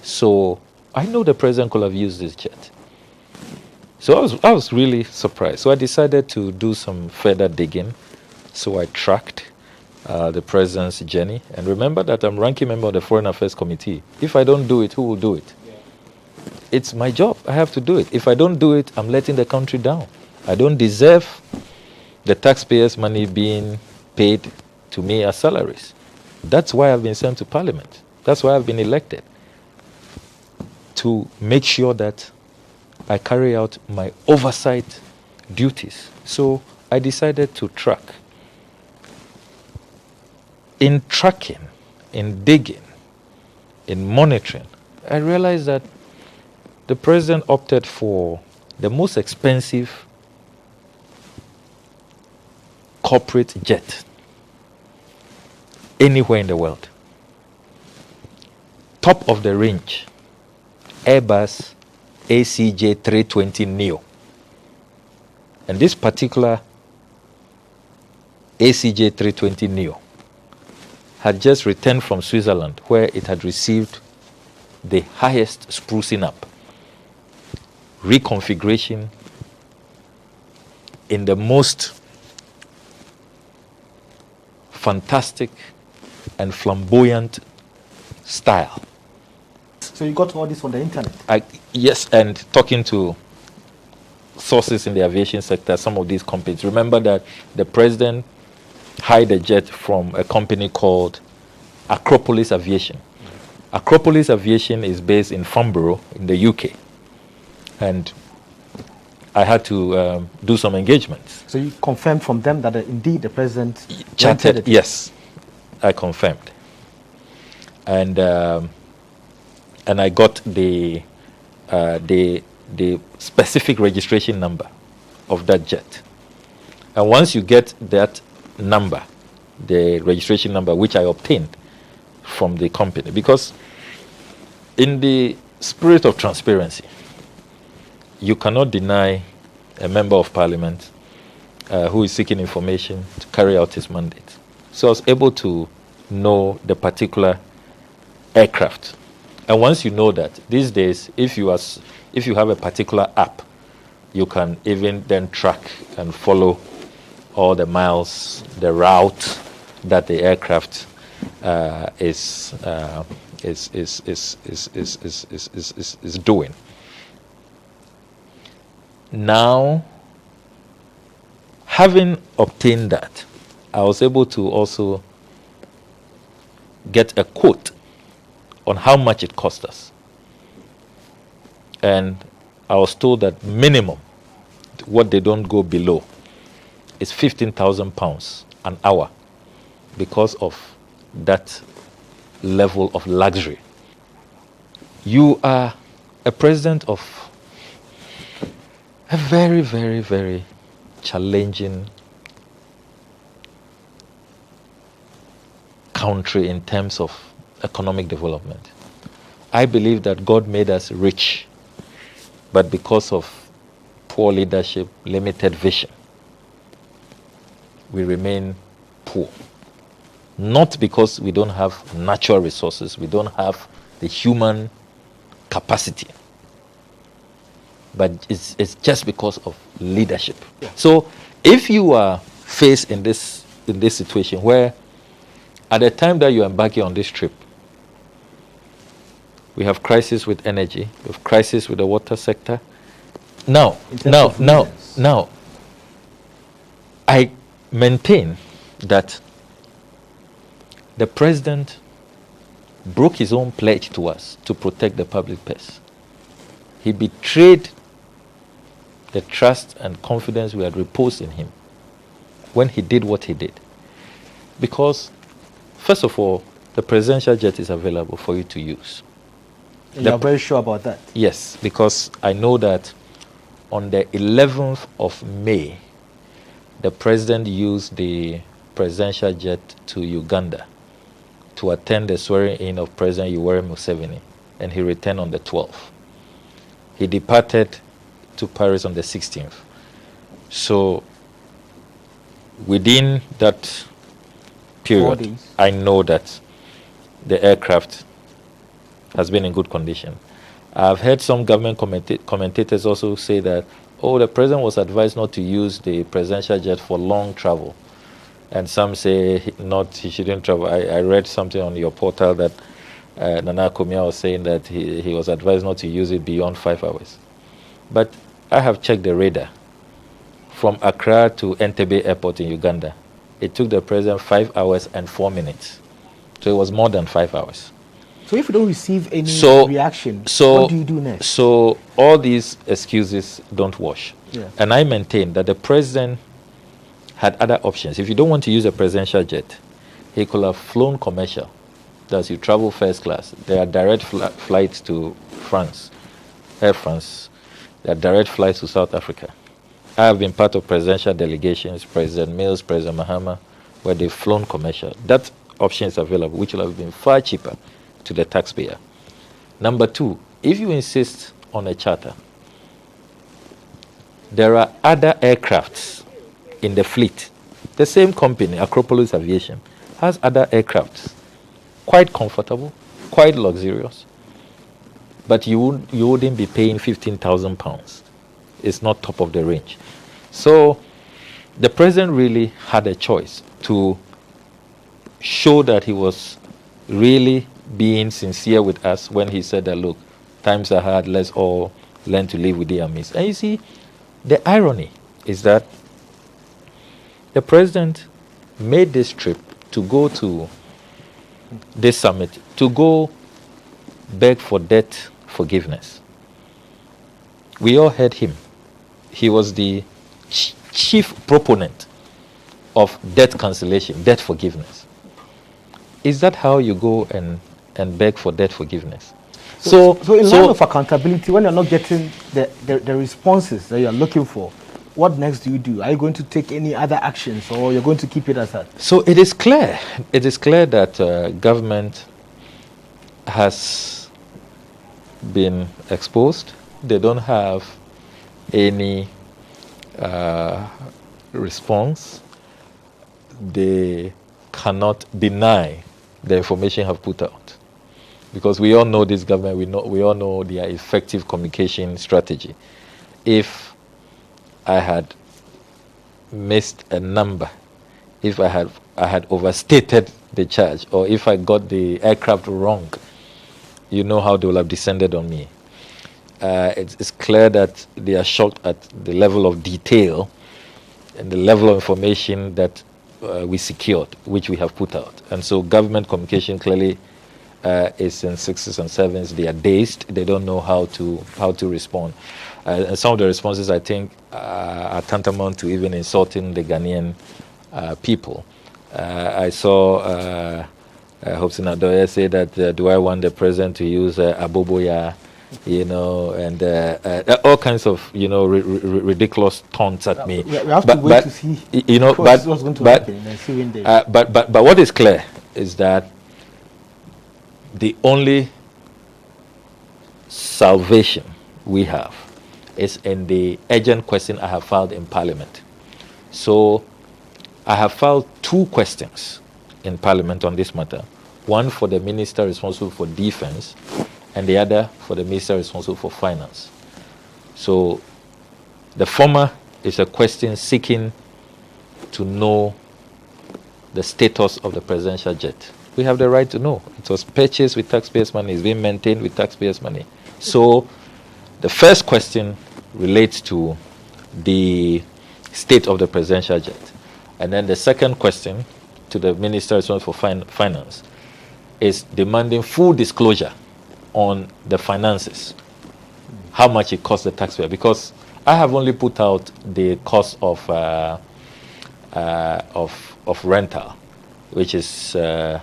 So I know the president could have used this jet. So I was really surprised. So I decided to do some further digging. So I tracked the president's journey. And remember that I'm ranking member of the Foreign Affairs Committee. If I don't do it, who will do it? It's my job. I have to do it. If I don't do it, I'm letting the country down. I don't deserve the taxpayers' money being paid to me as salaries. That's why I've been sent to Parliament. That's why I've been elected. To make sure that I carry out my oversight duties. So I decided to track. In tracking, in digging, in monitoring, I realized that the president opted for the most expensive corporate jet anywhere in the world. Top of the range, Airbus ACJ 320 Neo. And this particular ACJ 320 Neo had just returned from Switzerland, where it had received the highest sprucing up, reconfiguration in the most fantastic and flamboyant style. So you got all this on the internet? Yes, and talking to sources in the aviation sector, some of these companies. Remember that the president hired a jet from a company called Acropolis Aviation. Acropolis Aviation is based in Farnborough in the UK. And I had to do some engagements. So you confirmed from them that indeed the president chartered it? Yes, I confirmed. And I got the specific registration number of that jet. And once you get that number, the registration number, which I obtained from the company, because in the spirit of transparency, you cannot deny a member of parliament who is seeking information to carry out his mandate. So I was able to know the particular aircraft. And once you know that, these days, if you have a particular app, you can even then track and follow all the miles, the route that the aircraft is doing. Now, having obtained that, I was able to also get a quote on how much it cost us. And I was told that minimum, what they don't go below, is £15,000 an hour because of that level of luxury. You are a president of a very, very, very challenging country in terms of economic development. I believe that God made us rich, but because of poor leadership, limited vision, we remain poor. Not because we don't have natural resources, we don't have the human capacity, but it's just because of leadership. Yeah. So if you are faced in this situation where at the time that you are embarking on this trip, we have crisis with energy, we have crisis with the water sector. Now, I maintain that the president broke his own pledge to us to protect the public purse. He betrayed the trust and confidence we had reposed in him when he did what he did. Because, first of all, the presidential jet is available for you to use. You're very sure about that? Yes, because I know that on the 11th of May, the president used the presidential jet to Uganda to attend the swearing-in of President Yoweri Museveni, and he returned on the 12th. He departed to Paris on the 16th. So within that period, I know that the aircraft has been in good condition. I've heard some government commentators also say that, oh, the president was advised not to use the presidential jet for long travel. And some say he shouldn't travel. I read something on your portal that Nana Kumia was saying that he was advised not to use it beyond 5 hours. But I have checked the radar. From Accra to Entebbe Airport in Uganda, it took the president 5 hours and 4 minutes. So it was more than 5 hours. So if you don't receive any reaction, what do you do next? So all these excuses don't wash. Yeah. And I maintain that the president had other options. If you don't want to use a presidential jet, he could have flown commercial. Thus, you travel first class. There are direct flights to France, Air France. There are direct flights to South Africa. I have been part of presidential delegations, President Mills, President Mahama, where they've flown commercial. That option is available, which will have been far cheaper to the taxpayer. Number two, if you insist on a charter, there are other aircrafts in the fleet. The same company, Acropolis Aviation, has other aircrafts, quite comfortable, quite luxurious, but you wouldn't be paying £15,000. It's not top of the range. So the president really had a choice to show that he was really being sincere with us when he said that, look, times are hard, let's all learn to live with the means. And you see, the irony is that the president made this trip to go to this summit, to go beg for debt forgiveness. We all heard him. He was the chief proponent of debt cancellation, debt forgiveness. Is that how you go and beg for debt forgiveness? So in line of accountability, when you're not getting the responses that you're looking for, what next do you do? Are you going to take any other actions, or you're going to keep it as that? So it is clear. It is clear that government has been exposed. They don't have any response. They cannot deny the information have put out, because we all know this government. We all know their effective communication strategy. If I had missed a number, if I had overstated the charge, or if I got the aircraft wrong, you know how they will have descended on me. It's clear that they are shocked at the level of detail and the level of information that we secured, which we have put out. And so government communication clearly is in sixes and sevens. They are dazed. They don't know how to respond. And some of the responses, I think, are tantamount to even insulting the Ghanaian people. I saw Hobson Adoye say that, do I want the president to use Aboboya you know, and all kinds of, you know, ridiculous taunts at me. We have to wait to see, you know, what's going to happen in the ensuing days. But what is clear is that the only salvation we have is in the urgent question I have filed in Parliament. So I have filed 2 questions in Parliament on this matter. One for the minister responsible for defense, and the other for the minister responsible for finance. So the former is a question seeking to know the status of the presidential jet. We have the right to know. It was purchased with taxpayers' money. It's being maintained with taxpayers' money. So the first question relates to the state of the presidential jet. And then the second question to the minister responsible for finance is demanding full disclosure on the finances, how much it costs the taxpayer. Because I have only put out the cost of rental, which is so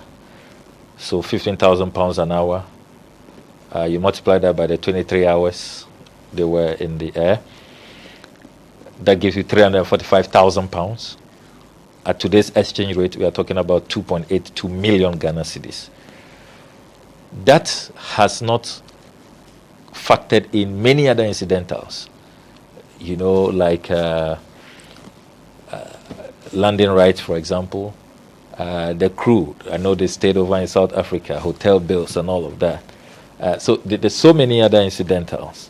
£15,000 an hour. You multiply that by the 23 hours they were in the air. That gives you £345,000. At today's exchange rate, we are talking about 2.82 million Ghana cedis. That has not factored in many other incidentals, you know, like landing rights, for example, the crew. I know they stayed over in South Africa, hotel bills and all of that. So there's so many other incidentals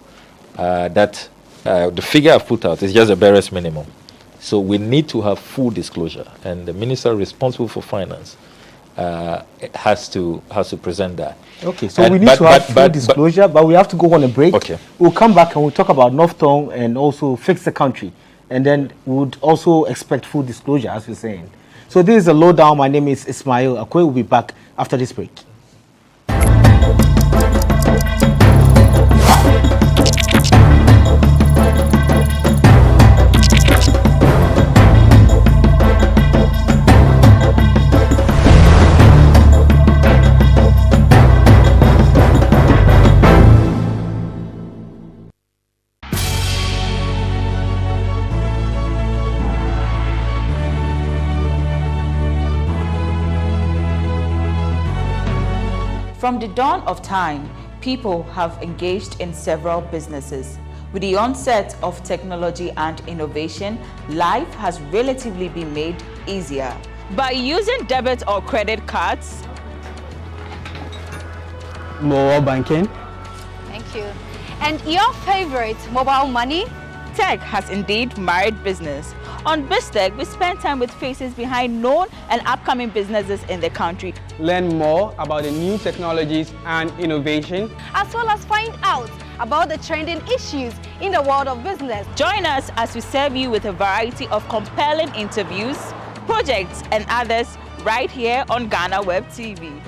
that the figure I've put out is just the barest minimum. So we need to have full disclosure, and the minister responsible for finance has to present that. Okay, so we need to have full disclosure, but we have to go on a break. Okay. We'll come back and we'll talk about North Tongue and also fix the country. And then we would also expect full disclosure, as you're saying. So this is a lowdown. My name is Ismail Akwe. We'll be back after this break. From the dawn of time, people have engaged in several businesses. With the onset of technology and innovation, life has relatively been made easier. By using debit or credit cards, mobile banking. Thank you. And your favorite, mobile money? Tech has indeed married business. On BizTech, we spend time with faces behind known and upcoming businesses in the country. Learn more about the new technologies and innovation, as well as find out about the trending issues in the world of business. Join us as we serve you with a variety of compelling interviews, projects, and others right here on GhanaWeb TV.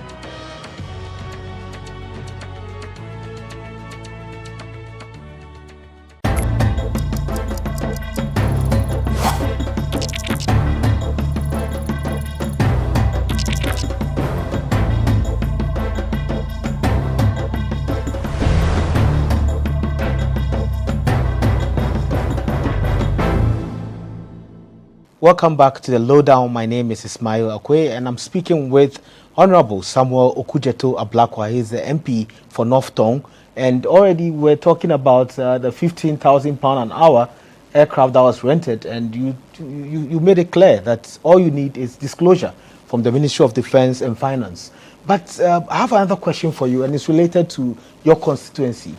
Welcome back to the Lowdown. My name is Ismail Akwe, and I'm speaking with Honorable Samuel Okujeto Ablakwa. He's the MP for North Tongue, and already we're talking about the £15,000 an hour aircraft that was rented, and you made it clear that all you need is disclosure from the Ministry of Defense and Finance. But I have another question for you, and it's related to your constituency.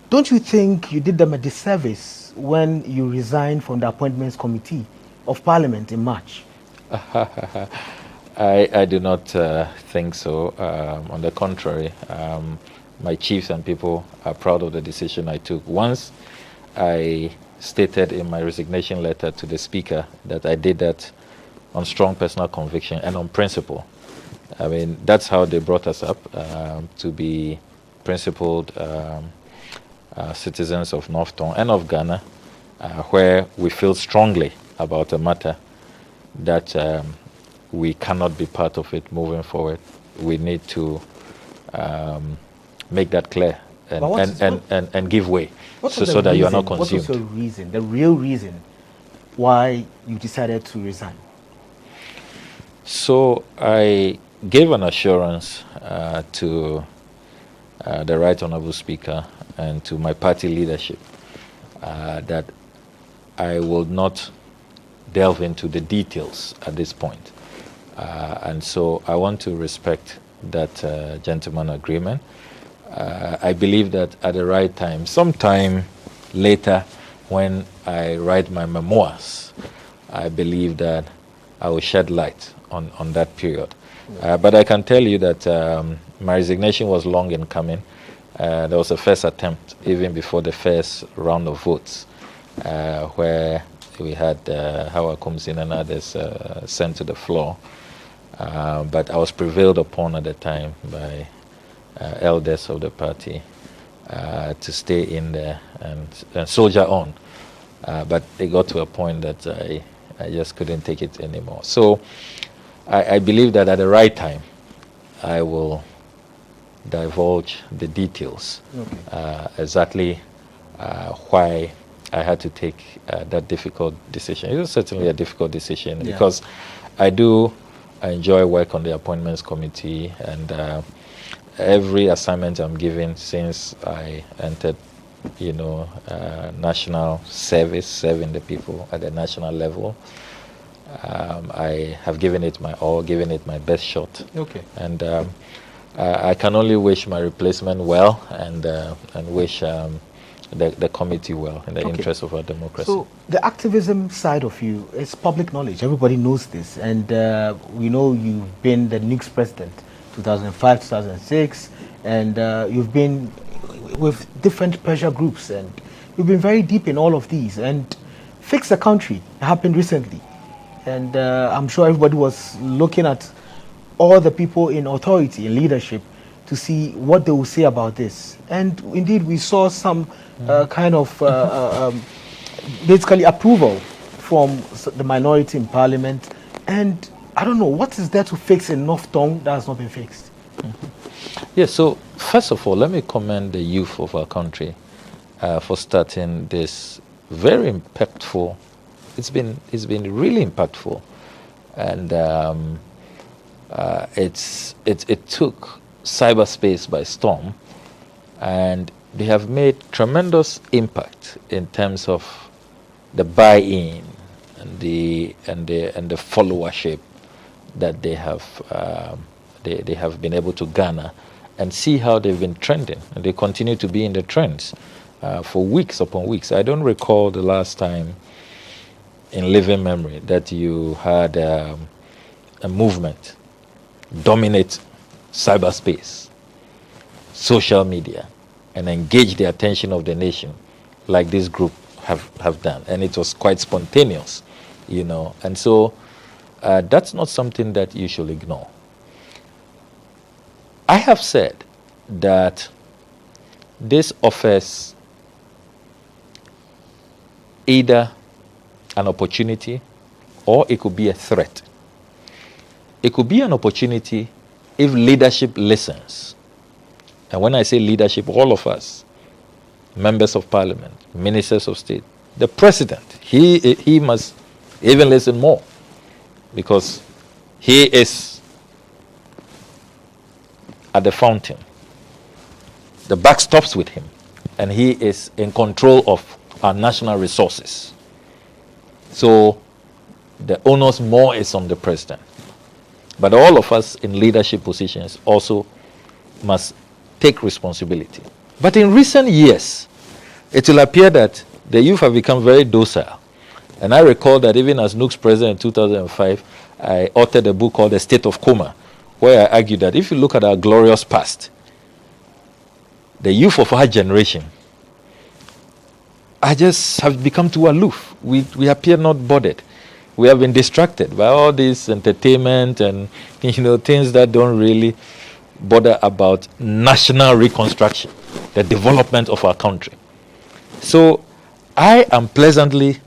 Don't you think you did them a disservice when you resigned from the Appointments Committee of Parliament in March? I do not think so. On the contrary, my chiefs and people are proud of the decision I took. Once I stated in my resignation letter to the Speaker that I did that on strong personal conviction and on principle. I mean, that's how they brought us up, to be principled citizens of North Tongue and of Ghana, where we feel strongly about a matter that we cannot be part of it moving forward. We need to make that clear and give way, so that you are not consumed. What was your reason, the real reason why you decided to resign? So I gave an assurance to the Right Honourable Speaker and to my party leadership that I will not delve into the details at this point. And so I want to respect that gentleman agreement. I believe that at the right time, sometime later when I write my memoirs, I believe that I will shed light on that period. But I can tell you that my resignation was long in coming. There was a first attempt, even before the first round of votes, where we had Howard Kumsin and others sent to the floor. But I was prevailed upon at the time by elders of the party to stay in there and soldier on. But it got to a point that I just couldn't take it anymore. So I believe that at the right time, I will divulge the details, exactly why I had to take that difficult decision. It was certainly a difficult decision because I do enjoy work on the appointments committee, and every assignment I'm given since I entered, national service, serving the people at the national level, I have given it my all, given it my best shot. And I can only wish my replacement well and wish the committee well in the interest of our democracy. So the activism side of you is public knowledge. Everybody knows this. And we know you've been the NUGS president 2005, 2006, and you've been with different pressure groups, and you've been very deep in all of these. And Fix the Country happened recently. And I'm sure everybody was looking at all the people in authority, in leadership, to see what they will say about this. And indeed, we saw some kind of basically approval from the minority in parliament. And I don't know, what is there to fix in North Tongue that has not been fixed? Yes, so first of all, let me commend the youth of our country for starting this very impactful. It's been really impactful, and it took cyberspace by storm, and they have made tremendous impact in terms of the buy-in and the followership that they have been able to garner, and see how they've been trending, and they continue to be in the trends for weeks upon weeks. I don't recall the last time in living memory that you had a movement dominate cyberspace, social media, and engage the attention of the nation like this group have done. And it was quite spontaneous, and so that's not something that you should ignore. I have said that this offers either an opportunity or it could be a threat. It could be an opportunity if leadership listens. And when I say leadership, all of us, members of parliament, ministers of state, the president, he must even listen more, because he is at the fountain. The buck stops with him, and he is in control of our national resources. So the onus more is on the president. But all of us in leadership positions also must take responsibility. But in recent years, it will appear that the youth have become very docile. And I recall that even as NUGS president in 2005, I authored a book called The State of Coma, where I argued that if you look at our glorious past, the youth of our generation have become too aloof. We appear not bothered. We have been distracted by all this entertainment and things that don't really bother about national reconstruction, the development of our country. So I am pleasantly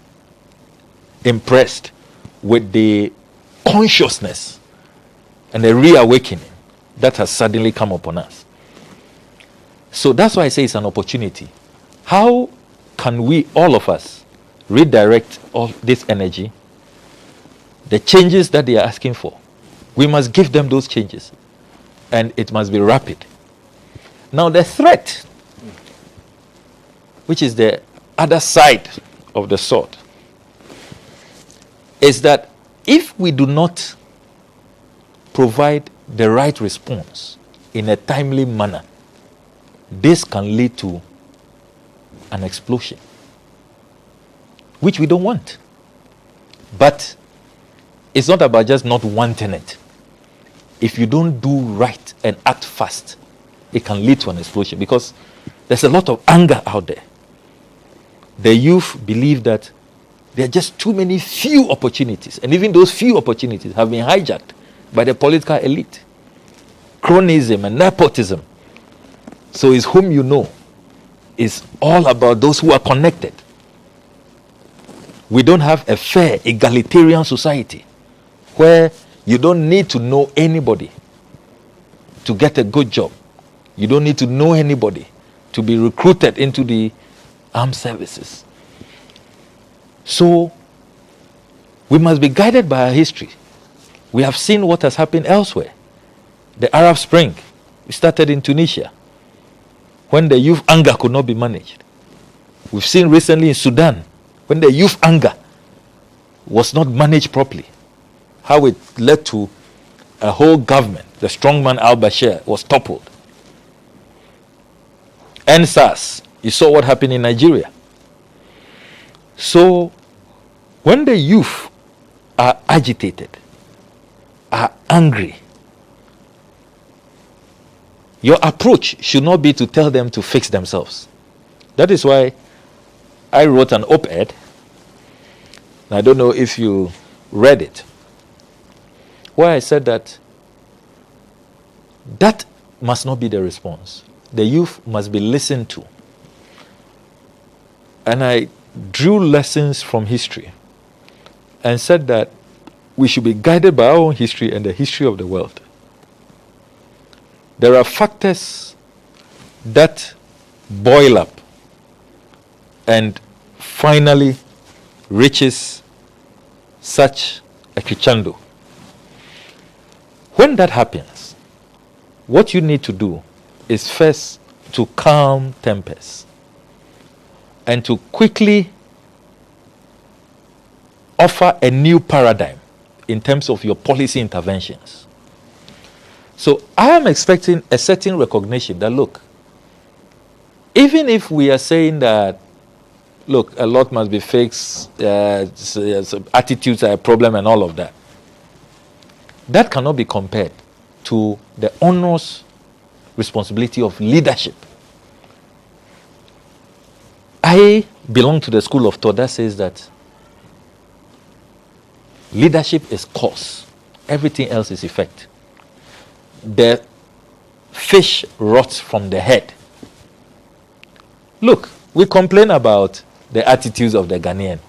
impressed with the consciousness and the reawakening that has suddenly come upon us. So that's why I say it's an opportunity. How can we, all of us, redirect all this energy, the changes that they are asking for? We must give them those changes, and it must be rapid. Now the threat, which is the other side of the sword, is that if we do not provide the right response in a timely manner, this can lead to an explosion, which we don't want. But it's not about just not wanting it. If you don't do right and act fast, it can lead to an explosion, because there's a lot of anger out there. The youth believe that there are just too many few opportunities, and even those few opportunities have been hijacked by the political elite. Cronyism and nepotism. So it's whom you know. It's all about those who are connected. We don't have a fair, egalitarian society where you don't need to know anybody to get a good job. You don't need to know anybody to be recruited into the armed services. So we must be guided by our history. We have seen what has happened elsewhere. The Arab Spring, it started in Tunisia, when the youth anger could not be managed. We've seen recently in Sudan, when the youth anger was not managed properly, how it led to a whole government. The strongman al-Bashir was toppled. And SARS, you saw what happened in Nigeria. So when the youth are agitated, are angry, your approach should not be to tell them to fix themselves. That is why I wrote an op-ed. I don't know if you read it, where I said that must not be the response. The youth must be listened to. And I drew lessons from history and said that we should be guided by our own history and the history of the world. There are factors that boil up and finally reaches such a crescendo. When that happens, what you need to do is first to calm tempers and to quickly offer a new paradigm in terms of your policy interventions. So I am expecting a certain recognition that, look, even if we are saying that, look, a lot must be fixed, attitudes are a problem and all of that, that cannot be compared to the onerous responsibility of leadership. I belong to the school of thought that says that leadership is cause, everything else is effect. The fish rots from the head. Look, we complain about the attitudes of the Ghanaian,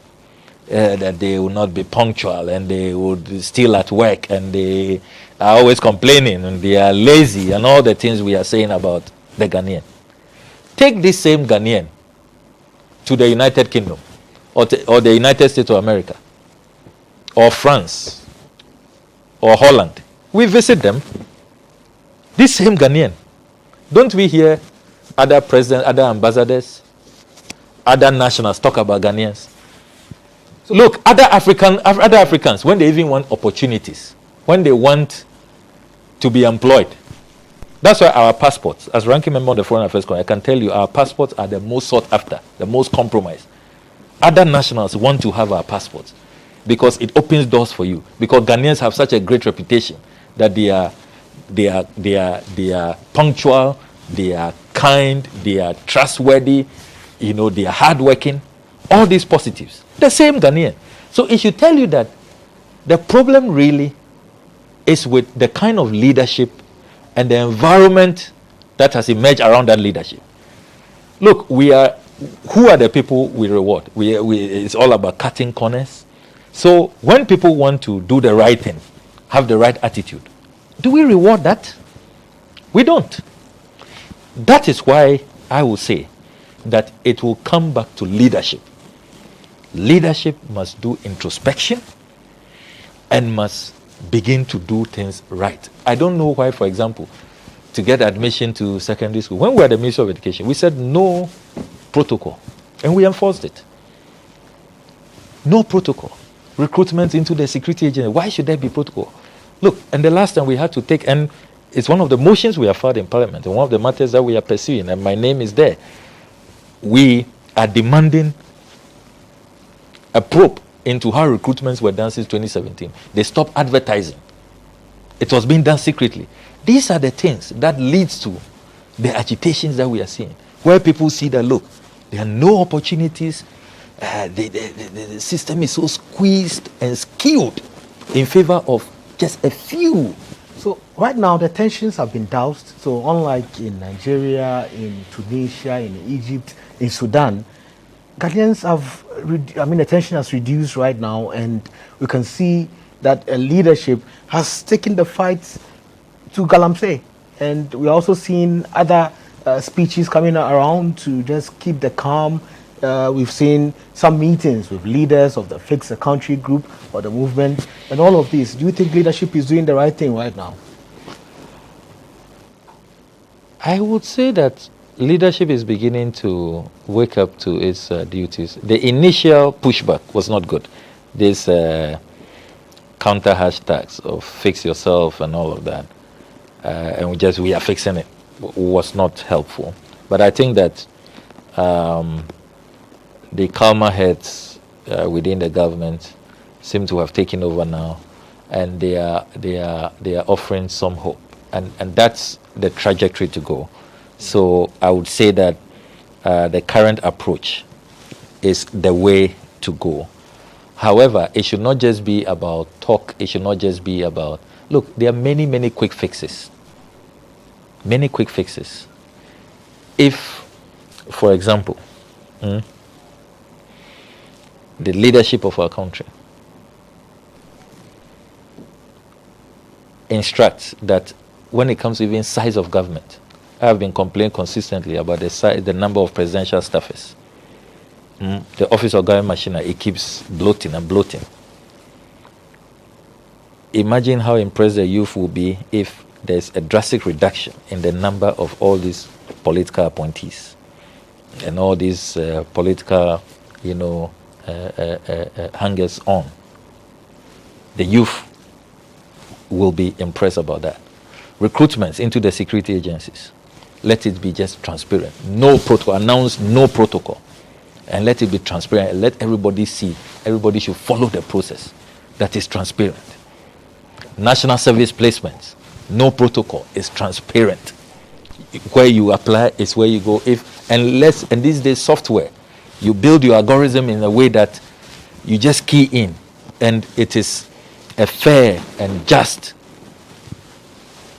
that they will not be punctual and they would steal at work and they are always complaining and they are lazy and all the things we are saying about the Ghanaian. Take this same Ghanaian to the United Kingdom or the United States of America or France or Holland. We visit them. This same Ghanaian, don't we hear other presidents, other ambassadors, other nationals talk about Ghanaians? So look, other Africans, when they even want opportunities, when they want to be employed, that's why our passports, as ranking member of the Foreign Affairs Committee, I can tell you our passports are the most sought after, the most compromised. Other nationals want to have our passports because it opens doors for you. Because Ghanaians have such a great reputation that they are punctual, they are kind, they are trustworthy, they are hardworking. All these positives. The same Ghanaian. So it should tell you that the problem really is with the kind of leadership and the environment that has emerged around that leadership. Look, who are the people we reward? It's all about cutting corners. So when people want to do the right thing, have the right attitude, do we reward that? We don't. That is why I will say that it will come back to leadership. Leadership must do introspection and must begin to do things right. I don't know why, for example, to get admission to secondary school, when we were at the Ministry of Education, we said no protocol, and we enforced it. No protocol. Recruitment into the security agency. Why should there be protocol? Look, and the last time we had to take, and it's one of the motions we have filed in Parliament, and one of the matters that we are pursuing, and my name is there. We are demanding a probe into how recruitments were done since 2017. They stopped advertising. It was being done secretly. These are the things that leads to the agitations that we are seeing, where people see that, look, there are no opportunities, the system is so squeezed and skewed in favor of just a few. So right now the tensions have been doused. So unlike in Nigeria, in Tunisia, in Egypt, in Sudan, Ghanaians have, the tension has reduced right now, and we can see that leadership has taken the fight to Galamsey. And we're also seeing other speeches coming around to just keep the calm. We've seen some meetings with leaders of the Fix the Country group or the movement and all of this. Do you think leadership is doing the right thing right now? I would say that leadership is beginning to wake up to its duties. The initial pushback was not good. This counter hashtags of fix yourself and all of that, and we are fixing it, was not helpful. But I think that the calmer heads within the government seem to have taken over now, and they are offering some hope, and that's the trajectory to go. So I would say that the current approach is the way to go. However, it should not just be about talk. It should not just be about, look, there are many quick fixes. Many quick fixes. If, for example, the leadership of our country instructs that when it comes to even size of government, I have been complaining consistently about the number of presidential staffers. The office of government machinery, it keeps bloating and bloating. Imagine how impressed the youth will be if there's a drastic reduction in the number of all these political appointees and all these political, hangers on. The youth will be impressed about that. Recruitments into the security agencies, let it be just transparent. No protocol, announce no protocol. And let it be transparent. And let everybody see. Everybody should follow the process that is transparent. National service placements, no protocol, is transparent. Where you apply is where you go. And these days software, you build your algorithm in a way that you just key in, and it is a fair and just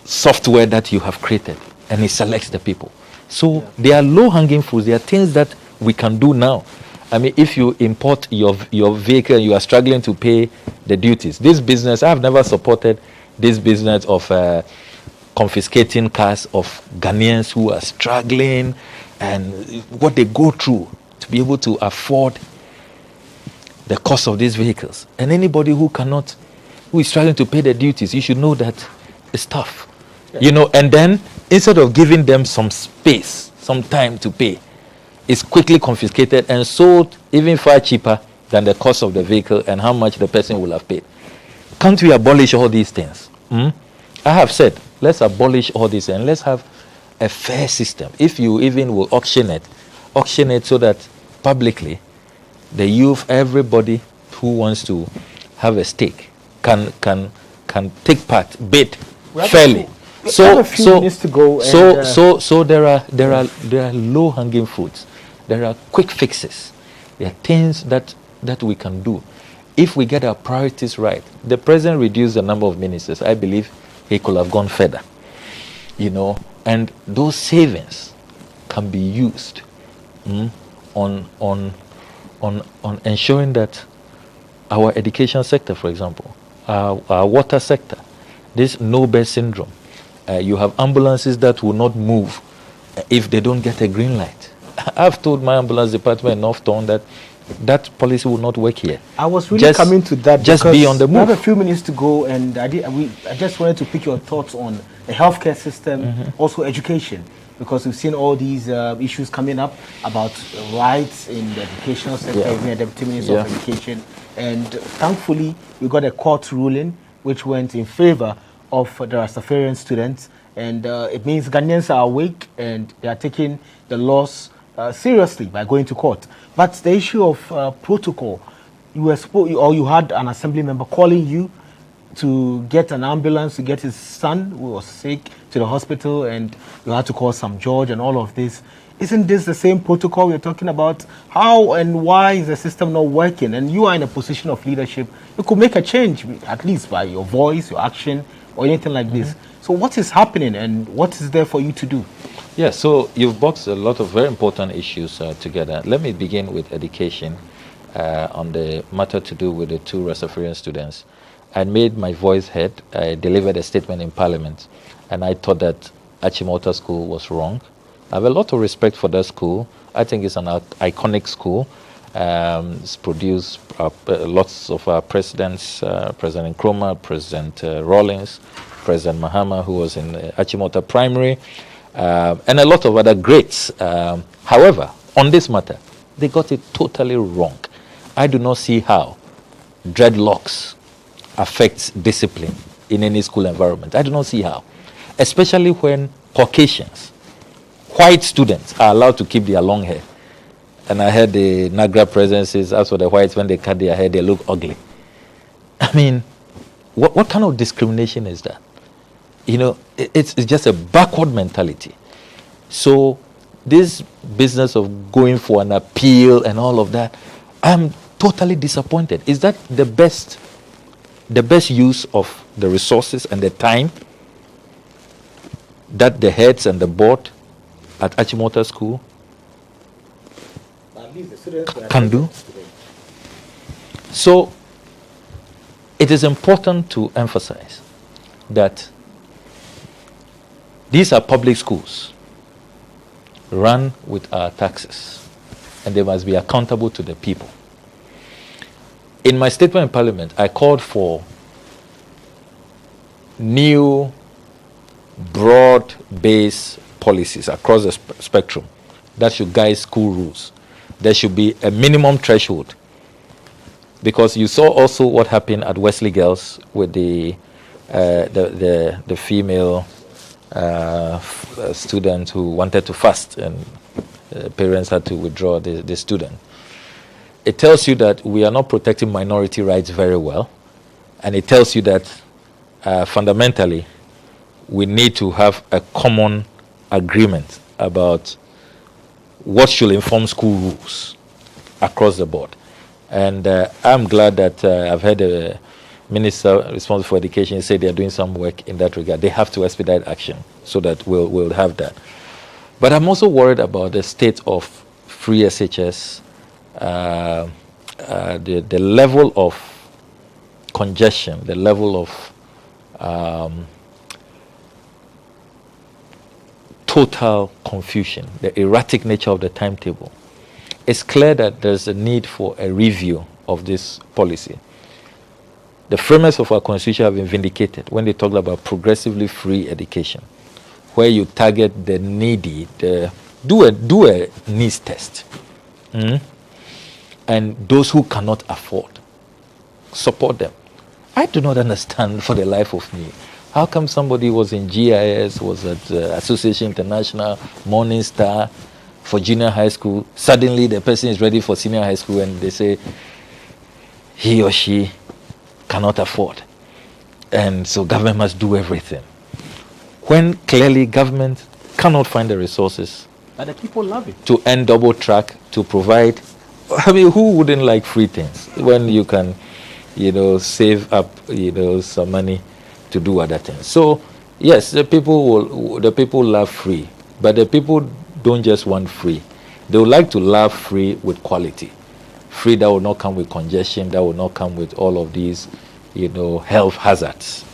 software that you have created, and it selects the people. So there are low-hanging fruits. There are things that we can do now. I mean, if you import your vehicle and you are struggling to pay the duties, this business, I have never supported this business of confiscating cars of Ghanaians who are struggling and what they go through to be able to afford the cost of these vehicles. And anybody who is struggling to pay the duties, you should know that it's tough. Yeah. And then instead of giving them some space, some time to pay, it's quickly confiscated and sold even far cheaper than the cost of the vehicle and how much the person will have paid. Can't we abolish all these things? I have said, let's abolish all this and let's have a fair system. If you even will auction it so that publicly the youth, everybody who wants to have a stake can take part, bid fairly. So there are low-hanging fruits. There are quick fixes. There are things that we can do if we get our priorities right. The president reduced the number of ministers. I believe he could have gone further. And those savings can be used on ensuring that our education sector, for example, our water sector, this no-bed syndrome. You have ambulances that will not move if they don't get a green light. I've told my ambulance department in North Town that that policy will not work here. I was really coming to that. Just be on the move. We have a few minutes to go, and I just wanted to pick your thoughts on the healthcare system, also education, because we've seen all these issues coming up about rights in the educational sector, even the Deputy Minister of Education. And thankfully, we got a court ruling which went in favor of the Rastafarian students. And it means Ghanaians are awake and they are taking the laws seriously by going to court. But the issue of protocol, you had an assembly member calling you to get an ambulance to get his son who was sick to the hospital, and you had to call some George and all of this. Isn't this the same protocol we're talking about? How and why is the system not working? And you are in a position of leadership. You could make a change, at least by your voice, your action, or anything like this. So what is happening and what is there for you to do? Yeah, so you've boxed a lot of very important issues together. Let me begin with education on the matter to do with the 2 Rastafarian students. I made my voice heard. I delivered a statement in Parliament, and I thought that Achimota School was wrong. I have a lot of respect for that school. I think it's an iconic school. It's produced lots of our presidents, President Nkrumah, President Rawlings, President Mahama, who was in Achimota Primary, and a lot of other greats. However, on this matter, they got it totally wrong. I do not see how dreadlocks affects discipline in any school environment. I do not see how, especially when Caucasians, white students are allowed to keep their long hair. And I heard the Nagra presences, as for the whites, when they cut their hair, they look ugly. I mean, what kind of discrimination is that? You know, it's just a backward mentality. So this business of going for an appeal and all of that, I'm totally disappointed. Is that the best use of the resources and the time that the heads and the board at Achimota School can do? So it is important to emphasize that these are public schools run with our taxes, and they must be accountable to the people. In my statement in Parliament, I called for new broad-based policies across the spectrum that should guide school rules. There should be a minimum threshold, because you saw also what happened at Wesley Girls with the female student who wanted to fast, and parents had to withdraw the student. It tells you that we are not protecting minority rights very well, and it tells you that fundamentally we need to have a common agreement about what should inform school rules across the board. And I'm glad that I've heard the minister responsible for education say they're doing some work in that regard. They have to expedite action so that we'll have that. But I'm also worried about the state of free SHS, the level of congestion, the level of total confusion, the erratic nature of the timetable. It's clear that there's a need for a review of this policy. The framers of our constitution have been vindicated when they talk about progressively free education, where you target the needy, do a needs test. And those who cannot afford, support them. I do not understand for the life of me. How come somebody was in GIS, was at Association International, Morning Star, for junior high school, suddenly the person is ready for senior high school and they say he or she cannot afford. And so government must do everything. When clearly government cannot find the resources. But the people love it. To end double track, to provide. I mean, who wouldn't like free things when you can, save up, some money to do other things. So yes, the people love free, but the people don't just want free. They would like to love free with quality. Free that will not come with congestion, that will not come with all of these, health hazards,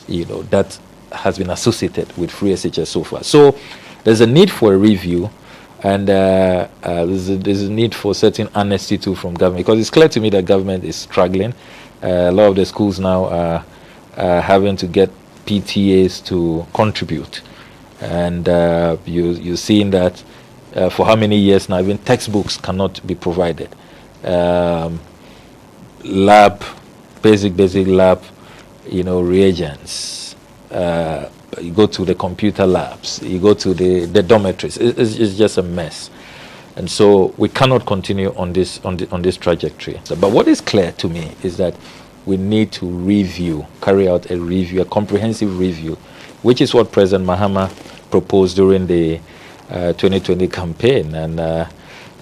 that has been associated with free SHS so far. So there's a need for a review, and there's a need for certain honesty too from government, because it's clear to me that government is struggling. A lot of the schools now are having to get PTAs to contribute, and you're seeing that for how many years now even textbooks cannot be provided. Lab, basic lab, reagents. You go to the computer labs, you go to the dormitories. It's just a mess, and so we cannot continue on this trajectory. But what is clear to me is that we need to carry out a comprehensive review, which is what President Mahama proposed during the 2020 campaign, and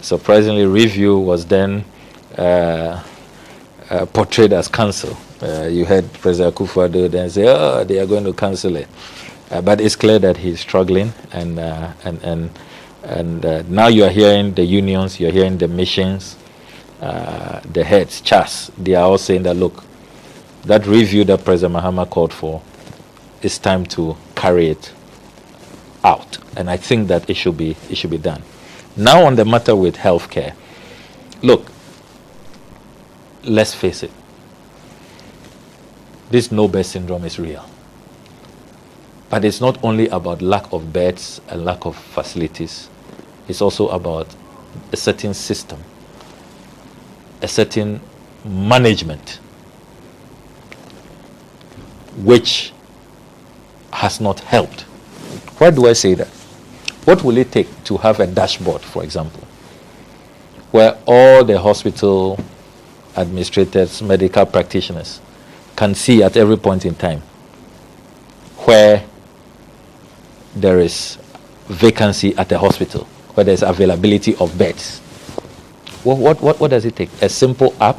surprisingly, review was then portrayed as cancel. You heard President Akufo-Addo then say, "Oh, they are going to cancel it," but it's clear that he's struggling, and now you are hearing the unions, you're hearing the missions, the heads, CHAS. They are all saying that, look, that review that President Mahama called for, it's time to carry it out, and I think that it should be done. Now on the matter with healthcare, look, let's face it, this no-bed syndrome is real. But it's not only about lack of beds and lack of facilities. It's also about a certain system, a certain management, which has not helped. Why do I say that? What will it take to have a dashboard, for example, where all the hospital administrators, medical practitioners can see at every point in time where there is vacancy at the hospital, where there's availability of beds? What does it take? A simple app?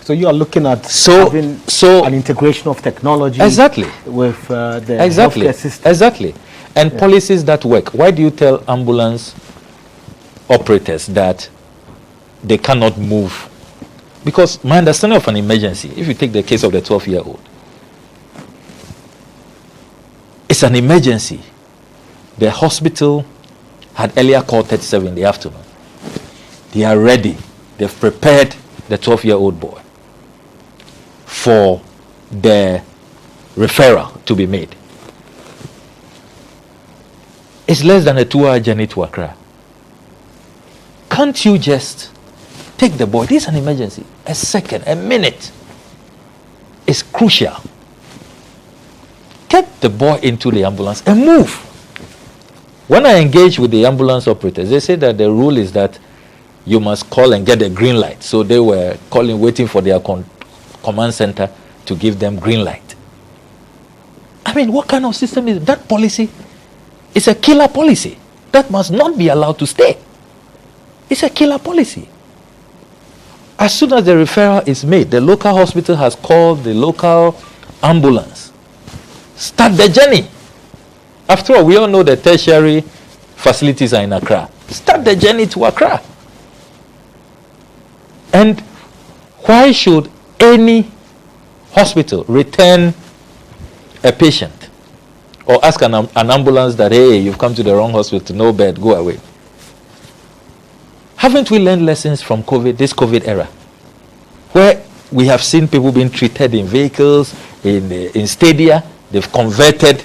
So you are looking at having an integration of technology with the healthcare system. Exactly. And policies that work. Why do you tell ambulance operators that they cannot move? Because my understanding of an emergency, if you take the case of the 12-year-old, it's an emergency. The hospital had earlier called 37 in the afternoon. They are ready. They've prepared the 12-year-old boy for the referral to be made. It's less than a 2-hour journey to Accra. Can't you just take the boy? This is an emergency. A second, a minute is crucial. Get the boy into the ambulance and move. When I engage with the ambulance operators, they say that the rule is that you must call and get a green light. So they were calling, waiting for their command center to give them green light. I mean, what kind of system is that? Policy? It's a killer policy. That must not be allowed to stay. It's a killer policy. As soon as the referral is made, the local hospital has called the local ambulance. Start the journey. After all, we all know the tertiary facilities are in Accra. Start the journey to Accra. And why should any hospital return a patient or ask an ambulance that, hey, you've come to the wrong hospital, no bed, go away? Haven't we learned lessons from COVID, this COVID era, where we have seen people being treated in vehicles, in stadia, they've converted.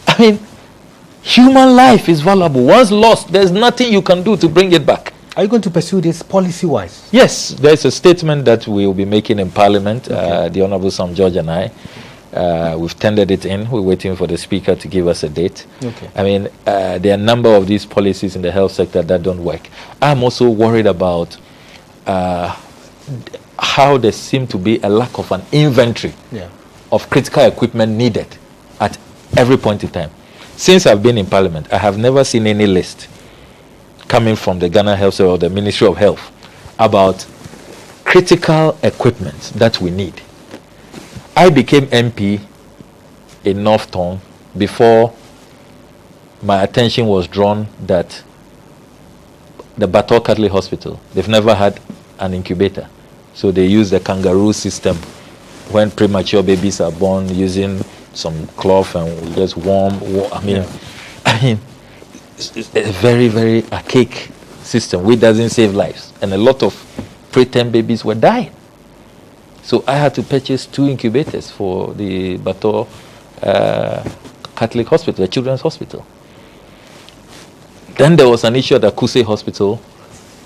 I mean, human life is valuable. Once lost, there's nothing you can do to bring it back. Are you going to pursue this policy-wise? Yes, there's a statement that we will be making in Parliament, the Honourable Sam George and I. We've tendered it in. We're waiting for the Speaker to give us a date. Okay. I mean, there are a number of these policies in the health sector that don't work. I'm also worried about how there seems to be a lack of an inventory of critical equipment needed at every point in time. Since I've been in Parliament, I have never seen any list coming from the Ghana Health Service or the Ministry of Health about critical equipment that we need. I became MP in North Tongue before my attention was drawn that the Bator Catholic Hospital, they've never had an incubator. So they use the kangaroo system when premature babies are born using some cloth and we just warm. I mean, it's a very, very archaic system which doesn't save lives. And a lot of preterm babies were dying. So I had to purchase 2 incubators for the Bato Catholic Hospital, the Children's Hospital. Then there was an issue at the Akuse Hospital,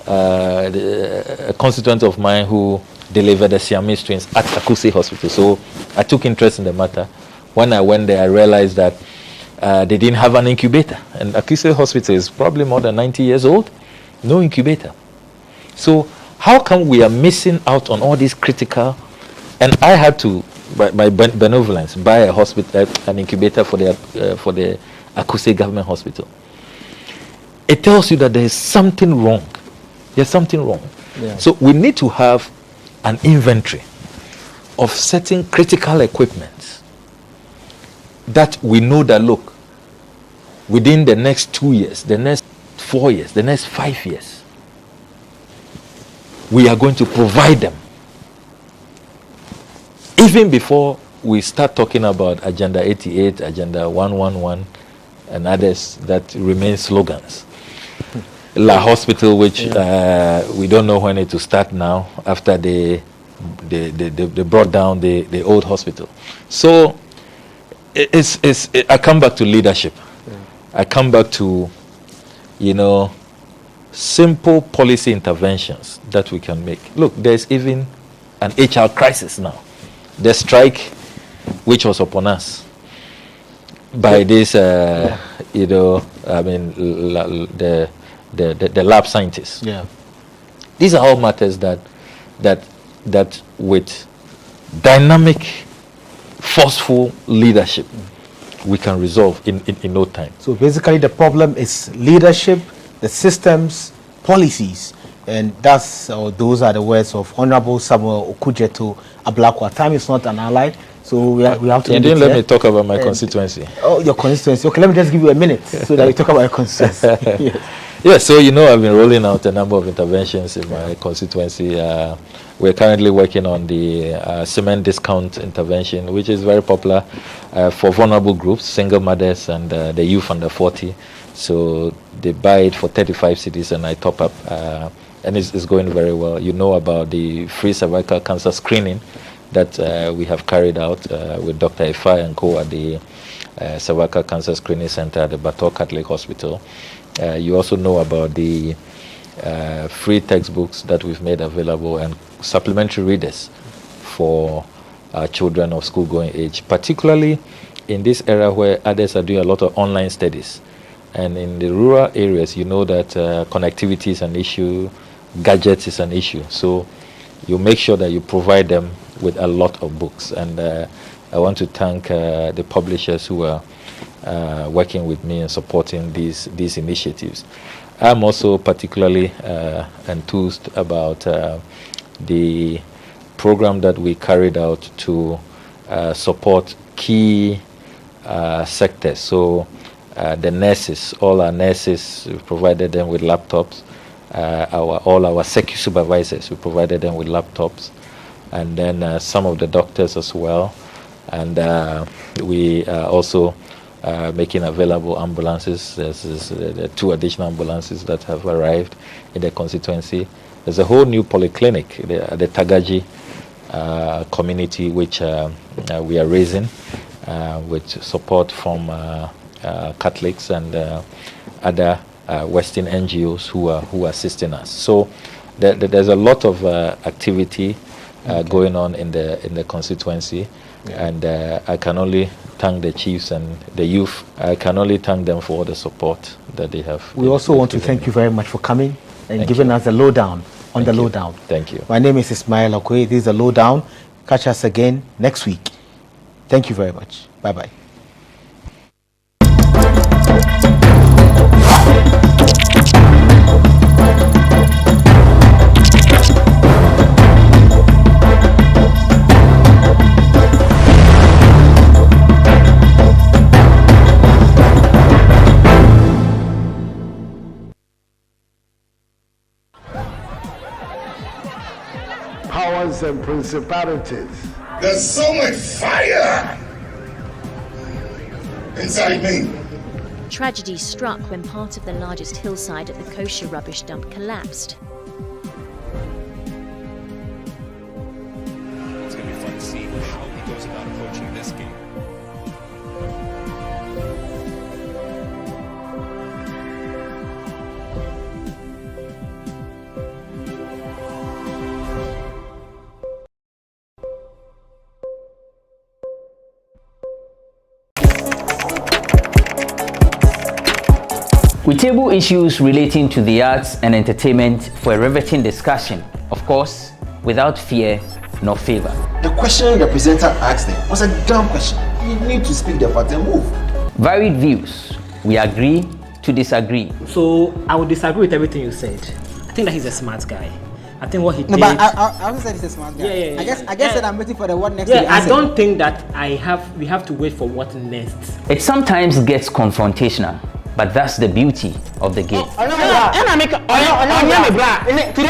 a constituent of mine who delivered the Siamese twins at Akuse Hospital. So I took interest in the matter. When I went there, I realized that they didn't have an incubator. And Akuse Hospital is probably more than 90 years old. No incubator. So how come we are missing out on all these critical? And I had to, by benevolence, buy a hospital, an incubator for the Akuse Government Hospital. It tells you that there is something wrong. There's something wrong. Yeah. So we need to have an inventory of certain critical equipment that we know that, look, within the next 2 years, the next 4 years, the next 5 years, we are going to provide them. Even before we start talking about Agenda 88, Agenda 111, and others that remain slogans. La Hospital, which we don't know when it will start now, after they brought down the old hospital. So I come back to leadership. I come back to, simple policy interventions that we can make. Look, there's even an HR crisis now. The strike, which was upon us by this, the lab scientists. Yeah. These are all matters that with dynamic, forceful leadership, we can resolve in no time. So basically the problem is leadership, the systems, policies, and those are the words of Honorable Samuel Okujeto Ablakwa. Time is not an ally, so we have to. You didn't let me talk about my constituency. Oh, your constituency. Okay, let me just give you a minute so that we talk about your constituency. Yes. Yeah, so I've been rolling out a number of interventions in my constituency. We're currently working on the cement discount intervention, which is very popular for vulnerable groups, single mothers and the youth under 40. So they buy it for 35 cedis and I top up, and it's going very well. You know about the free cervical cancer screening that we have carried out with Dr. Ifai and co at the Cervical Cancer Screening Center at the Bato Catholic Hospital. You also know about the free textbooks that we've made available and supplementary readers for children of school-going age, particularly in this era where others are doing a lot of online studies. And in the rural areas, you know that connectivity is an issue, gadgets is an issue. So you make sure that you provide them with a lot of books. And I want to thank the publishers who are working with me and supporting these initiatives. I'm also particularly enthused about the program that we carried out to support key sectors. So the nurses, all our nurses, we provided them with laptops. All our SECU supervisors, we provided them with laptops. And then some of the doctors as well. And we are also making available ambulances. There's 2 additional ambulances that have arrived in the constituency. There's a whole new polyclinic, the Tagaji community, which we are raising with support from Catholics and other Western NGOs who are assisting us. So there's a lot of activity going on in the constituency. Yeah. And I can only thank the chiefs and the youth. I can only thank them for all the support that they have. We also want to thank you very much for coming and giving us the lowdown on the lowdown. Thank you. My name is Ismail Okoye. This is the lowdown. Catch us again next week. Thank you very much. Bye-bye. Powers and principalities. There's so much fire inside me. Tragedy struck when part of the largest hillside at the kosher rubbish dump collapsed. It's going to be fun to see how he goes about approaching this game. We table issues relating to the arts and entertainment for a riveting discussion, of course, without fear nor favor. The question the presenter asked them was a dumb question. You need to speak the fact and move. Varied views. We agree to disagree. So I would disagree with everything you said. I think that he's a smart guy. I think what he did. No, but I also said he's a smart guy. Yeah. I guess that I'm waiting for the what next. Yeah, I don't think that we have to wait for what next. It sometimes gets confrontational, but that's the beauty of the game. Today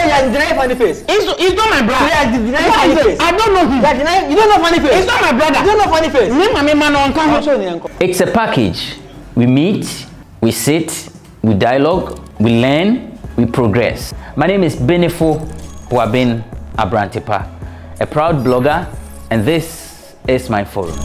you are denying funny face. It's not my brother. Today you denying funny face. I don't know him. You don't know funny face. It's not my brother. You don't know funny face. It's a package. We meet, we sit, we dialogue, we learn, we progress. My name is Benefo Wabin Abrantepa, a proud blogger, and this is my forum.